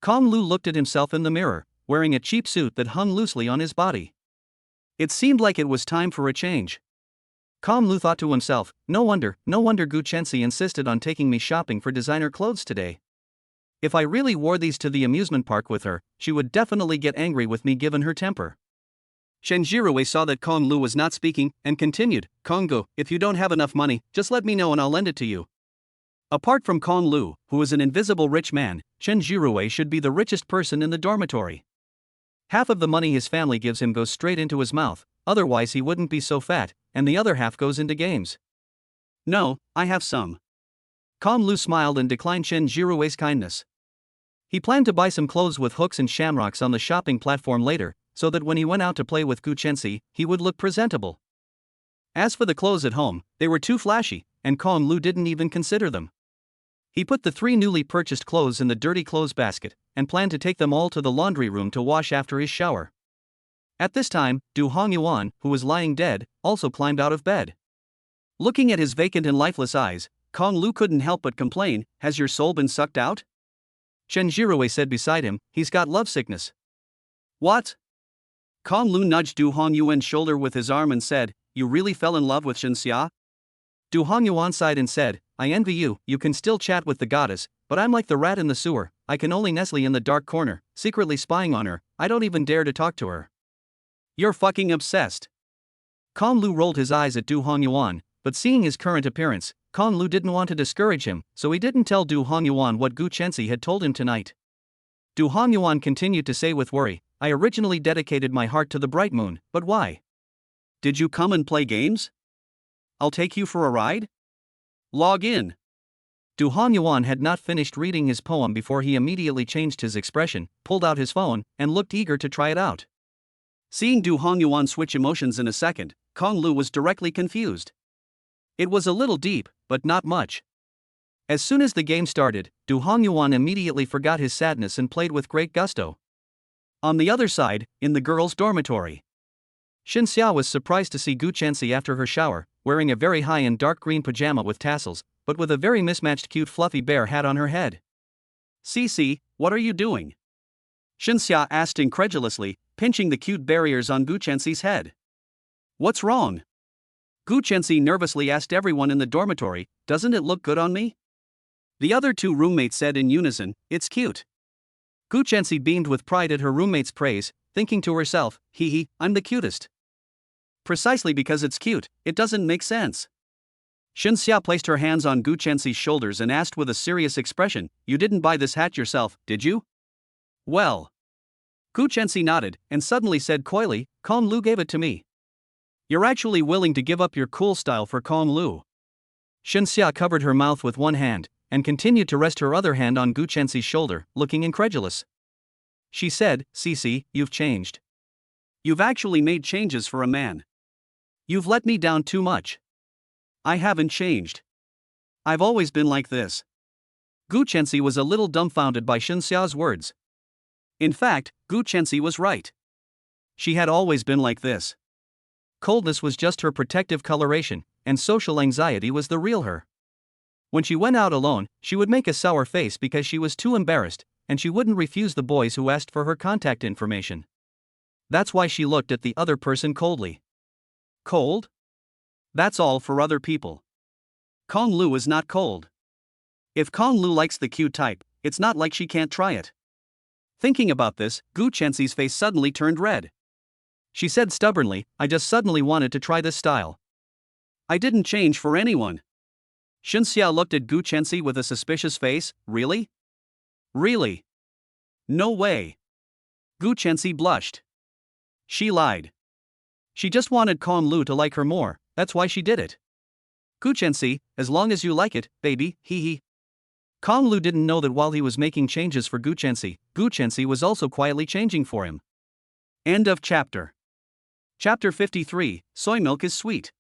Kong Lu looked at himself in the mirror, wearing a cheap suit that hung loosely on his body. It seemed like it was time for a change. Kong Lu thought to himself, no wonder Gu Chenxi insisted on taking me shopping for designer clothes today. If I really wore these to the amusement park with her, she would definitely get angry with me given her temper. Chen Jirue saw that Kong Lu was not speaking, and continued, "Konggu, if you don't have enough money, just let me know and I'll lend it to you." Apart from Kong Lu, who is an invisible rich man, Chen Jirue should be the richest person in the dormitory. Half of the money his family gives him goes straight into his mouth, otherwise he wouldn't be so fat, and the other half goes into games. "No, I have some." Kong Lu smiled and declined Chen Jirue's kindness. He planned to buy some clothes with hooks and shamrocks on the shopping platform later, so that when he went out to play with Gu Chenxi, he would look presentable. As for the clothes at home, they were too flashy, and Kong Lu didn't even consider them. He put the 3 newly purchased clothes in the dirty clothes basket, and planned to take them all to the laundry room to wash after his shower. At this time, Du Hongyuan, who was lying dead, also climbed out of bed. Looking at his vacant and lifeless eyes, Kong Lu couldn't help but complain, "Has your soul been sucked out?" Chen Jirue said beside him, "He's got love sickness." "What?" Kong Lu nudged Du Hongyuan's shoulder with his arm and said, "You really fell in love with Xinxia?" Du Hongyuan sighed and said, "I envy you, you can still chat with the goddess, but I'm like the rat in the sewer, I can only nestle in the dark corner, secretly spying on her, I don't even dare to talk to her." "You're fucking obsessed." Kong Lu rolled his eyes at Du Hongyuan, but seeing his current appearance, Kong Lu didn't want to discourage him, so he didn't tell Du Hongyuan what Gu Chenxi had told him tonight. Du Hongyuan continued to say with worry, "I originally dedicated my heart to the bright moon, but why? Did you come and play games? I'll take you for a ride? Log in." Du Hongyuan had not finished reading his poem before he immediately changed his expression, pulled out his phone, and looked eager to try it out. Seeing Du Hongyuan switch emotions in a second, Kong Lu was directly confused. It was a little deep, but not much. As soon as the game started, Du Hongyuan immediately forgot his sadness and played with great gusto. On the other side, in the girls' dormitory, Xinxia was surprised to see Gu Chenxi after her shower, wearing a very high-end dark green pajama with tassels, but with a very mismatched cute fluffy bear hat on her head. "Cici, what are you doing?" Xinxia asked incredulously, pinching the cute barriers on Gu Chenxi's head. "What's wrong?" Gu Chenxi nervously asked everyone in the dormitory, "Doesn't it look good on me?" The other two roommates said in unison, "It's cute." Gu Chenxi beamed with pride at her roommate's praise, thinking to herself, "Hee hee, I'm the cutest." Precisely because it's cute, it doesn't make sense. Xinxia placed her hands on Gu Chenxi's shoulders and asked with a serious expression, "You didn't buy this hat yourself, did you?" "Well." Gu Chenxi nodded, and suddenly said coyly, "Kong Lu gave it to me." "You're actually willing to give up your cool style for Kong Lu?" Xinxia covered her mouth with one hand, and continued to rest her other hand on Gu Chenxi's shoulder, looking incredulous. She said, "Cici, you've changed. You've actually made changes for a man. You've let me down too much." "I haven't changed. I've always been like this." Gu Chenxi was a little dumbfounded by Xinxia's words. In fact, Gu Chenxi was right. She had always been like this. Coldness was just her protective coloration, and social anxiety was the real her. When she went out alone, she would make a sour face because she was too embarrassed, and she wouldn't refuse the boys who asked for her contact information. That's why she looked at the other person coldly. Cold? That's all for other people. Kong Lu is not cold. If Kong Lu likes the cute type, it's not like she can't try it. Thinking about this, Gu Chenxi's face suddenly turned red. She said stubbornly, "I just suddenly wanted to try this style. I didn't change for anyone." Xinxia looked at Gu Chenxi with a suspicious face. "Really? Really? No way." Gu Chenxi blushed. She lied. She just wanted Kong Lu to like her more, that's why she did it. "Gu Chenxi, as long as you like it, baby, hee hee." Kong Lu didn't know that while he was making changes for Gu Chenxi was also quietly changing for him. End of chapter. Chapter 53, Soy Milk is Sweet.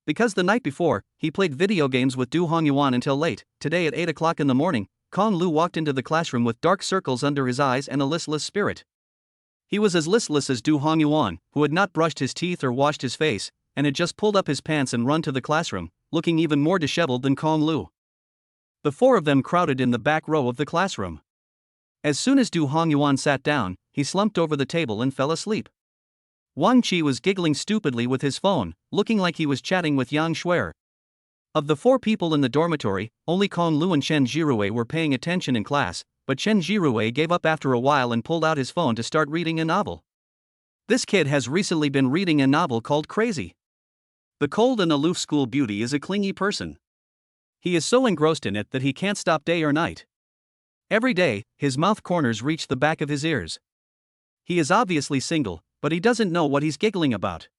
Because the night before, he played video games with Du Hongyuan until late, today at 8 o'clock in the morning, Kong Lu walked into the classroom with dark circles under his eyes and a listless spirit. He was as listless as Du Hongyuan, who had not brushed his teeth or washed his face, and had just pulled up his pants and run to the classroom, looking even more disheveled than Kong Lu. The four of them crowded in the back row of the classroom. As soon as Du Hongyuan sat down, he slumped over the table and fell asleep. Wang Qi was giggling stupidly with his phone, looking like he was chatting with Yang Shuer. Of the four people in the dormitory, only Kong Lu and Chen Jirue were paying attention in class, but Chen Jirue gave up after a while and pulled out his phone to start reading a novel. This kid has recently been reading a novel called Crazy. The cold and aloof school beauty is a clingy person. He is so engrossed in it that he can't stop day or night. Every day, his mouth corners reach the back of his ears. He is obviously single, but he doesn't know what he's giggling about.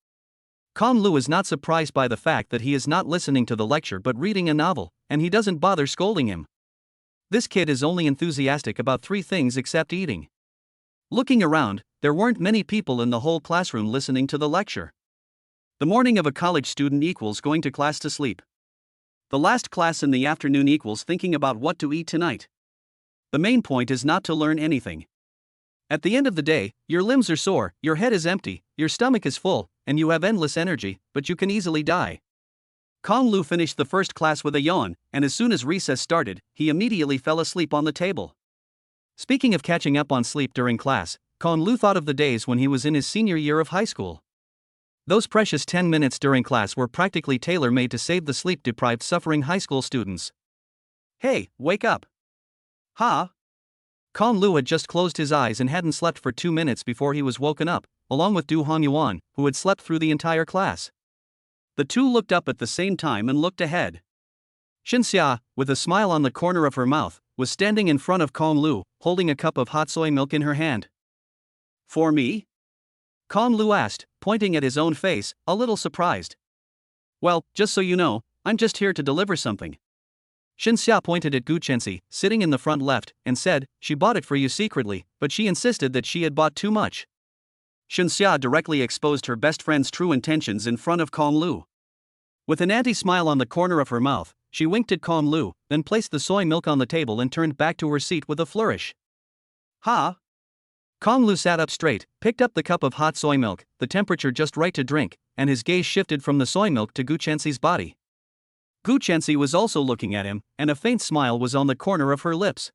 Kong Lu is not surprised by the fact that he is not listening to the lecture but reading a novel, and he doesn't bother scolding him. This kid is only enthusiastic about three things except eating. Looking around, there weren't many people in the whole classroom listening to the lecture. The morning of a college student equals going to class to sleep. The last class in the afternoon equals thinking about what to eat tonight. The main point is not to learn anything. At the end of the day, your limbs are sore, your head is empty, your stomach is full, and you have endless energy, but you can easily die. Kong Lu finished the first class with a yawn, and as soon as recess started, he immediately fell asleep on the table. Speaking of catching up on sleep during class, Kong Lu thought of the days when he was in his senior year of high school. Those precious 10 minutes during class were practically tailor-made to save the sleep-deprived suffering high school students. "Hey, wake up." "Huh?" Kong Lu had just closed his eyes and hadn't slept for 2 minutes before he was woken up, along with Du Hongyuan, who had slept through the entire class. The two looked up at the same time and looked ahead. Xinxia, with a smile on the corner of her mouth, was standing in front of Kong Lu, holding a cup of hot soy milk in her hand. "For me?" Kong Lu asked, pointing at his own face, a little surprised. "Well, just so you know, I'm just here to deliver something." Xinxia pointed at Gu Chenxi, sitting in the front left, and said, "She bought it for you secretly, but she insisted that she had bought too much." Xinxia directly exposed her best friend's true intentions in front of Kong Lu. With an anti-smile on the corner of her mouth, she winked at Kong Lu, then placed the soy milk on the table and turned back to her seat with a flourish. "Ha!" Kong Lu sat up straight, picked up the cup of hot soy milk, the temperature just right to drink, and his gaze shifted from the soy milk to Gu Chenxi's body. Gu Chenxi was also looking at him, and a faint smile was on the corner of her lips.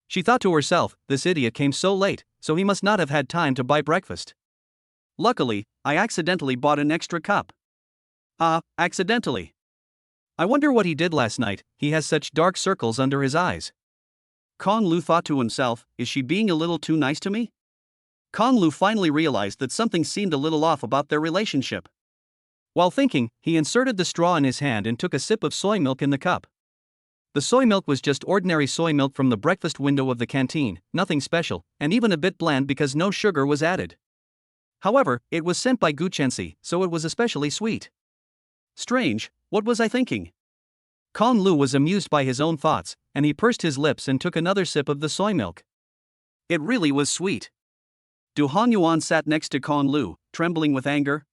She thought to herself, this idiot came so late, so he must not have had time to buy breakfast. Luckily, I accidentally bought an extra cup. Accidentally. I wonder what he did last night, he has such dark circles under his eyes. Kong Lu thought to himself, is she being a little too nice to me? Kong Lu finally realized that something seemed a little off about their relationship. While thinking, he inserted the straw in his hand and took a sip of soy milk in the cup. The soy milk was just ordinary soy milk from the breakfast window of the canteen, nothing special, and even a bit bland because no sugar was added. However, it was sent by Guchensi, so it was especially sweet. Strange, what was I thinking? Kong Lu was amused by his own thoughts, and he pursed his lips and took another sip of the soy milk. It really was sweet. Du Honyuan sat next to Kong Lu, trembling with anger.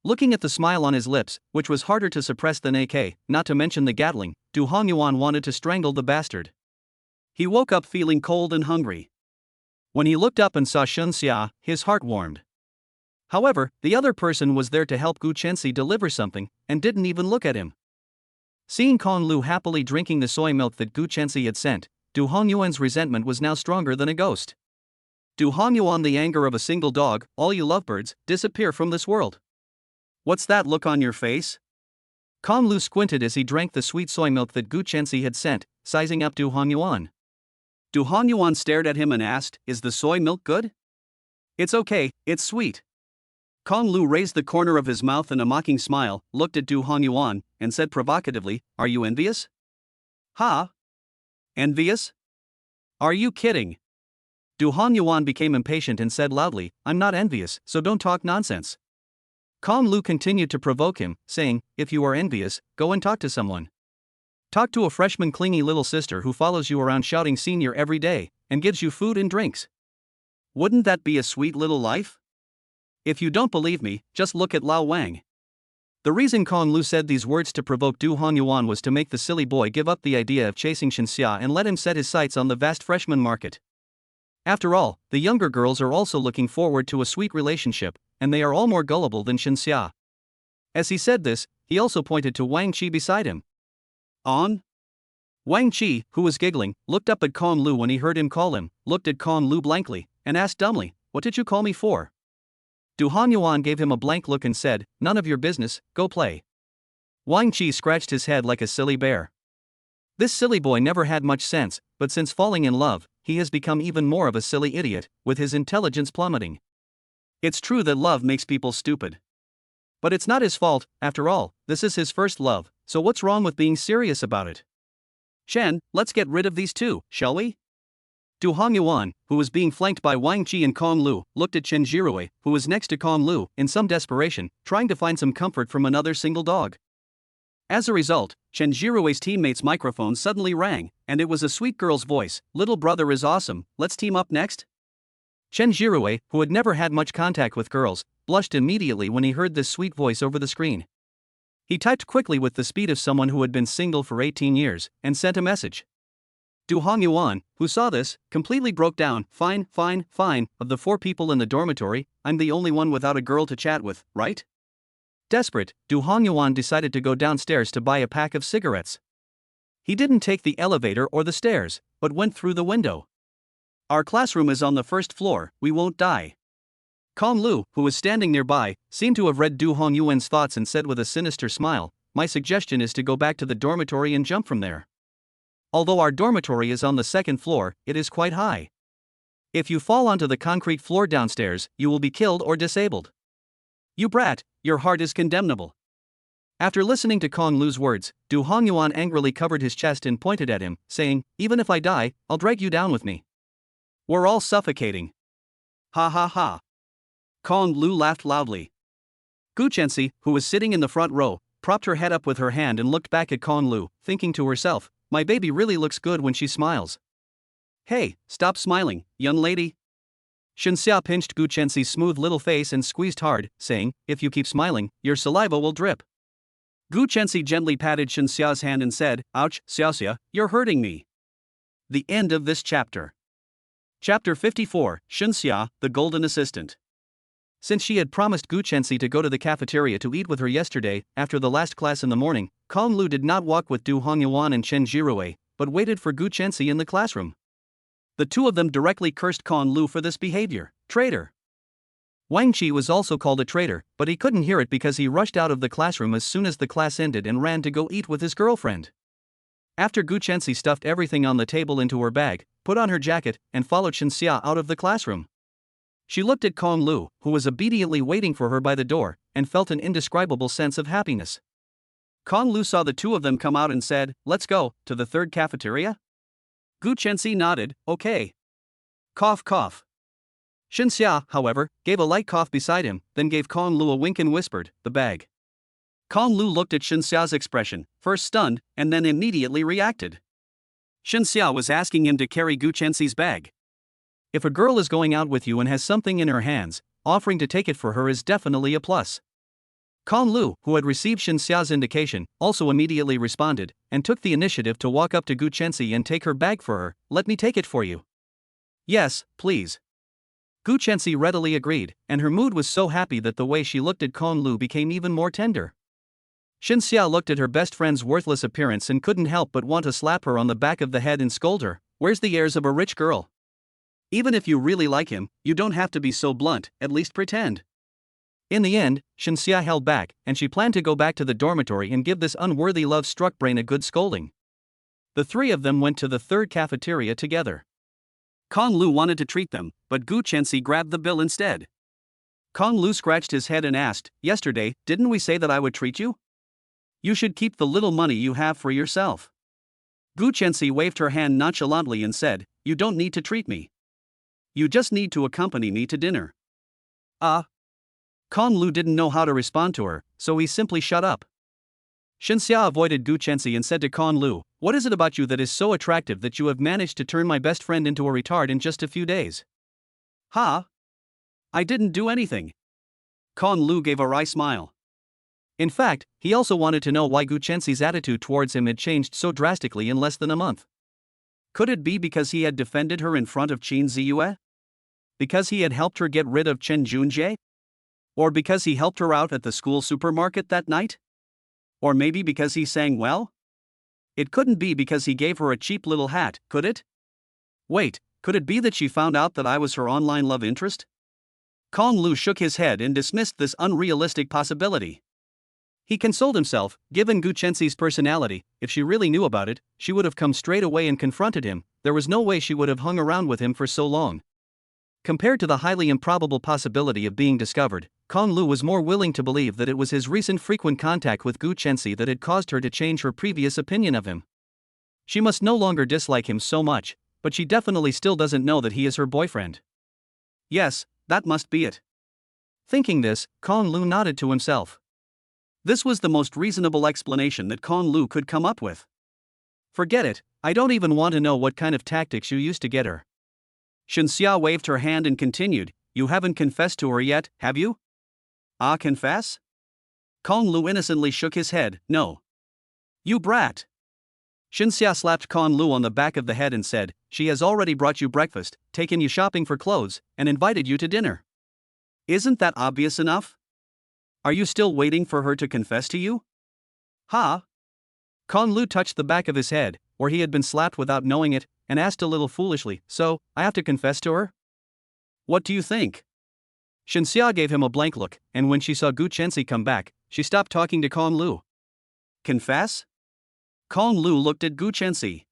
Looking at the smile on his lips, which was harder to suppress than AK, not to mention the Gatling, Du Honyuan wanted to strangle the bastard. He woke up feeling cold and hungry. When he looked up and saw Shun Xia, his heart warmed. However, the other person was there to help Guchensi deliver something, and didn't even look at him. Seeing Kong Lu happily drinking the soy milk that Guchensi had sent, Du Honyuan's resentment was now stronger than a ghost. Du Honyuan, the anger of a single dog, all you lovebirds, disappear from this world. What's that look on your face? Kong Lu squinted as he drank the sweet soy milk that Guchensi had sent, sizing up Du Honyuan. Du Honyuan stared at him and asked, is the soy milk good? It's okay, it's sweet. Kong Lu raised the corner of his mouth in a mocking smile, looked at Du Honyuan, and said provocatively, are you envious? Ha? Envious? Are you kidding? Du Honyuan became impatient and said loudly, I'm not envious, so don't talk nonsense. Kong Lu continued to provoke him, saying, if you are envious, go and talk to someone. Talk to a freshman clingy little sister who follows you around shouting senior every day, and gives you food and drinks. Wouldn't that be a sweet little life? If you don't believe me, just look at Lao Wang. The reason Kong Lu said these words to provoke Du Honyuan was to make the silly boy give up the idea of chasing Shun Xia and let him set his sights on the vast freshman market. After all, the younger girls are also looking forward to a sweet relationship, and they are all more gullible than Shun Xia. As he said this, he also pointed to Wang Qi beside him. On? Wang Qi, who was giggling, looked up at Kong Lu when he heard him call him, looked at Kong Lu blankly, and asked dumbly, what did you call me for? Du Honyuan gave him a blank look and said, none of your business, go play. Wang Qi scratched his head like a silly bear. This silly boy never had much sense, but since falling in love, he has become even more of a silly idiot, with his intelligence plummeting. It's true that love makes people stupid. But it's not his fault, after all, this is his first love, so what's wrong with being serious about it? Chen, let's get rid of these two, shall we? Du Honyuan, who was being flanked by Wang Qi and Kong Lu, looked at Chen Jirui, who was next to Kong Lu, in some desperation, trying to find some comfort from another single dog. As a result, Chen Jirui's teammate's microphone suddenly rang, and it was a sweet girl's voice, little brother is awesome, let's team up next? Chen Jirui, who had never had much contact with girls, blushed immediately when he heard this sweet voice over the screen. He typed quickly with the speed of someone who had been single for 18 years, and sent a message. Du Honyuan, who saw this, completely broke down, fine, of the 4 people in the dormitory, I'm the only one without a girl to chat with, right? Desperate, Du Honyuan decided to go downstairs to buy a pack of cigarettes. He didn't take the elevator or the stairs, but went through the window. Our classroom is on the 1st floor, we won't die. Kong Lu, who was standing nearby, seemed to have read Du Honyuan's thoughts and said with a sinister smile, my suggestion is to go back to the dormitory and jump from there. Although our dormitory is on the 2nd floor, it is quite high. If you fall onto the concrete floor downstairs, you will be killed or disabled. You brat, your heart is condemnable. After listening to Kong Lu's words, Du Honyuan angrily covered his chest and pointed at him, saying, even if I die, I'll drag you down with me. We're all suffocating. Ha ha ha. Kong Lu laughed loudly. Guchensi, who was sitting in the front row, propped her head up with her hand and looked back at Kong Lu, thinking to herself, my baby really looks good when she smiles. Hey, stop smiling, young lady. Shun Xia pinched Guchensi's smooth little face and squeezed hard, saying, if you keep smiling, your saliva will drip. Guchensi gently patted Shun Xia's hand and said, ouch, Xiaoxia, you're hurting me. The end of this chapter. Chapter 54, Shun Xia, the Golden Assistant. Since she had promised Guchensi to go to the cafeteria to eat with her yesterday, after the last class in the morning, Kong Lu did not walk with Du Honyuan and Chen Jirui, but waited for Guchensi in the classroom. The two of them directly cursed Kong Lu for this behavior. Traitor. Wang Qi was also called a traitor, but he couldn't hear it because he rushed out of the classroom as soon as the class ended and ran to go eat with his girlfriend. After Gu Chenxi stuffed everything on the table into her bag, put on her jacket, and followed Xinxia out of the classroom. She looked at Kong Lu, who was obediently waiting for her by the door, and felt an indescribable sense of happiness. Kong Lu saw the two of them come out and said, "Let's go, to the third cafeteria?" Gu Chenxi nodded, "Okay." Cough cough. Xinxia, however, gave a light cough beside him, then gave Kong Lu a wink and whispered, "The bag." Kong Lu looked at Xinxia's expression, first stunned, and then immediately reacted. Xinxia was asking him to carry Gu Chenxi's bag. If a girl is going out with you and has something in her hands, offering to take it for her is definitely a plus. Kong Lu, who had received Xinxia's indication, also immediately responded, and took the initiative to walk up to Gu Chenxi and take her bag for her. "Let me take it for you." "Yes, please." Gu Chenxi readily agreed, and her mood was so happy that the way she looked at Kong Lu became even more tender. Xinxia looked at her best friend's worthless appearance and couldn't help but want to slap her on the back of the head and scold her. "Where's the airs of a rich girl? Even if you really like him, you don't have to be so blunt, at least pretend." In the end, Xinxia held back, and she planned to go back to the dormitory and give this unworthy love-struck brain a good scolding. The three of them went to the third cafeteria together. Kong Lu wanted to treat them, but Gu Chenxi grabbed the bill instead. Kong Lu scratched his head and asked, "Yesterday, didn't we say that I would treat you? You should keep the little money you have for yourself." Gu Chenxi waved her hand nonchalantly and said, "You don't need to treat me. You just need to accompany me to dinner." Kong Lu didn't know how to respond to her, so he simply shut up. Xinxia avoided Gu Chenxi and said to Kong Lu, "What is it about you that is so attractive that you have managed to turn my best friend into a retard in just a few days?" "Ha? I didn't do anything." Kong Lu gave a wry smile. In fact, he also wanted to know why Gu Chenxi's attitude towards him had changed so drastically in less than a month. Could it be because he had defended her in front of Qin Ziyue? Because he had helped her get rid of Chen Junjie? Or because he helped her out at the school supermarket that night? Or maybe because he sang well? It couldn't be because he gave her a cheap little hat, could it? Wait, could it be that she found out that I was her online love interest? Kong Lu shook his head and dismissed this unrealistic possibility. He consoled himself, given Gu Chenxi's personality, if she really knew about it, she would have come straight away and confronted him. There was no way she would have hung around with him for so long. Compared to the highly improbable possibility of being discovered, Kong Lu was more willing to believe that it was his recent frequent contact with Gu Chenxi that had caused her to change her previous opinion of him. She must no longer dislike him so much, but she definitely still doesn't know that he is her boyfriend. Yes, that must be it. Thinking this, Kong Lu nodded to himself. This was the most reasonable explanation that Kong Lu could come up with. "Forget it, I don't even want to know what kind of tactics you used to get her." Xinxia waved her hand and continued, "You haven't confessed to her yet, have you?" Confess?" Kong Lu innocently shook his head, "No." "You brat." Xinxia slapped Kong Lu on the back of the head and said, "She has already brought you breakfast, taken you shopping for clothes, and invited you to dinner. Isn't that obvious enough? Are you still waiting for her to confess to you?" "Ha?" Kong Lu touched the back of his head, where he had been slapped without knowing it, and asked a little foolishly, "So, I have to confess to her? What do you think?" Xinxia gave him a blank look, and when she saw Gu Chenxi come back, she stopped talking to Kong Lu. "Confess?" Kong Lu looked at Gu Chenxi.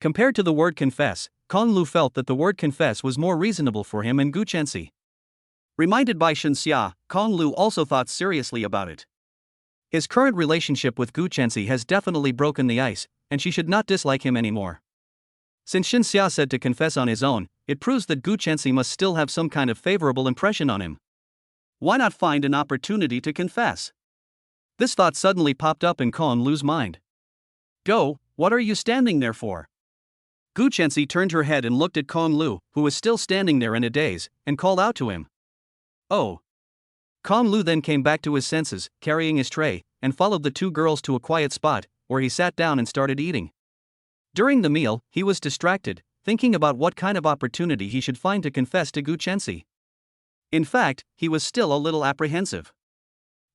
Compared to the word confess, Kong Lu felt that the word confess was more reasonable for him and Gu Chenxi. Reminded by Xinxia, Kong Lu also thought seriously about it. His current relationship with Gu Chenxi has definitely broken the ice, and she should not dislike him anymore. Since Xinxia said to confess on his own, it proves that Gu Chenxi must still have some kind of favorable impression on him. Why not find an opportunity to confess? This thought suddenly popped up in Kong Lu's mind. "Go, what are you standing there for?" Gu Chenxi turned her head and looked at Kong Lu, who was still standing there in a daze, and called out to him. "Oh." Kong Lu then came back to his senses, carrying his tray, and followed the two girls to a quiet spot, where he sat down and started eating. During the meal, he was distracted, thinking about what kind of opportunity he should find to confess to Gu Chenxi. In fact, he was still a little apprehensive.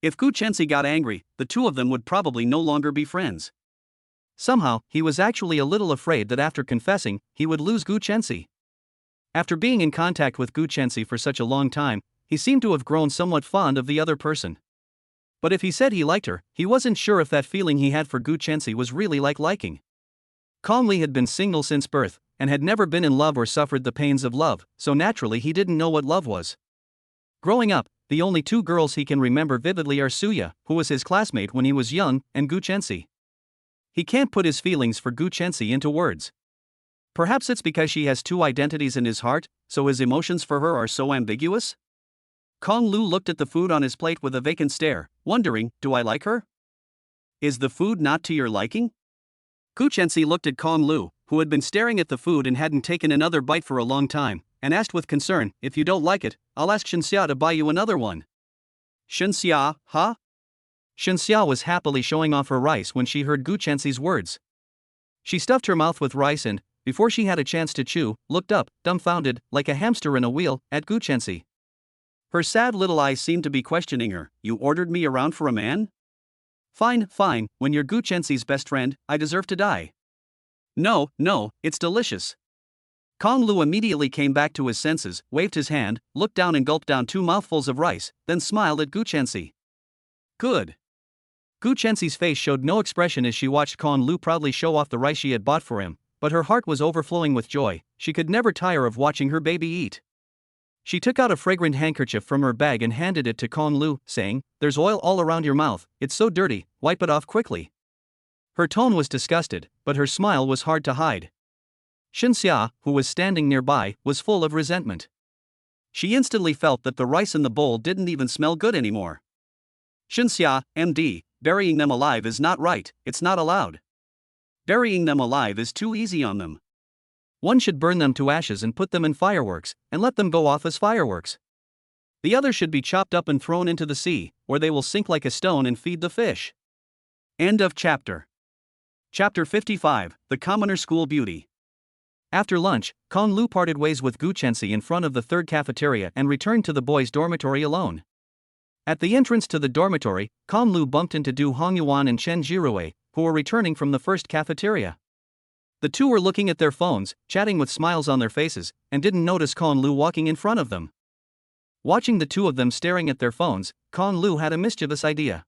If Gu Chenxi got angry, the two of them would probably no longer be friends. Somehow, he was actually a little afraid that after confessing, he would lose Gu Chenxi. After being in contact with Gu Chenxi for such a long time, He seemed to have grown somewhat fond of the other person. But if he said he liked her, he wasn't sure if that feeling he had for Gu Chensi was really like liking. Conley had been single since birth, and had never been in love or suffered the pains of love, so naturally he didn't know what love was. Growing up, the only two girls he can remember vividly are Suya, who was his classmate when he was young, and Gu Chensi. He can't put his feelings for Gu Chensi into words. Perhaps it's because she has two identities in his heart, so his emotions for her are so ambiguous? Kong Lu looked at the food on his plate with a vacant stare, wondering, do I like her? Is the food not to your liking? Gu Chensi looked at Kong Lu, who had been staring at the food and hadn't taken another bite for a long time, and asked with concern, if you don't like it, I'll ask Shenxia to buy you another one. Shenxia, huh? Shenxia was happily showing off her rice when she heard Gu Chensi's words. She stuffed her mouth with rice and, before she had a chance to chew, looked up, dumbfounded, like a hamster in a wheel, at Gu Chensi. Her sad little eyes seemed to be questioning her. You ordered me around for a man? Fine, when you're Gu Chensi's best friend, I deserve to die. No, it's delicious. Kong Lu immediately came back to his senses, waved his hand, looked down and gulped down 2 mouthfuls of rice, then smiled at Gu Chensi. Good. Gu Chensi's face showed no expression as she watched Kong Lu proudly show off the rice she had bought for him, but her heart was overflowing with joy. She could never tire of watching her baby eat. She took out a fragrant handkerchief from her bag and handed it to Kong Lu, saying, there's oil all around your mouth, it's so dirty, wipe it off quickly. Her tone was disgusted, but her smile was hard to hide. Shenxia, who was standing nearby, was full of resentment. She instantly felt that the rice in the bowl didn't even smell good anymore. Shenxia, MD, burying them alive is not right, it's not allowed. Burying them alive is too easy on them. One should burn them to ashes and put them in fireworks, and let them go off as fireworks. The other should be chopped up and thrown into the sea, or they will sink like a stone and feed the fish. End of chapter. Chapter 55, The Commoner School Beauty. After lunch, Kong Lu parted ways with Gu Chensi in front of the third cafeteria and returned to the boys' dormitory alone. At the entrance to the dormitory, Kong Lu bumped into Du Hongyuan and Chen Jirue, who were returning from the first cafeteria. The two were looking at their phones, chatting with smiles on their faces, and didn't notice Kong Lu walking in front of them. Watching the two of them staring at their phones, Kong Lu had a mischievous idea.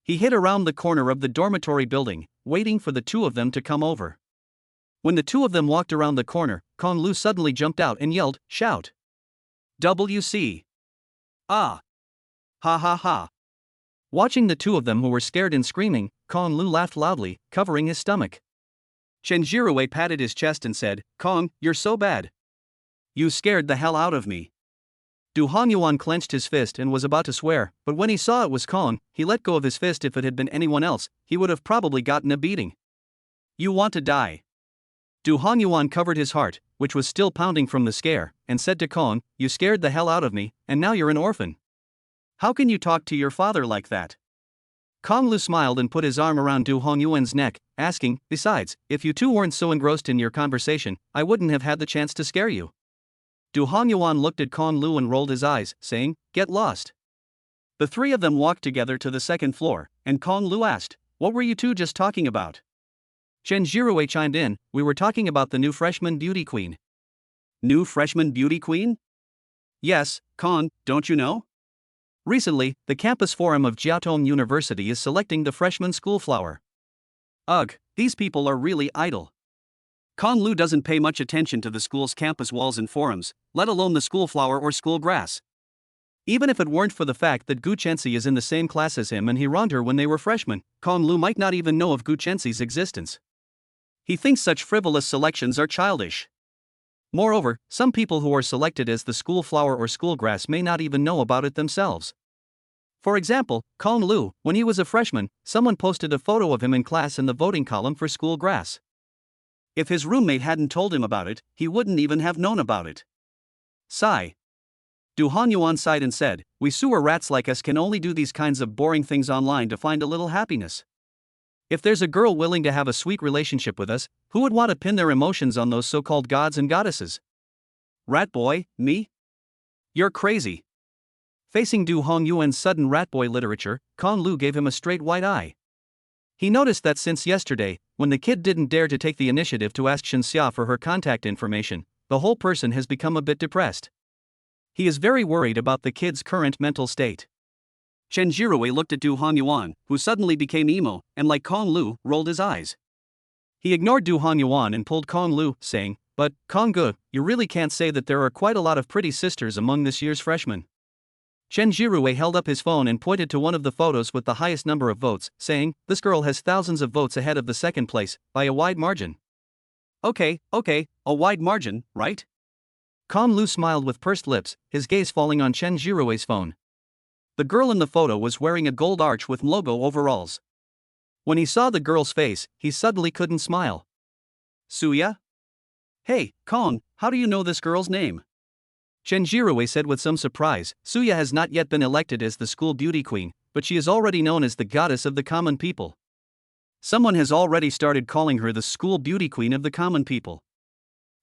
He hid around the corner of the dormitory building, waiting for the two of them to come over. When the two of them walked around the corner, Kong Lu suddenly jumped out and yelled, shout. WC. Ah. Ha ha ha. Watching the two of them who were scared and screaming, Kong Lu laughed loudly, covering his stomach. Chen Jirue patted his chest and said, Kong, you're so bad. You scared the hell out of me. Du Hongyuan clenched his fist and was about to swear, but when he saw it was Kong, he let go of his fist. If it had been anyone else, he would have probably gotten a beating. You want to die. Du Hongyuan covered his heart, which was still pounding from the scare, and said to Kong, you scared the hell out of me, and now you're an orphan. How can you talk to your father like that? Kong Lu smiled and put his arm around Du Hongyuan's neck, asking, besides, if you two weren't so engrossed in your conversation, I wouldn't have had the chance to scare you. Du Hongyuan looked at Kong Lu and rolled his eyes, saying, get lost. The three of them walked together to the second floor, and Kong Lu asked, what were you two just talking about? Chen Jirue chimed in, we were talking about the new freshman beauty queen. New freshman beauty queen? Yes, Kong, don't you know? Recently, the campus forum of Jiaotong University is selecting the freshman school flower. Ugh, these people are really idle. Kong Lu doesn't pay much attention to the school's campus walls and forums, let alone the school flower or school grass. Even if it weren't for the fact that Gu Chensi is in the same class as him and he wronged her when they were freshmen, Kong Lu might not even know of Gu Chensi's existence. He thinks such frivolous selections are childish. Moreover, some people who are selected as the school flower or school grass may not even know about it themselves. For example, Kong Lu, when he was a freshman, someone posted a photo of him in class in the voting column for school grass. If his roommate hadn't told him about it, he wouldn't even have known about it. Sigh. Du Hanyuan sighed and said, we sewer rats like us can only do these kinds of boring things online to find a little happiness. If there's a girl willing to have a sweet relationship with us, who would want to pin their emotions on those so-called gods and goddesses? Rat boy, me? You're crazy. Facing Du Hongyuan's sudden rat boy literature, Kong Lu gave him a straight white eye. He noticed that since yesterday, when the kid didn't dare to take the initiative to ask Shenxia for her contact information, the whole person has become a bit depressed. He is very worried about the kid's current mental state. Chen Jirui looked at Du Hanyuan, who suddenly became emo, and like Kong Lu, rolled his eyes. He ignored Du Hanyuan and pulled Kong Lu, saying, "But, Kong Gu, you really can't say that there are quite a lot of pretty sisters among this year's freshmen." Chen Jirui held up his phone and pointed to one of the photos with the highest number of votes, saying, "This girl has thousands of votes ahead of the second place, by a wide margin." Okay, a wide margin, right? Kong Lu smiled with pursed lips, his gaze falling on Chen Jirui's phone. The girl in the photo was wearing a gold arch with logo overalls. When he saw the girl's face, he suddenly couldn't smile. Suya? Hey, Kong, how do you know this girl's name? Chen Jirui said with some surprise. Suya has not yet been elected as the school beauty queen, but she is already known as the goddess of the common people. Someone has already started calling her the school beauty queen of the common people.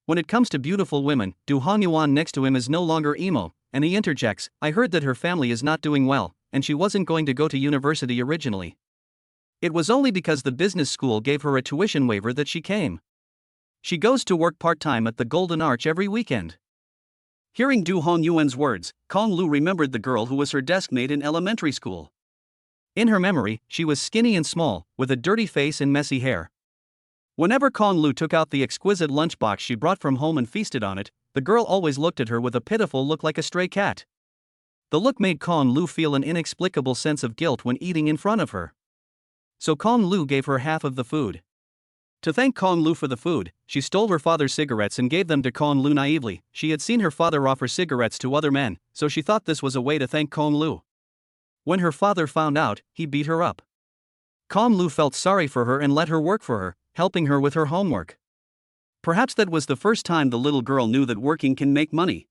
When it comes to beautiful women, Du Hanyuan next to him is no longer emo, and he interjects, "I heard that her family is not doing well, and she wasn't going to go to university originally. It was only because the business school gave her a tuition waiver that she came. She goes to work part-time at the Golden Arch every weekend." Hearing Du Hanyuan's words, Kong Lu remembered the girl who was her desk mate in elementary school. In her memory, she was skinny and small, with a dirty face and messy hair. Whenever Kong Lu took out the exquisite lunchbox she brought from home and feasted on it, the girl always looked at her with a pitiful look like a stray cat. The look made Kong Lu feel an inexplicable sense of guilt when eating in front of her. So Kong Lu gave her half of the food. To thank Kong Lu for the food, she stole her father's cigarettes and gave them to Kong Lu naively. She had seen her father offer cigarettes to other men, so she thought this was a way to thank Kong Lu. When her father found out, he beat her up. Kong Lu felt sorry for her and let her work for her, helping her with her homework. Perhaps that was the first time the little girl knew that working can make money.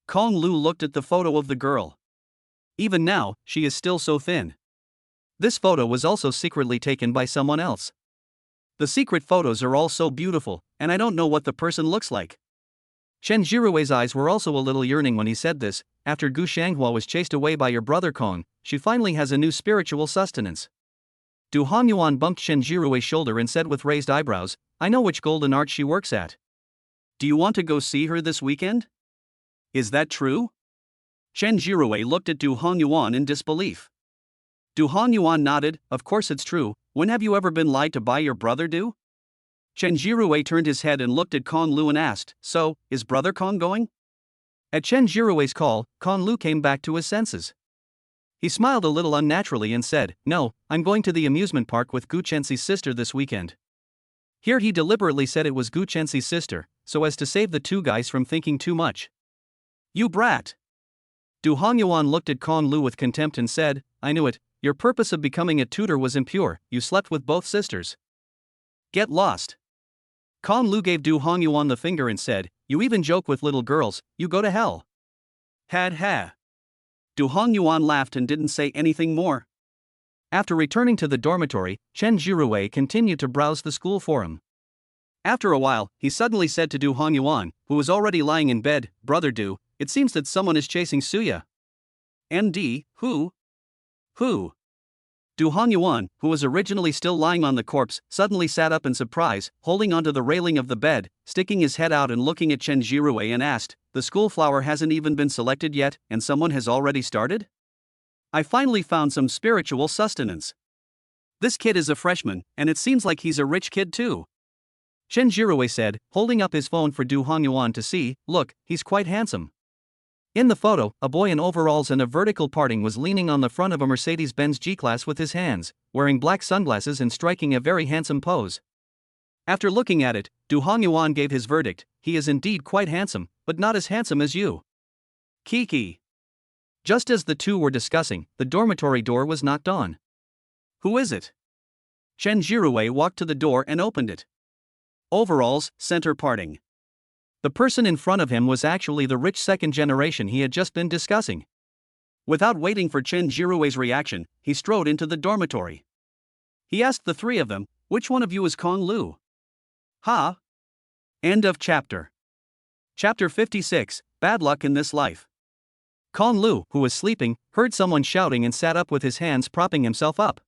Kong Lu looked at the photo of the girl. Even now, she is still so thin. This photo was also secretly taken by someone else. The secret photos are all so beautiful, and I don't know what the person looks like. Chen Jirui's eyes were also a little yearning when he said this. After Gu Shanghua was chased away by your brother Kong, she finally has a new spiritual sustenance. Du Hanyuan bumped Chen Jirui's shoulder and said with raised eyebrows, "I know which Golden Arch she works at. Do you want to go see her this weekend? Is that true?" Chen Jirui looked at Du Hanyuan in disbelief. Du Hanyuan nodded, "Of course it's true. When have you ever been lied to by your brother, Du?" Chen Jirui turned his head and looked at Kong Lu and asked, "So, is brother Kong going?" At Chen Jirui's call, Kong Lu came back to his senses. He smiled a little unnaturally and said, "No, I'm going to the amusement park with Gu Chenxi's sister this weekend." Here he deliberately said it was Gu Chenxi's sister, so as to save the two guys from thinking too much. "You brat!" Du Hanyuan looked at Kong Lu with contempt and said, "I knew it, your purpose of becoming a tutor was impure, you slept with both sisters. Get lost." Kong Lu gave Du Hanyuan the finger and said, "You even joke with little girls, you go to hell." Had ha. Du Hanyuan laughed and didn't say anything more. After returning to the dormitory, Chen Jirui continued to browse the school forum. After a while, he suddenly said to Du Hanyuan, who was already lying in bed, "Brother Du, it seems that someone is chasing Suya." "ND, who?" "Who?" Du Hanyuan, who was originally still lying on the corpse, suddenly sat up in surprise, holding onto the railing of the bed, sticking his head out and looking at Chen Jirui and asked, "The school flower hasn't even been selected yet, and someone has already started? I finally found some spiritual sustenance. This kid is a freshman, and it seems like he's a rich kid too." Chen Jirui said, holding up his phone for Du Hanyuan to see. "Look, he's quite handsome." In the photo, a boy in overalls and a vertical parting was leaning on the front of a Mercedes-Benz G-Class with his hands, wearing black sunglasses and striking a very handsome pose. After looking at it, Du Hanyuan gave his verdict, "He is indeed quite handsome, but not as handsome as you." Kiki. Just as the two were discussing, the dormitory door was knocked on. "Who is it?" Chen Jirui walked to the door and opened it. Overalls, center parting. The person in front of him was actually the rich second generation he had just been discussing. Without waiting for Chen Jirui's reaction, he strode into the dormitory. He asked the three of them, "Which one of you is Kong Lu?" Ha! End of chapter. Chapter 56, Bad Luck in This Life. Kong Lu, who was sleeping, heard someone shouting and sat up with his hands propping himself up.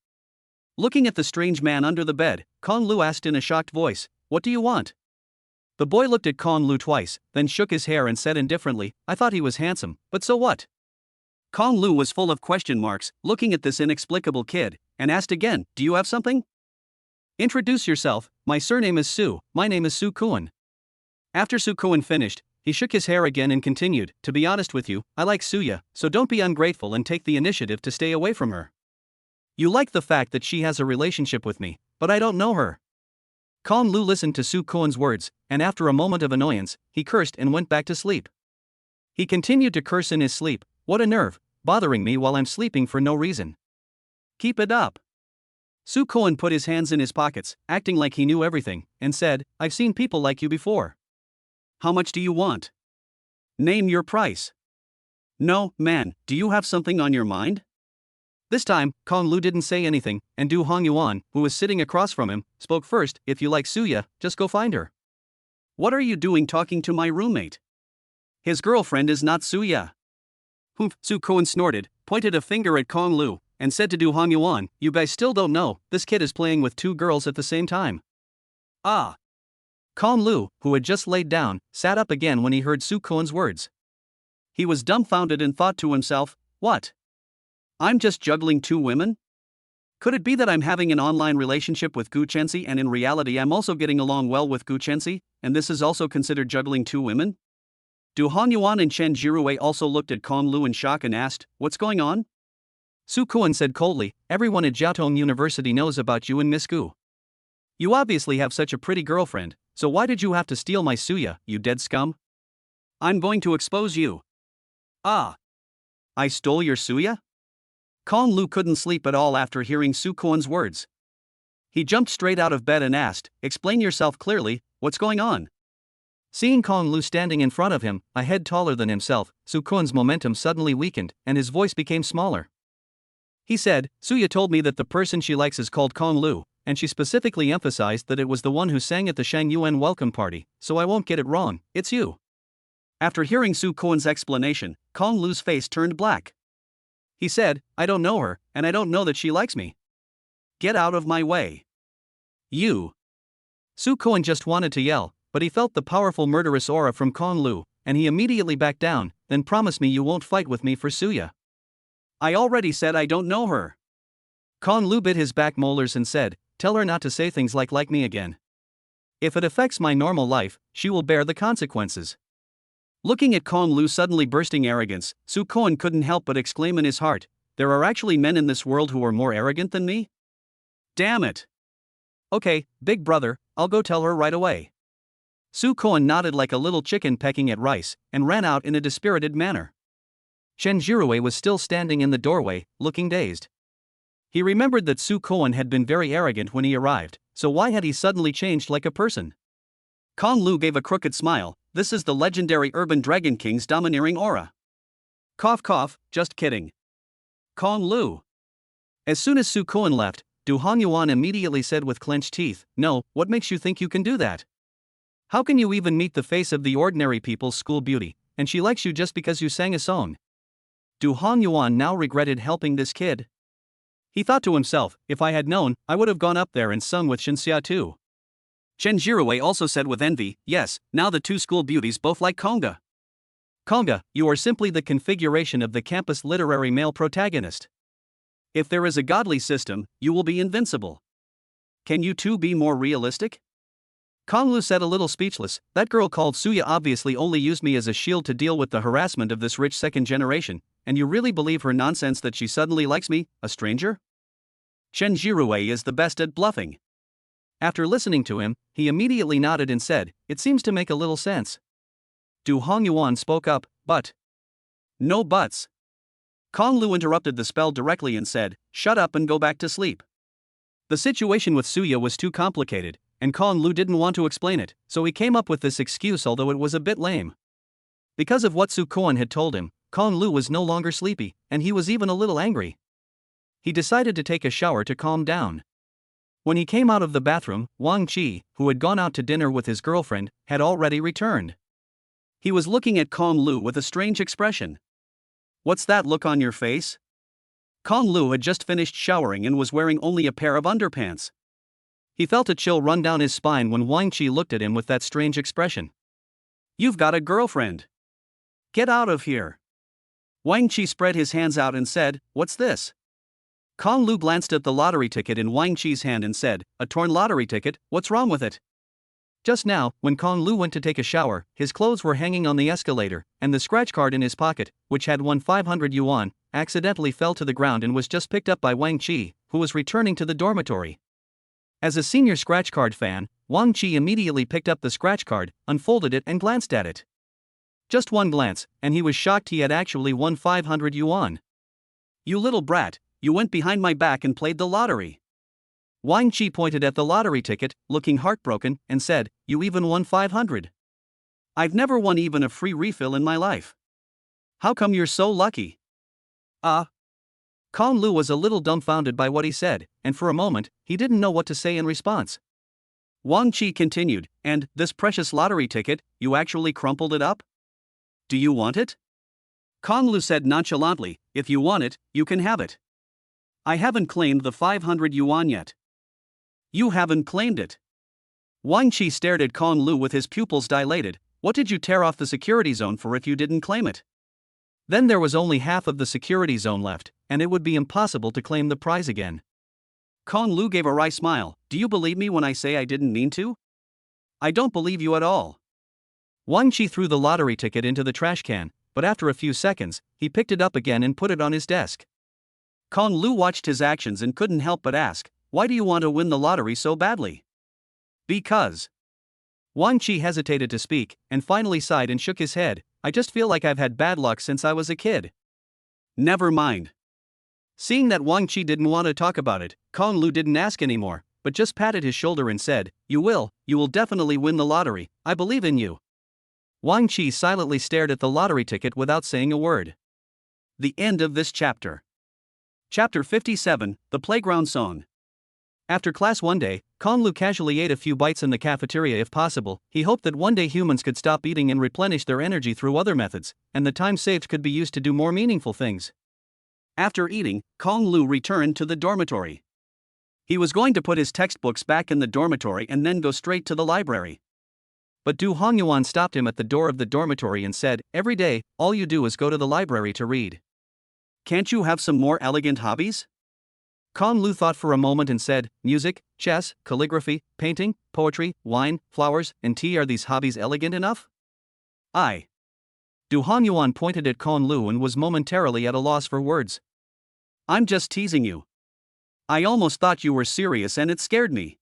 Looking at the strange man under the bed, Kong Lu asked in a shocked voice, "What do you want?" The boy looked at Kong Lu twice, then shook his hair and said indifferently, I thought he was handsome, but so what? Kong Lu was full of question marks, looking at this inexplicable kid, and asked again, do you have something? Introduce yourself, my surname is Su, my name is Su Kuan. After Su Kuan finished, he shook his hair again and continued, to be honest with you, I like Suya, so don't be ungrateful and take the initiative to stay away from her. You like the fact that she has a relationship with me, but I don't know her. Kong Lu listened to Su Kuan's words, and after a moment of annoyance, he cursed and went back to sleep. He continued to curse in his sleep, what a nerve, bothering me while I'm sleeping for no reason. Keep it up. Su Kuan put his hands in his pockets, acting like he knew everything, and said, I've seen people like you before. How much do you want? Name your price. No, man, do you have something on your mind? This time, Kong Lu didn't say anything, and Du Hongyuan, who was sitting across from him, spoke first, if you like Suya, just go find her. What are you doing talking to my roommate? His girlfriend is not Suya. Humph, Su Kuan snorted, pointed a finger at Kong Lu, and said to Du Hongyuan, you guys still don't know, this kid is playing with two girls at the same time. Ah. Kong Lu, who had just laid down, sat up again when he heard Su Kuan's words. He was dumbfounded and thought to himself, what? I'm just juggling two women? Could it be that I'm having an online relationship with Gu Chenzi and in reality I'm also getting along well with Gu Chenzi, and this is also considered juggling two women? Du Hongyuan and Chen Jirue also looked at Kong Lu in shock and asked, what's going on? Su Kuan said coldly, everyone at Jiaotong University knows about you and Miss Gu. You obviously have such a pretty girlfriend, so why did you have to steal my Suya, you dead scum? I'm going to expose you. Ah. I stole your Suya? Kong Lu couldn't sleep at all after hearing Su Kuan's words. He jumped straight out of bed and asked, explain yourself clearly, what's going on? Seeing Kong Lu standing in front of him, a head taller than himself, Su Kuan's momentum suddenly weakened, and his voice became smaller. He said, Suya told me that the person she likes is called Kong Lu, and she specifically emphasized that it was the one who sang at the Shang Yuan welcome party, so I won't get it wrong, it's you. After hearing Su Kuan's explanation, Kong Lu's face turned black. He said, I don't know her, and I don't know that she likes me. Get out of my way. You. Su Kuan just wanted to yell, but he felt the powerful murderous aura from Kong Lu, and he immediately backed down, then promise me you won't fight with me for Suya. I already said I don't know her. Kong Lu bit his back molars and said, tell her not to say things like me again. If it affects my normal life, she will bear the consequences. Looking at Kong Lu's suddenly bursting arrogance, Su Kuan couldn't help but exclaim in his heart, there are actually men in this world who are more arrogant than me? Damn it. Okay, big brother, I'll go tell her right away. Su Kuan nodded like a little chicken pecking at rice, and ran out in a dispirited manner. Chen Jirue was still standing in the doorway, looking dazed. He remembered that Su Kuan had been very arrogant when he arrived, so why had he suddenly changed like a person? Kong Lu gave a crooked smile, this is the legendary urban dragon king's domineering aura. Cough cough, just kidding. Kong Lu. As soon as Su Kuan left, Du Hongyuan immediately said with clenched teeth, no, what makes you think you can do that? How can you even meet the face of the ordinary people's school beauty, and she likes you just because you sang a song? Du Hongyuan now regretted helping this kid. He thought to himself, if I had known, I would have gone up there and sung with Shinxia too. Chen Jirue also said with envy, yes, now the two school beauties both like Konga. Konga, you are simply the configuration of the campus literary male protagonist. If there is a godly system, you will be invincible. Can you two be more realistic? Kong Lu said a little speechless, that girl called Suya obviously only used me as a shield to deal with the harassment of this rich second generation, and you really believe her nonsense that she suddenly likes me, a stranger? Chen Jirue is the best at bluffing. After listening to him, he immediately nodded and said, it seems to make a little sense. Du Hongyuan spoke up, but. No buts. Kong Lu interrupted the spell directly and said, shut up and go back to sleep. The situation with Suya was too complicated, and Kong Lu didn't want to explain it, so he came up with this excuse although it was a bit lame. Because of what Su Kuan had told him, Kong Lu was no longer sleepy, and he was even a little angry. He decided to take a shower to calm down. When he came out of the bathroom, Wang Qi, who had gone out to dinner with his girlfriend, had already returned. He was looking at Kong Lu with a strange expression. What's that look on your face? Kong Lu had just finished showering and was wearing only a pair of underpants. He felt a chill run down his spine when Wang Chi looked at him with that strange expression. "You've got a girlfriend. Get out of here." Wang Chi spread his hands out and said, "What's this?" Kong Lu glanced at the lottery ticket in Wang Chi's hand and said, "A torn lottery ticket, what's wrong with it?" Just now, when Kong Lu went to take a shower, his clothes were hanging on the escalator, and the scratch card in his pocket, which had won 500 yuan, accidentally fell to the ground and was just picked up by Wang Chi, who was returning to the dormitory. As a senior scratch card fan, Wang Chi immediately picked up the scratch card, unfolded it and glanced at it. Just one glance, and he was shocked he had actually won 500 yuan. "You little brat, you went behind my back and played the lottery." Wang Chi pointed at the lottery ticket, looking heartbroken, and said, "You even won 500. I've never won even a free refill in my life. How come you're so lucky?" Kong Lu was a little dumbfounded by what he said, and for a moment, he didn't know what to say in response. Wang Chi continued, "And this precious lottery ticket, you actually crumpled it up? Do you want it?" Kong Lu said nonchalantly, "If you want it, you can have it. I haven't claimed the 500 yuan yet." "You haven't claimed it?" Wang Chi stared at Kong Lu with his pupils dilated. "What did you tear off the security zone for if you didn't claim it?" Then there was only half of the security zone left, and it would be impossible to claim the prize again. Kong Lu gave a wry smile. "Do you believe me when I say I didn't mean to?" "I don't believe you at all." Wang Chi threw the lottery ticket into the trash can, but after a few seconds, he picked it up again and put it on his desk. Kong Lu watched his actions and couldn't help but ask, "Why do you want to win the lottery so badly?" "Because." Wang Chi hesitated to speak, and finally sighed and shook his head. "I just feel like I've had bad luck since I was a kid." "Never mind." Seeing that Wang Chi didn't want to talk about it, Kong Lu didn't ask anymore, but just patted his shoulder and said, you will definitely win the lottery, I believe in you." Wang Chi silently stared at the lottery ticket without saying a word. The end of this chapter. Chapter 57, The Playground Song. After class one day, Kong Lu casually ate a few bites in the cafeteria if possible. He hoped that one day humans could stop eating and replenish their energy through other methods, and the time saved could be used to do more meaningful things. After eating, Kong Lu returned to the dormitory. He was going to put his textbooks back in the dormitory and then go straight to the library. But Du Hongyuan stopped him at the door of the dormitory and said, "Every day, all you do is go to the library to read. Can't you have some more elegant hobbies?" Kong Lu thought for a moment and said, "Music, chess, calligraphy, painting, poetry, wine, flowers, and tea, are these hobbies elegant enough?" Du Hongyuan pointed at Kong Lu and was momentarily at a loss for words. "I'm just teasing you. I almost thought you were serious and it scared me."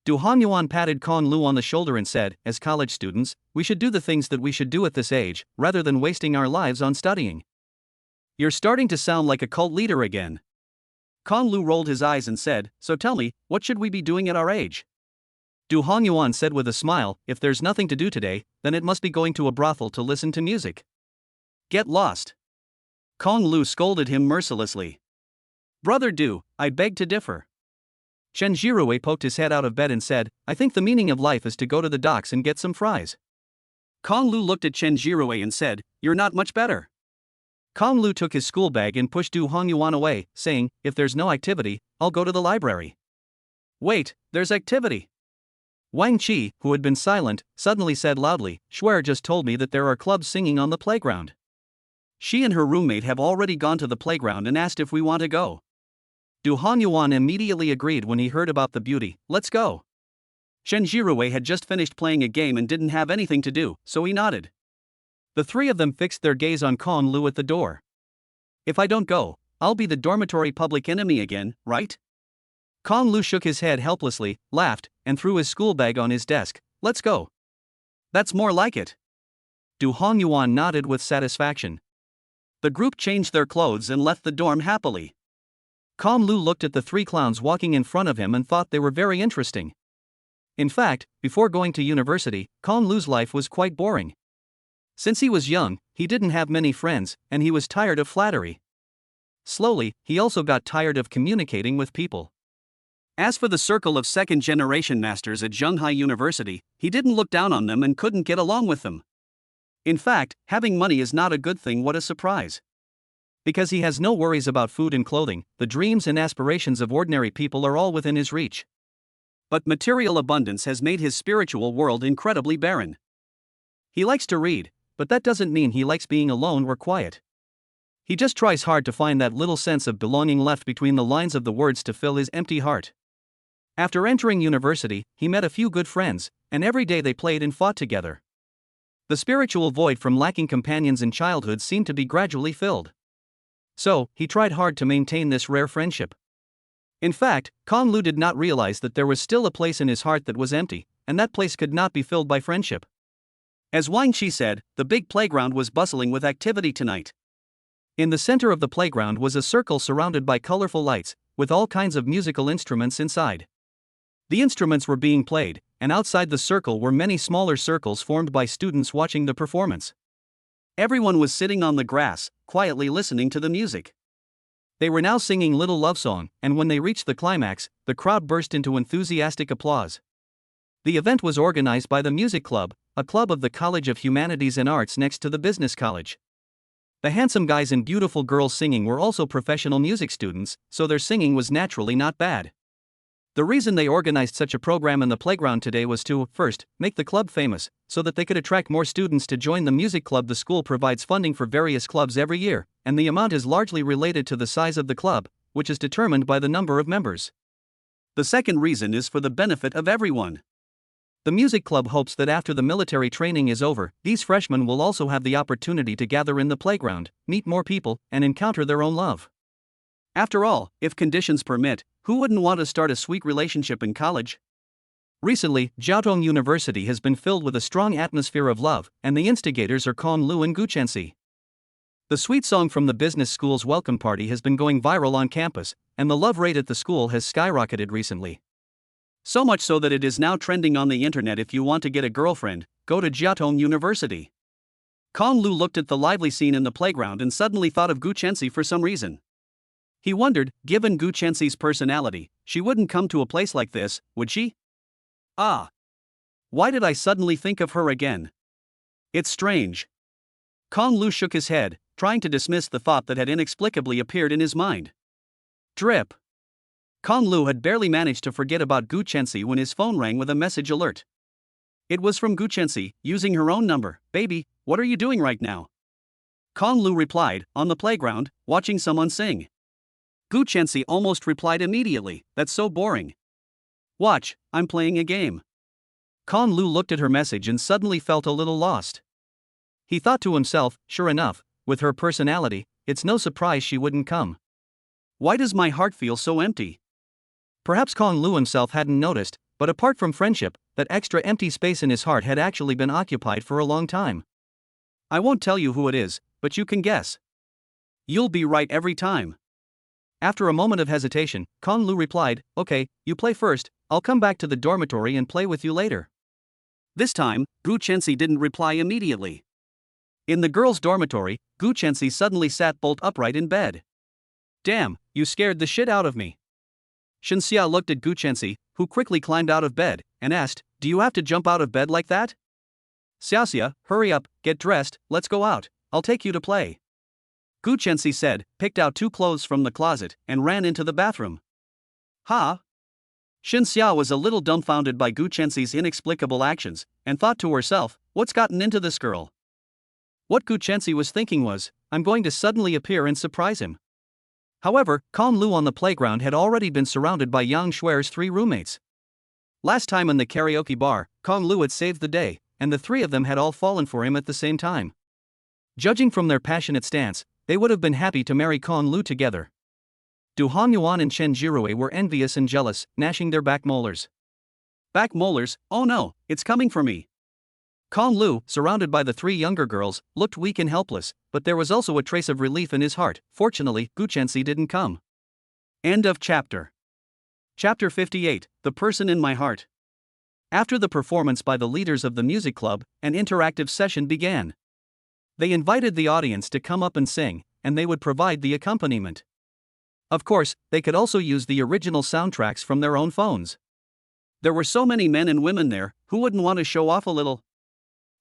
Du Hongyuan patted Kong Lu on the shoulder and said, "As college students, we should do the things that we should do at this age, rather than wasting our lives on studying." "You're starting to sound like a cult leader again." Kong Lu rolled his eyes and said, "So tell me, what should we be doing at our age?" Du Hongyuan said with a smile, "If there's nothing to do today, then it must be going to a brothel to listen to music." "Get lost." Kong Lu scolded him mercilessly. "Brother Du, I beg to differ." Chen Jirue poked his head out of bed and said, "I think the meaning of life is to go to the docks and get some fries." Kong Lu looked at Chen Jirue and said, "You're not much better." Kong Lu took his school bag and pushed Du Hongyuan away, saying, "If there's no activity, I'll go to the library." "Wait, there's activity." Wang Chi, who had been silent, suddenly said loudly, "Shuer just told me that there are clubs singing on the playground. She and her roommate have already gone to the playground and asked if we want to go." Du Hongyuan immediately agreed when he heard about the beauty. "Let's go." Chen Jirue had just finished playing a game and didn't have anything to do, so he nodded. The three of them fixed their gaze on Kong Lu at the door. "If I don't go, I'll be the dormitory public enemy again, right?" Kong Lu shook his head helplessly, laughed, and threw his school bag on his desk. "Let's go." "That's more like it." Du Hongyuan nodded with satisfaction. The group changed their clothes and left the dorm happily. Kong Lu looked at the three clowns walking in front of him and thought they were very interesting. In fact, before going to university, Kong Lu's life was quite boring. Since he was young, he didn't have many friends, and he was tired of flattery. Slowly, he also got tired of communicating with people. As for the circle of second-generation masters at Zhenghai University, he didn't look down on them and couldn't get along with them. In fact, having money is not a good thing. What a surprise. Because he has no worries about food and clothing, the dreams and aspirations of ordinary people are all within his reach. But material abundance has made his spiritual world incredibly barren. He likes to read, but that doesn't mean he likes being alone or quiet. He just tries hard to find that little sense of belonging left between the lines of the words to fill his empty heart. After entering university, he met a few good friends, and every day they played and fought together. The spiritual void from lacking companions in childhood seemed to be gradually filled. So, he tried hard to maintain this rare friendship. In fact, Kong Lu did not realize that there was still a place in his heart that was empty, and that place could not be filled by friendship. As Wang Qi said, the big playground was bustling with activity tonight. In the center of the playground was a circle surrounded by colorful lights, with all kinds of musical instruments inside. The instruments were being played, and outside the circle were many smaller circles formed by students watching the performance. Everyone was sitting on the grass, quietly listening to the music. They were now singing Little Love Song, and when they reached the climax, the crowd burst into enthusiastic applause. The event was organized by the Music Club, a club of the College of Humanities and Arts next to the Business College. The handsome guys and beautiful girls singing were also professional music students, so their singing was naturally not bad. The reason they organized such a program in the playground today was to, first, make the club famous, so that they could attract more students to join the music club. The school provides funding for various clubs every year, and the amount is largely related to the size of the club, which is determined by the number of members. The second reason is for the benefit of everyone. The music club hopes that after the military training is over, these freshmen will also have the opportunity to gather in the playground, meet more people, and encounter their own love. After all, if conditions permit, who wouldn't want to start a sweet relationship in college? Recently, Jiaotong University has been filled with a strong atmosphere of love, and the instigators are Kong Lu and Gu Chenxi. The sweet song from the business school's welcome party has been going viral on campus, and the love rate at the school has skyrocketed recently. So much so that it is now trending on the internet. If you want to get a girlfriend, go to Jiaotong University. Kong Lu looked at the lively scene in the playground and suddenly thought of Gu Chenxi for some reason. He wondered, given Gu Chenxi's personality, she wouldn't come to a place like this, would she? Ah. Why did I suddenly think of her again? It's strange. Kong Lu shook his head, trying to dismiss the thought that had inexplicably appeared in his mind. Drip. Kong Lu had barely managed to forget about Gu Chenxi when his phone rang with a message alert. It was from Gu Chenxi, using her own number. Baby, what are you doing right now? Kong Lu replied, on the playground, watching someone sing. Gu Chenxi almost replied immediately, that's so boring. Watch, I'm playing a game. Kong Lu looked at her message and suddenly felt a little lost. He thought to himself, sure enough, with her personality, it's no surprise she wouldn't come. Why does my heart feel so empty? Perhaps Kong Lu himself hadn't noticed, but apart from friendship, that extra empty space in his heart had actually been occupied for a long time. I won't tell you who it is, but you can guess. You'll be right every time. After a moment of hesitation, Kong Lu replied, okay, you play first, I'll come back to the dormitory and play with you later. This time, Gu Chenxi didn't reply immediately. In the girls' dormitory, Gu Chenxi suddenly sat bolt upright in bed. Damn, you scared the shit out of me. Shenxia looked at Gu Chenxi, who quickly climbed out of bed, and asked, do you have to jump out of bed like that? Xiaoxia, hurry up, get dressed, let's go out, I'll take you to play. Gu Chenxi said, picked out 2 clothes from the closet, and ran into the bathroom. Ha! Shenxia was a little dumbfounded by Gu Chenxi's inexplicable actions, and thought to herself, what's gotten into this girl? What Gu Chenxi was thinking was, I'm going to suddenly appear and surprise him. However, Kong Lu on the playground had already been surrounded by Yang Shuer's 3 roommates. Last time in the karaoke bar, Kong Lu had saved the day, and the 3 of them had all fallen for him at the same time. Judging from their passionate stance, they would have been happy to marry Kong Lu together. Du Hongyuan and Chen Jirui were envious and jealous, gnashing their back molars. Back molars, oh no, it's coming for me. Kong Lu, surrounded by the 3 younger girls, looked weak and helpless, but there was also a trace of relief in his heart. Fortunately, Gu Chenxi didn't come. End of chapter. Chapter 58, The Person in My Heart. After the performance by the leaders of the music club, an interactive session began. They invited the audience to come up and sing, and they would provide the accompaniment. Of course, they could also use the original soundtracks from their own phones. There were so many men and women there, who wouldn't want to show off a little?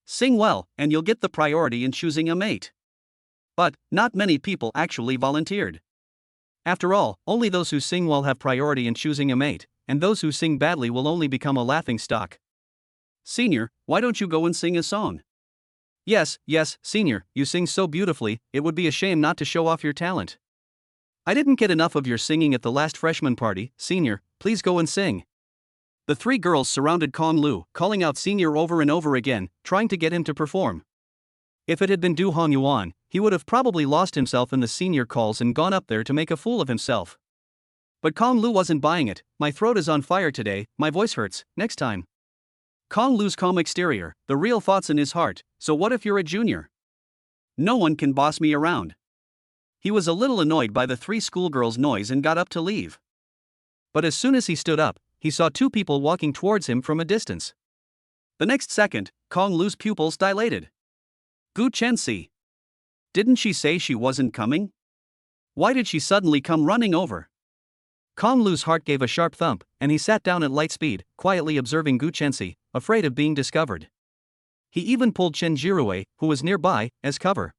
Sing well, and you'll get the priority in choosing a mate. But, not many people actually volunteered. After all, only those who sing well have priority in choosing a mate, and those who sing badly will only become a laughingstock. Senior, why don't you go and sing a song? Yes, Senior, you sing so beautifully, it would be a shame not to show off your talent. I didn't get enough of your singing at the last freshman party, Senior, please go and sing. The three girls surrounded Kong Lu, calling out Senior over and over again, trying to get him to perform. If it had been Du Hongyuan, he would have probably lost himself in the senior calls and gone up there to make a fool of himself. But Kong Lu wasn't buying it. My throat is on fire today, my voice hurts, next time. Kong Lu's calm exterior, the real thoughts in his heart, so what if you're a junior? No one can boss me around. He was a little annoyed by the three schoolgirls' noise and got up to leave. But as soon as he stood up, he saw two people walking towards him from a distance. The next second, Kong Lu's pupils dilated. Gu Chenxi. Didn't she say she wasn't coming? Why did she suddenly come running over? Kong Lu's heart gave a sharp thump, and he sat down at light speed, quietly observing Gu Chenxi, afraid of being discovered. He even pulled Chen Jirue, who was nearby, as cover.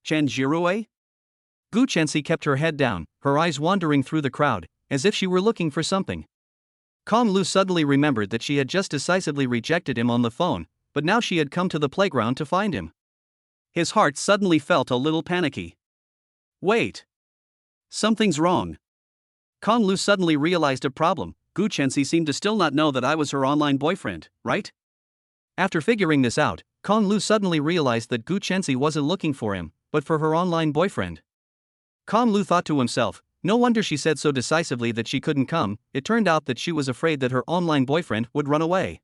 Chen Jirue? Gu Chenxi kept her head down, her eyes wandering through the crowd, as if she were looking for something. Kong Lu suddenly remembered that she had just decisively rejected him on the phone, but now she had come to the playground to find him. His heart suddenly felt a little panicky. Wait. Something's wrong. Kong Lu suddenly realized a problem. Gu Chenxi seemed to still not know that I was her online boyfriend, right? After figuring this out, Kong Lu suddenly realized that Gu Chenxi wasn't looking for him, but for her online boyfriend. Kong Lu thought to himself, no wonder she said so decisively that she couldn't come. It turned out that she was afraid that her online boyfriend would run away.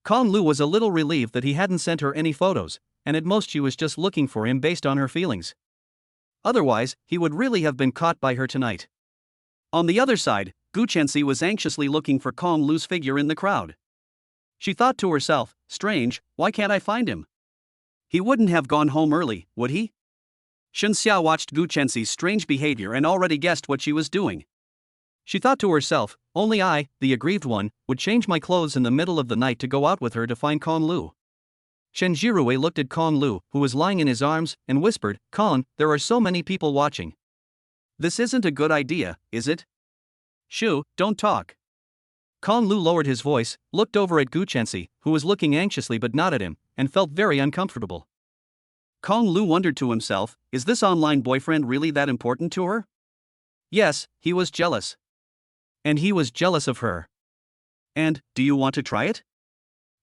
Kong Lu was a little relieved that he hadn't sent her any photos, and at most she was just looking for him based on her feelings. Otherwise, he would really have been caught by her tonight. On the other side, Gu Chenxi was anxiously looking for Kong Lu's figure in the crowd. She thought to herself, strange, why can't I find him? He wouldn't have gone home early, would he? Shunxia watched Gu Chenxi's strange behavior and already guessed what she was doing. She thought to herself, only I, the aggrieved one, would change my clothes in the middle of the night to go out with her to find Kong Lu. Chen Jirue looked at Kong Lu, who was lying in his arms, and whispered, Kong, there are so many people watching. This isn't a good idea, is it? Shoo, don't talk. Kong Lu lowered his voice, looked over at Gu Chenxi, who was looking anxiously but not at him, and felt very uncomfortable. Kong Lu wondered to himself, is this online boyfriend really that important to her? Yes, he was jealous. And he was jealous of her. And, do you want to try it?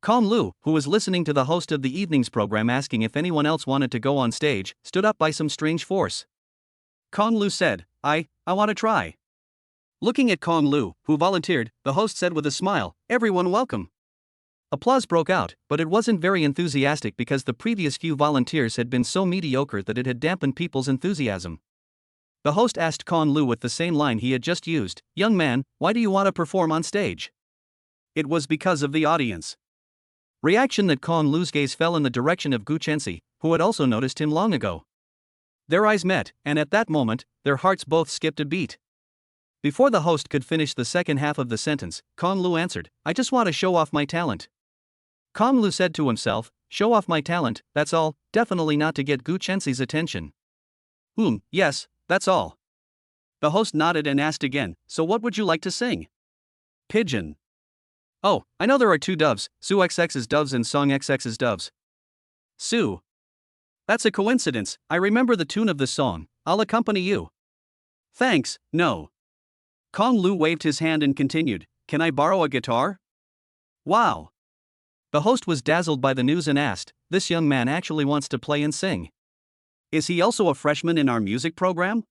Kong Lu, who was listening to the host of the evening's program asking if anyone else wanted to go on stage, stood up by some strange force. Kong Lu said, I want to try. Looking at Kong Lu, who volunteered, the host said with a smile, everyone welcome. Applause broke out, but it wasn't very enthusiastic because the previous few volunteers had been so mediocre that it had dampened people's enthusiasm. The host asked Kong Lu with the same line he had just used, young man, why do you want to perform on stage? It was because of the audience. Reaction that Kong Lu's gaze fell in the direction of Gu Chenxi, who had also noticed him long ago. Their eyes met, and at that moment, their hearts both skipped a beat. Before the host could finish the second half of the sentence, Kong Lu answered, I just want to show off my talent. Kong Lu said to himself, show off my talent, that's all, definitely not to get Gu Chenxi's attention. Yes, that's all. The host nodded and asked again, so what would you like to sing? Pigeon. Oh, I know there are two doves, Su XX's doves and Song XX's doves. Su. That's a coincidence, I remember the tune of the song, I'll accompany you. Thanks, no. Kong Lu waved his hand and continued, can I borrow a guitar? Wow. The host was dazzled by the news and asked, this young man actually wants to play and sing. Is he also a freshman in our music program?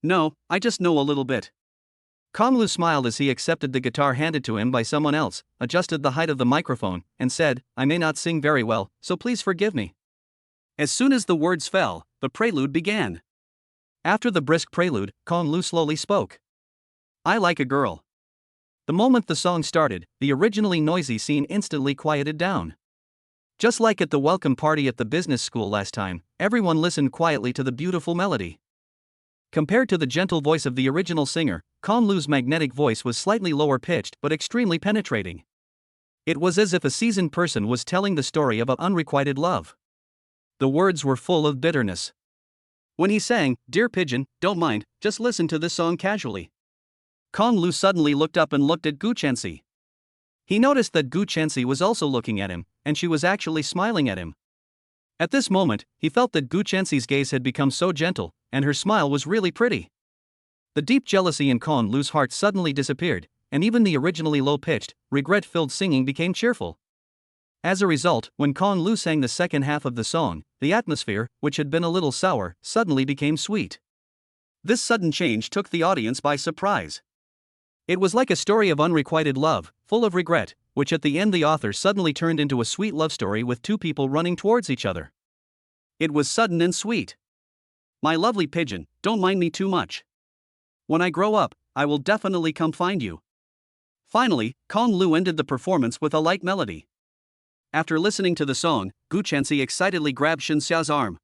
No, I just know a little bit. Kong Lu smiled as he accepted the guitar handed to him by someone else, adjusted the height of the microphone, and said, I may not sing very well, so please forgive me. As soon as the words fell, the prelude began. After the brisk prelude, Kong Lu slowly spoke. I like a girl. The moment the song started, the originally noisy scene instantly quieted down. Just like at the welcome party at the business school last time, everyone listened quietly to the beautiful melody. Compared to the gentle voice of the original singer, Kong Lu's magnetic voice was slightly lower pitched but extremely penetrating. It was as if a seasoned person was telling the story of unrequited love. The words were full of bitterness. When he sang, Dear Pigeon, don't mind, just listen to this song casually. Kong Lu suddenly looked up and looked at Gu Chensi. He noticed that Gu Chensi was also looking at him, and she was actually smiling at him. At this moment, he felt that Gu Chensi's gaze had become so gentle, and her smile was really pretty. The deep jealousy in Kong Lu's heart suddenly disappeared, and even the originally low-pitched, regret-filled singing became cheerful. As a result, when Kong Lu sang the second half of the song, the atmosphere, which had been a little sour, suddenly became sweet. This sudden change took the audience by surprise. It was like a story of unrequited love, full of regret, which at the end the author suddenly turned into a sweet love story with two people running towards each other. It was sudden and sweet. My lovely pigeon, don't mind me too much. When I grow up, I will definitely come find you. Finally, Kong Lu ended the performance with a light melody. After listening to the song, Gu Chensi excitedly grabbed Shenxia's arm.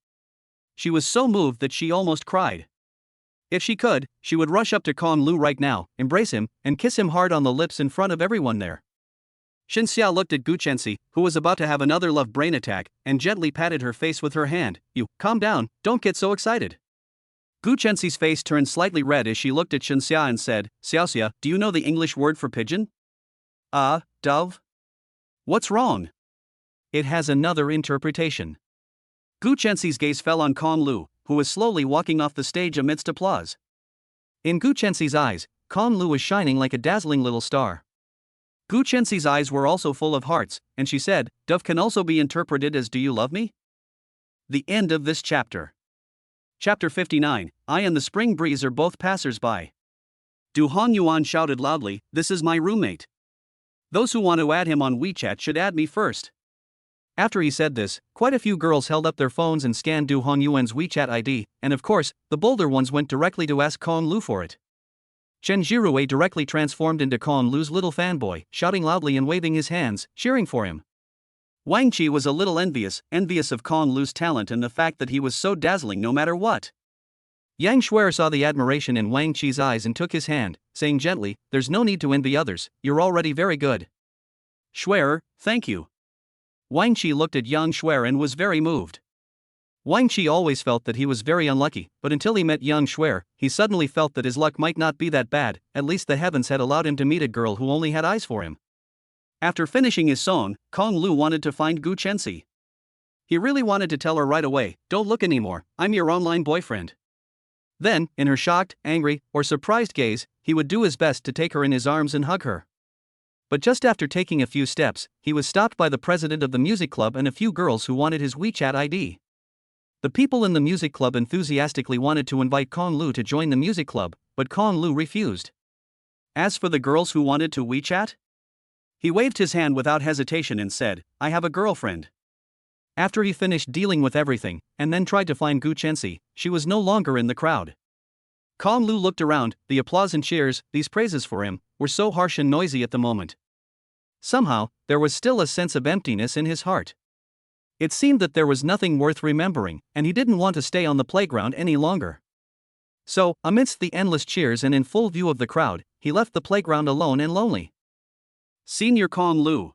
She was so moved that she almost cried. If she could, she would rush up to Kong Lu right now, embrace him, and kiss him hard on the lips in front of everyone there. Shenxia looked at Gu Chensi, who was about to have another love brain attack, and gently patted her face with her hand. You, calm down, don't get so excited. Gu Chensi's face turned slightly red as she looked at Shenxia and said, Xiaoxia, do you know the English word for pigeon? Dove? What's wrong? It has another interpretation. Gu Chensi's gaze fell on Kong Lu, who was slowly walking off the stage amidst applause. In Gu Chensi's eyes, Kong Lu was shining like a dazzling little star. Gu Chensi's eyes were also full of hearts, and she said, Dove can also be interpreted as do you love me? The end of this chapter. Chapter 59, I and the spring breeze are both passers-by. Du Honyuan shouted loudly, this is my roommate. Those who want to add him on WeChat should add me first. After he said this, quite a few girls held up their phones and scanned Du Honyuan's WeChat ID, and of course, the bolder ones went directly to ask Kong Lu for it. Chen Jirue directly transformed into Kong Lu's little fanboy, shouting loudly and waving his hands, cheering for him. Wang Qi was a little envious of Kong Lu's talent and the fact that he was so dazzling no matter what. Yang Shuer saw the admiration in Wang Qi's eyes and took his hand, saying gently, there's no need to envy others, you're already very good. Shuer, thank you. Wang Qi looked at Yang Shuer and was very moved. Wang Qi always felt that he was very unlucky, but until he met Yang Shuer, he suddenly felt that his luck might not be that bad, at least the heavens had allowed him to meet a girl who only had eyes for him. After finishing his song, Kong Lu wanted to find Gu Chensi. He really wanted to tell her right away, don't look anymore, I'm your online boyfriend. Then, in her shocked, angry, or surprised gaze, he would do his best to take her in his arms and hug her. But just after taking a few steps, he was stopped by the president of the music club and a few girls who wanted his WeChat ID. The people in the music club enthusiastically wanted to invite Kong Lu to join the music club, but Kong Lu refused. As for the girls who wanted to WeChat, he waved his hand without hesitation and said, I have a girlfriend. After he finished dealing with everything, and then tried to find Gu Chensi, she was no longer in the crowd. Kong Lu looked around, the applause and cheers, these praises for him, were so harsh and noisy at the moment. Somehow, there was still a sense of emptiness in his heart. It seemed that there was nothing worth remembering, and he didn't want to stay on the playground any longer. So, amidst the endless cheers and in full view of the crowd, he left the playground alone and lonely. Senior Kong Lu.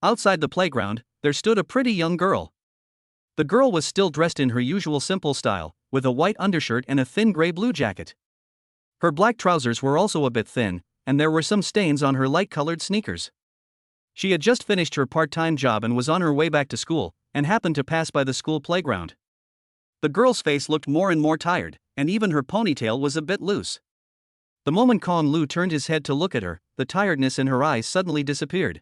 Outside the playground, there stood a pretty young girl. The girl was still dressed in her usual simple style, with a white undershirt and a thin gray-blue jacket. Her black trousers were also a bit thin, and there were some stains on her light-colored sneakers. She had just finished her part-time job and was on her way back to school, and happened to pass by the school playground. The girl's face looked more and more tired, and even her ponytail was a bit loose. The moment Kong Lu turned his head to look at her, the tiredness in her eyes suddenly disappeared.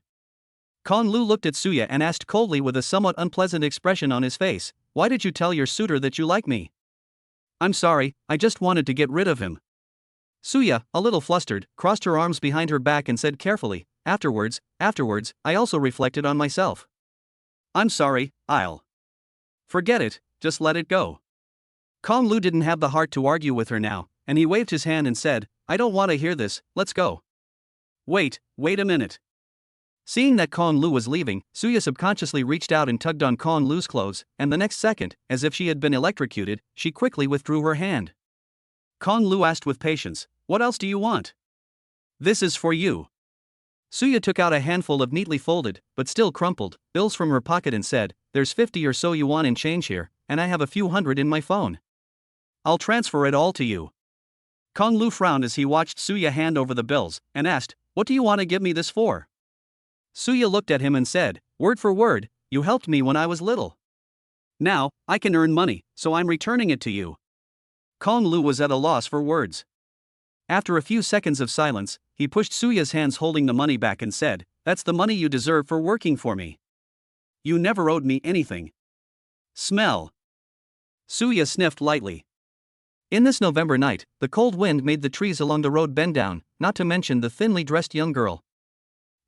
Kong Lu looked at Suya and asked coldly with a somewhat unpleasant expression on his face, why did you tell your suitor that you like me? I'm sorry, I just wanted to get rid of him. Suya, a little flustered, crossed her arms behind her back and said carefully, Afterwards, I also reflected on myself. I'm sorry, I'll. Forget it, just let it go. Kong Lu didn't have the heart to argue with her now, and he waved his hand and said, I don't want to hear this, let's go. Wait a minute. Seeing that Kong Lu was leaving, Suya subconsciously reached out and tugged on Kong Lu's clothes, and the next second, as if she had been electrocuted, she quickly withdrew her hand. Kong Lu asked with patience, what else do you want? This is for you. Suya took out a handful of neatly folded, but still crumpled, bills from her pocket and said, there's 50 or so yuan in change here, and I have a few hundred in my phone. I'll transfer it all to you. Kong Lu frowned as he watched Suya hand over the bills, and asked, "What do you want to give me this for?" Suya looked at him and said, "Word for word, you helped me when I was little. Now, I can earn money, so I'm returning it to you." Kong Lu was at a loss for words. After a few seconds of silence, he pushed Suya's hands holding the money back and said, "That's the money you deserve for working for me. You never owed me anything. Smell." Suya sniffed lightly. In this November night, the cold wind made the trees along the road bend down, not to mention the thinly dressed young girl.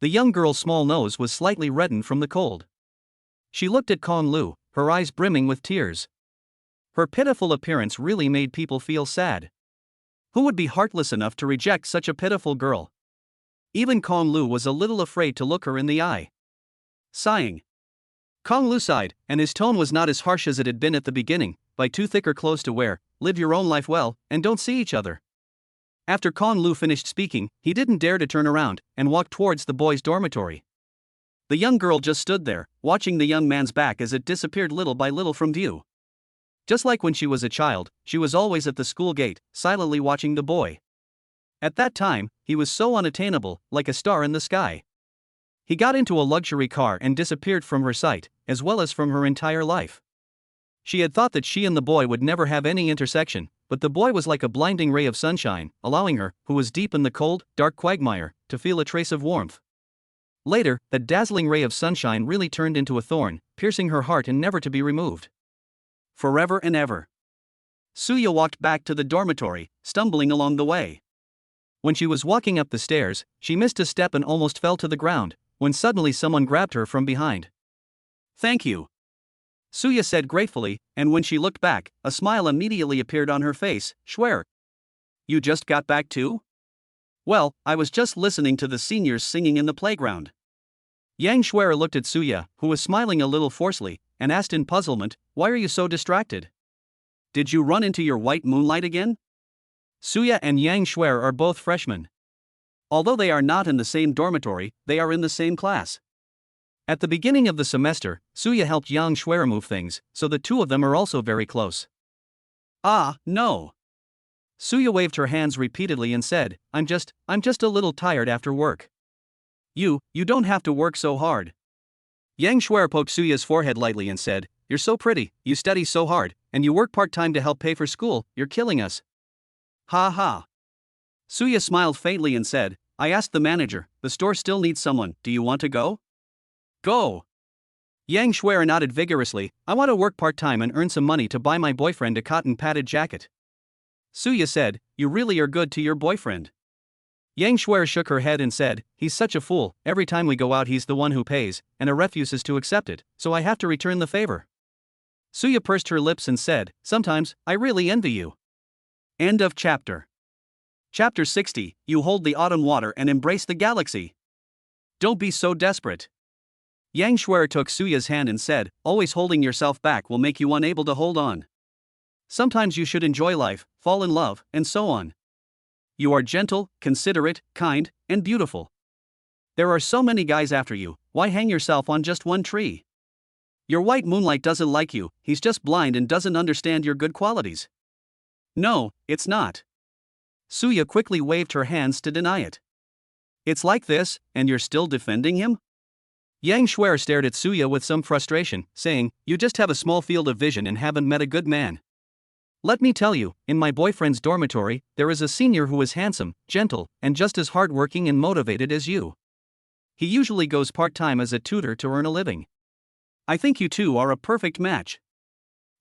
The young girl's small nose was slightly reddened from the cold. She looked at Kong Lu, her eyes brimming with tears. Her pitiful appearance really made people feel sad. Who would be heartless enough to reject such a pitiful girl? Even Kong Lu was a little afraid to look her in the eye. Sighing, Kong Lu sighed, and his tone was not as harsh as it had been at the beginning. "Buy 2 thicker clothes to wear, live your own life well, and don't see each other." After Kong Lu finished speaking, he didn't dare to turn around and walk towards the boys' dormitory. The young girl just stood there, watching the young man's back as it disappeared little by little from view. Just like when she was a child, she was always at the school gate, silently watching the boy. At that time, he was so unattainable, like a star in the sky. He got into a luxury car and disappeared from her sight, as well as from her entire life. She had thought that she and the boy would never have any intersection, but the boy was like a blinding ray of sunshine, allowing her, who was deep in the cold, dark quagmire, to feel a trace of warmth. Later, that dazzling ray of sunshine really turned into a thorn, piercing her heart and never to be removed. Forever and ever. Suya walked back to the dormitory, stumbling along the way. When she was walking up the stairs, she missed a step and almost fell to the ground, when suddenly someone grabbed her from behind. "Thank you," Suya said gratefully, and when she looked back, a smile immediately appeared on her face. "Schwer, you just got back too?" "Well, I was just listening to the seniors singing in the playground." Yang Schwer looked at Suya, who was smiling a little forcefully, and asked in puzzlement, "Why are you so distracted? Did you run into your white moonlight again?" Suya and Yang Schwer are both freshmen. Although they are not in the same dormitory, they are in the same class. At the beginning of the semester, Suya helped Yang Schwer move things, so the two of them are also very close. "Ah, no." Suya waved her hands repeatedly and said, I'm just a little tired after work." You don't have to work so hard." Yang Schwer poked Suya's forehead lightly and said, "You're so pretty, you study so hard, and you work part-time to help pay for school, you're killing us." "Ha ha." Suya smiled faintly and said, "I asked the manager, the store still needs someone, do you want to go?" "Go." Yang Schwer nodded vigorously, "I want to work part-time and earn some money to buy my boyfriend a cotton-padded jacket." Suya said, "You really are good to your boyfriend." Yang Schwer shook her head and said, "He's such a fool, every time we go out he's the one who pays, and refuses to accept it, so I have to return the favor." Suya pursed her lips and said, "Sometimes, I really envy you." End of chapter. Chapter 60, You Hold the Autumn Water and Embrace the Galaxy. Don't be so desperate. Yang Schwer took Suya's hand and said, "Always holding yourself back will make you unable to hold on. Sometimes you should enjoy life, fall in love, and so on. You are gentle, considerate, kind, and beautiful. There are so many guys after you, why hang yourself on just one tree? Your white moonlight doesn't like you, he's just blind and doesn't understand your good qualities." "No, it's not." Suya quickly waved her hands to deny it. "It's like this, and you're still defending him?" Yang Schwer stared at Suya with some frustration, saying, "You just have a small field of vision and haven't met a good man. Let me tell you, in my boyfriend's dormitory, there is a senior who is handsome, gentle, and just as hardworking and motivated as you. He usually goes part-time as a tutor to earn a living. I think you two are a perfect match."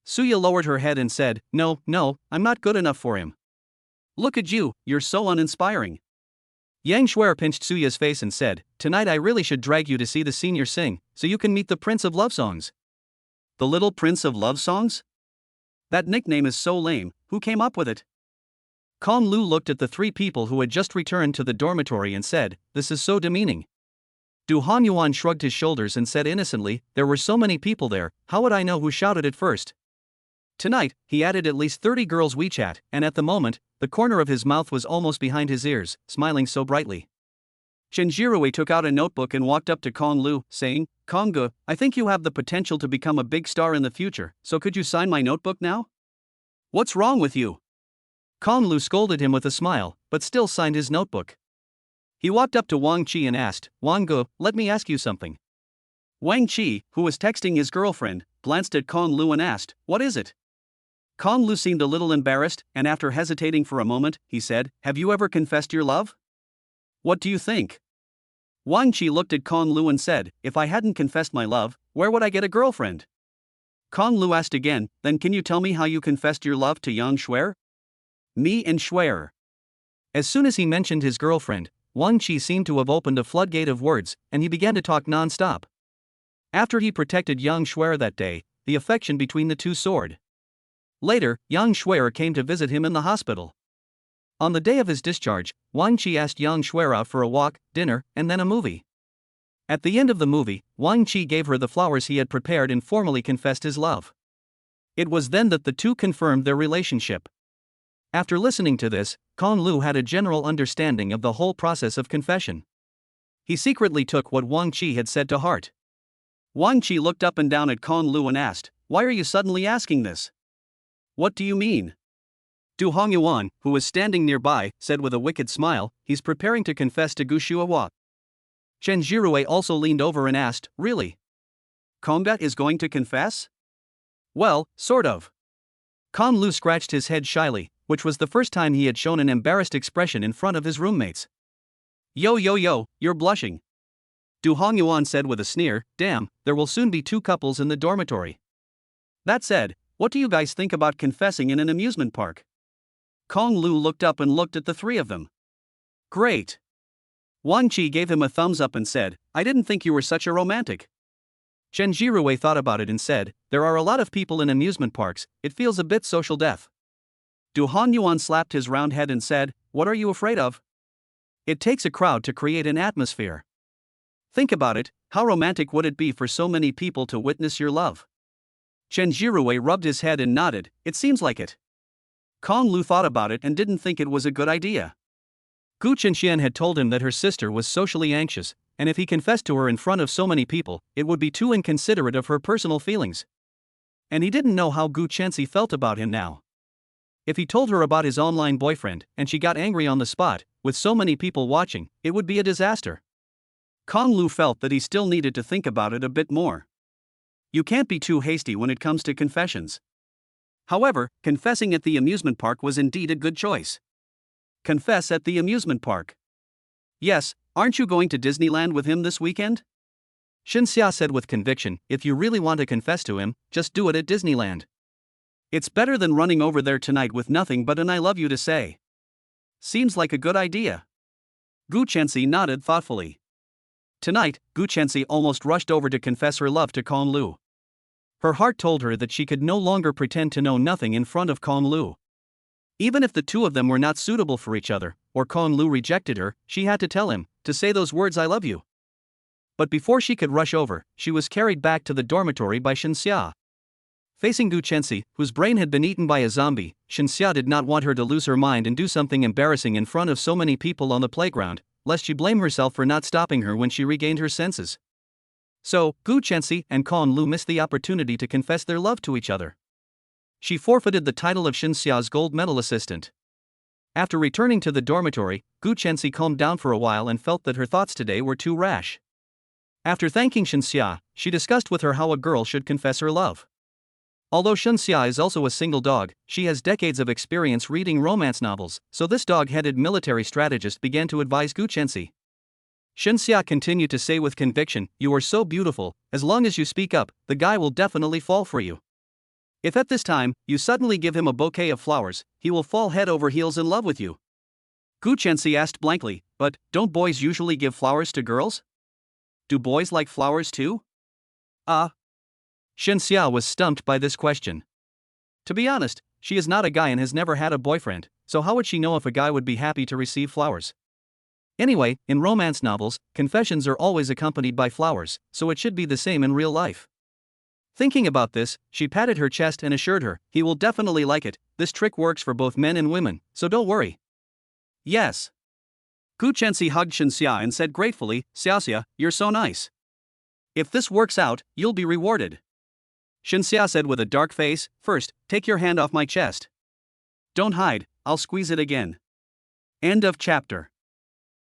Suya lowered her head and said, No, I'm not good enough for him. "Look at you, you're so uninspiring." Yang Schwer pinched Suya's face and said, "Tonight I really should drag you to see the senior sing, so you can meet the Prince of Love Songs." "The Little Prince of Love Songs? That nickname is so lame, who came up with it?" Kong Lu looked at the three people who had just returned to the dormitory and said, "This is so demeaning." Du Hanyuan shrugged his shoulders and said innocently, "There were so many people there, how would I know who shouted it first?" Tonight, he added at least 30 girls' WeChat, and at the moment, the corner of his mouth was almost behind his ears, smiling so brightly. Shinjirui took out a notebook and walked up to Kong Lu, saying, "Konggu, I think you have the potential to become a big star in the future, so could you sign my notebook now?" "What's wrong with you?" Kong Lu scolded him with a smile, but still signed his notebook. He walked up to Wang Qi and asked, Wang Gu, let me ask you something. Wang Qi, who was texting his girlfriend, glanced at Kong Lu and asked, what is it? Kong Lu seemed a little embarrassed, and after hesitating for a moment, he said, have you ever confessed your love? What do you think? Wang Qi looked at Kong Lu and said, if I hadn't confessed my love, where would I get a girlfriend? Kong Lu asked again, then can you tell me how you confessed your love to Yang Shuer? Me and Shuer. As soon as he mentioned his girlfriend, Wang Qi seemed to have opened a floodgate of words, and he began to talk non-stop. After he protected Yang Shuer that day, the affection between the two soared. Later, Yang Shuer came to visit him in the hospital. On the day of his discharge, Wang Qi asked Yang Shuer out for a walk, dinner, and then a movie. At the end of the movie, Wang Qi gave her the flowers he had prepared and formally confessed his love. It was then that the two confirmed their relationship. After listening to this, Kong Lu had a general understanding of the whole process of confession. He secretly took what Wang Qi had said to heart. Wang Qi looked up and down at Kong Lu and asked, why are you suddenly asking this? What do you mean? Du Hongyuan, who was standing nearby, said with a wicked smile, he's preparing to confess to Gu Shuahua. Chen Jirue also leaned over and asked, really? Kongga is going to confess? Well, sort of. Kong Lu scratched his head shyly, which was the first time he had shown an embarrassed expression in front of his roommates. Yo, you're blushing. Du Hongyuan said with a sneer, damn, there will soon be two couples in the dormitory. That said, what do you guys think about confessing in an amusement park? Kong Lu looked up and looked at the three of them. Great. Wang Qi gave him a thumbs up and said, I didn't think you were such a romantic. Chen Jirue thought about it and said, there are a lot of people in amusement parks, it feels a bit social death. Du Hongyuan slapped his round head and said, what are you afraid of? It takes a crowd to create an atmosphere. Think about it, how romantic would it be for so many people to witness your love? Chen Jirue rubbed his head and nodded, it seems like it. Kong Lu thought about it and didn't think it was a good idea. Gu Chenxian had told him that her sister was socially anxious, and if he confessed to her in front of so many people, it would be too inconsiderate of her personal feelings. And he didn't know how Gu Chenxi felt about him now. If he told her about his online boyfriend and she got angry on the spot, with so many people watching, it would be a disaster. Kong Lu felt that he still needed to think about it a bit more. You can't be too hasty when it comes to confessions. However, confessing at the amusement park was indeed a good choice. Confess at the amusement park. Yes, aren't you going to Disneyland with him this weekend? Xinxia said with conviction, if you really want to confess to him, just do it at Disneyland. It's better than running over there tonight with nothing but an I love you to say. Seems like a good idea. Gu Chenxi nodded thoughtfully. Tonight, Gu Chenxi almost rushed over to confess her love to Kong Lu. Her heart told her that she could no longer pretend to know nothing in front of Kong Lu. Even if the two of them were not suitable for each other, or Kong Lu rejected her, she had to tell him, to say those words I love you. But before she could rush over, she was carried back to the dormitory by Xinxia. Facing Gu Chenxi, whose brain had been eaten by a zombie, Xinxia did not want her to lose her mind and do something embarrassing in front of so many people on the playground, lest she blame herself for not stopping her when she regained her senses. So, Gu Chenxi and Kong Lu missed the opportunity to confess their love to each other. She forfeited the title of Xinxia's gold medal assistant. After returning to the dormitory, Gu Chenxi calmed down for a while and felt that her thoughts today were too rash. After thanking Xinxia, she discussed with her how a girl should confess her love. Although Xinxia is also a single dog, she has decades of experience reading romance novels, so this dog-headed military strategist began to advise Gu Chenxi. Xinxia continued to say with conviction, you are so beautiful, as long as you speak up, the guy will definitely fall for you. If at this time, you suddenly give him a bouquet of flowers, he will fall head over heels in love with you. Gu Chenxi asked blankly, but don't boys usually give flowers to girls? Do boys like flowers too? Xinxia was stumped by this question. To be honest, she is not a guy and has never had a boyfriend, so how would she know if a guy would be happy to receive flowers? Anyway, in romance novels, confessions are always accompanied by flowers, so it should be the same in real life. Thinking about this, she patted her chest and assured her, he will definitely like it, this trick works for both men and women, so don't worry. Yes. Gu Chenxi hugged Xinxia and said gratefully, Xiaoxia, you're so nice. If this works out, you'll be rewarded. Xinxia said with a dark face, first, take your hand off my chest. Don't hide, I'll squeeze it again. End of chapter.